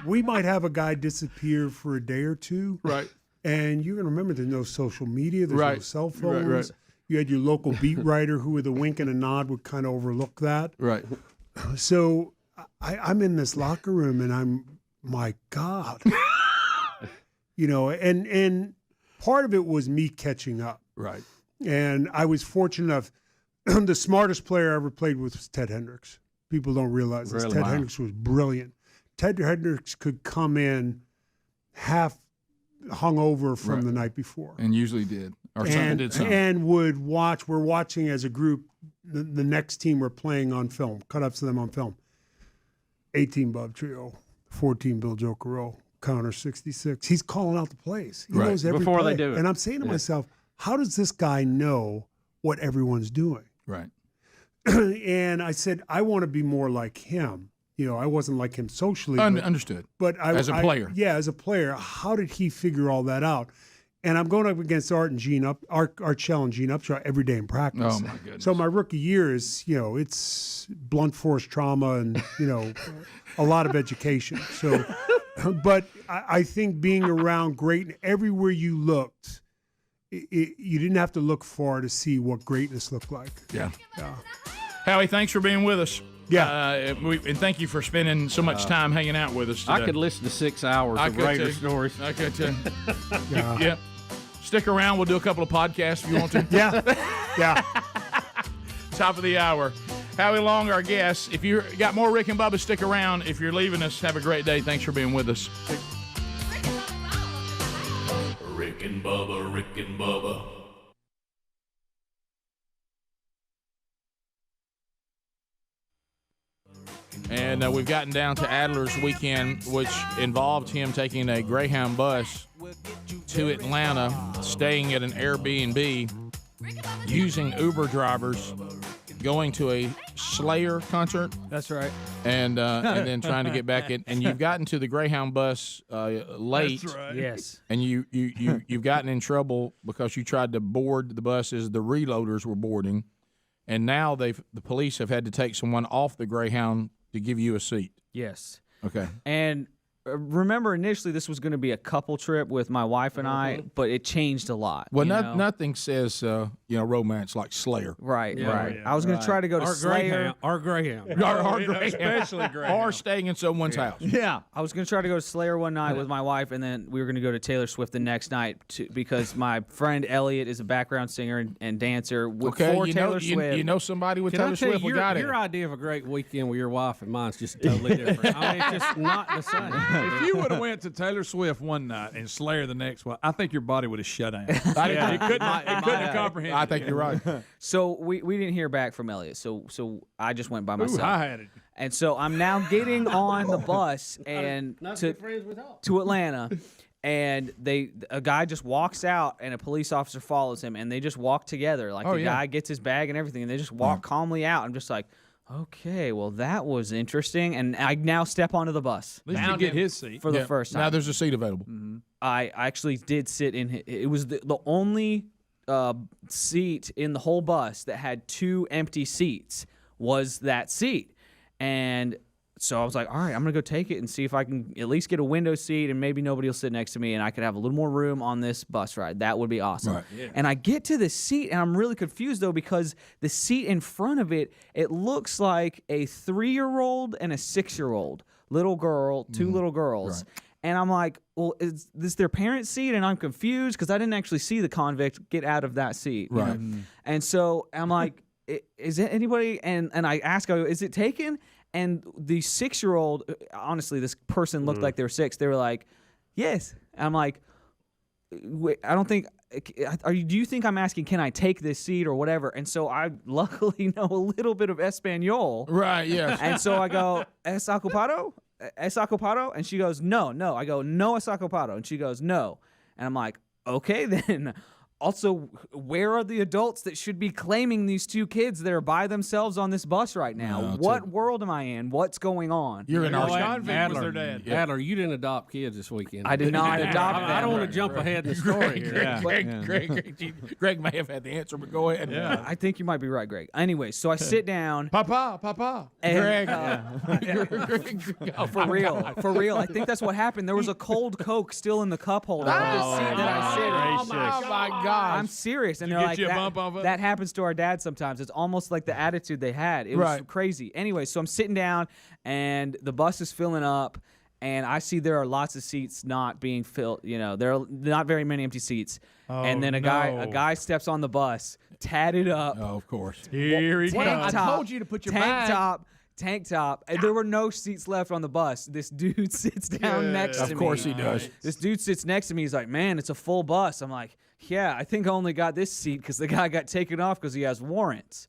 We might have a guy disappear for a day or two. Right. And you're going to remember there's no social media, there's no Right. cell phones. Right. You had your local beat writer who with a wink and a nod would kind of overlook that. Right. So I'm in this locker room and I'm, my God. And part of it was me catching up. Right. And I was fortunate enough, the smartest player I ever played with was Ted Hendricks. People don't realize this. Really? Ted Wow. Hendricks was brilliant. Ted Hendricks could come in half hungover from the night before. And usually did. Or something did something. And would watch, we're watching as a group, the next team we're playing on film, cut-ups of them on film. 18 Bob Trio, 14 Bill Jokerell, counter 66. He's calling out the plays. He knows every Before play. they do it. And I'm saying to myself, how does this guy know what everyone's doing? Right. And I said, I want to be more like him. I wasn't like him socially. Understood. But as a player. As a player, how did he figure all that out? And I'm going up against Art Shell and Gene Upshaw every day in practice. Oh, my goodness. So my rookie year is, it's blunt force trauma and, a lot of education. So, but I think being around great, everywhere you looked, you didn't have to look far to see what greatness looked like. Yeah. Howie, thanks for being with us. Yeah. And thank you for spending so much time hanging out with us today. I could listen to 6 hours of Raider stories. I could too. Yeah. Stick around. We'll do a couple of podcasts if you want to. Yeah. Top of the hour. Howie Long, our guest. If you got more Rick and Bubba, stick around. If you're leaving us, have a great day. Thanks for being with us. Rick and Bubba, Rick and Bubba. And we've gotten down to Adler's weekend, which involved him taking a Greyhound bus to Atlanta, staying at an Airbnb, using Uber drivers, going to a Slayer concert. That's right. And then trying to get back in. And you've gotten to the Greyhound bus late. That's right. Yes. And you've gotten in trouble because you tried to board the bus as the reloaders were boarding. And now the police have had to take someone off the Greyhound to give you a seat. Yes. Okay. And remember, initially this was going to be a couple trip with my wife and I, but it changed a lot. Well, nothing says romance like Slayer. Right. I was going to try to go to Slayer. Our Greyhound. Our Greyhound. Especially Greyhound. Or staying in someone's house. Yeah. I was going to try to go to Slayer one night with my wife, and then we were going to go to Taylor Swift the next night because my friend Elliot is a background singer and dancer for Taylor Swift. You know somebody with Can Taylor I tell Swift? you, We got your it. idea of a great weekend with your wife and mine's just totally different. I mean, it's just not the same. If you would have went to Taylor Swift one night and Slayer the next one, I think your body would have shut down. It couldn't have comprehended. I think you're right. So we didn't hear back from Elliot. So I just went by myself. I had it. And so I'm now getting on the bus and to Atlanta, and a guy just walks out and a police officer follows him, and they just walk together. Like guy gets his bag and everything, and they just walk calmly out. I'm just like, okay, well that was interesting, and I now step onto the bus. At least you get his seat for the first time. Now there's a seat available. Mm-hmm. I actually did sit in. It was the only seat in the whole bus that had 2 empty seats was that seat. And so I was like, all right, I'm going to go take it and see if I can at least get a window seat and maybe nobody will sit next to me and I could have a little more room on this bus ride. That would be awesome. Right. Yeah. And I get to the seat and I'm really confused though because the seat in front of it looks like a 3-year-old and a 6-year-old little girl, 2 little girls. Right. And I'm like, well, is this their parents' seat? And I'm confused because I didn't actually see the convict get out of that seat. you Right. know? And so I'm like, is it anybody? And I ask, I go, is it taken? And the 6-year-old, honestly, this person looked like they were 6. They were like, yes. And I'm like, wait, I don't think, do you think I'm asking, can I take this seat or whatever? And so I luckily know a little bit of Espanol. Right, yes. And so I go, ¿Es ocupado? ¿Es ocupado? And she goes, no. I go, no es ocupado. And she goes, no. And I'm like, okay then. Also, where are the adults that should be claiming these two kids that are by themselves on this bus right now? No, what world am I in? What's going on? You're in our Adler, Adler, you didn't adopt kids this weekend. I did not adopt them. I don't want to jump ahead in the story here. Greg may have had the answer, but go ahead. Yeah. I think you might be right, Greg. Anyway, so I sit down. Papa. And, Greg. Oh, for real. I think that's what happened. There was a cold Coke still in the cup holder of the seat that I sit in. Oh my gosh. I'm serious. And Did they're you get like, you a bump off it? that happens to our dad sometimes. It's almost like the attitude they had. It was crazy. Anyway, so I'm sitting down, and the bus is filling up, and I see there are lots of seats not being filled. You know, there are not very many empty seats. And then a guy steps on the bus, tatted up. Oh, of course. Here he comes. I told you to put your tank top. And there were no seats left on the bus. This dude sits down next to me. Of course he does. This dude sits next to me. He's like, man, it's a full bus. I'm like, yeah, I think I only got this seat because the guy got taken off because he has warrants.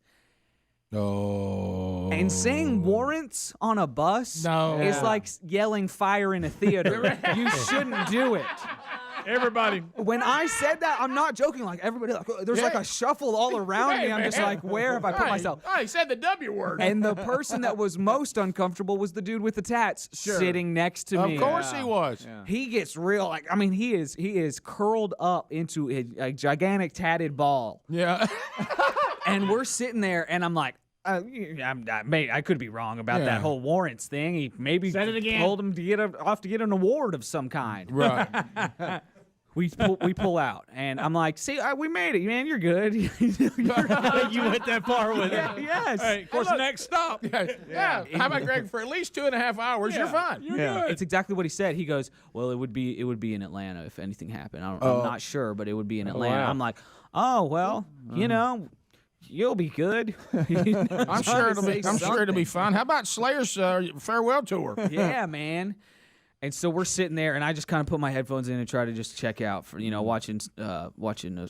Oh. And saying warrants on a bus is like yelling fire in a theater. You shouldn't do it. Everybody. When I said that, I'm not joking. Like everybody, there's like a shuffle all around me. I'm just like, where have I put myself? Oh, he said the W word. And the person that was most uncomfortable was the dude with the tats sitting next to me. Of course he was. Yeah. He gets real. Like, I mean, he is curled up into a gigantic tatted ball. Yeah. And we're sitting there, and I'm like, I could be wrong about that whole warrants thing. He maybe told him to get an award of some kind. Right. We pull out, and I'm like, see, we made it, man. You're good. You went that far with it. Yes. Hey, of course, next stop. Yeah. How about Greg? For at least 2.5 hours, you're fine. You're good. It's exactly what he said. He goes, well, it would be in Atlanta if anything happened. I'm not sure, but it would be in Atlanta. wow. I'm like, oh well, you know. You'll be good. I'm sure it'll be fun. How about Slayer's farewell tour? Yeah, man. And so we're sitting there, and I just kind of put my headphones in and try to just check out for watching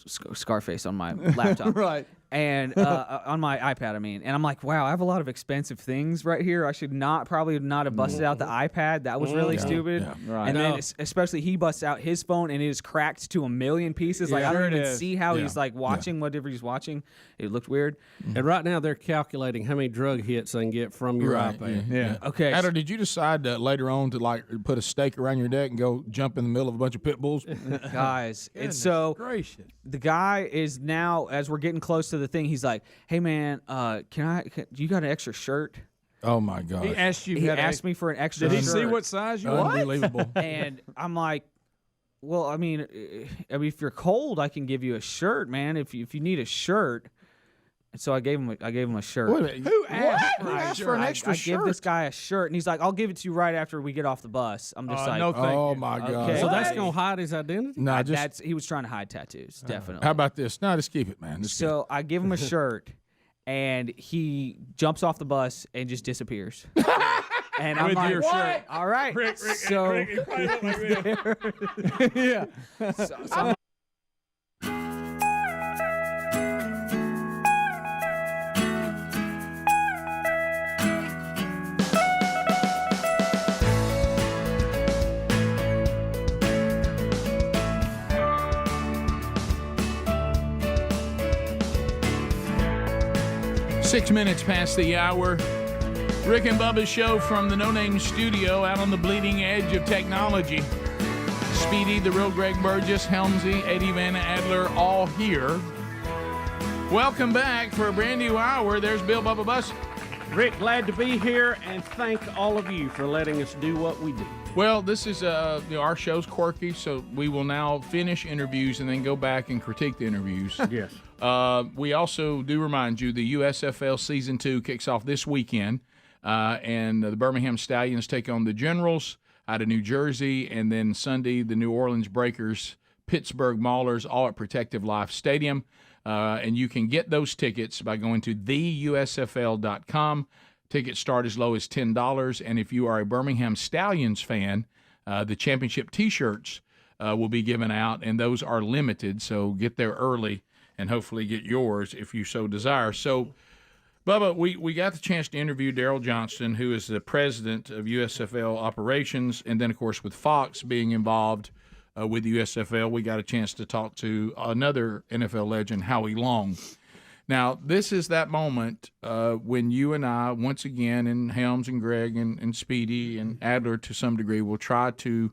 Scarface on my laptop. Right. And on my iPad, I mean. And I'm like, wow, I have a lot of expensive things right here. I should probably not have busted out the iPad. That was really stupid. Yeah. Right. And then especially he busts out his phone, and it is cracked to a million pieces. Like, I don't even see how he's like watching whatever he's watching. It looked weird. And right now they're calculating how many drug hits they can get from your iPad. Yeah. Okay. Adler, did you decide later on to like put a stake around your neck and go jump in the middle of a bunch of pit bulls? Guys, and so gracious. The guy is now, as we're getting close to the thing, he's like, hey man, you got an extra shirt? Oh my God. He asked you. He asked me for an extra Did he shirt. see what size you were? Unbelievable. And I'm like, well, I mean, if you're cold, I can give you a shirt, man. If you need a shirt. And so I gave him a shirt. Wait a minute. Who asked for an extra shirt? I give this guy a shirt, and he's like, I'll give it to you right after we get off the bus. I'm just like, no, thank oh you. my God. Okay. So that's gonna hide his identity? No, he was trying to hide tattoos, definitely. How about this? No, just keep it, man. So I give him a shirt, and he jumps off the bus and just disappears. And I'm With like, your shirt. all right. Rick, So he probably looked like this. yeah. So I'm 6 minutes past the hour. Rick and Bubba's show from the No Name Studio out on the bleeding edge of technology. Speedy, the real Greg Burgess, Helmsy, Eddie Van Adler, all here. Welcome back for a brand new hour. There's Bill Bubba Bus. Rick, glad to be here, and thank all of you for letting us do what we do. Well, this is our show's quirky, so we will now finish interviews and then go back and critique the interviews. Yes. We also do remind you the USFL Season 2 kicks off this weekend, and the Birmingham Stallions take on the Generals out of New Jersey, and then Sunday the New Orleans Breakers, Pittsburgh Maulers, all at Protective Life Stadium. And you can get those tickets by going to theusfl.com. Tickets start as low as $10. And if you are a Birmingham Stallions fan, the championship T-shirts will be given out, and those are limited. So get there early and hopefully get yours if you so desire. So, Bubba, we got the chance to interview Daryl Johnston, who is the president of USFL operations, and then, of course, with Fox being involved, with the USFL, we got a chance to talk to another NFL legend, Howie Long. Now, this is that moment when you and I, once again, and Helms and Greg and Speedy and Adler to some degree, will try to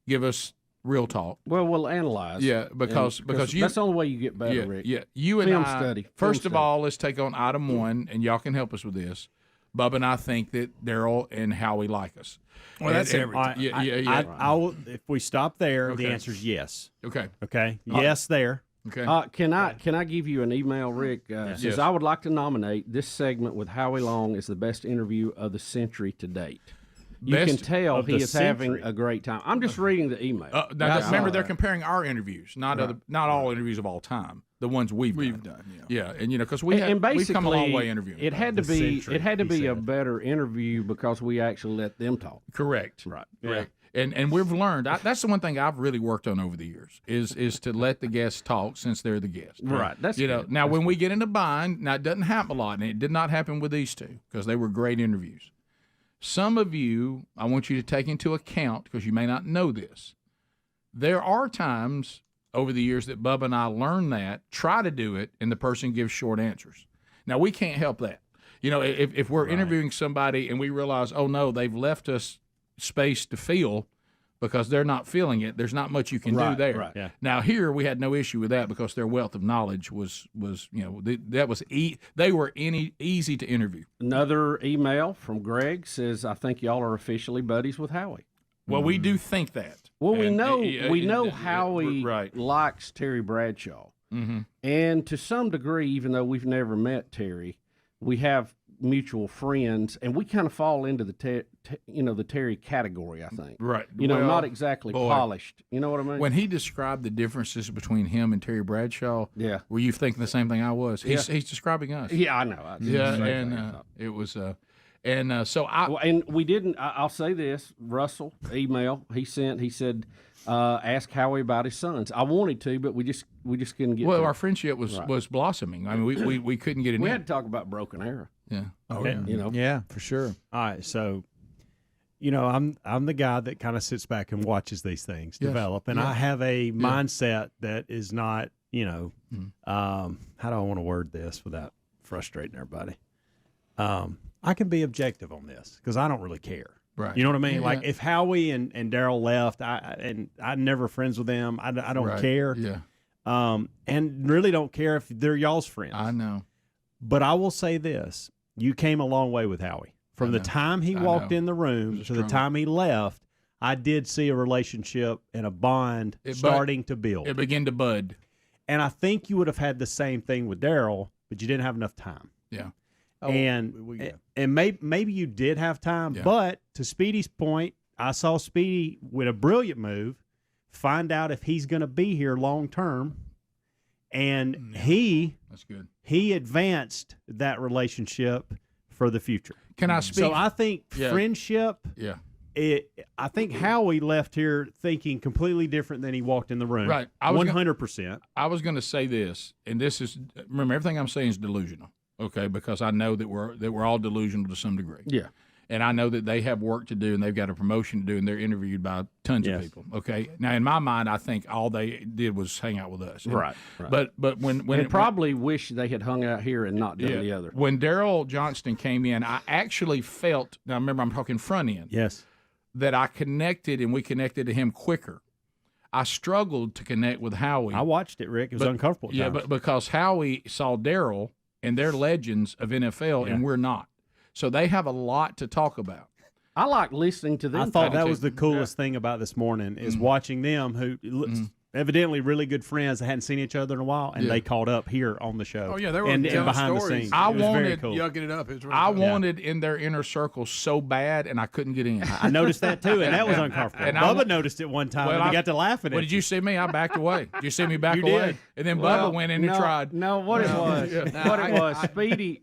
give us real talk. Well, we'll analyze. Yeah, because you, that's the only way you get better, yeah, Rick. Yeah, you and Film I. study. First Film of all, let's take on item one, and y'all can help us with this. Bubba and I think that Daryl and Howie like us. Well, that's everything. I will, if we stop there, the Okay. answer is yes. Okay. Okay. Yes, there. Okay. Can I give you an email, Rick? Says Yes. I would like to nominate this segment with Howie Long as the best interview of the century to date. You Best can tell of he the is having century. a great time. I'm just reading the email. Now, remember, they're comparing our interviews, not all interviews of all time, the ones we've done. Yeah, and because and we've basically come a long way interviewing. It had to be a better interview because we actually let them talk. Correct. Right. Correct. And we've learned that's the one thing I've really worked on over the years is to let the guests talk since they're the guests. Right. That's good. Now when we get in a bind, now it doesn't happen a lot, and it did not happen with these two because they were great interviews. Some of you, I want you to take into account because you may not know this. There are times over the years that Bubba and I learn that, try to do it, and the person gives short answers. Now we can't help that. If we're interviewing somebody and we realize, oh no, they've left us space to feel because they're not feeling it, there's not much you can do there. Right. Yeah. Now here we had no issue with that because their wealth of knowledge was they were easy to interview. Another email from Greg says, I think y'all are officially buddies with Howie. Well, we do think that. Well, we And, know Howie likes Terry Bradshaw. Mm-hmm. And to some degree, even though we've never met Terry, we have mutual friends, and we kind of fall into the the Terry category, I think. Right. Not exactly polished. You know what I mean? When he described the differences between him and Terry Bradshaw, were you thinking the same thing I was? He's describing us. Yeah, I know. It was. And we didn't. I'll say this: Russell email he said, ask Howie about his sons. I wanted to, but we just couldn't get. Well, to our it. friendship was blossoming. I mean, we couldn't get it. We in. had to talk about Broken Arrow. Yeah. Okay. Yeah, for sure. All right, so I'm the guy that kind of sits back and watches these things develop, and I have a mindset that is not, how do I want to word this without frustrating everybody? I can be objective on this because I don't really care. Right. You know what I mean? Yeah. Like if Howie and Daryl left, I'm never friends with them. I don't care. Yeah. And really don't care if they're y'all's friends. I know. But I will say this. You came a long way with Howie. From the time he walked in the room to the time he left, I did see a relationship and a bond starting to build. It began to bud. And I think you would have had the same thing with Daryl, but you didn't have enough time. Yeah. And maybe you did have time, but to Speedy's point, I saw Speedy with a brilliant move find out if he's going to be here long term, and that's good. He advanced that relationship for the future. Can I speak? So I think friendship. Yeah. I think Howie left here thinking completely different than he walked in the room. Right. 100%. I was going to say this, and this is remember everything I'm saying is delusional. Okay, because I know that we're all delusional to some degree. Yeah. And I know that they have work to do and they've got a promotion to do and they're interviewed by tons of people. Okay. Now in my mind, I think all they did was hang out with us. Right. But when they probably wish they had hung out here and not done the other. When Daryl Johnston came in, I actually felt, now remember I'm talking front end. Yes. That I connected and we connected to him quicker. I struggled to connect with Howie. I watched it, Rick. It was uncomfortable. Yeah, but because Howie saw Daryl and they're legends of NFL and we're not. So they have a lot to talk about. I like listening to them. I thought that was the coolest thing about this morning is watching them who evidently really good friends that hadn't seen each other in a while, and they called up here on the show. Oh yeah, they were and telling behind stories. the scenes. I It was very wanted cool. yucking it up. It was really I fun. wanted in their inner circle so bad, and I couldn't get in. I noticed that too, and that was uncomfortable. And Bubba noticed it one time, and he got to laughing at Well, did you see me? I backed away. Did you see me back You away? did. And then Bubba went in and tried. What it was, Speedy.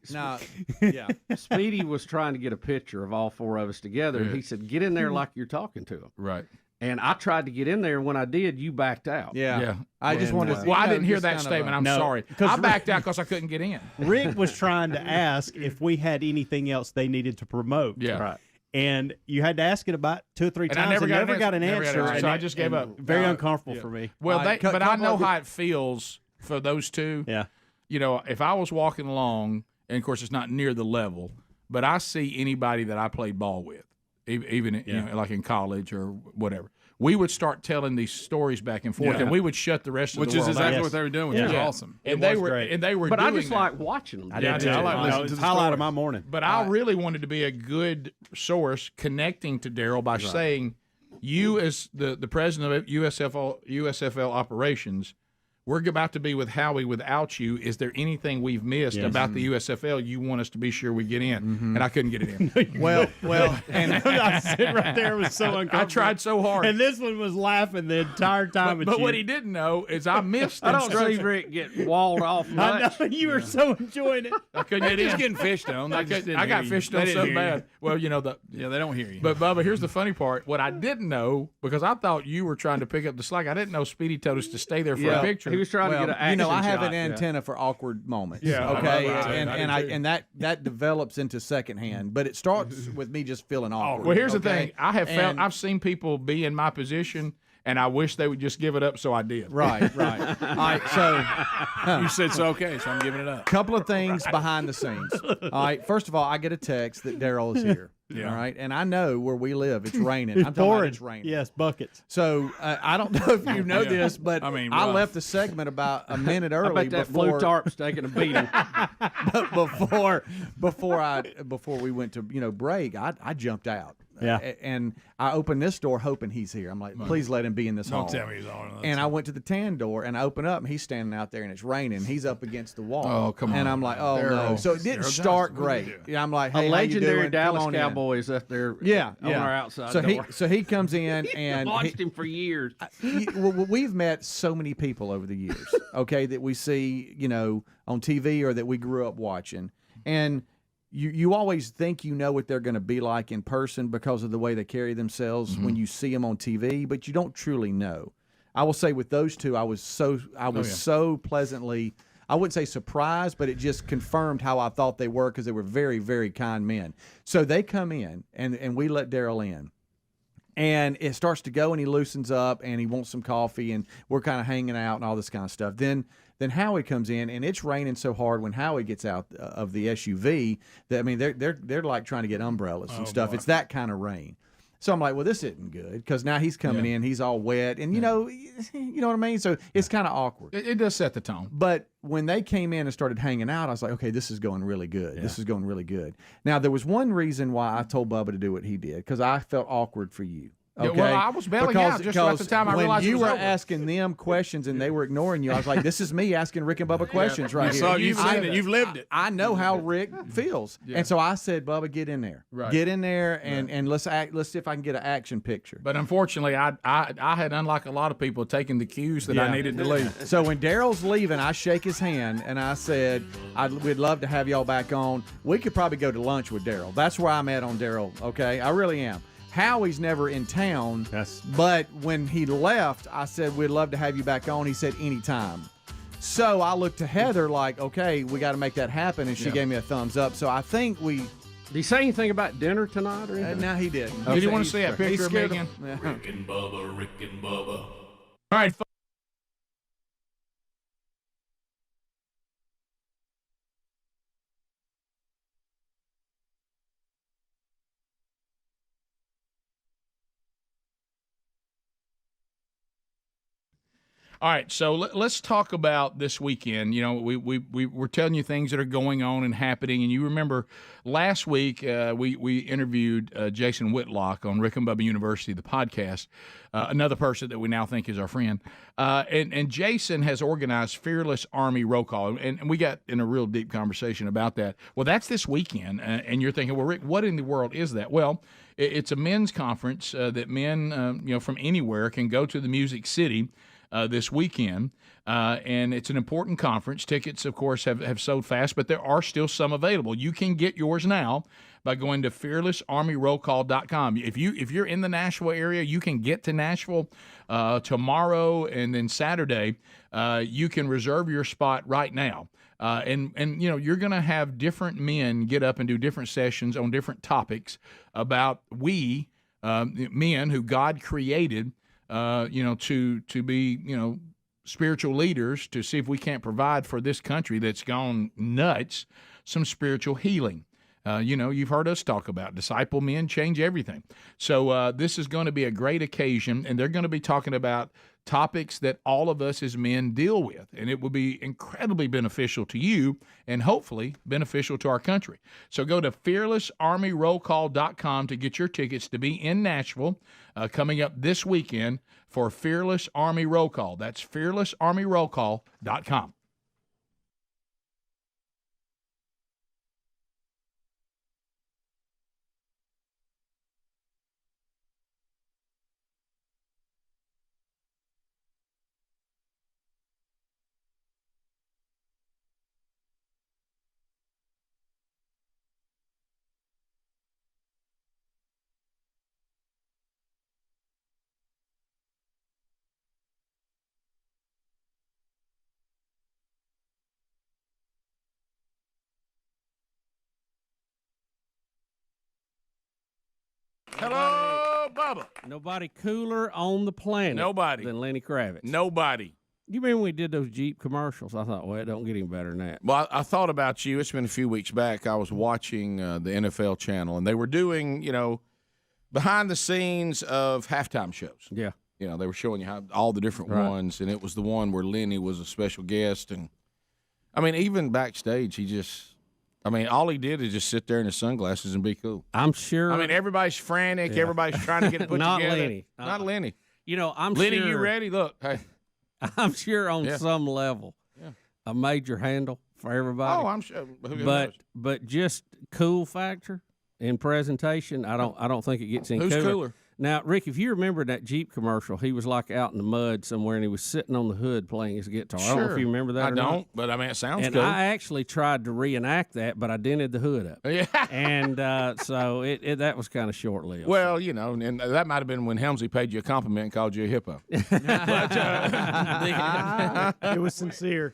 Speedy was trying to get a picture of all four of us together, and he said, "Get in there like you're talking to him." Right. And I tried to get in there. When I did, you backed out. Yeah. I just wanted to. Well, I didn't hear that statement. I'm sorry. I backed out because I couldn't get in. Rick was trying to ask if we had anything else they needed to promote. Yeah. Right. And you had to ask it about 2 or 3 And times. I never got an answer. So I just gave up. Very uncomfortable for me. Well, but I know how it feels for those two. Yeah. You know, if I was walking along, and of course it's not near the level, but I see anybody that I played ball with, even you know, like in college or whatever, we would start telling these stories back and forth, and we would shut the rest of the world Which is exactly out. what they were doing, which is awesome. And they were. But I just that. like watching them. I did too. I like listening to the highlight stories. of my morning. But I really wanted to be a good source connecting to Daryl by saying, you as the president of USFL operations, we're about to be with Howie without you. Is there anything we've missed about the USFL you want us to be sure we get in? And I couldn't get it in. well, and I sit right there. It was so uncomfortable. I tried so hard. And this one was laughing the entire time. But what he didn't know is I missed I don't see instructions. Rick get walled off much. I know, you were so enjoying it. I couldn't get Just in. getting fished on. I got fished on so bad. Well, you know Yeah, they don't hear you. But Bubba, here's the funny part. What I didn't know, because I thought you were trying to pick up the slack, I didn't know Speedy told us to stay there for a picture. He was trying to get an you know, I have shot, an antenna for awkward moments. Yeah, okay, right. and that develops into secondhand, but it starts with me just feeling awkward. Well, here's the okay? thing. I've seen people be in my position, and I wish they would just give it up, so I did. Right. All right, so You said so, okay, so I'm giving it up. couple of things behind the scenes. All right, first of all, I get a text that Daryl is here. Yeah. All right, and I know where we live, it's raining. I'm talking about it's raining. Yes, buckets. So I don't know if you know this, but I mean, I rough. left the segment about a minute I early bet that before blue tarp's taking a beating. before we went to break. I jumped out. Yeah. And I opened this door hoping he's here. I'm like, please let him be in this hall. Don't tell me he's on. And I went to the tan door and I open up and he's standing out there and it's raining. He's up against the wall. Oh, come on. And I'm like, oh no. Daryl. So it didn't Daryl start Johnston, what do great. you do? Yeah, I'm like, A hey, legendary how you doing? Dallas Come on in. Cowboys up there Yeah, on our outside door. So he comes in and Watched him for years. we've met so many people over the years, okay, that we see, on TV or that we grew up watching. And you always think you know what they're going to be like in person because of the way they carry themselves when you see them on TV, but you don't truly know. I will say with those two, I was so pleasantly, I wouldn't say surprised, but it just confirmed how I thought they were because they were very, very kind men. So they come in, and we let Daryl in. And it starts to go, and he loosens up, and he wants some coffee, and we're kind of hanging out and all this kind of stuff. Then Howie comes in, and it's raining so hard when Howie gets out of the SUV that they're like trying to get umbrellas and stuff. boy. It's that kind of rain. So I'm like, well, this isn't good because now he's coming in, he's all wet, and you know what I mean. So it's kind of awkward. It does set the tone. But when they came in and started hanging out, I was like, okay, this is going really good. This is going really good. Now there was one reason why I told Bubba to do what he did because I felt awkward for you. Yeah, Okay? well, I was bailing out just about the time I realized it when you was were over. asking them questions and they were ignoring you, I was like, "This is me asking Rick and Bubba questions right here." You've seen it. You've lived it. I know how Rick feels, and so I said, "Bubba, get in there, get in there, and let's act. Let's see if I can get an action picture." But unfortunately, I had, unlike a lot of people, taken the cues that I needed to leave. So when Daryl's leaving, I shake his hand and I said, we'd love to have y'all back on. We could probably go to lunch with Daryl. That's where I'm at on Daryl, okay? I really am. Howie's never in town, but when he left, I said, we'd love to have you back on. He said, anytime. So I looked to Heather like, okay, we got to make that happen, and she gave me a thumbs up. So I think we... Did he say anything about dinner tonight or anything? No, he didn't. Did you want to see that picture of me again? Rick and Bubba. All right, All right, so let's talk about this weekend. You know, we're telling you things that are going on and happening. And you remember last week we interviewed Jason Whitlock on Rick and Bubba University, the podcast, another person that we now think is our friend. And Jason has organized Fearless Army Roll Call, and we got in a real deep conversation about that. Well, that's this weekend, and you're thinking, well, Rick, what in the world is that? Well, it's a men's conference that men, from anywhere can go to the Music City this weekend, and it's an important conference. Tickets, of course, have sold fast, but there are still some available. You can get yours now by going to fearlessarmyrollcall.com. If you're in the Nashville area, you can get to Nashville tomorrow and then Saturday. You can reserve your spot right now. And you're going to have different men get up and do different sessions on different topics about men who God created, to be, spiritual leaders, to see if we can't provide for this country that's gone nuts some spiritual healing. You've heard us talk about disciple men change everything. So this is going to be a great occasion, and they're going to be talking about topics that all of us as men deal with, and it will be incredibly beneficial to you and hopefully beneficial to our country. So go to fearlessarmyrollcall.com to get your tickets to be in Nashville coming up this weekend for Fearless Army Roll Call. That's fearlessarmyrollcall.com. Hello, Bubba. Nobody cooler on the planet than Lenny Kravitz. Nobody. You remember when we did those Jeep commercials? I thought, well, it don't get any better than that. Well, I thought about you. It's been a few weeks back. I was watching the NFL channel, and they were doing, behind the scenes of halftime shows. Yeah. They were showing you how all the different ones, and it was the one where Lenny was a special guest. And, even backstage, all he did is just sit there in his sunglasses and be cool. I'm sure. Everybody's frantic. Yeah. Everybody's trying to get it put Not together. Lenny. Not Lenny. I'm Lenny, sure. you ready? Look, hey. I'm sure on some level, a major handle for everybody. Oh, I'm sure. But just cool factor in presentation, I don't think it gets any Who's cooler? Now, Rick, if you remember that Jeep commercial, he was like out in the mud somewhere, and he was sitting on the hood playing his guitar. Sure. I don't know if you remember that. I or don't, not. but it sounds And cool. I actually tried to reenact that, but I dented the hood up. Yeah. And so that was kind of short lived. Well, and that might have been when Helmsley paid you a compliment and called you a hippo. It was sincere.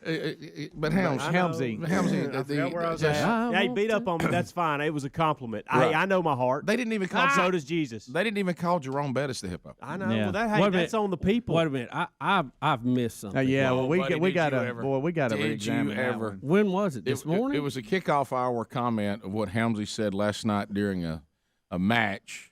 But Helmsley, I forgot where I was at. Yeah, he beat up on me. That's fine. It was a compliment. Right. I know my heart. They didn't even call. So does Jesus. They didn't even call Jerome Bettis the hippo. I know. Yeah. Well, that's on the people. Wait a minute. I've missed something. we got to Did re-examine you that ever? one. When was it? This morning? It was a kickoff hour comment of what Helmsley said last night during a match.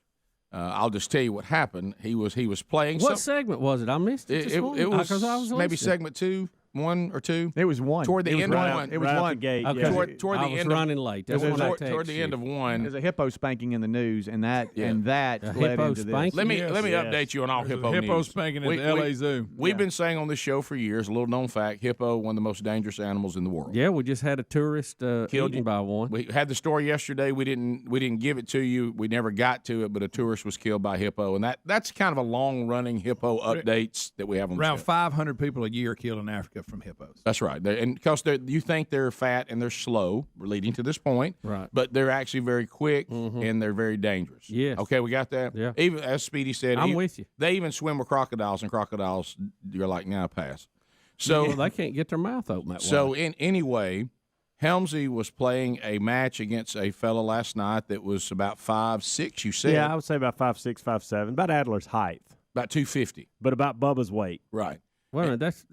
I'll just tell you what happened. He was playing. What segment was it? I missed it. It was I was maybe listening. segment 2. 1 or 2? It was 1. Toward the end of 1. It was 1. Okay. Toward the I was end running late. That's It was what I toward the end of 1. There's a hippo spanking in the news, and that A led hippo into this. spanking? Let me update you on all There's hippo a hippo news. spanking at the LA Zoo. We've been saying on this show for years, a little known fact, hippo, one of the most dangerous animals in the world. Yeah, we just had a tourist Killed eaten by one. We had the story yesterday. We didn't give it to you. We never got to it, but a tourist was killed by hippo, and that's kind of a long-running hippo updates that we have on the Around show. 500 people a year are killed in Africa from hippos. That's right. And because you think they're fat and they're slow, leading to this point, right? But they're actually very quick and they're very dangerous. Yes. Okay, we got that. Yeah. Even as Speedy said, I'm with you. They even swim with crocodiles, and crocodiles, you're like, nah, pass. So they can't get their mouth open that So way. anyway, Helmsley was playing a match against a fella last night that was about 5'6", you said. Yeah, I would say about 5'6", 5'7", about Adler's height, about 250, but about Bubba's weight. Right. Well, that's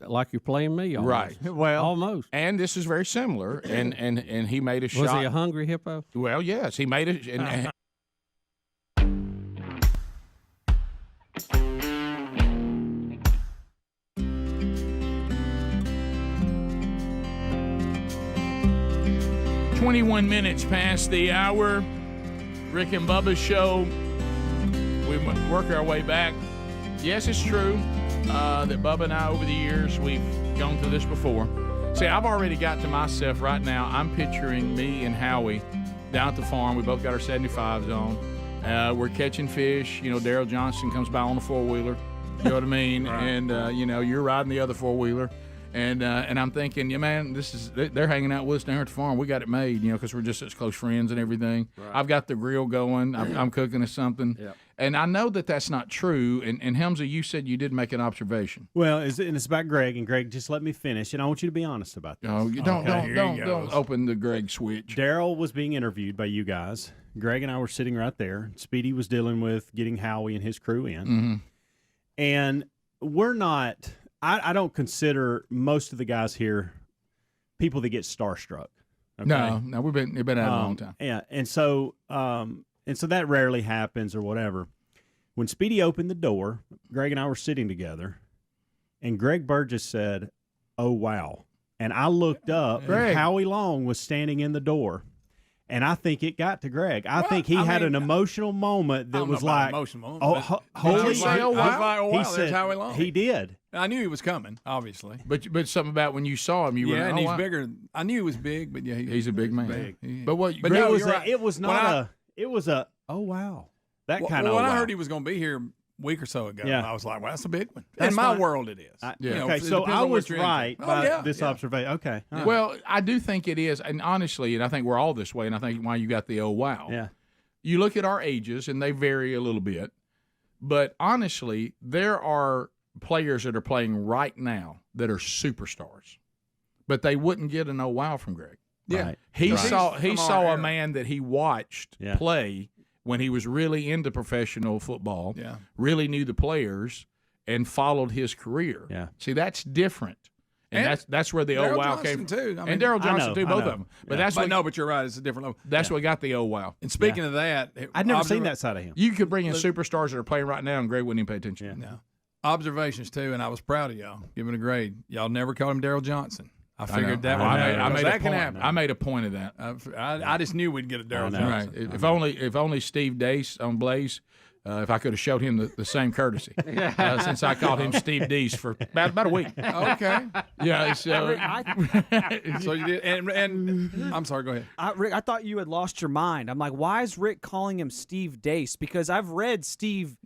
like you're playing me. Almost. Right. Well, almost. And this is very similar. And he made a shot. Was he a hungry hippo? Well, yes, he made it. And, 21 minutes past the hour. Rick and Bubba's show. We work our way back. Yes, it's true that Bubba and I, over the years, we've gone through this before. See, I've already got to myself right now. I'm picturing me and Howie down at the farm. We both got our 75s on. We're catching fish. Daryl Johnston comes by on a four-wheeler. You know what I mean? Right. And, you're riding the other four-wheeler. And I'm thinking, yeah, man, they're hanging out with us down here at the farm. We got it made, because we're just such close friends and everything. Right. I've got the grill going. I'm cooking us something. Yep. And I know that that's not true. And Helmsy, you said you did make an observation. Well, it's about Greg, and Greg, just let me finish, and I want you to be honest about this. Oh, don't open the Greg switch. Daryl was being interviewed by you guys. Greg and I were sitting right there. Speedy was dealing with getting Howie and his crew in. Mm-hmm. And we're not – I don't consider most of the guys here people that get starstruck. Okay? No, we've been at it a long time. Yeah, and so that rarely happens or whatever. When Speedy opened the door, Greg and I were sitting together, and Greg Burgess said, "Oh, wow." And I looked up, and Howie Long was standing in the door. And I think it got to Greg. I think he had an emotional moment that was like, holy shit. Oh, wow. He There's Howie Long. He did. I knew he was coming, obviously. But something about when you saw him, you were and he's bigger. I knew he was big, but yeah, he's a big man. Big. But what? But Greg, no, it was a oh wow, that kind of. When wow. I heard he was going to be here a week or so ago, I was like, well, that's a big one. That's in my world, it is. Okay, so I was right by this observation. Okay. Right. Well, I do think it is, and honestly, and I think we're all this way, and I think why you got the oh wow. Yeah. You look at our ages, and they vary a little bit, but honestly, there are players that are playing right now that are superstars, but they wouldn't get an oh wow from Greg. Yeah, right. He saw a man that he watched play when he was really into professional football, really knew the players, and followed his career. Yeah. See, that's different. And that's where the Daryl oh wow Johnston came too. and Daryl Johnson too, both of them. But but you're right. It's a different level. That's what got the oh wow. And speaking of that, I'd never seen that side of him. You could bring in superstars that are playing right now, and Greg wouldn't even pay attention. Yeah. Observations too, and I was proud of y'all giving a grade. Y'all never called him Daryl Johnson. I figured that one. I made a point of that. I just knew we'd get a Daryl Johnson. Right. If only Steve Dace on Blaze. If I could have showed him the same courtesy, since I called him Steve Deese for about a week. Okay. Yeah. So, so you did, and I'm sorry. Go ahead. Rick, I thought you had lost your mind. I'm like, why is Rick calling him Steve Dace? Because I've read Steve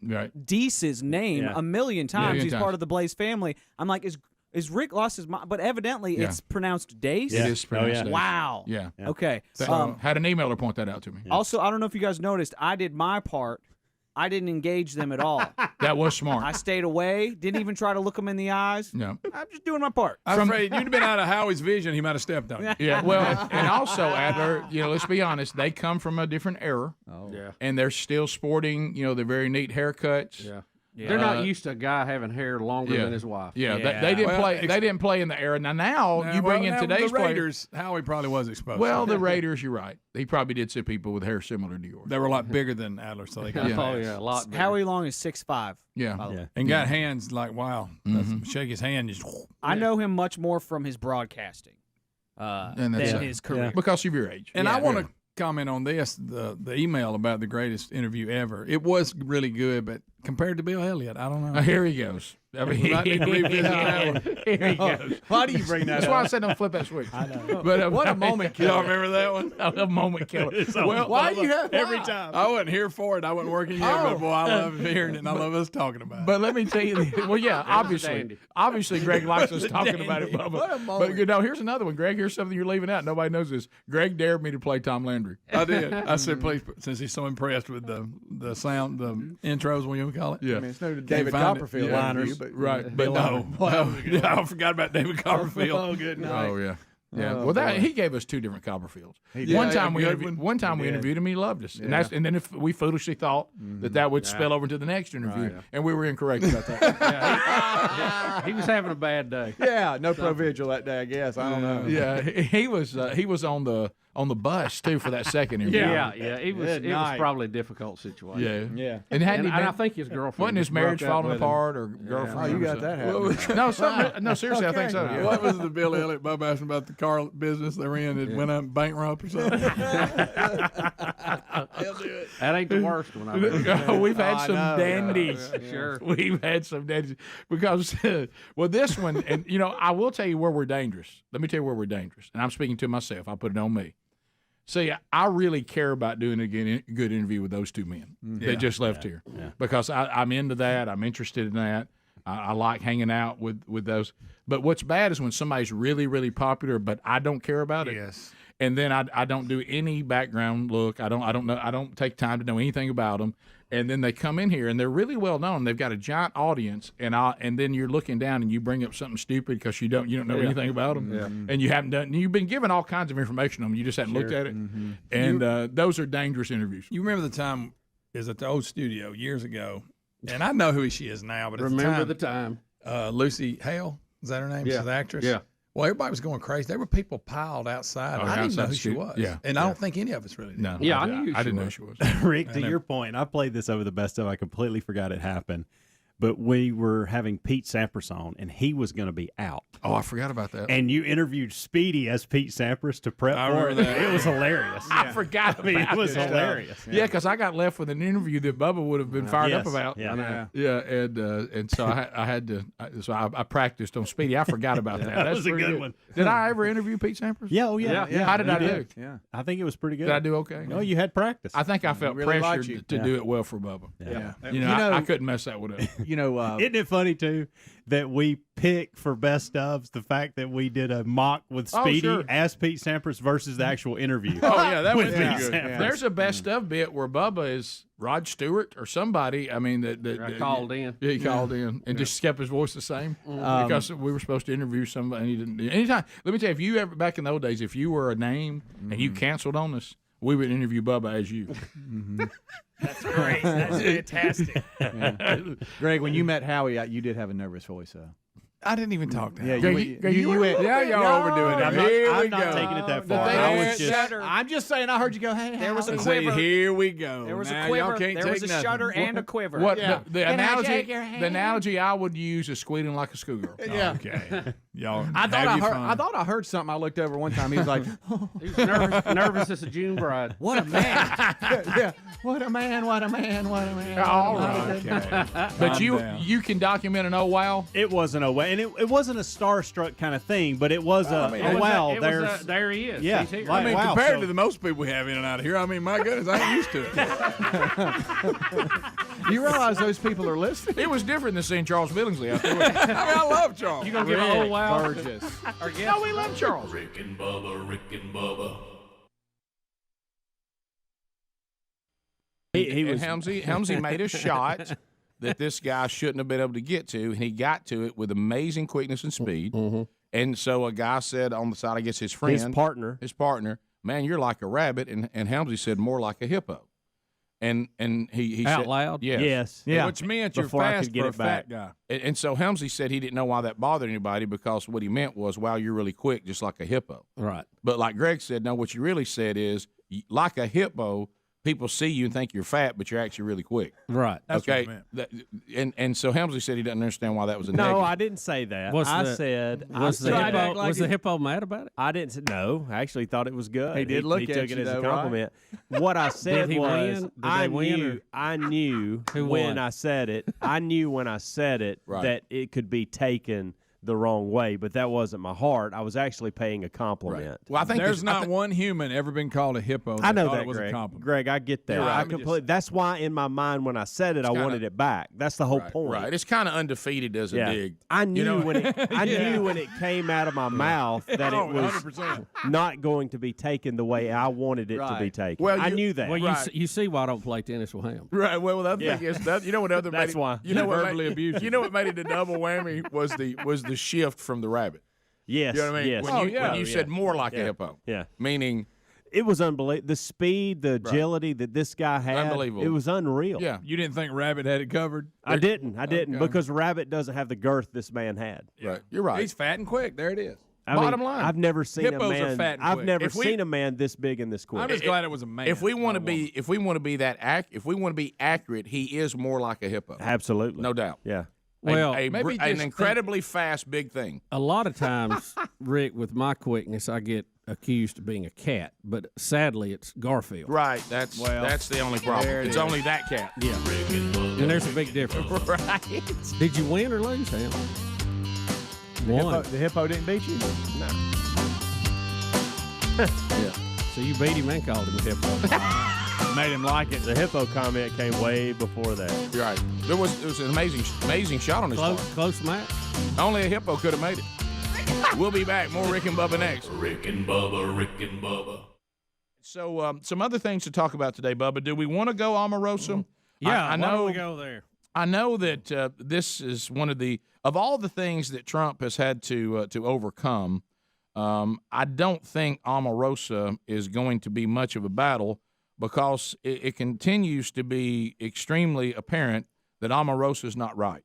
Deese's name a million times. He's part of the Blaze family. I'm like, is Rick lost his mind? But evidently, it's pronounced Dace. It is pronounced Dace. Wow. Yeah. Okay. Had an emailer point that out to me. Also, I don't know if you guys noticed, I did my part. I didn't engage them at all. That was smart. I stayed away. Didn't even try to look them in the eyes. No. I'm just doing my part. I'm afraid you'd have been out of Howie's vision. He might have stepped on you. Yeah. Well, and also, Adler, let's be honest. They come from a different era. Oh. Yeah. And they're still sporting, their very neat haircuts. Yeah. They're not used to a guy having hair longer than his wife. Yeah. They didn't play. They didn't play in the era. Now you bring in today's the Raiders. Howie probably was exposed. Well, the Raiders, you're right. He probably did see people with hair similar to yours. They were a lot bigger than Adler, so they got a lot bigger. Howie Long is 6'5". Yeah. And got hands like wow. Shake his hand. Just. I know him much more from his broadcasting than his career because of your age. And I want to comment on this, the email about the greatest interview ever. It was really good, but compared to Bill Elliott, I don't know. Here he goes. I mean, you might need to revisit that one. Here he goes. Why do you bring that That's up? why I said don't flip that switch. I know. But what a moment killer. Y'all remember that one? A moment killer. Well, why do you have every time? I wasn't here for it. I wasn't working yet, but boy, I love hearing it, and I love us talking about it. But let me tell you, obviously Greg likes us talking about it, Bubba. But here's another one. Greg, here's something you're leaving out. Nobody knows this. Greg dared me to play Tom Landry. I did. I said, please, since he's so impressed with the sound, the intros, what you call it. Yeah. I mean, it's no David Copperfield liners. Right. But no. I forgot about David Copperfield. Oh, good night. Oh, yeah. Yeah, he gave us two different Copperfields. One time we interviewed him, he loved us, and then if we foolishly thought that would spill over to the next interview, and we were incorrect about that. He was having a bad day. Yeah, no Provigil that day, I guess. I don't know. Yeah, he was on the bus too for that second interview. Yeah. It was probably a difficult situation. Yeah. And I think his girlfriend wasn't his marriage falling apart or girlfriend. Oh, you got that happening. No, seriously, I think so. Yeah. What was the Bill Elliott Bubba asking about the car business they were in? It went up bankrupt or something. That ain't the worst one I've ever seen. We've had some dandies. Sure. We've had some dandies because, this one, and I will tell you where we're dangerous. Let me tell you where we're dangerous, and I'm speaking to myself. I put it on me. See, I really care about doing a good interview with those two men that just left here because I'm into that. I'm interested in that. I like hanging out with those. But what's bad is when somebody's really, really popular, but I don't care about it. Yes. And then I don't do any background look. I don't take time to know anything about them. And then they come in here and they're really well known. They've got a giant audience, and then you're looking down and you bring up something stupid because you don't know anything about them, and you haven't done. You've been given all kinds of information on them. You just haven't looked at it, and those are dangerous interviews. You remember the time is at the old studio years ago, and I know who she is now, but at Remember the time. Lucy Hale, is that her name? Yeah. She's the actress. Yeah. Well, everybody was going crazy. There were people piled outside. I didn't know who she was. Yeah. And I don't think any of us really did. No. Yeah, I didn't know who she was. Rick, to your point, I played this over the best of. I completely forgot it happened. But we were having Pete Sampras on, and he was going to be out. Oh, I forgot about that. And you interviewed Speedy as Pete Sampras to prep I for it. remember that. It was hilarious. I forgot about it was this. hilarious. Yeah, because I got left with an interview that Bubba would have been fired up Yes. about. Yeah. And so I had to. So I practiced on Speedy. I forgot about that. That's was a pretty good one. Did I ever interview Pete Sampras? Yeah, oh yeah. How did You I do? Yeah. I think it was pretty good. Did I do okay? No, you had practice. I think I felt really liked pressured you. to do it well for Bubba. Yeah. You know, I couldn't mess that one up. Isn't it funny too that we pick for best ofs the fact that we did a mock with Speedy sure. as Pete Sampras versus the actual interview? Oh yeah, that with was Pete good. Sampras. There's a best of bit where Bubba is Rod Stewart or somebody. I mean, that called in. Yeah, he called in and just kept his voice the same because we were supposed to interview somebody. And he didn't. Anytime, let me tell you, if you ever back in the old days, if you were a name and you canceled on us, we would interview Bubba as you. That's great. That's fantastic. Greg, when you met Howie, you did have a nervous voice, though. I didn't even talk to Yeah, her. you went. Yeah, y'all overdoing it. I'm not taking it that far. I was just. I'm just saying. I heard you go. Hey, There was a Howie." quiver. Here we go. There was Now, a quiver. Y'all can't There take was a nothing. shudder and a quiver. What Yeah. the Can I analogy? shake your hand? The analogy I would use is squealing like a schoolgirl. Yeah. Okay. Y'all I thought have I your heard. fun. I thought I heard something. I looked over one time. He was like, He was nervous as a June bride. What a man. "Yeah, what a man! What a man! What a man!" All right. Okay. But I'm down. you can document an oh wow. It wasn't a way, and it wasn't a starstruck kind of thing, but it was a wow. There he is. Yeah, He's here. like, I mean, wow, compared so- to the most people we have in and out of here, I mean, my goodness, I ain't used to it. You realize those people are listening? It was different than seeing Charles Billingsley out there. I mean, I love Charles. You gonna give a wow? Burgess. Our guest? No, we love Charles. Rick and Bubba, Rick and Bubba. He And was Helmsy made a shot that this guy shouldn't have been able to get to, and he got to it with amazing quickness and speed. And so a guy said on the side, I guess his friend, his partner. man, you're like a rabbit, and Helmsy said more like a hippo. And he Out said, loud? yes. Yeah. Which meant you're Before I fast could get for a it back. fat guy. And so Helmsy said he didn't know why that bothered anybody because what he meant was, wow, you're really quick, just like a hippo. Right. But like Greg said, no, what you really said is, like a hippo, people see you and think you're fat, but you're actually really quick. Right. That's okay. what I That, and so Helmsley said he doesn't understand why that was a No, negative. I didn't say that. Was I the- said Was the tried to hippo, act like was the hippo mad about it? I didn't say no. I actually thought it was good. He did look he at took you, it as though, a right? compliment. What I said Did he was win? Did they win, I knew Who when won? I said it. I knew when I said it Right. that it could be taken the wrong way, but that wasn't my heart. I was actually paying a compliment. Well, I think There's not one human ever been called a hippo. I know thought that, it was Greg. a compliment. Greg, I get that. You're right. I completely. That's why in my mind when I said it, I wanted it back. That's the whole point. Right. It's kind of undefeated as a Yeah. dig. I knew You know? when it. I knew when it came out of my mouth that Oh, it was 100%. not going to be taken the way I wanted it to be taken. Well, I you- knew that. Well, Right. you see why I don't play tennis with him. Right. Well, the other Yeah. thing is that you know what other That's made it, why. you know what Verbally made, abused you know what made it a double whammy was the shift from the rabbit. Yes. You know what I mean? Yes. When you said more like a hippo. Yeah. Meaning It was unbelievable. The speed, the agility that this guy had. Unbelievable. It was unreal. Yeah. You didn't think Rabbit had it covered? I didn't. Okay. Because Rabbit doesn't have the girth this man had. Right. You're right. He's fat and quick. There it is. Bottom line. I've never seen Hippos a are man. fat and I've quick. never If we- seen a man this big and this quick. I'm just glad it was a man. If we want to not a woman. be if we want to be that if we want to be accurate, he is more like a hippo. Absolutely. No doubt. Yeah. Well, maybe an just incredibly fast big thing. a lot of times, Rick, with my quickness, I get accused of being a cat, but sadly, it's Garfield. Right. That's the only problem. there it It's is. only that cat. Yeah. And there's a big difference. Right. Did you win or lose, Sam? One. The hippo didn't beat you? Yeah. So you beat him and called him a hippo. Made him like it. The hippo comment came way before that. Right. There was an amazing shot on his part. Close match. Only a hippo could have made it. We'll be back. More Rick and Bubba next. Rick and Bubba, Rick and Bubba. So, some other things to talk about today, Bubba. Do we want to go Omarosa? Yeah, I know. why don't we go there? I know that this is one of all the things that Trump has had to overcome. I don't think Omarosa is going to be much of a battle because it continues to be extremely apparent that Omarosa is not right.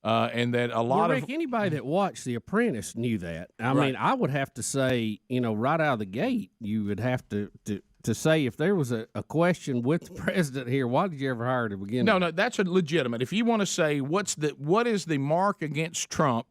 And that a lot Rick, anybody that watched The Apprentice knew that. I mean, I would have to say, right out of the gate, you would have to say if there was a question with the president here, why did you ever hire to begin with? No, that's a legitimate. If you want to say what is the mark against Trump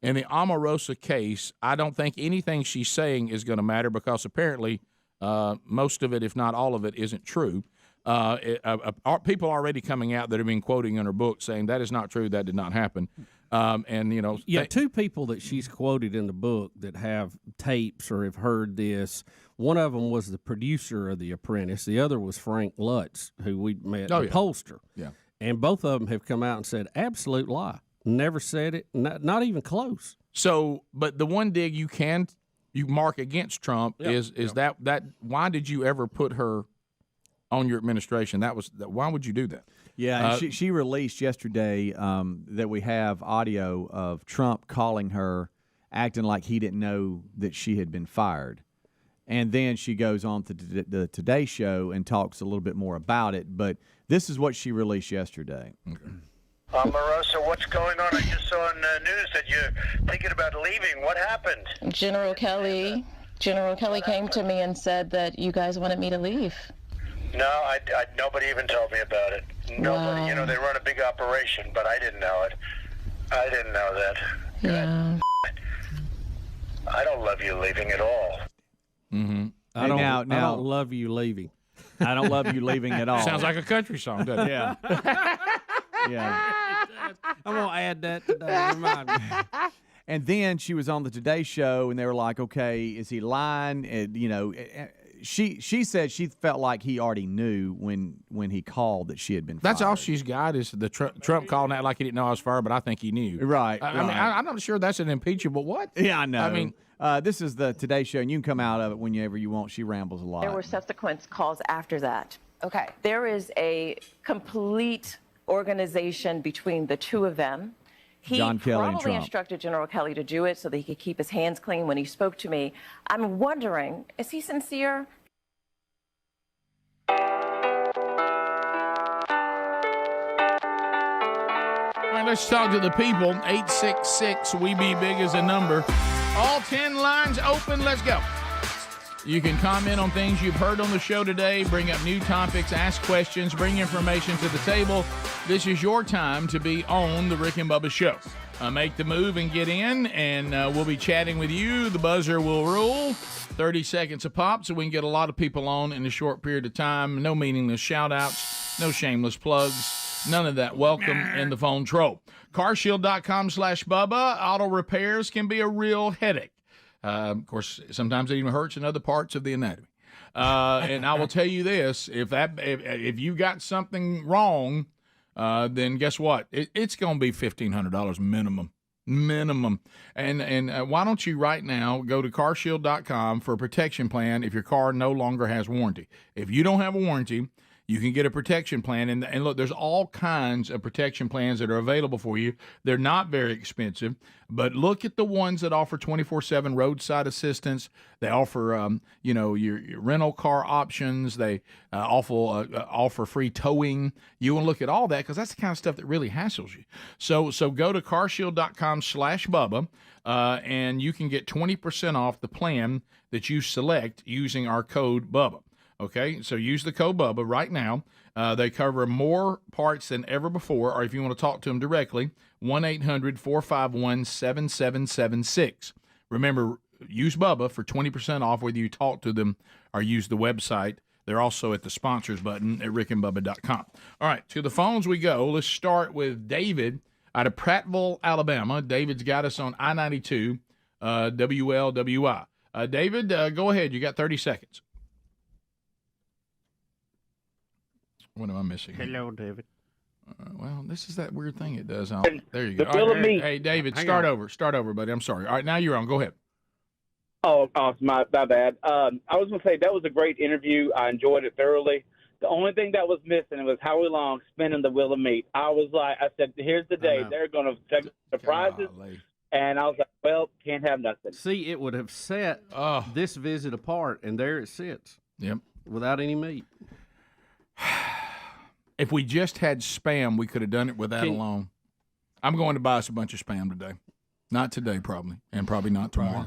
in the Omarosa case, I don't think anything she's saying is going to matter because apparently most of it, if not all of it, isn't true. People already coming out that have been quoting in her book saying that is not true, that did not happen. Two people that she's quoted in the book that have tapes or have heard this. One of them was the producer of The Apprentice. The other was Frank Lutz, who we met, the pollster. Yeah. And both of them have come out and said, absolute lie. Never said it, not even close. So, but the one dig you mark against Trump is that why did you ever put her on your administration? Why would you do that? Yeah, she released yesterday that we have audio of Trump calling her, acting like he didn't know that she had been fired. And then she goes on to the Today Show and talks a little bit more about it. But this is what she released yesterday. Okay. Marosa, what's going on? I just saw on the news that you're thinking about leaving. What happened? General Kelly came to me and said that you guys wanted me to leave. No, nobody even told me about it. Nobody. Wow. They run a big operation, but I didn't know it. I didn't know that. Yeah. I don't love you leaving at all. Mm-hmm. I don't love you leaving. I don't love you leaving at all. Sounds like a country song, doesn't it? Yeah. Yeah. I'm going to add that today. Remind me. And then she was on the Today Show, and they were like, okay, is he lying? And, she said she felt like he already knew when he called that she had been fired. That's all she's got is the Trump calling out like he didn't know I was fired, but I think he knew. Right. I mean, I'm not sure that's an impeachable what. Yeah, I know. I mean, this is the Today Show, and you can come out of it whenever you want. She rambles a lot. There were subsequent calls after that. Okay. There is a complete organization between the two of them. He John Kelly and probably Trump. instructed General Kelly to do it so that he could keep his hands clean when he spoke to me. I'm wondering, is he sincere? all right, let's talk to the people. 866 We Be Big is a number. All 10 lines open. Let's go. You can comment on things you've heard on the show today, bring up new topics, ask questions, bring information to the table. This is your time to be on the Rick and Bubba Show. Make the move and get in, and we'll be chatting with you. The buzzer will rule. 30 seconds a pop so we can get a lot of people on in a short period of time. No meaningless shout-outs, no shameless plugs, none of that. Welcome in the phone troll. Carshield.com/Bubba. Auto repairs can be a real headache. Of course, sometimes it even hurts in other parts of the anatomy. And I will tell you this: if you got something wrong, then guess what? It's going to be $1,500 minimum. And why don't you right now go to Carshield.com for a protection plan if your car no longer has warranty? If you don't have a warranty, you can get a protection plan. And look, there's all kinds of protection plans that are available for you. They're not very expensive, but look at the ones that offer 24/7 roadside assistance. They offer, your rental car options. They offer free towing. You want to look at all that because that's the kind of stuff that really hassles you. So go to carshield.com/Bubba, and you can get 20% off the plan that you select using our code Bubba. Okay, so use the code Bubba right now. They cover more parts than ever before, or if you want to talk to them directly, 1-800-451-7776. Remember, use Bubba for 20% off whether you talk to them or use the website. They're also at the sponsors button at rickandbubba.com. All right, to the phones we go. Let's start with David out of Prattville, Alabama. David's got us on I-92, WLWI. David, go ahead. You got 30 seconds. What am I missing? Hello, David. Well, this is that weird thing it does. There you The go. Bill All of right, Meat. hey, David, Hang start on. over. Start over, buddy. I'm sorry. All right, now you're on. Go ahead. Oh, my bad. I was going to say that was a great interview. I enjoyed it thoroughly. The only thing that was missing was Howie Long spinning the wheel of meat. I said, here's the day. They're going to take surprises. And I was like, well, can't have nothing. See, it would have set this visit apart, and there it sits. Yep. Without any meat. If we just had Spam, we could have done it with that Can- alone. I'm going to buy us a bunch of Spam today. Not today, probably, and probably not tomorrow,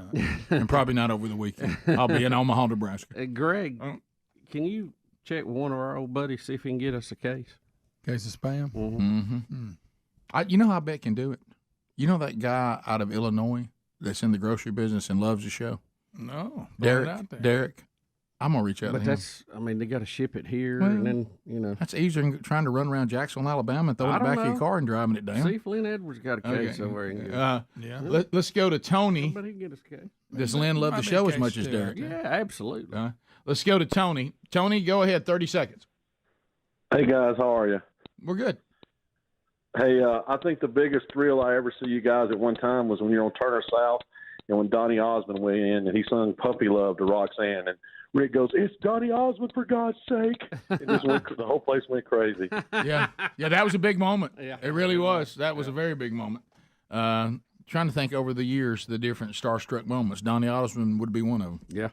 and probably not over the weekend. I'll be in Omaha, Nebraska. Greg, can you check with one of our old buddies, see if he can get us a case? Case of Spam? Mm-hmm. You know how I bet can do it? You know that guy out of Illinois that's in the grocery business and loves the show? No. Throw it out there. Derek. I'm going to reach out But to him. they got to ship it here, Well, and then, That's easier than trying to run around Jacksonville, Alabama and throwing I it back don't of your know. car and driving it down. See if Lynn Edwards got a case somewhere. Let's go to Tony. Somebody can get us a case. Does Lynn love the show as much as Derek? Yeah, absolutely. Let's go to Tony. Tony, go ahead, 30 seconds. Hey guys, how are you? We're good. Hey, I think the biggest thrill I ever see you guys at one time was when you're on Turner South and when Donny Osmond went in and he sung "Puppy Love" to Roxanne, and Rick goes, "It's Donny Osmond, for God's sake!" It just the whole place went crazy. Yeah, that was a big moment. It really was. That was a very big moment. Trying to think over the years the different starstruck moments. Donny Osmond would be one of them.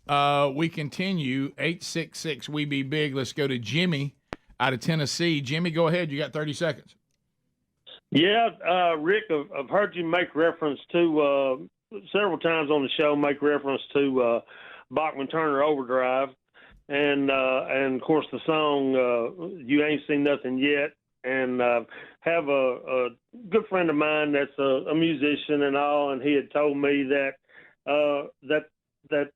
Yeah. We continue. 866 We Be Big. Let's go to Jimmy out of Tennessee. Jimmy, go ahead. You got 30 seconds. Yeah, Rick, I've heard you make reference to several times on the show. Make reference to Bachman Turner Overdrive, and of course the song "You Ain't Seen Nothing Yet." And have a good friend of mine that's a musician and all, and he had told me that that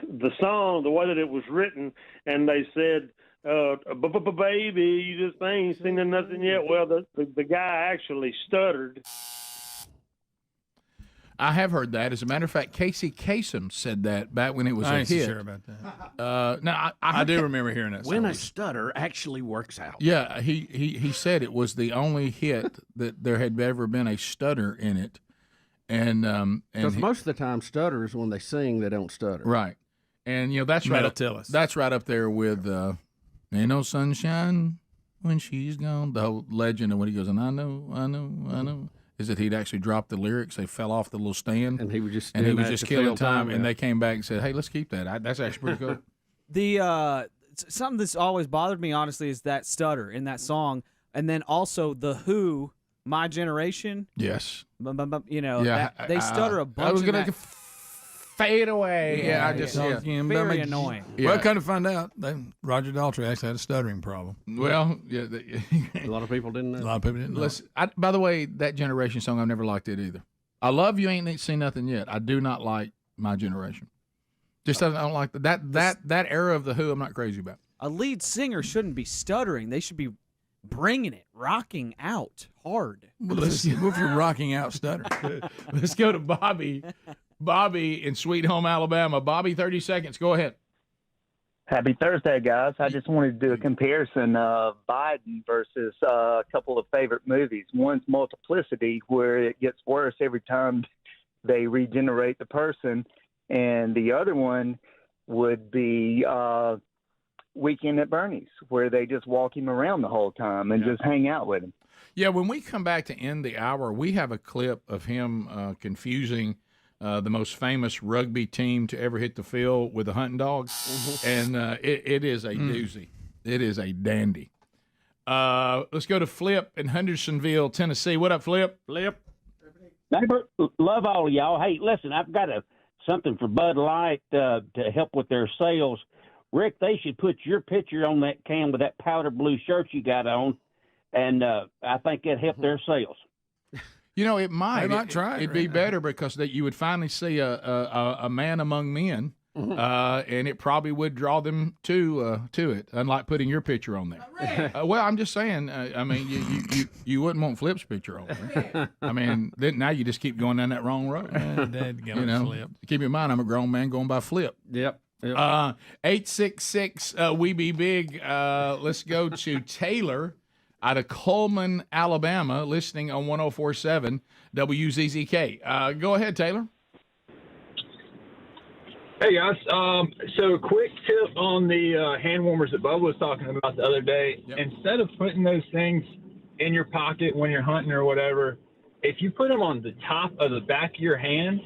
the song, the way that it was written, and they said, "Baby, you just ain't seen nothing yet." Well, the guy actually stuttered. I have heard that. As a matter of fact, Casey Kasem said that back when it was I a ain't hit. so sure about that. Now I do remember hearing that. When a stutter actually works out. Yeah, he said it was the only hit that there had ever been a stutter in it, and Because most of the time, stutters when they sing, they don't stutter. right, and that's right. That's right up there with "Ain't No Sunshine When She's Gone." The whole legend of when he goes, and I know. Is that he'd actually dropped the lyrics? They fell off the little stand, and he was just killing fill time. yeah. And they came back and said, "Hey, let's keep that. That's actually pretty cool." The something that's always bothered me, honestly, is that stutter in that song, and then also the Who, "My Generation." Yes. They stutter a bunch. I was in gonna that. fade away. Yeah, I just Very annoying. Well, come to find out, Roger Daltrey actually had a stuttering problem. Well, a lot of people didn't know. A lot of people didn't know. Listen, by the way, that Generation song, I've never liked it either. I love "You Ain't Seen Nothing Yet." I do not like "My Generation." Just I don't like that era of the Who. I'm not crazy about. A lead singer shouldn't be stuttering. They should be bringing it, rocking out hard. Well, if you're rocking out, stutter. Let's go to Bobby. Bobby in Sweet Home, Alabama. Bobby, 30 seconds. Go ahead. Happy Thursday, guys. I just wanted to do a comparison of Biden versus a couple of favorite movies. One's Multiplicity, where it gets worse every time they regenerate the person, and the other one would be Weekend at Bernie's, where they just walk him around the whole time and just hang out with him. Yeah, when we come back to end the hour, we have a clip of him confusing the most famous rugby team to ever hit the field with the hunting dogs, and it is a doozy. It is a dandy. Let's go to Flip in Hendersonville, Tennessee. What up, Flip? Flip. Neighbor, love all of y'all. Hey, listen, I've got something for Bud Light to help with their sales. Rick, they should put your picture on that can with that powder blue shirt you got on, and I think it'd help their sales. It might. They might try it. It'd be better because you would finally see a man among men, and it probably would draw them to it. Unlike putting your picture on there. Well, I'm just saying. I mean, you wouldn't want Flip's picture on there. I mean, then now you just keep going down that wrong road. Flip. Keep in mind, I'm a grown man going by Flip. Yep. 866 We Be Big. Let's go to Taylor out of Coleman, Alabama, listening on 104.7 WZZK. Go ahead, Taylor. Hey, guys. So quick tip on the hand warmers that Bubba was talking about the other day. Yep. Instead of putting those things in your pocket when you're hunting or whatever, if you put them on the top of the back of your hand,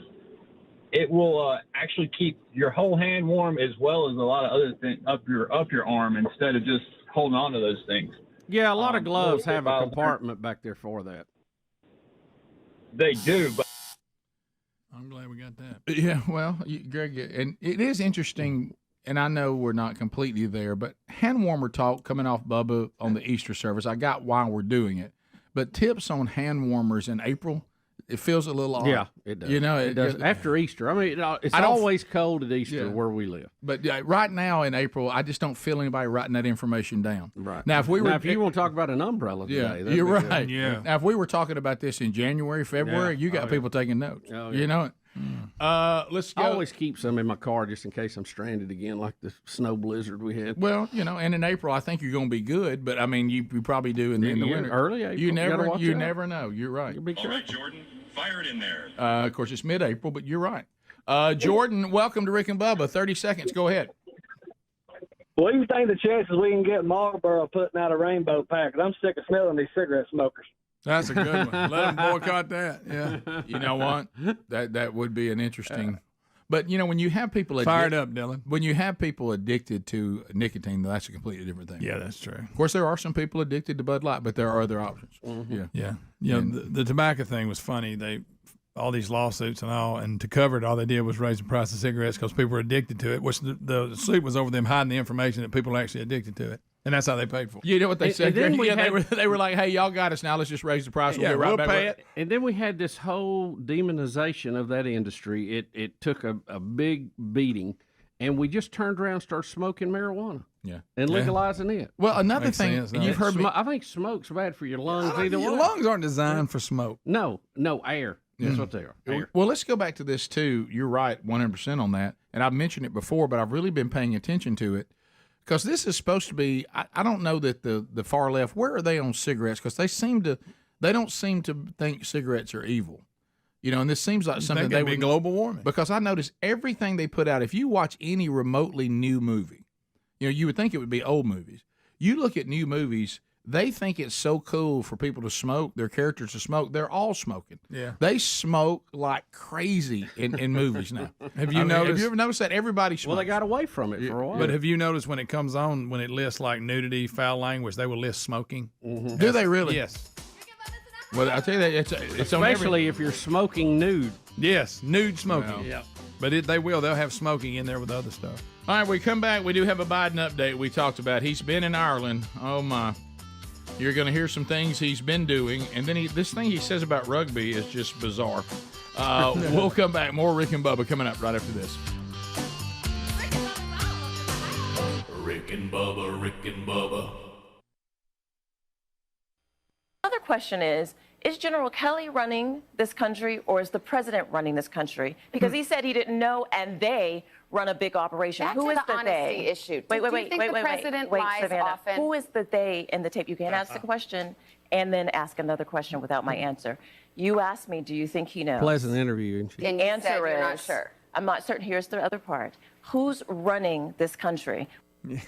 it will actually keep your whole hand warm as well as a lot of other things up your arm instead of just holding on to those things. Yeah, a lot of gloves have a compartment back there for that. They do, but I'm glad we got that. Yeah, well, Greg, and it is interesting, and I know we're not completely there, but hand warmer talk coming off Bubba on the Easter service, I got why we're doing it. But tips on hand warmers in April, it feels a little odd. Yeah, it does. You know, it does. After Easter, I mean, it's always cold at Easter where we live. But right now in April, I just don't feel anybody writing that information down. Right. Now, if you want to talk about an umbrella today, you're right. Yeah. Now, if we were talking about this in January, February, you got people taking notes. Oh, You know it. Let's go. I always keep some in my car just in case I'm stranded again, like the snow blizzard we had. Well, and in April, I think you're going to be good, but I mean, you probably do in the winter. Early April. You never know. You're right. Be All right, Jordan, fire it in there. Of course, it's mid-April, but you're right. Jordan, welcome to Rick and Bubba. 30 seconds. Go ahead. What do you think the chances we can get Marlboro putting out a rainbow pack? 'Cause I'm sick of smelling these cigarette smokers. That's a good one. Let them boycott that. Yeah. You know what? That would be an interesting. But when you have people Fired up, Dylan. When you have people addicted to nicotine, that's a completely different thing. Yeah, that's true. Of course, there are some people addicted to Bud Light, but there are other options. Mm-hmm. Yeah. The tobacco thing was funny. All these lawsuits and to cover it, all they did was raise the price of cigarettes because people were addicted to it. Which the suit was over them hiding the information that people are actually addicted to it. And that's how they paid for it. You know what they said? then they were like, hey, y'all got us now. Let's just raise the price. We'll we'll pay it. And then we had this whole demonization of that industry. It took a big beating, and we just turned around and started smoking marijuana. Yeah. And legalizing it. Well, another Makes thing, sense, though. you've heard me. I think smoke's bad for your lungs either way. Your lungs aren't designed for smoke. No, air. That's what they are. Air. Well, let's go back to this, too. You're right, 100% on that. And I've mentioned it before, but I've really been paying attention to it. Because this is supposed to be, I don't know that the far left, where are they on cigarettes? Because they don't seem to think cigarettes are evil. And this seems like something they would be global warming. Because I notice everything they put out, if you watch any remotely new movie, you would think it would be old movies. You look at new movies, they think it's so cool for people to smoke, their characters to smoke. They're all smoking. Yeah. They smoke like crazy in movies now. Have you noticed? Have you ever noticed that everybody smokes? Well, they got away from it for a while. But have you noticed when it comes on, when it lists like nudity, foul language, they will list smoking? Mm-hmm. Do they really? Yes. Well, I tell you that it's especially if you're smoking nude. Yes, nude smoking. Well, yeah. But they'll have smoking in there with other stuff. All right, we come back. We do have a Biden update we talked about. He's been in Ireland. Oh, my. You're going to hear some things he's been doing. And then this thing he says about rugby is just bizarre. We'll come back. More Rick and Bubba coming up right after this. Rick and Bubba, Rick and Bubba. Another question is General Kelly running this country or is the president running this country? Because he said he didn't know and they run a big operation. Back Who to is the the honesty they? issue. Wait, Do you think the president lies Savannah. often? Who is the they in the tape? You can't ask the question and then ask another question without my answer. You asked me, do you think he knows? Pleasant interview, isn't she? The And you answer said you're is, not sure. I'm not certain. Here's the other part. Who's running this country?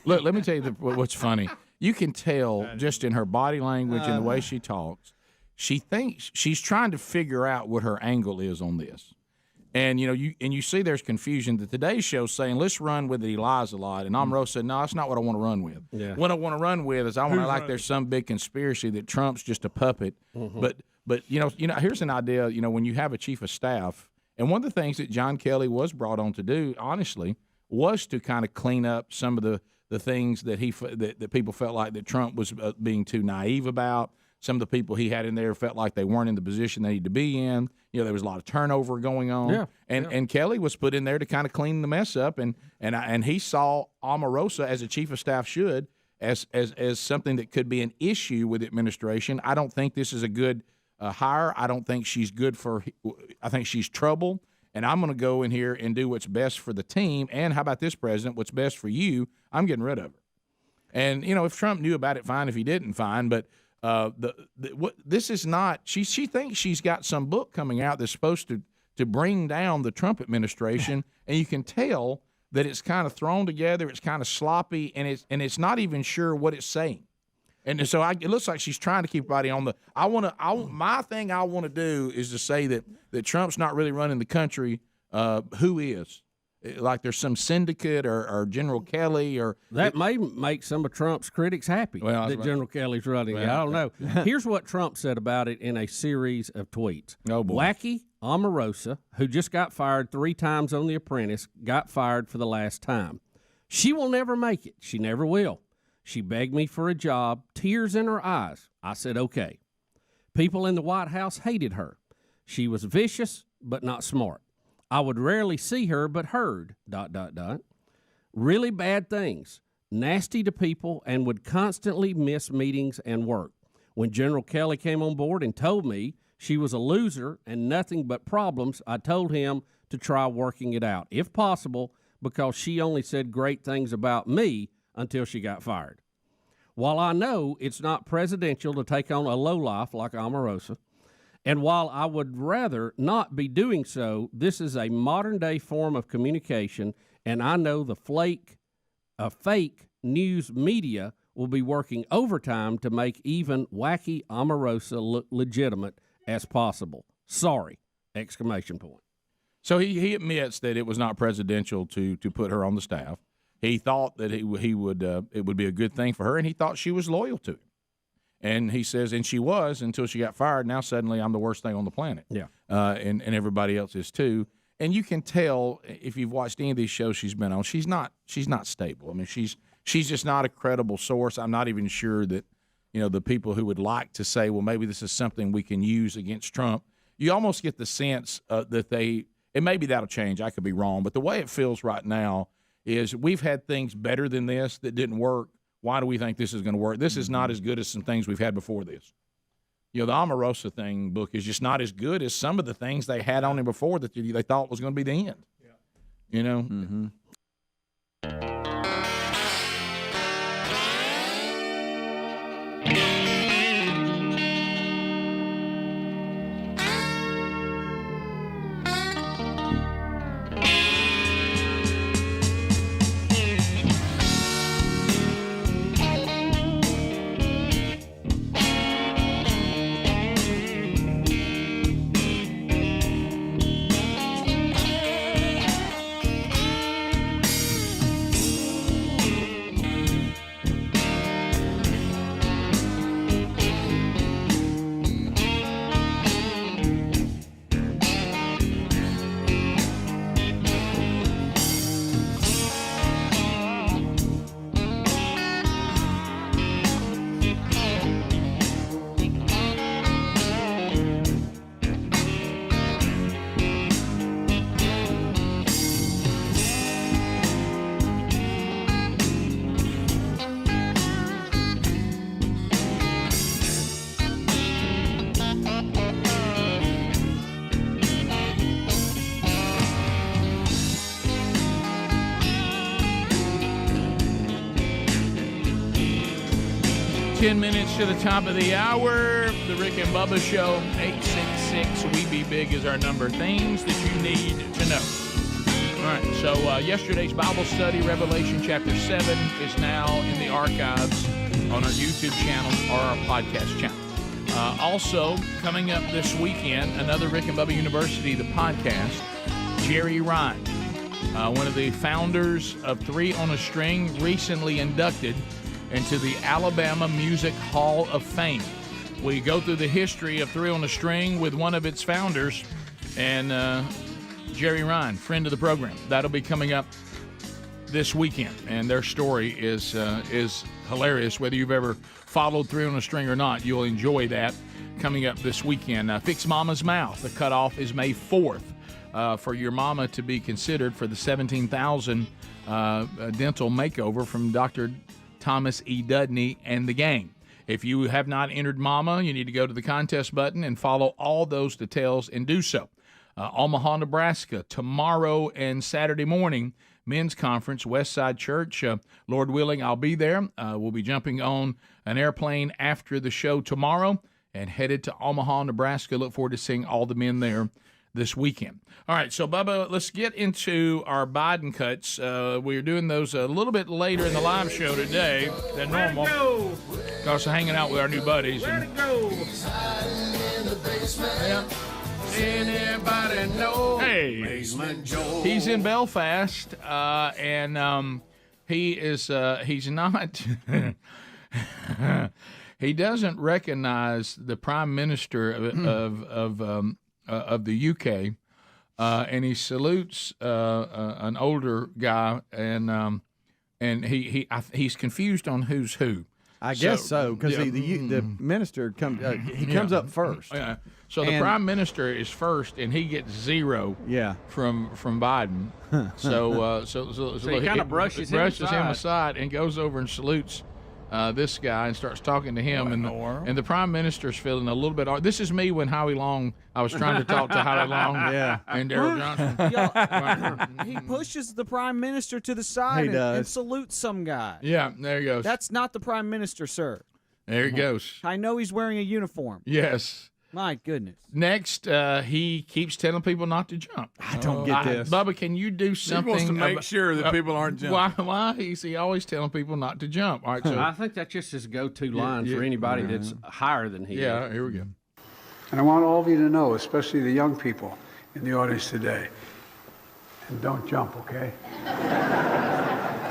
Look, let me tell you what's funny. You can tell just in her body language and the way she talks. She thinks she's trying to figure out what her angle is on this. And you see there's confusion. The Today Show's saying, let's run with it. He lies a lot. And Amaro said, no, that's not what I want to run with. Yeah. What I want to run with is I want to like there's some big conspiracy that Trump's just a puppet. Mm-hmm. But here's an idea, when you have a chief of staff, and one of the things that John Kelly was brought on to do, honestly, was to kind of clean up some of the things that that people felt like that Trump was being too naive about. Some of the people he had in there felt like they weren't in the position they needed to be in. There was a lot of turnover going on. Yeah. And Kelly was put in there to kind of clean the mess up. And he saw Omarosa, as a chief of staff should, as something that could be an issue with the administration. I don't think this is a good hire. I don't think she's good I think she's trouble. And I'm going to go in here and do what's best for the team. And how about this, President? What's best for you? I'm getting rid of her. And, if Trump knew about it, fine. If he didn't, fine. But This is not. She thinks she's got some book coming out that's supposed to bring down the Trump administration, and you can tell that it's kind of thrown together. It's kind of sloppy, and it's not even sure what it's saying. And so it looks like she's trying to keep everybody on the. My thing I want to do is to say that Trump's not really running the country. Who is? Like there's some syndicate or General Kelly or that may make some of Trump's critics happy that General Kelly's running. I don't know. Here's what Trump said about it in a series of tweets. Oh boy. Wacky Omarosa, who just got fired 3 times on The Apprentice, got fired for the last time. She will never make it. She never will. She begged me for a job, tears in her eyes. I said, okay. People in the White House hated her. She was vicious, but not smart. I would rarely see her, but heard, ... Really bad things, nasty to people, and would constantly miss meetings and work. When General Kelly came on board and told me she was a loser and nothing but problems, I told him to try working it out, if possible, because she only said great things about me until she got fired. While I know it's not presidential to take on a lowlife like Omarosa, and while I would rather not be doing so, this is a modern-day form of communication, and I know the fake news media will be working overtime to make even wacky Omarosa look legitimate as possible. Sorry! ! So he admits that it was not presidential to put her on the staff. He thought that it would be a good thing for her, and he thought she was loyal to him. And he says, and she was until she got fired. Now suddenly I'm the worst thing on the planet. Yeah. And everybody else is too. And you can tell if you've watched any of these shows she's been on, she's not stable. I mean, she's just not a credible source. I'm not even sure that, the people who would like to say, well, maybe this is something we can use against Trump. You almost get the sense that and maybe that'll change. I could be wrong. But the way it feels right now is we've had things better than this that didn't work. Why do we think this is going to work? This is not as good as some things we've had before this. The Omarosa book is just not as good as some of the things they had on him before that they thought was going to be the end. Yeah. Mm-hmm. 10 minutes to the top of the hour. The Rick and Bubba Show. 866-WE-BE-BIG is our number. Things that you need to know. All right, so yesterday's Bible study, Revelation chapter 7, is now in the archives on our YouTube channel or our podcast channel. Also, coming up this weekend, another Rick and Bubba University, the podcast, Jerry Ryan, one of the founders of Three on a String, recently inducted into the Alabama Music Hall of Fame. We go through the history of Three on a String with one of its founders, and Jerry Ryan, friend of the program. That'll be coming up this weekend, and their story is hilarious. Whether you've ever followed Three on a String or not, you'll enjoy that coming up this weekend. Fix Mama's Mouth. The cutoff is May 4th for your mama to be considered for the $17,000 dental makeover from Dr. Thomas E. Dudney and the gang. If you have not entered Mama, you need to go to the contest button and follow all those details and do so. Omaha, Nebraska, tomorrow and Saturday morning, men's conference, Westside Church. Lord willing, I'll be there. We'll be jumping on an airplane after the show tomorrow and headed to Omaha, Nebraska. Look forward to seeing all the men there this weekend. All right, so Bubba, let's get into our Biden cuts. We're doing those a little bit later in the live show today than normal. Because we're hanging out with our new buddies. Anybody know? Hey, he's in Belfast, and he is. He's not. He doesn't recognize the Prime Minister of the UK, and he salutes an older guy, and he's confused on who's who. I guess so, because the minister comes up first. Yeah. So the prime minister is first, and he gets 0. Yeah. From Biden. So he kind of brushes him aside and goes over and salutes this guy and starts talking to him, and the prime minister's feeling a little bit. This is me when Howie Long. I was trying to talk to Howie Long, and Daryl Johnston. He pushes the prime minister to the side and salutes some guy. Yeah, there he goes. That's not the prime minister, sir. There he goes. I know he's wearing a uniform. Yes. My goodness. Next, he keeps telling people not to jump. I don't get this. Bubba, can you do something? He wants to make sure that people aren't jumping. Why is he always telling people not to jump? All right, so I think that's just his go-to line for anybody that's higher than he is. Yeah, here we go. And I want all of you to know, especially the young people in the audience today, and don't jump, okay?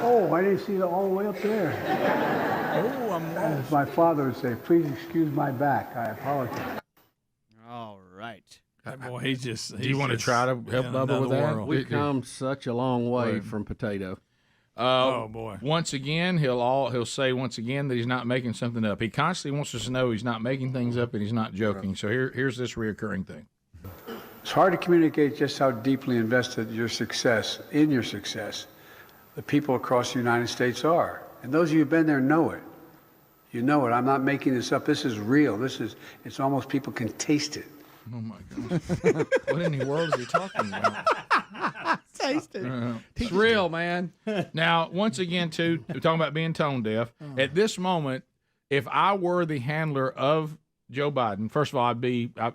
Oh, I didn't see it all the way up there. Oh, I'm lost. As my father would say, please excuse my back. I apologize. All right. That boy, he's just. Do you want to try to help Bubba with that? We've come such a long way from potato. Oh boy! Once again, he'll say once again that he's not making something up. He constantly wants us to know he's not making things up and he's not joking. So here's this reoccurring thing. It's hard to communicate just how deeply invested in your success, the people across the United States are. And those of you who've been there know it. You know it. I'm not making this up. This is real. It's almost people can taste it. Oh my gosh. What in the world is he talking about? Taste it. It's real, man. Now, once again, too, we're talking about being tone deaf. At this moment, if I were the handler of Joe Biden, first of all,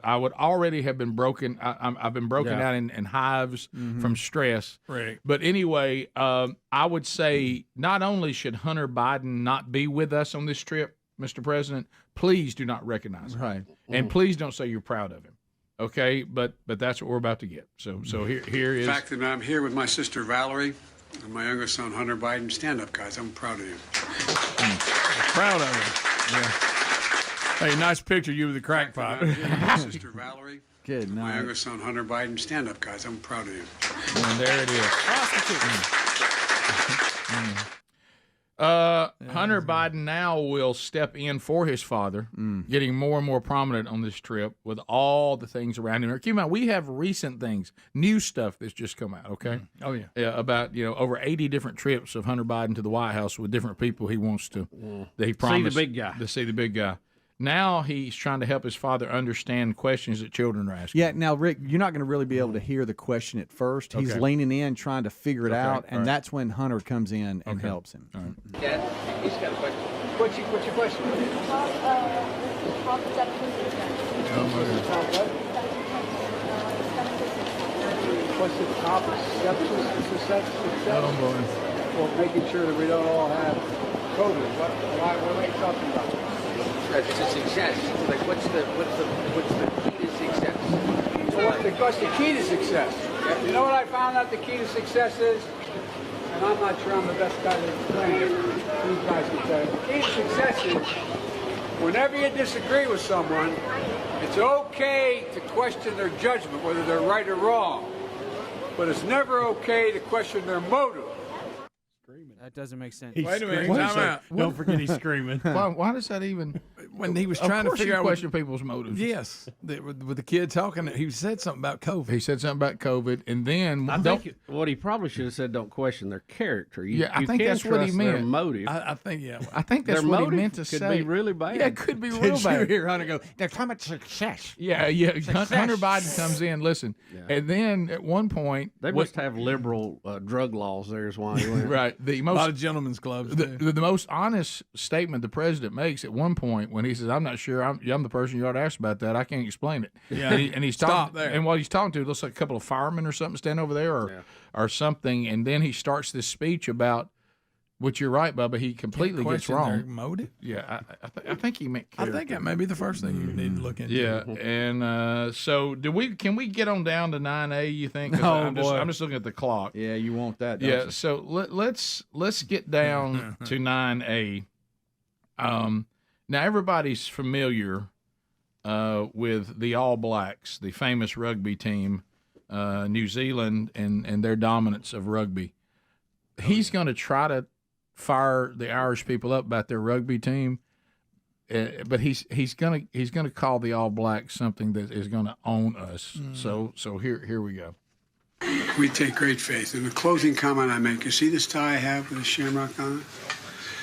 I would already have been broken. I've been broken out in hives from stress. Right. But anyway, I would say not only should Hunter Biden not be with us on this trip, Mr. President, please do not recognize him. Right. And please don't say you're proud of him. Okay, but that's what we're about to get. So here is. The fact that I'm here with my sister Valerie and my youngest son Hunter Biden. Stand up, guys. I'm proud of you. Proud of him. Yeah. Hey, nice picture of you with the crack pipe. My sister Valerie. Good night. My youngest son Hunter Biden. Stand up, guys. I'm proud of you. And there it is. Hunter Biden now will step in for his father, getting more and more prominent on this trip with all the things around him. Keep in mind, we have recent things, new stuff that's just come out, okay? Oh, yeah. About, over 80 different trips of Hunter Biden to the White House with different people he wants to, that he promised. See the big guy. To see the big guy. Now he's trying to help his father understand questions that children are asking. Yeah, now, Rick, you're not going to really be able to hear the question at first. He's leaning in, trying to figure it out, and that's when Hunter comes in and helps him. All right. Dad, he's got a question. What's your question? What's the top of success? Well, making sure that we don't all have COVID. What are you talking about? To success. Like, what's the key to success? What's the key to success? You know what I found out the key to success is? And I'm not sure I'm the best guy to explain it. These guys can tell you. The key to success is whenever you disagree with someone, it's okay to question their judgment, whether they're right or wrong. But it's never okay to question their motive. That doesn't make sense. Wait a minute, time out. Don't forget he's screaming. Why does that even? when he was Of trying to course figure you out question people's motives. Yes, with the kid talking, he said something about COVID. He said something about COVID, and then I think what he probably should have said, don't question their character. You, I you think can that's what he trust their meant. motive. I think, yeah. I think that's Their what he motive meant to could say. be really bad. Yeah, it could be real Did you bad. hear Hunter go, they're talking about success. Yeah. Hunter Biden comes in, listen, and then at one point They must have liberal drug laws there is why he went. right. The A most lot of gentlemen's clubs. too. the most honest statement the president makes at one point when he says, "I'm not sure. I'm the person you ought to ask about that. I can't explain it." Yeah. and he's Stop talking. there. And while he's talking to, it looks like a couple of firemen or something stand over there, or something. And then he starts this speech about, which you're right, Bubba. He completely gets Question their wrong. motive. Yeah, I think he meant. I think that may be the first thing you need to look into. Yeah, and so can we get on down to 9A? You think? 'Cause Oh, I'm boy. just looking at the clock. Yeah, you want that. Don't Yeah, you? so let's get down to 9A. Now everybody's familiar with the All Blacks, the famous rugby team, New Zealand, and their dominance of rugby. He's going to try to fire the Irish people up about their rugby team, but he's gonna call the All Blacks something that is going to own us. So here we go. We take great faith. And the closing comment I make, you see this tie I have with a shamrock on it?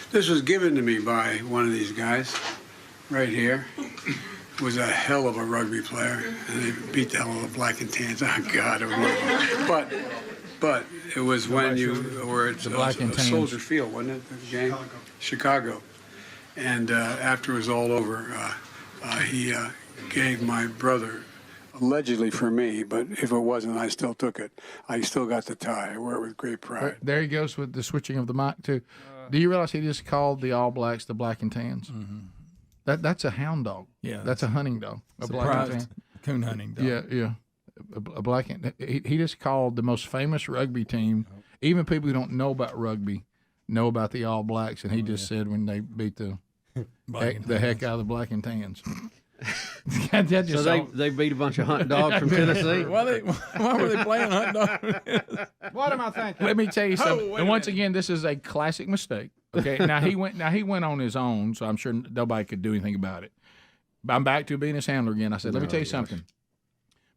This was given to me by one of these guys right here. Was a hell of a rugby player, and they beat the hell out of the Black and Tans. Oh, God. It was but it was when you were at Black and Tans. Soldier Field, wasn't it, the game? Chicago. And after it was all over, he gave my brother, allegedly for me, but if it wasn't, I still took it. I still got the tie. I wear it with great pride. There he goes with the switching of the mic too. Do you realize he just called the All Blacks the Black and Tans? Mm-hmm. That's a hound dog. Yeah, that's a hunting dog. A black and Surprised tan. coon hunting dog. Yeah. A black and he just called the most famous rugby team. Even people who don't know about rugby know about the All Blacks, and he just said when they beat the heck out of the Black and Tans. So they beat a bunch of hunt dogs from Tennessee. Why were they playing hunt dogs? What am I thinking? Let me tell you something. wait And a once again, this is a classic mistake. Okay, now he went on his own, so I'm sure nobody could do anything about it. But I'm back to being his handler again. I said, let me tell you something.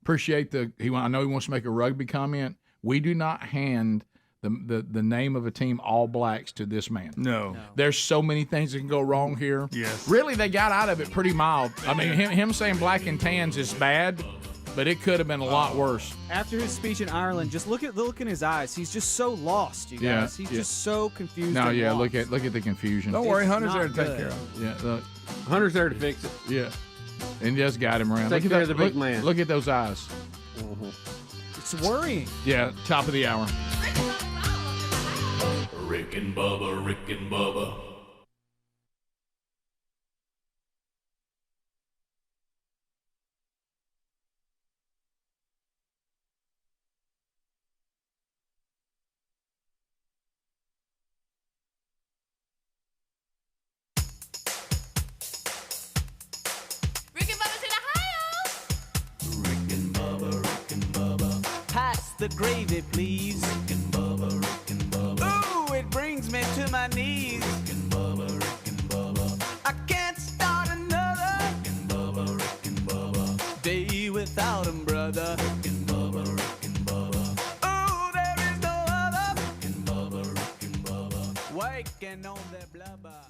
Appreciate I know he wants to make a rugby comment. We do not hand the name of a team All Blacks to this man. No. There's so many things that can go wrong here. Yes. Really, they got out of it pretty mild. I mean, him saying Black and Tans is bad, but it could have been a lot worse. After his speech in Ireland, just look in his eyes. He's just so lost, you guys. He's just so confused. No, and yeah, lost. look at the confusion. Don't worry, It's Hunter's there to not take good. care of it. Yeah, look. Hunter's there to fix it. Yeah. And just guide him around. Take Look care at of the big man. Look at those eyes. It's worrying. Yeah, top of the hour. Rick and Bubba, Rick and Bubba. Pass the gravy, please. Rick and Bubba, Rick and Bubba. Ooh, it brings me to my knees. Rick and Bubba, Rick and Bubba. I can't start another. Rick and Bubba, Rick and Bubba. Day without 'em, brother. Rick and Bubba, Rick and Bubba. Ooh, there is no other. Rick and Bubba, Rick and Bubba. Waking on their blubber.